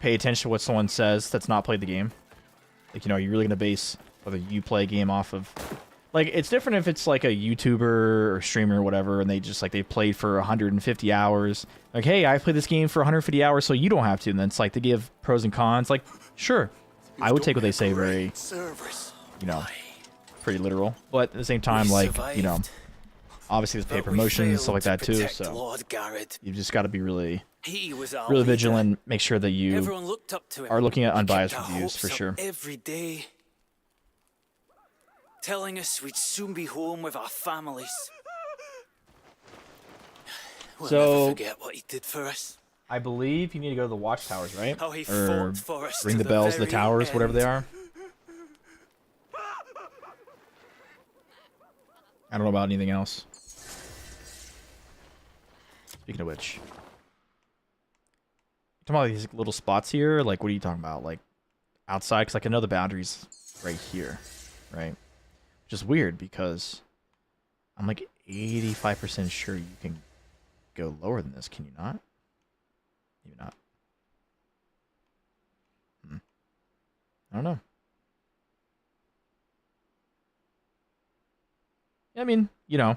pay attention to what someone says that's not played the game. Like, you know, you're really gonna base whether you play a game off of. Like, it's different if it's like a YouTuber or streamer or whatever, and they just like they played for 150 hours. Like, hey, I played this game for 150 hours, so you don't have to. And then it's like they give pros and cons. Like, sure, I would take what they say very, you know, pretty literal. But at the same time, like, you know, obviously there's paid promotions and stuff like that too. So you've just got to be really vigilant. Make sure that you are looking at unbiased reviews for sure. Every day, telling us we'd soon be home with our families. We'll never forget what he did for us. I believe you need to go to the watchtowers, right? How he or fought for us ring to the bells, the very towers, end. whatever they are. I don't know about anything else. Speaking of which, you talking about these little spots here? Like, what are you talking about? Like, outside? Because, like, I know the boundary's right here, right? Which is weird because I'm, like, 85% sure you can go lower than this. Can you not? Maybe not. I don't know. I mean, you know.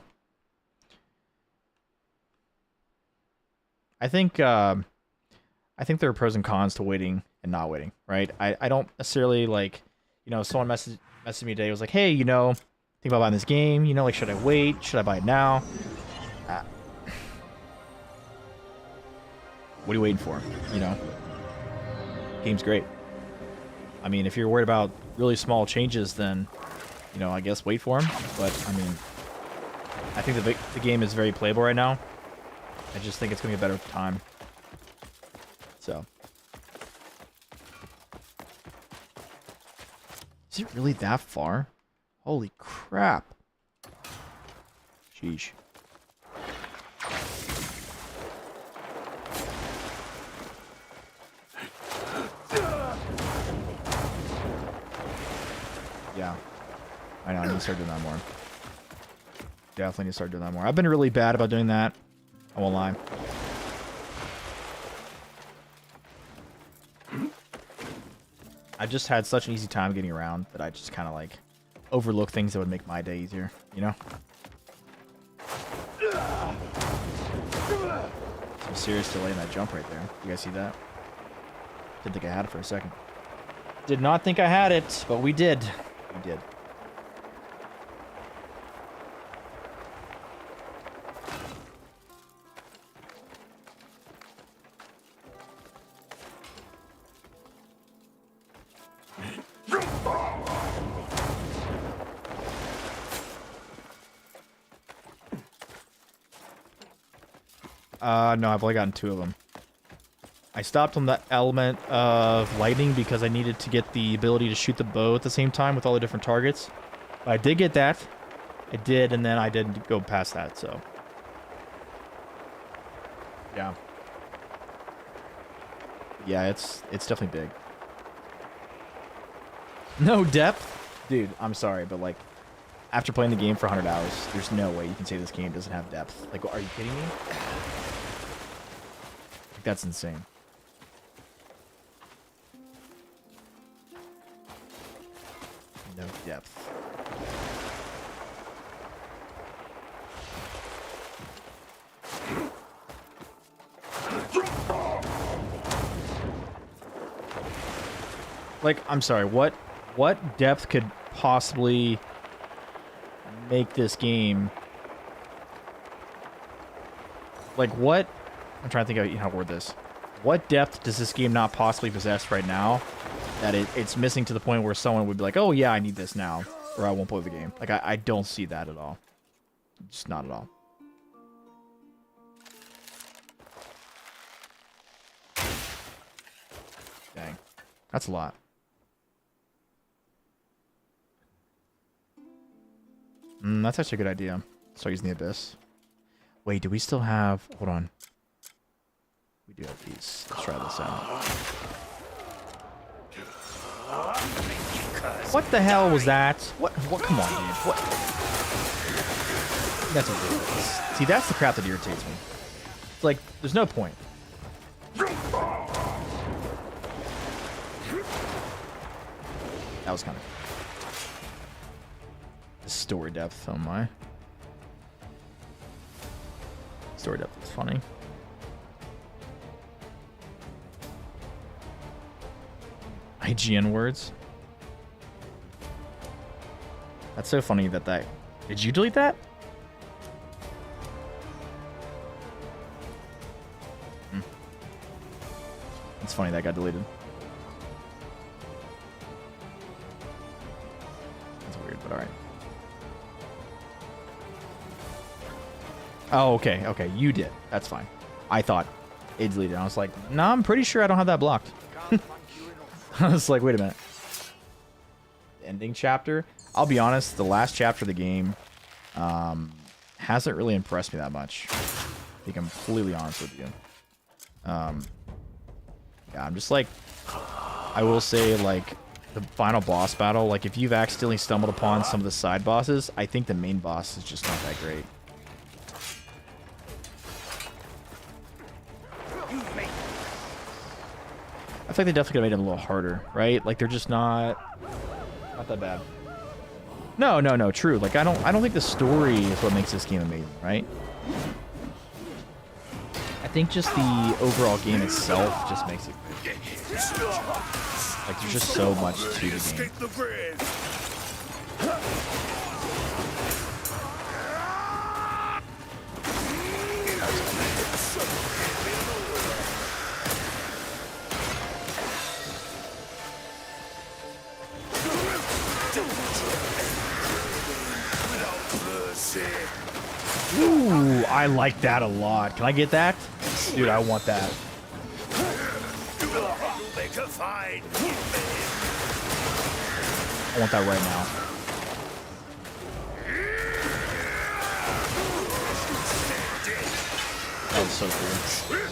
I think there are pros and cons to waiting and not waiting, right? I don't necessarily, like, you know, someone messaged me today, was like, hey, you know, think about buying this game, you know, like, should I wait? Should I buy it now? What are you waiting for? You know? Game's great. I mean, if you're worried about really small changes, then, you know, I guess wait for them. But, I mean, I think the game is very playable right now. I just think it's going to be a better time. So. Is it really that far? Holy crap. Sheesh. Yeah. I know, I need to start doing that more. Definitely need to start doing that more. I've been really bad about doing that. I won't lie. I just had such an easy time getting around that I just kind of, like, overlook things that would make my day easier, you know? Some serious delay in that jump right there. You guys see that? Didn't think I had it for a second. Did not think I had it, but we did. We did. No, I've only gotten 2 of them. I stopped on the element of lightning because I needed to get the ability to shoot the bow at the same time with all the different targets. But I did get that. I did, and then I didn't go past that, so. Yeah. Yeah, it's definitely big. No depth? Dude, I'm sorry, but, like, after playing the game for 100 hours, there's no way you can say this game doesn't have depth. Like, are you kidding me? That's insane. No depth. Like, I'm sorry, what depth could possibly make this game? Like, what? I'm trying to think of how to word this. What depth does this game not possibly possess right now that it's missing to the point where someone would be like, oh yeah, I need this now, or I won't play the game. Like, I don't see that at all. Just not at all. Dang. That's a lot. That's actually a good idea. Start using the Abyss. Wait, do we still have... Hold on. We do have these. Let's try this out. What the hell was that? What? Come on, dude. What? That's ridiculous. See, that's the crap that irritates me. It's like, there's no point. was kind of the story depth. Oh my. Story depth was funny. IGN words. That's so funny that that... Did you delete that? It's funny that got deleted. That's weird, but alright. Oh, okay, okay, you did. That's fine. I thought it deleted. I was like, no, I'm pretty sure I don't have that blocked. I was like, wait a minute. Ending chapter? I'll be honest, the last chapter of the game hasn't really impressed me that much. To be completely honest with you. Yeah, I'm just like, I will say, like, the final boss battle, like, if you've accidentally stumbled upon some of the side bosses, I think the main boss is just not that great. I feel like they definitely could have made it a little harder, right? Like, they're just not that bad. No, no, no, true. Like, I don't think the story is what makes this game amazing, right? I think just the overall game itself just makes it great. Like, there's just so much to the game. Ooh, I like that a lot. Can I get that? Dude, I want that. I want that right now. That was so cool.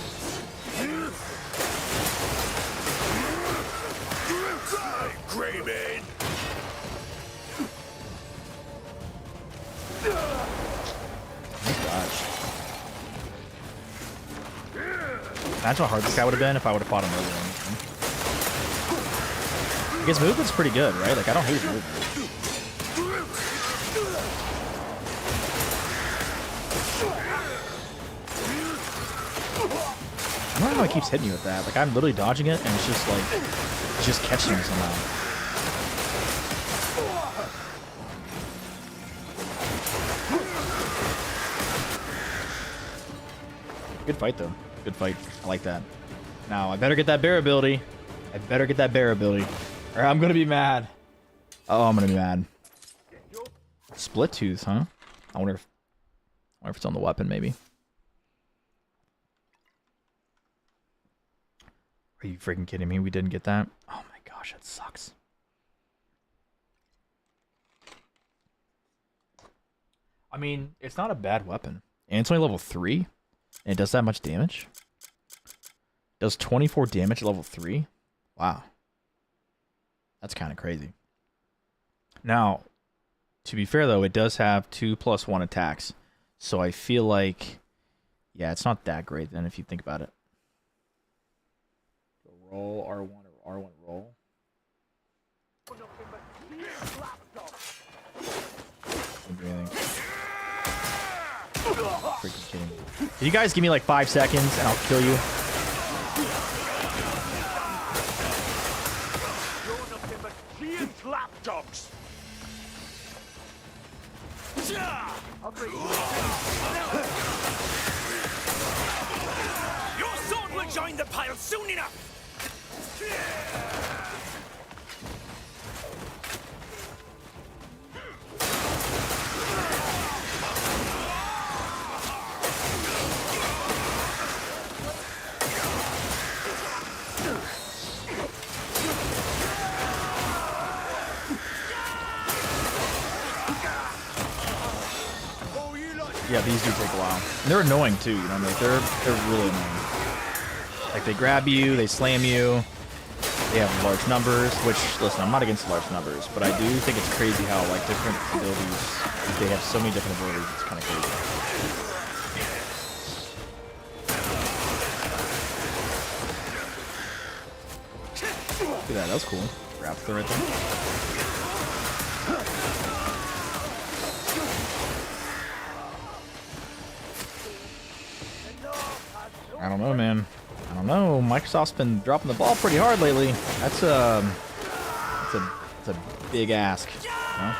Imagine how hard this guy would have been if I would have fought him earlier. His movement's pretty good, right? Like, I don't hate his movement. I don't know how he keeps hitting me with that. Like, I'm literally dodging it, and it's just like, it's just catching me somehow. Good fight, though. Good fight. I like that. Now, I better get that bear ability. I better get that bear ability. Or I'm gonna be mad. Oh, I'm gonna be mad. Split tooth, huh? I wonder if it's on the weapon, maybe. Are you freaking kidding me? We didn't get that? Oh my gosh, that sucks. I mean, it's not a bad weapon. And it's only level 3. And it does that much damage? Does 24 damage at level 3? Wow. That's kind of crazy. Now, to be fair though, it does have 2+1 attacks. So I feel like, yeah, it's not that great then if you think about it. Roll R1 or R1 roll. Freaking kidding me. Can you guys give me like 5 seconds and I'll kill you? Your sword will join the pile soon enough. Yeah, these do take a while. And they're annoying too, you know what I mean? They're really annoying. Like, they grab you, they slam you, they have large numbers, which, listen, I'm not against large numbers, but I do think it's crazy how, like, different abilities, they have so many different abilities, it's kind of crazy. Look at that, that was cool. grab the right there. I don't know, man. I don't know. Microsoft's been dropping the ball pretty hard lately. That's a big ask. You know?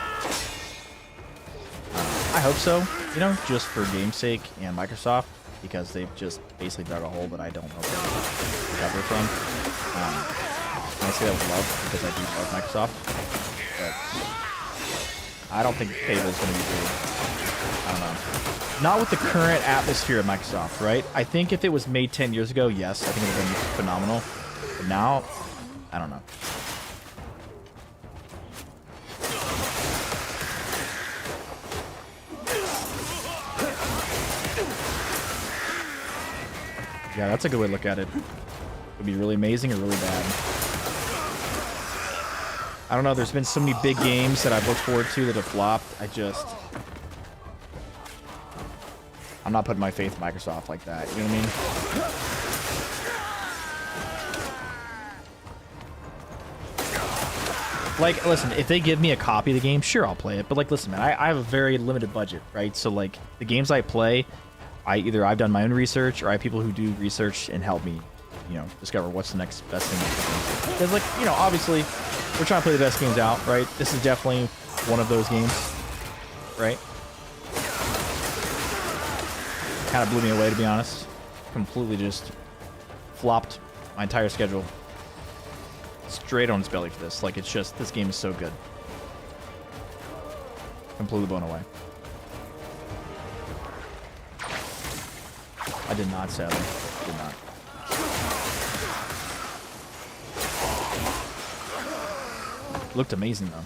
I hope so. You know, just for game's sake and Microsoft, because they've just basically dug a hole that I don't know where to recover from. I say that with love because I do love Microsoft, but I don't think Fable's going to be good. I don't know. Not with the current atmosphere of Microsoft, right? I think if it was made 10 years ago, yes, I think it would have been phenomenal. But now, I don't know. Yeah, that's a good way to look at it. It would be really amazing or really bad. I don't know, there's been so many big games that I've looked forward to that have flopped. I'm not putting my faith in Microsoft like that, you know what I mean? Like, listen, if they give me a copy of the game, sure, I'll play it. But, like, listen, man, I have a very limited budget, right? So, like, the games I play, I've done my own research, or I have people who do research and help me, you know, discover what's the next best thing. Because, like, you know, obviously, we're trying to play the best games out, right? This is definitely one of those games, right? Kind of blew me away, to be honest. Completely just flopped my entire schedule straight on its belly for this. Like, it's just, this game is so good. Completely blown away. I did not, sadly. Did not. Looked amazing, though.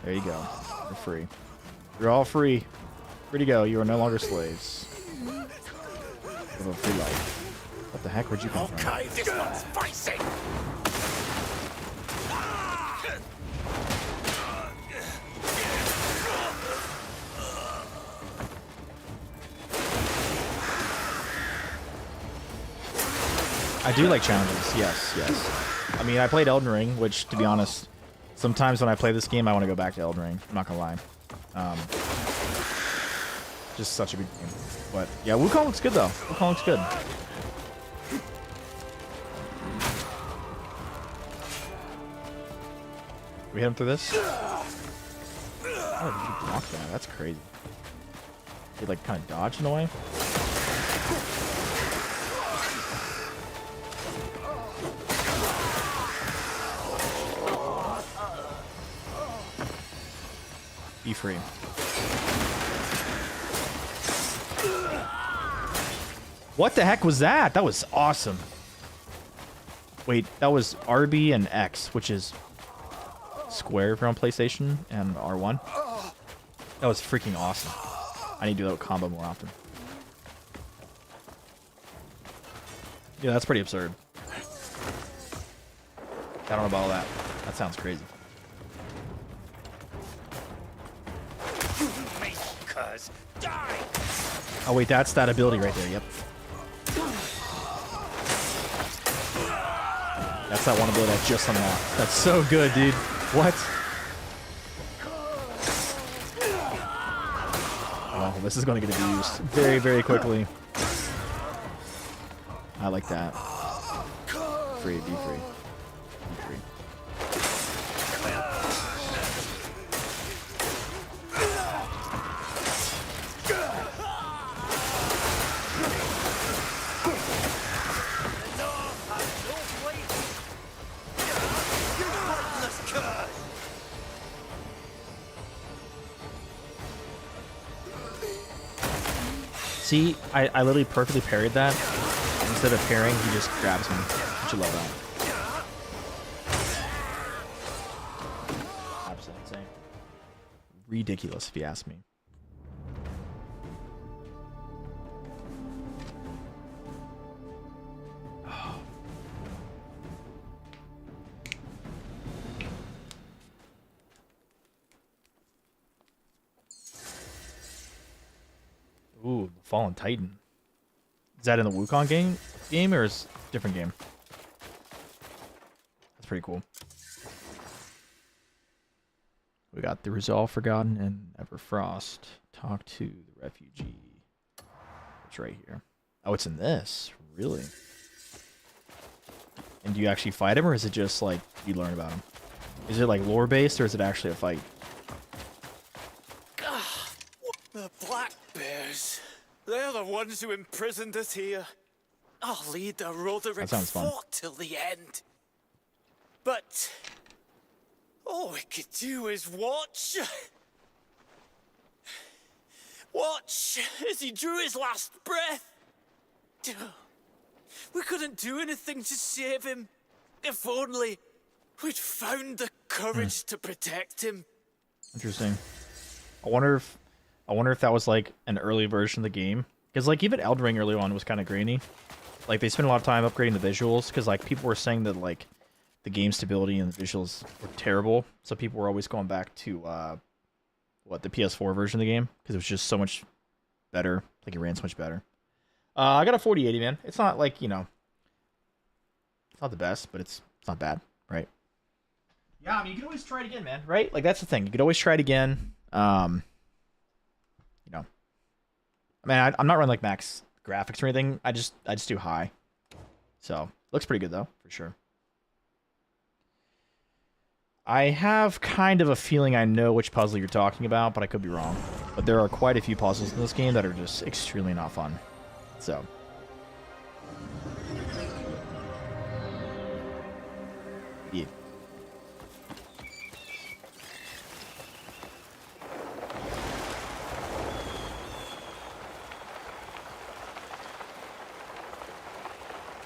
There you go. You're free. You're all free. Free to go. You are no longer slaves. You have a free life. What the heck? Where'd you come from? Okay, this one's spicy. I do like challenges. Yes, yes. I mean, I played Elden Ring, which, to be honest, sometimes when I play this game, I want to go back to Elden Ring. I'm not gonna lie. Just such a good game. But yeah, Wukong looks good though. Wukong looks good. We hit him through this? Oh, he blocked that. That's crazy. He like kind of dodged in a way. Be free. What the heck was that? That was awesome. Wait, that was RB and X, which is square if you're on PlayStation, and R1. That was freaking awesome. I need to do that combo more often. Yeah, that's pretty absurd. I don't know about all that. That sounds crazy. Oh wait, that's that ability right there, yep. That's that one ability I just unlocked. That's so good, dude. What? Oh, this is going to get abused very, very quickly. I like that. Free, be free. Be free. See, I literally perfectly parried that. Instead of parrying, he just grabs me. Don't you love that? Absolutely insane. Ridiculous, if you ask me. Ooh, the Fallen Titan. Is that in the Wukong game or is it a different game? That's pretty cool. We got the Resolve Forgotten and Everfrost. Talk to the refugee. It's right here. Oh, it's in this. Really? And do you actually fight him, or is it just like you learn about him? Is it like lore based, or is it actually a fight? The Black Bears. They're the ones who imprisoned us here. I'll lead the Roderick sounds fun. fought till the end. But all we could do is watch. Watch as he drew his last breath. We couldn't do anything to save him. If only we'd found the courage to protect him. Interesting. I wonder if that was like an early version of the game, because like even Elden Ring early on was kind of grainy. Like they spent a lot of time upgrading the visuals, because like people were saying that like the game stability and the visuals were terrible, so people were always going back to the PS4 version of the game, because it was just so much better. Like it ran so much better. I got a 4080, man. It's not like, you know, it's not the best, but it's not bad, right? Yeah, I mean, you can always try it again, man, right? Like that's the thing. You could always try it again. You know, I mean, I'm not running like max graphics or anything. I just do high. So looks pretty good though, for sure. I have kind of a feeling I know which puzzle you're talking about, but I could be wrong. But there are quite a few puzzles in this game that are just extremely not fun. So. Yeah.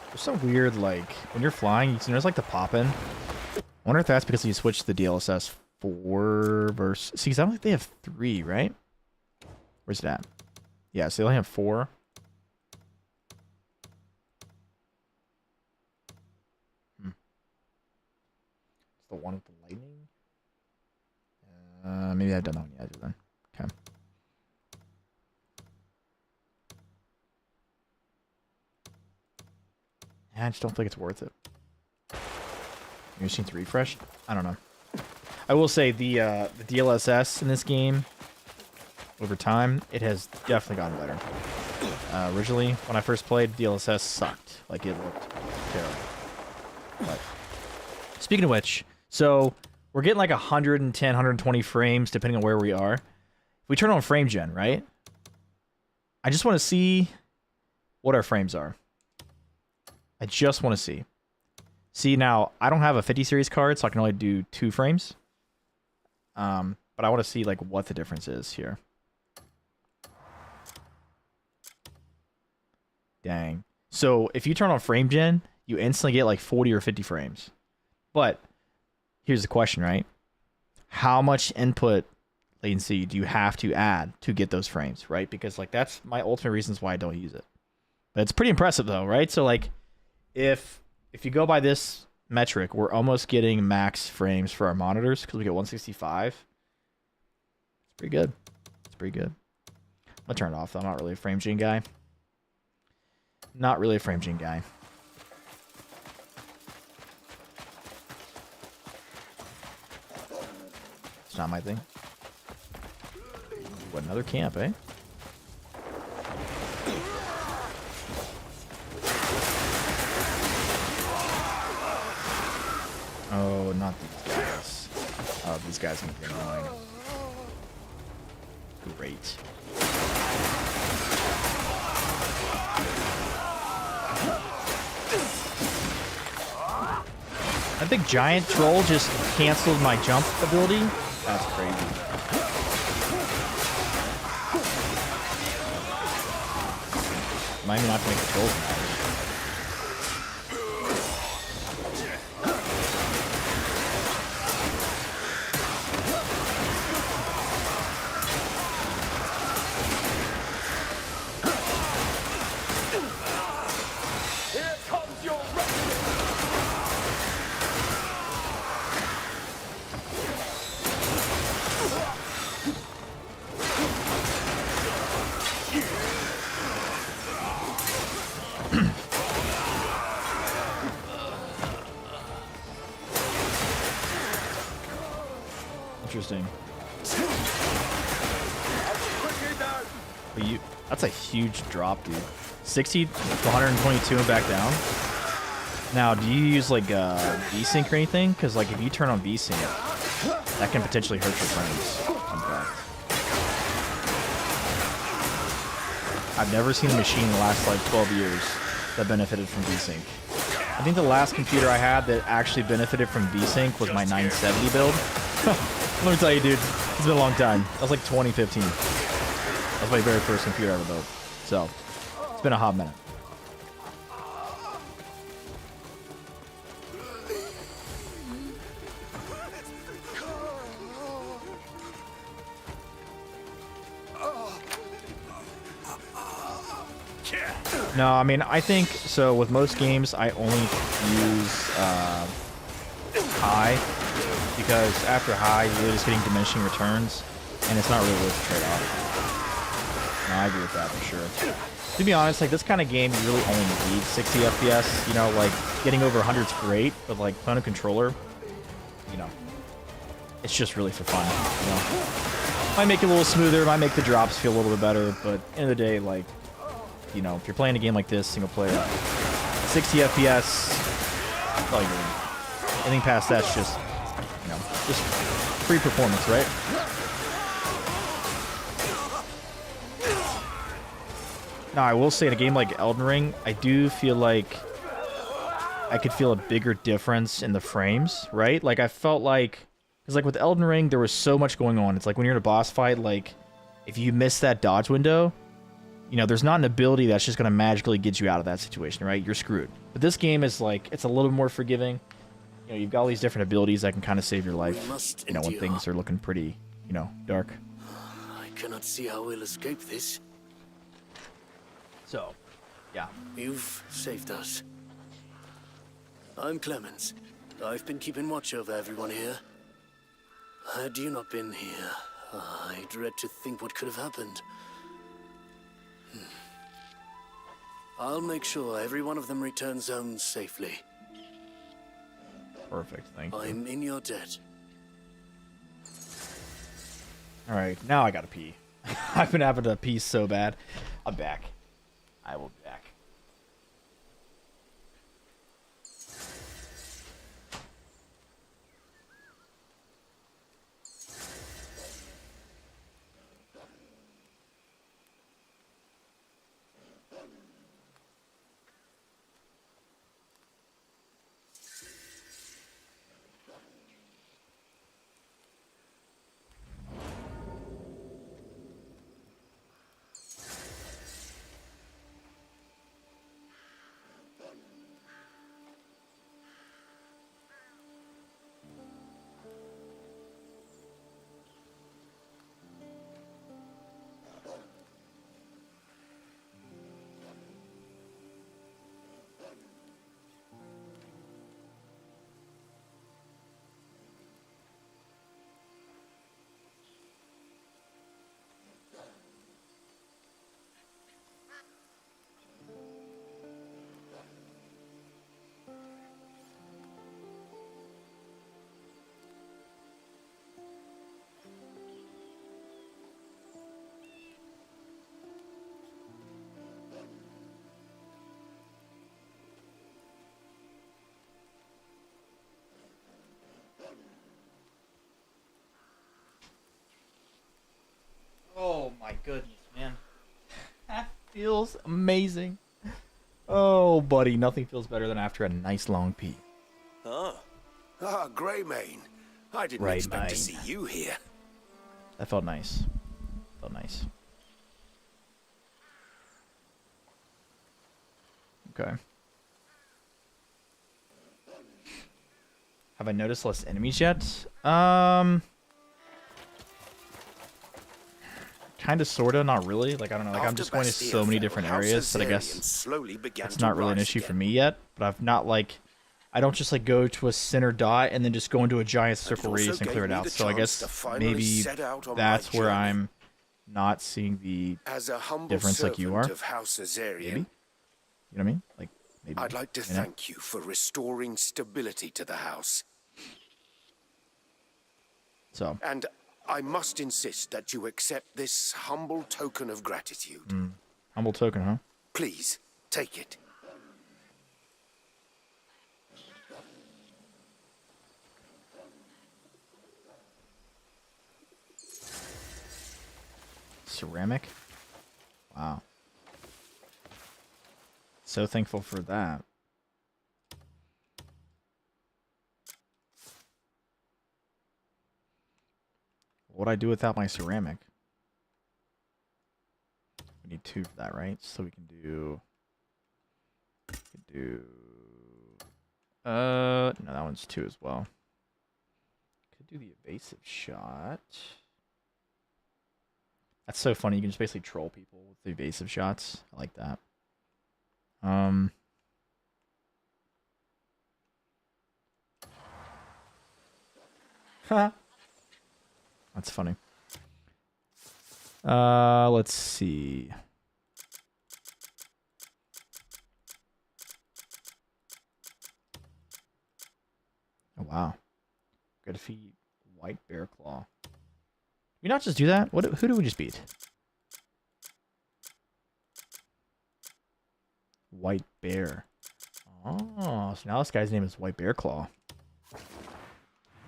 There's some weird, like, when you're flying, there's like the pop-in. I wonder if that's because you switched the DLSS 4 versus... See, because I don't think they have 3, right? Where's it at? Yeah, so they only have 4. It's the one with the lightning? Maybe I've done that one yet, then. Okay. I just don't think it's worth it. Your scene's refreshed? I don't know. I will say the DLSS in this game, over time, it has definitely gotten better. Originally, when I first played, DLSS sucked. Like, it looked terrible. But speaking of which, so we're getting like 110, 120 frames, depending on where we are. If we turn on frame gen, right? I just want to see what our frames are. I just want to see. See, now, I don't have a 50 series card, so I can only do 2 frames. But I want to see, like, what the difference is here. Dang. So, if you turn on frame gen, you instantly get, like, 40 or 50 frames. But, here's the question, right? How much input latency do you have to add to get those frames, right? Because, like, that's my ultimate reasons why I don't use it. But it's pretty impressive, though, right? So, like, if you go by this metric, we're almost getting max frames for our monitors because we get 165. It's pretty good. It's pretty good. I'm gonna turn it off though. I'm not really a frame gen guy. Not really a frame gen guy. It's not my thing. What, another camp, eh? Oh, not these guys. Oh, these guys are gonna be annoying. Great. I think Giant Troll just canceled my jump ability. That's crazy. Might not make the trolls matter. interesting. But that's a huge drop, dude. 60 to 122 and back down. Now, do you use like VSync or anything? Because like if you turn on VSync, that can potentially hurt your frames. Fun fact. I've never seen a machine in the last like 12 years that benefited from VSync. I think the last computer I had that actually benefited from VSync was my 970 build. Let me tell you, dude, it's been a long time. That was like 2015. That was my very first computer I ever built. So, it's been a hot minute. No, I mean, I think, so with most games, I only use high, because after high, you're really just getting diminishing returns, and it's not really worth the trade-off. No, I agree with that for sure. To be honest, like, this kind of game, you really only need 60 FPS, you know, like, getting over 100 is great, but, like, playing a controller, you know, it's just really for fun, you know. Might make it a little smoother, might make the drops feel a little bit better, but at the end of the day, like, you know, if you're playing a game like this, single player, 60 FPS, that's all you're doing. Anything past that's just, you know, just free performance, right? Now, I will say in a game like Elden Ring, I do feel like I could feel a bigger difference in the frames, right? Like, I felt like, because like with Elden Ring, there was so much going on. It's like when you're in a boss fight, like, if you miss that dodge window, you know, there's not an ability that's just going to magically get you out of that situation, right? You're screwed. But this game is like, it's a little more forgiving. You know, you've got all these different abilities that can kind of save your life, you know, when things are looking pretty, you know, dark. I cannot see how we'll escape this. So, yeah. You've saved us. I'm Clemens. I've been keeping watch over everyone here. Had you not been here, I dread to think what could have happened. I'll make sure every one of them returns home safely. Perfect, thank you. I'm in your debt. Alright, now I gotta pee. I've been having to pee so bad. I'm back. I will be back. Oh my goodness, man. That feels amazing. Oh, buddy, nothing feels better than after a nice long pee. Oh. Ah, Greymane. I didn't expect to see you here. That felt nice. Felt nice. Okay. Have I noticed less enemies yet? Kind of, sort of, not really. Like, I don't know. Like, I'm just going to so many different areas that I guess it's not really an issue for me yet. But I've not, like, I don't just, like, go to a center dot and then just go into a giant circle radius and clear it out. So I guess maybe that's where I'm not seeing the difference like you are. Maybe? You know what I mean? Like, maybe. I'd like to thank you for restoring stability to the house. So. And I must insist that you accept this humble token of gratitude. Humble token, huh? Please, take it. Ceramic? Wow. So thankful for that. What'd I do without my ceramic? We need 2 for that, right? So we can do... no, that one's 2 as well. Could do the evasive shot. That's so funny. You can just basically troll people with the evasive shots. I like that. That's funny. Let's see. Oh wow. Good defeat White Bear Claw. Did we not just do that? Who did we just beat? White Bear. Oh, so now this guy's name is White Bear Claw.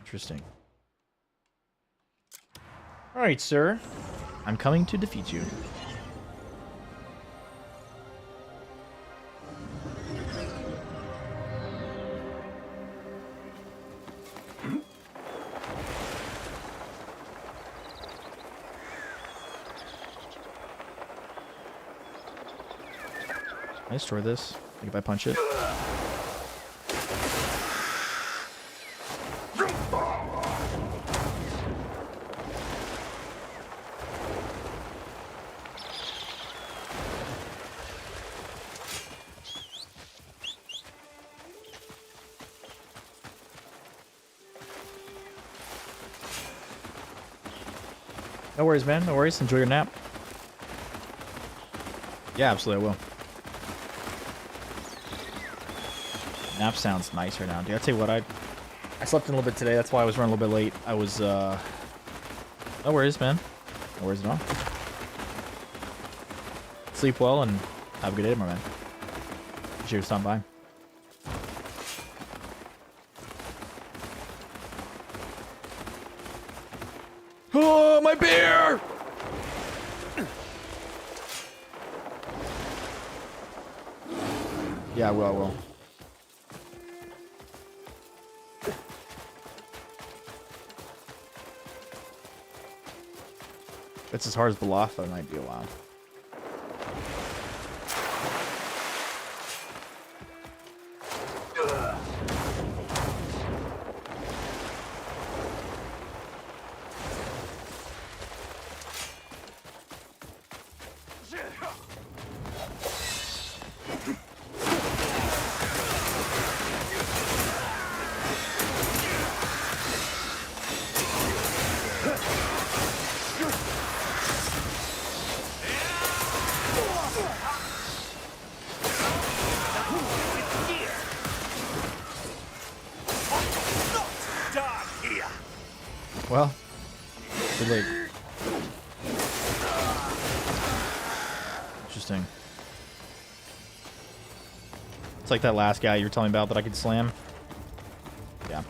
Interesting. Alright, sir. I'm coming to defeat you. Can I destroy this? Like if I punch it? No worries, man. No worries. Enjoy your nap. Yeah, absolutely, I will. Nap sounds nice right now. Dude, I'll tell you what, I slept in a little bit today. That's why I was running a little bit late. I was, no worries, man. No worries at all. Sleep well and have a good day, my man. Appreciate you stopping by. Oh, my bear! Yeah, I will. If it's as hard as Balotha, it might be a while. Well, too late. Interesting. It's like that last guy you were telling me about that I could slam. Yeah.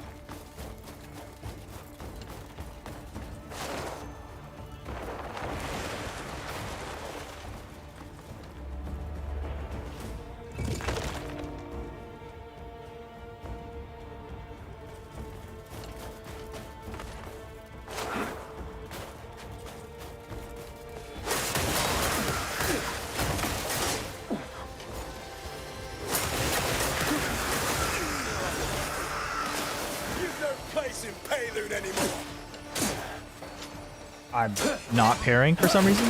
I'm not pairing for some reason.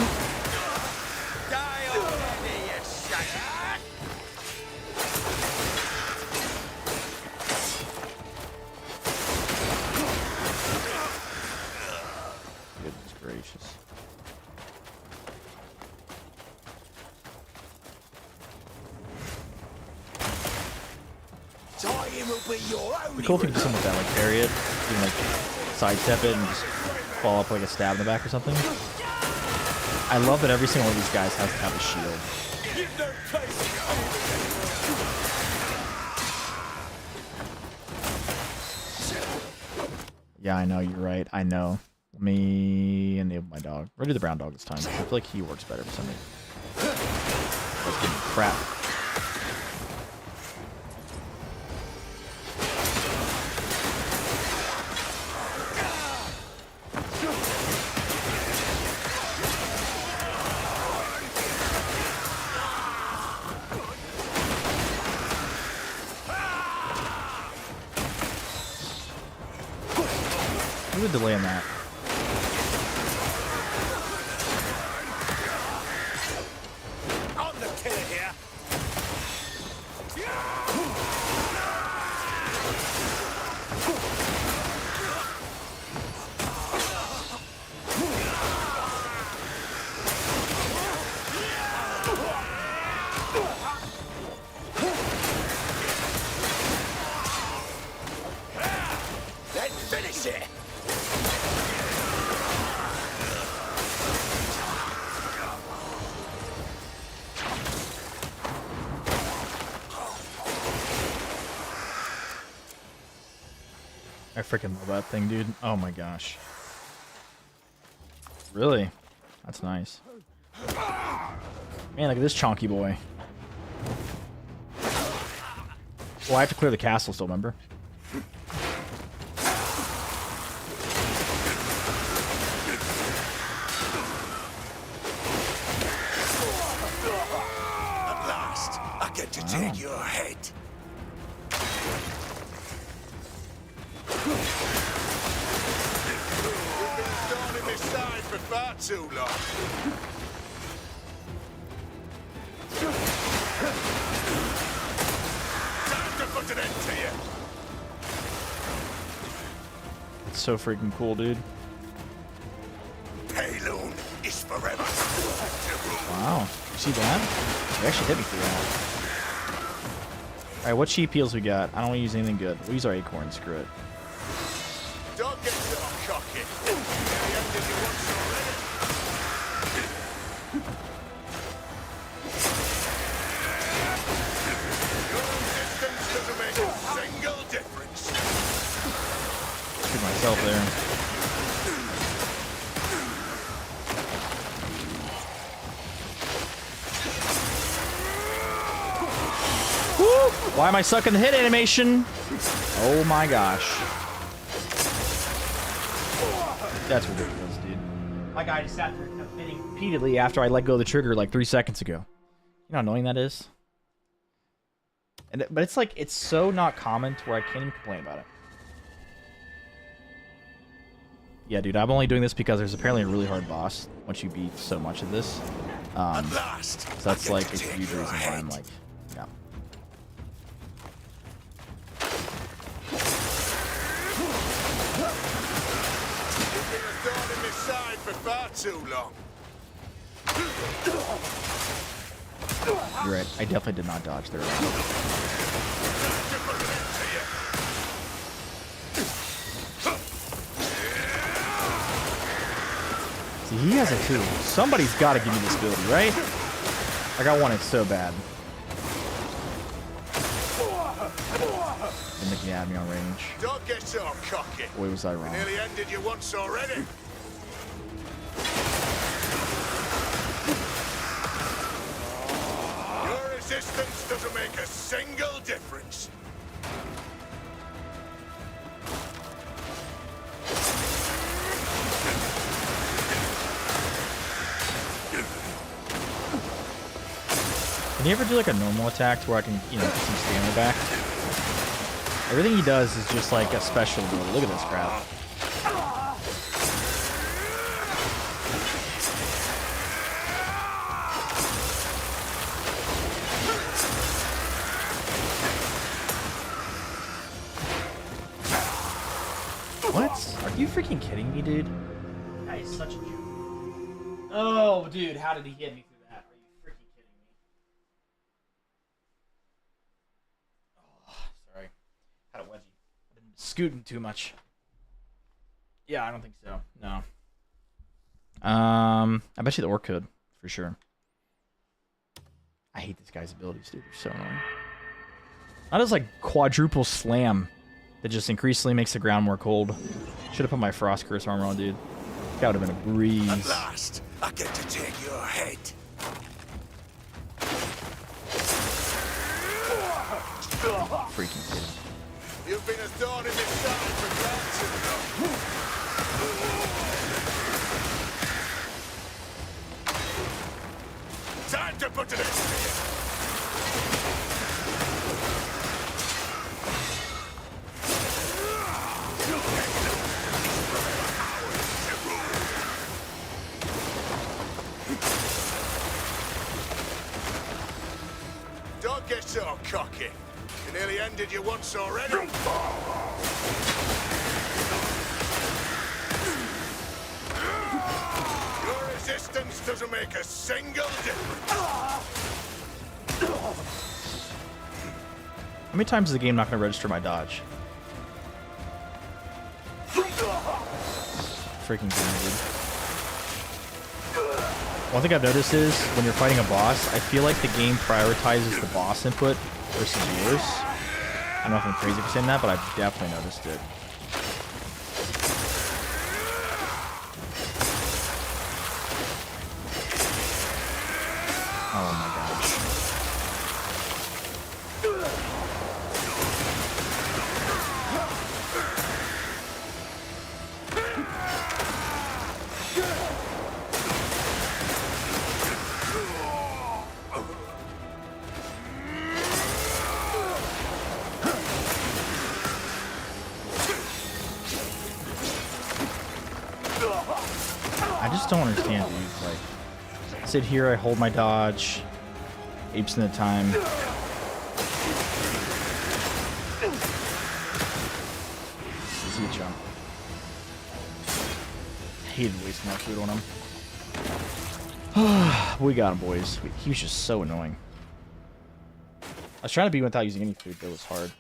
Goodness gracious. It'd be cool if you could do something with that, like parry it, you can like sidestep it and just follow up like a stab in the back or something. I love that every single one of these guys has to have a shield. Yeah, I know, you're right. I know. Let me enable my dog. We're gonna do the brown dog this time. I feel like he works better for some reason. Let's give him crap. Look at the delay on that. I'm the killer here. Let's finish it. I freaking love that thing, dude. Oh my gosh. Really? That's nice. Man, look at this chonky boy. Well, I have to clear the castle still, remember? At last, I get to take your head. You've been thorn in my side for far too long. Time to put an end to you. It's so freaking cool, dude. Payloon is forever. Wow. You see that? They actually hit me for that. Alright, what cheap heals we got? I don't want to use anything good. We'll use our acorn. Screw it. Don't get so cocky. Nearly ended you once already. Your resistance doesn't make a single difference. Shoot myself there. Woo! Why am I stuck in the hit animation? Oh my gosh. That's ridiculous, dude. My guy just sat there and kept hitting repeatedly after I let go of the trigger like 3 seconds ago. You know how annoying that is? But it's like, it's so not common to where I can't even complain about it. Yeah, dude, I'm only doing this because there's apparently a really hard boss once you beat so much of this. At last, So that's like a huge reason why I'm like, yeah. you've been a thorn in my side for far too long. You're right. I definitely did not dodge there. Time to put an end to you. See, he has it too. Somebody's got to give me this ability, right? Like, I want it so bad. And looking at me on range. Don't get so cocky. Boy, was I wrong. Nearly ended you once already. Your resistance doesn't make a single difference. Can you ever do like a normal attack to where I can, you know, get some stamina back? Everything he does is just like a special ability. Look at this crap. What? Are you freaking kidding me, dude? That is such a joke. Oh, dude, how did he hit me through that? Are you freaking kidding me? Oh, sorry. Had a wedgie. I've been scooting too much. Yeah, I don't think so. No. I bet you the orc could, for sure. I hate this guy's abilities, dude. They're so annoying. That is like quadruple slam that just increasingly makes the ground more cold. Should have put my frost curse armor on, dude. That would have been a breeze. At last, I get to take your head. Freaking kidding. You've been a thorn in this side for granted. Time to put it in. Don't get so cocky. You nearly ended you once already. Your resistance doesn't make a single difference. How many times is the game not going to register my dodge? Freaking game, dude. One thing I've noticed is when you're fighting a boss, I feel like the game prioritizes the boss input versus yours. I don't know if I'm crazy for saying that, but I've definitely noticed it. Oh my gosh. I just don't understand, dude. Like, sit here, I hold my dodge, apes in the time. Easy jump. I hated wasting that food on him. We got him, boys. He was just so annoying. I was trying to beat him without using any food, but it was hard.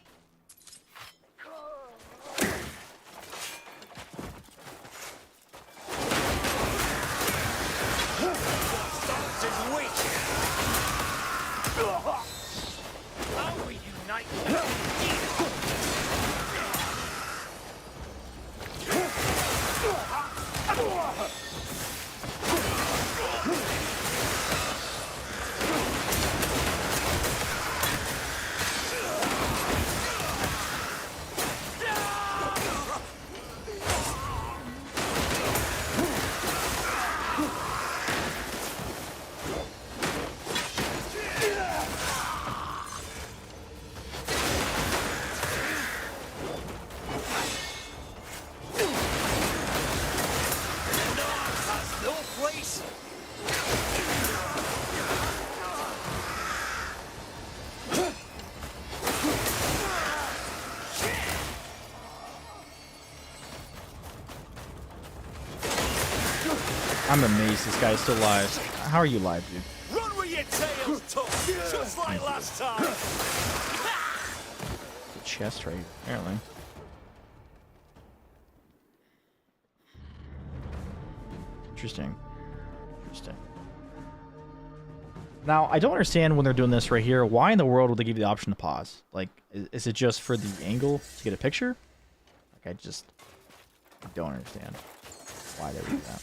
I'm amazed this guy's still alive. How are you alive, dude? Run with your tails tucked, just like last time. The chest right, apparently. Interesting. Interesting. Now, I don't understand when they're doing this right here. Why in the world would they give you the option to pause? Like, is it just for the angle to get a picture? Like, I don't understand why they would do that.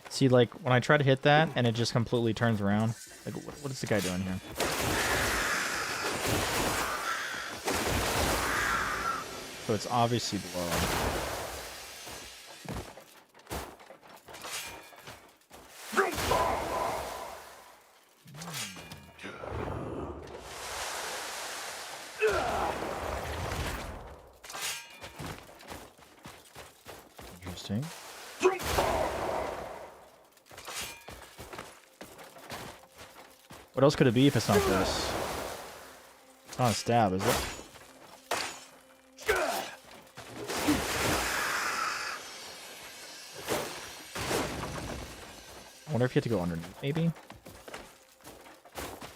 See, like, when I try to hit that and it just completely turns around. Like, what is the guy doing here? So it's obviously below. Interesting. What else could it be if it's not this? It's not a stab, is it? I wonder if you have to go underneath, maybe?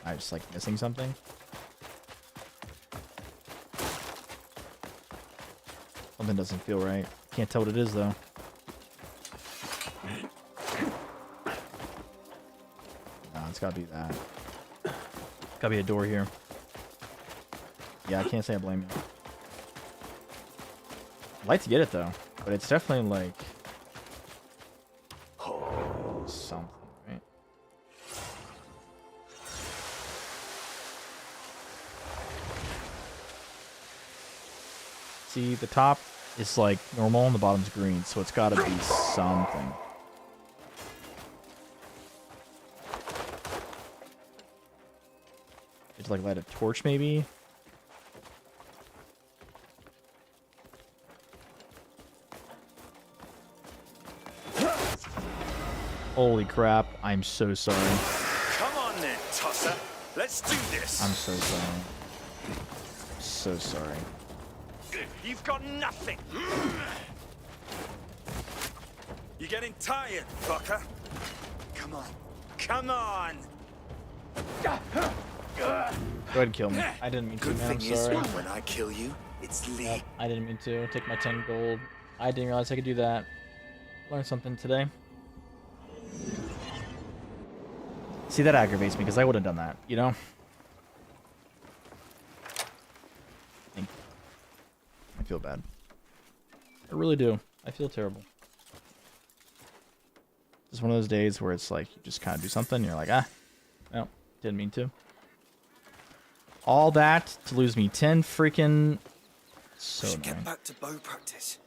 I just like missing something. Something doesn't feel right. Can't tell what it is though. No, it's gotta be that. Gotta be a door here. Yeah, I can't say I blame you. I'd like to get it though, but it's definitely like something, right? See, the top is like normal and the bottom's green, so it's gotta be something. Just like light a torch maybe. Holy crap, I'm so sorry. Come on then, Tosser. Let's do this. I'm so sorry. So sorry. You've got nothing. You're getting tired, fucker. Come on. Come on. Go ahead and kill me. I didn't mean to, Good man. I'm thing sorry. is, when I kill you, it's Lee. Yep, I didn't mean to. Take my 10 gold. I didn't realize I could do that. Learned something today. See, that aggravates me because I would have done that, you know? I feel bad. I really do. I feel terrible. It's one of those days where it's like you just kind of do something and you're like, ah, no, didn't mean to. All that to lose me 10 freaking... So annoying. Get back to bow practice.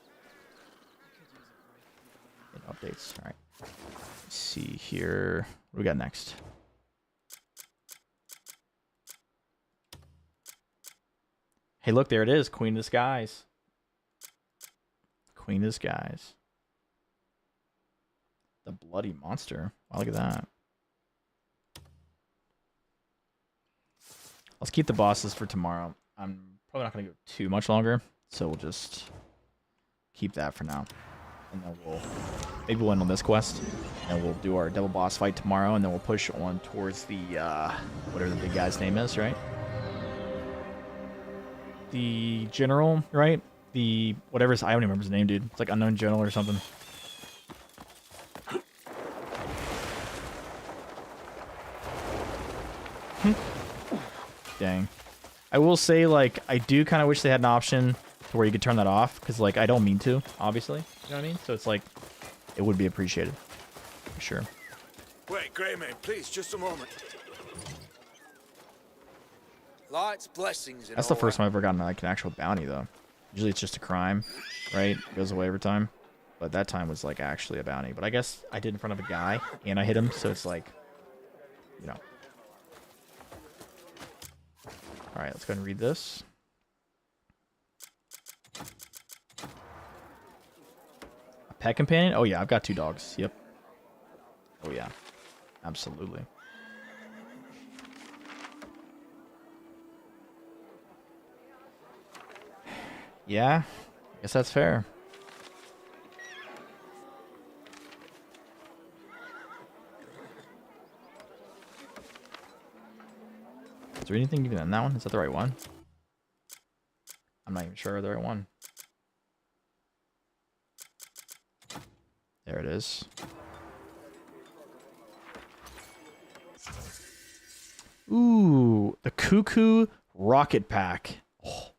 Updates. All right. Let's see here. What do we got next? Hey, look, there it is. Queen of the Skies. Queen of the Skies. The Bloody Monster. Wow, look at that. Let's keep the bosses for tomorrow. I'm probably not going to go too much longer, so we'll just keep that for now. And then maybe we'll end on this quest, and we'll do our double boss fight tomorrow, and then we'll push on towards the, whatever the big guy's name is, right? The general, right? The, whatever his, I don't even remember his name, dude. It's like Unknown General or something. Dang. I will say, like, I do kind of wish they had an option to where you could turn that off, because, like, I don't mean to, obviously. You know what I mean? So it's like, it would be appreciated. For sure. Wait, Greymane, please, just a moment. Light's blessings. That's the first time I've ever gotten, like, an actual bounty, though. Usually it's just a crime, right? It goes away every time. But that time was, like, actually a bounty. But I guess I did in front of a guy, and I hit him, so it's like, you know. Alright, let's go ahead and read this. A pet companion? Oh yeah, I've got 2 dogs. Yep. Oh yeah. Absolutely. Yeah, I guess that's fair. Is there anything even in that one? Is that the right one? I'm not even sure the right one. There it is. Ooh, the Cuckoo Rocket Pack. Oh.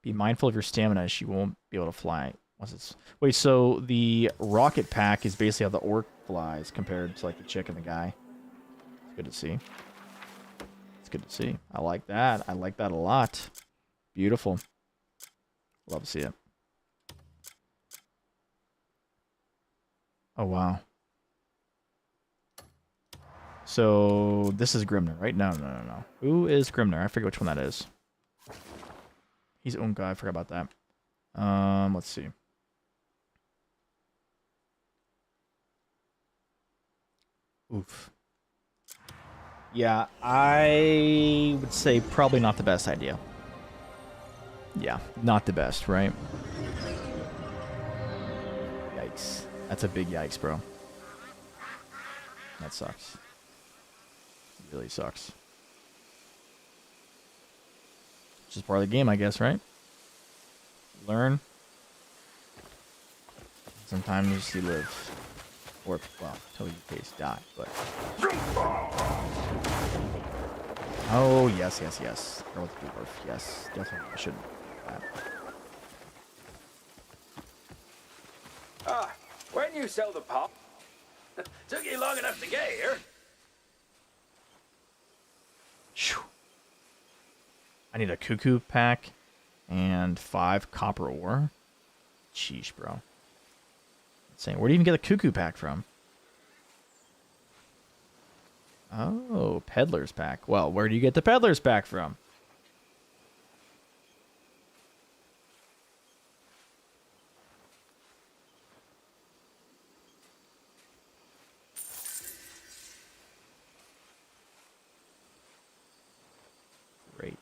Be mindful of your stamina as you won't be able to fly. Once it's... Wait, so the Rocket Pack is basically how the orc flies compared to like the chick and the guy. It's good to see. It's good to see. I like that. I like that a lot. Beautiful. Love to see it. Oh, wow. So, this is Grimner, right? No. Who is Grimner? I forget which one that is. He's Unka. I forgot about that. Let's see. Oof. Yeah, I would say probably not the best idea. Yeah, not the best, right? Yikes. That's a big yikes, bro. That sucks. Really sucks. It's just part of the game, I guess, right? Learn. Sometimes you live. Or, well, until you face die, but... Oh, yes, yes, yes. Girl with the dwarf. Yes, definitely. I shouldn't do that. Ah, when you sell the pop, took you long enough to get here. Phew. I need a cuckoo pack and 5 copper ore. Sheesh, bro. Insane. Where do you even get a cuckoo pack from? Oh, peddler's pack. Well, where do you get the peddler's pack from? Great.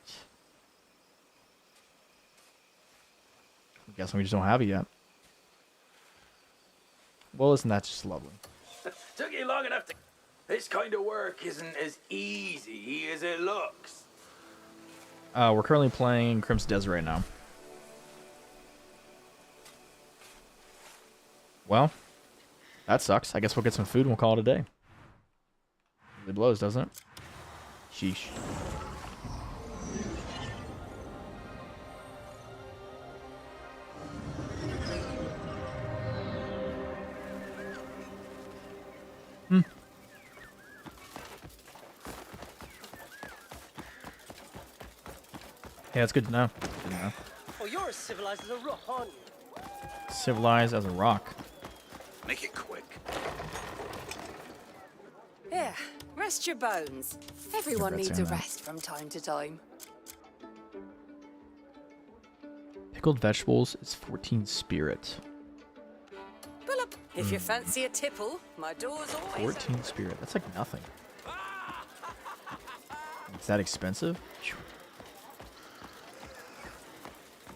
I'm guessing we just don't have it yet. Well, isn't that just lovely? Took you long enough to... This kind of work isn't as easy as it looks. We're currently playing Crimson Desert right now. Well, that sucks. I guess we'll get some food and we'll call it a day. It blows, doesn't it? Sheesh. Yeah, it's good to know. Good to know. Oh, you're as civilized as a rock, aren't you? Civilized as a rock. Make it quick. Yeah, rest your bones. Everyone Congrats needs a on that. rest from time to time. Pickled vegetables is 14 spirit. Pull up. If you fancy a tipple, my door's always 14 spirit. That's like nothing. Is that expensive? Phew.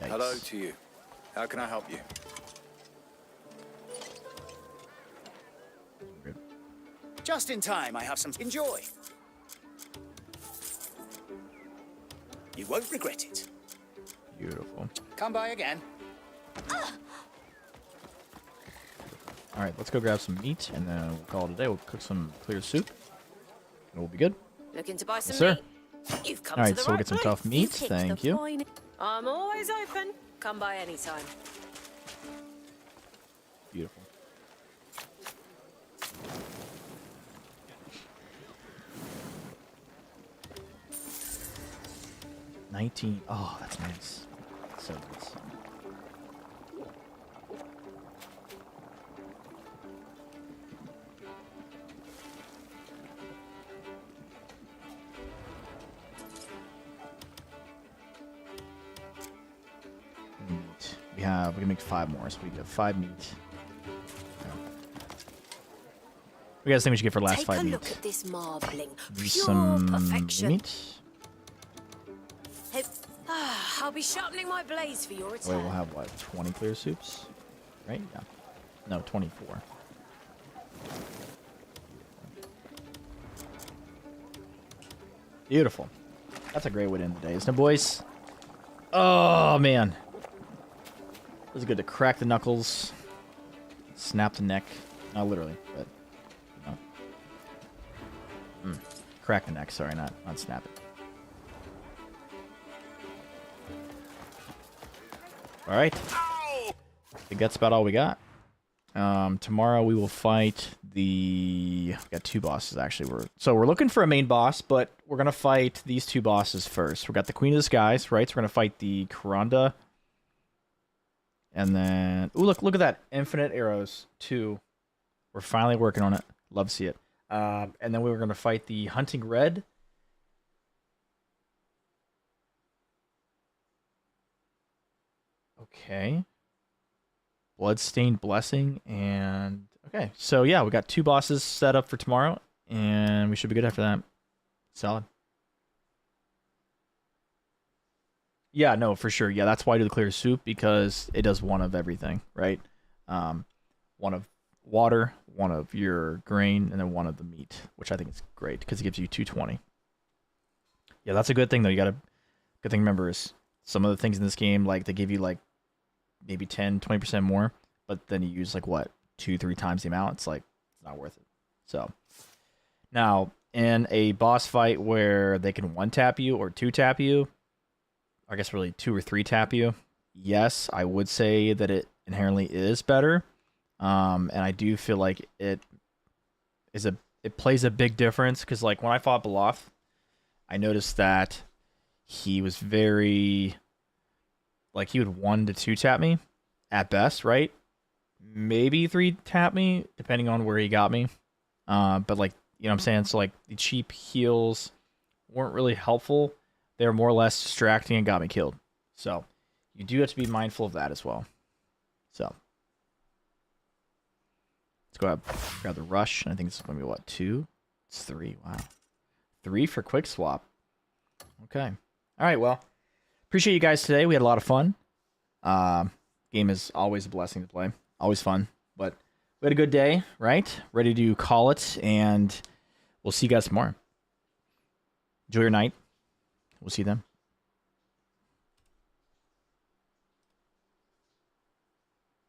Yikes. Hello to you. How can I help you? Just in time, I have some. Enjoy. You won't regret it. Beautiful. Come by again. Alright, let's go grab some meat and then we'll call it a day. We'll cook some clear soup. And we'll be good. Looking to buy some Yes, sir. meat? You've come Alright, to the so we'll right get some place. tough meat. picked Thank the you. fine- I'm always open. Come by anytime. Beautiful. $19. Oh, that's nice. So nice. Meat. We can make 5 more, so we have 5 meat. Yeah. What do you guys think we should get for last Take 5 a meat? look at this marbling. Maybe Pure some perfection. meat? Hey, I'll be sharpening my blades for your Wait, return. we'll have what? 20 clear soups? Right? Yeah. No, 24. Beautiful. That's a great way to end the day, isn't it, boys? Oh, man. It was good to crack the knuckles, snap the neck. Not literally, but, you know. Crack the neck, sorry, not snap it. Alright. I think that's about all we got. Tomorrow we will fight we got 2 bosses actually. We're looking for a main boss, but we're gonna fight these 2 bosses first. We got the Queen of the Skies, right? So we're gonna fight the Karanda. And then ooh, look at that. Infinite Arrows 2. We're finally working on it. Love to see it. And then we were gonna fight the Hunting Red. Okay. Bloodstained Blessing, and okay, so yeah, we got 2 bosses set up for tomorrow, and we should be good after that. Solid. Yeah, no, for sure. Yeah, that's why I do the clear soup, because it does one of everything, right? One of water, 1 of your grain, and then 1 of the meat, which I think is great because it gives you 220. Yeah, that's a good thing though. Good thing to remember is some of the things in this game, like they give you like maybe 10-20% more, but then you use like what 2-3 times the amount. It's like it's not worth it. So now in a boss fight where they can 1-tap you or 2-tap you, I guess really 2 or 3-tap you, yes, I would say that it inherently is better. And I do feel like it plays a big difference because like when I fought Beloth, I noticed that he was very like he would 1 to 2-tap me at best, right? Maybe 3-tap me depending on where he got me. But like you know what I'm saying, so like the cheap heals weren't really helpful. They were more or less distracting and got me killed. So you do have to be mindful of that as well. So let's go ahead grab the rush. I think it's going to be what, 2? It's 3. Wow. 3 for quick swap. Okay. All right. Well, appreciate you guys today. We had a lot of fun. Game is always a blessing to play. Always fun. But we had a good day, right? Ready to call it, and we'll see you guys tomorrow. Enjoy your night. We'll see you then.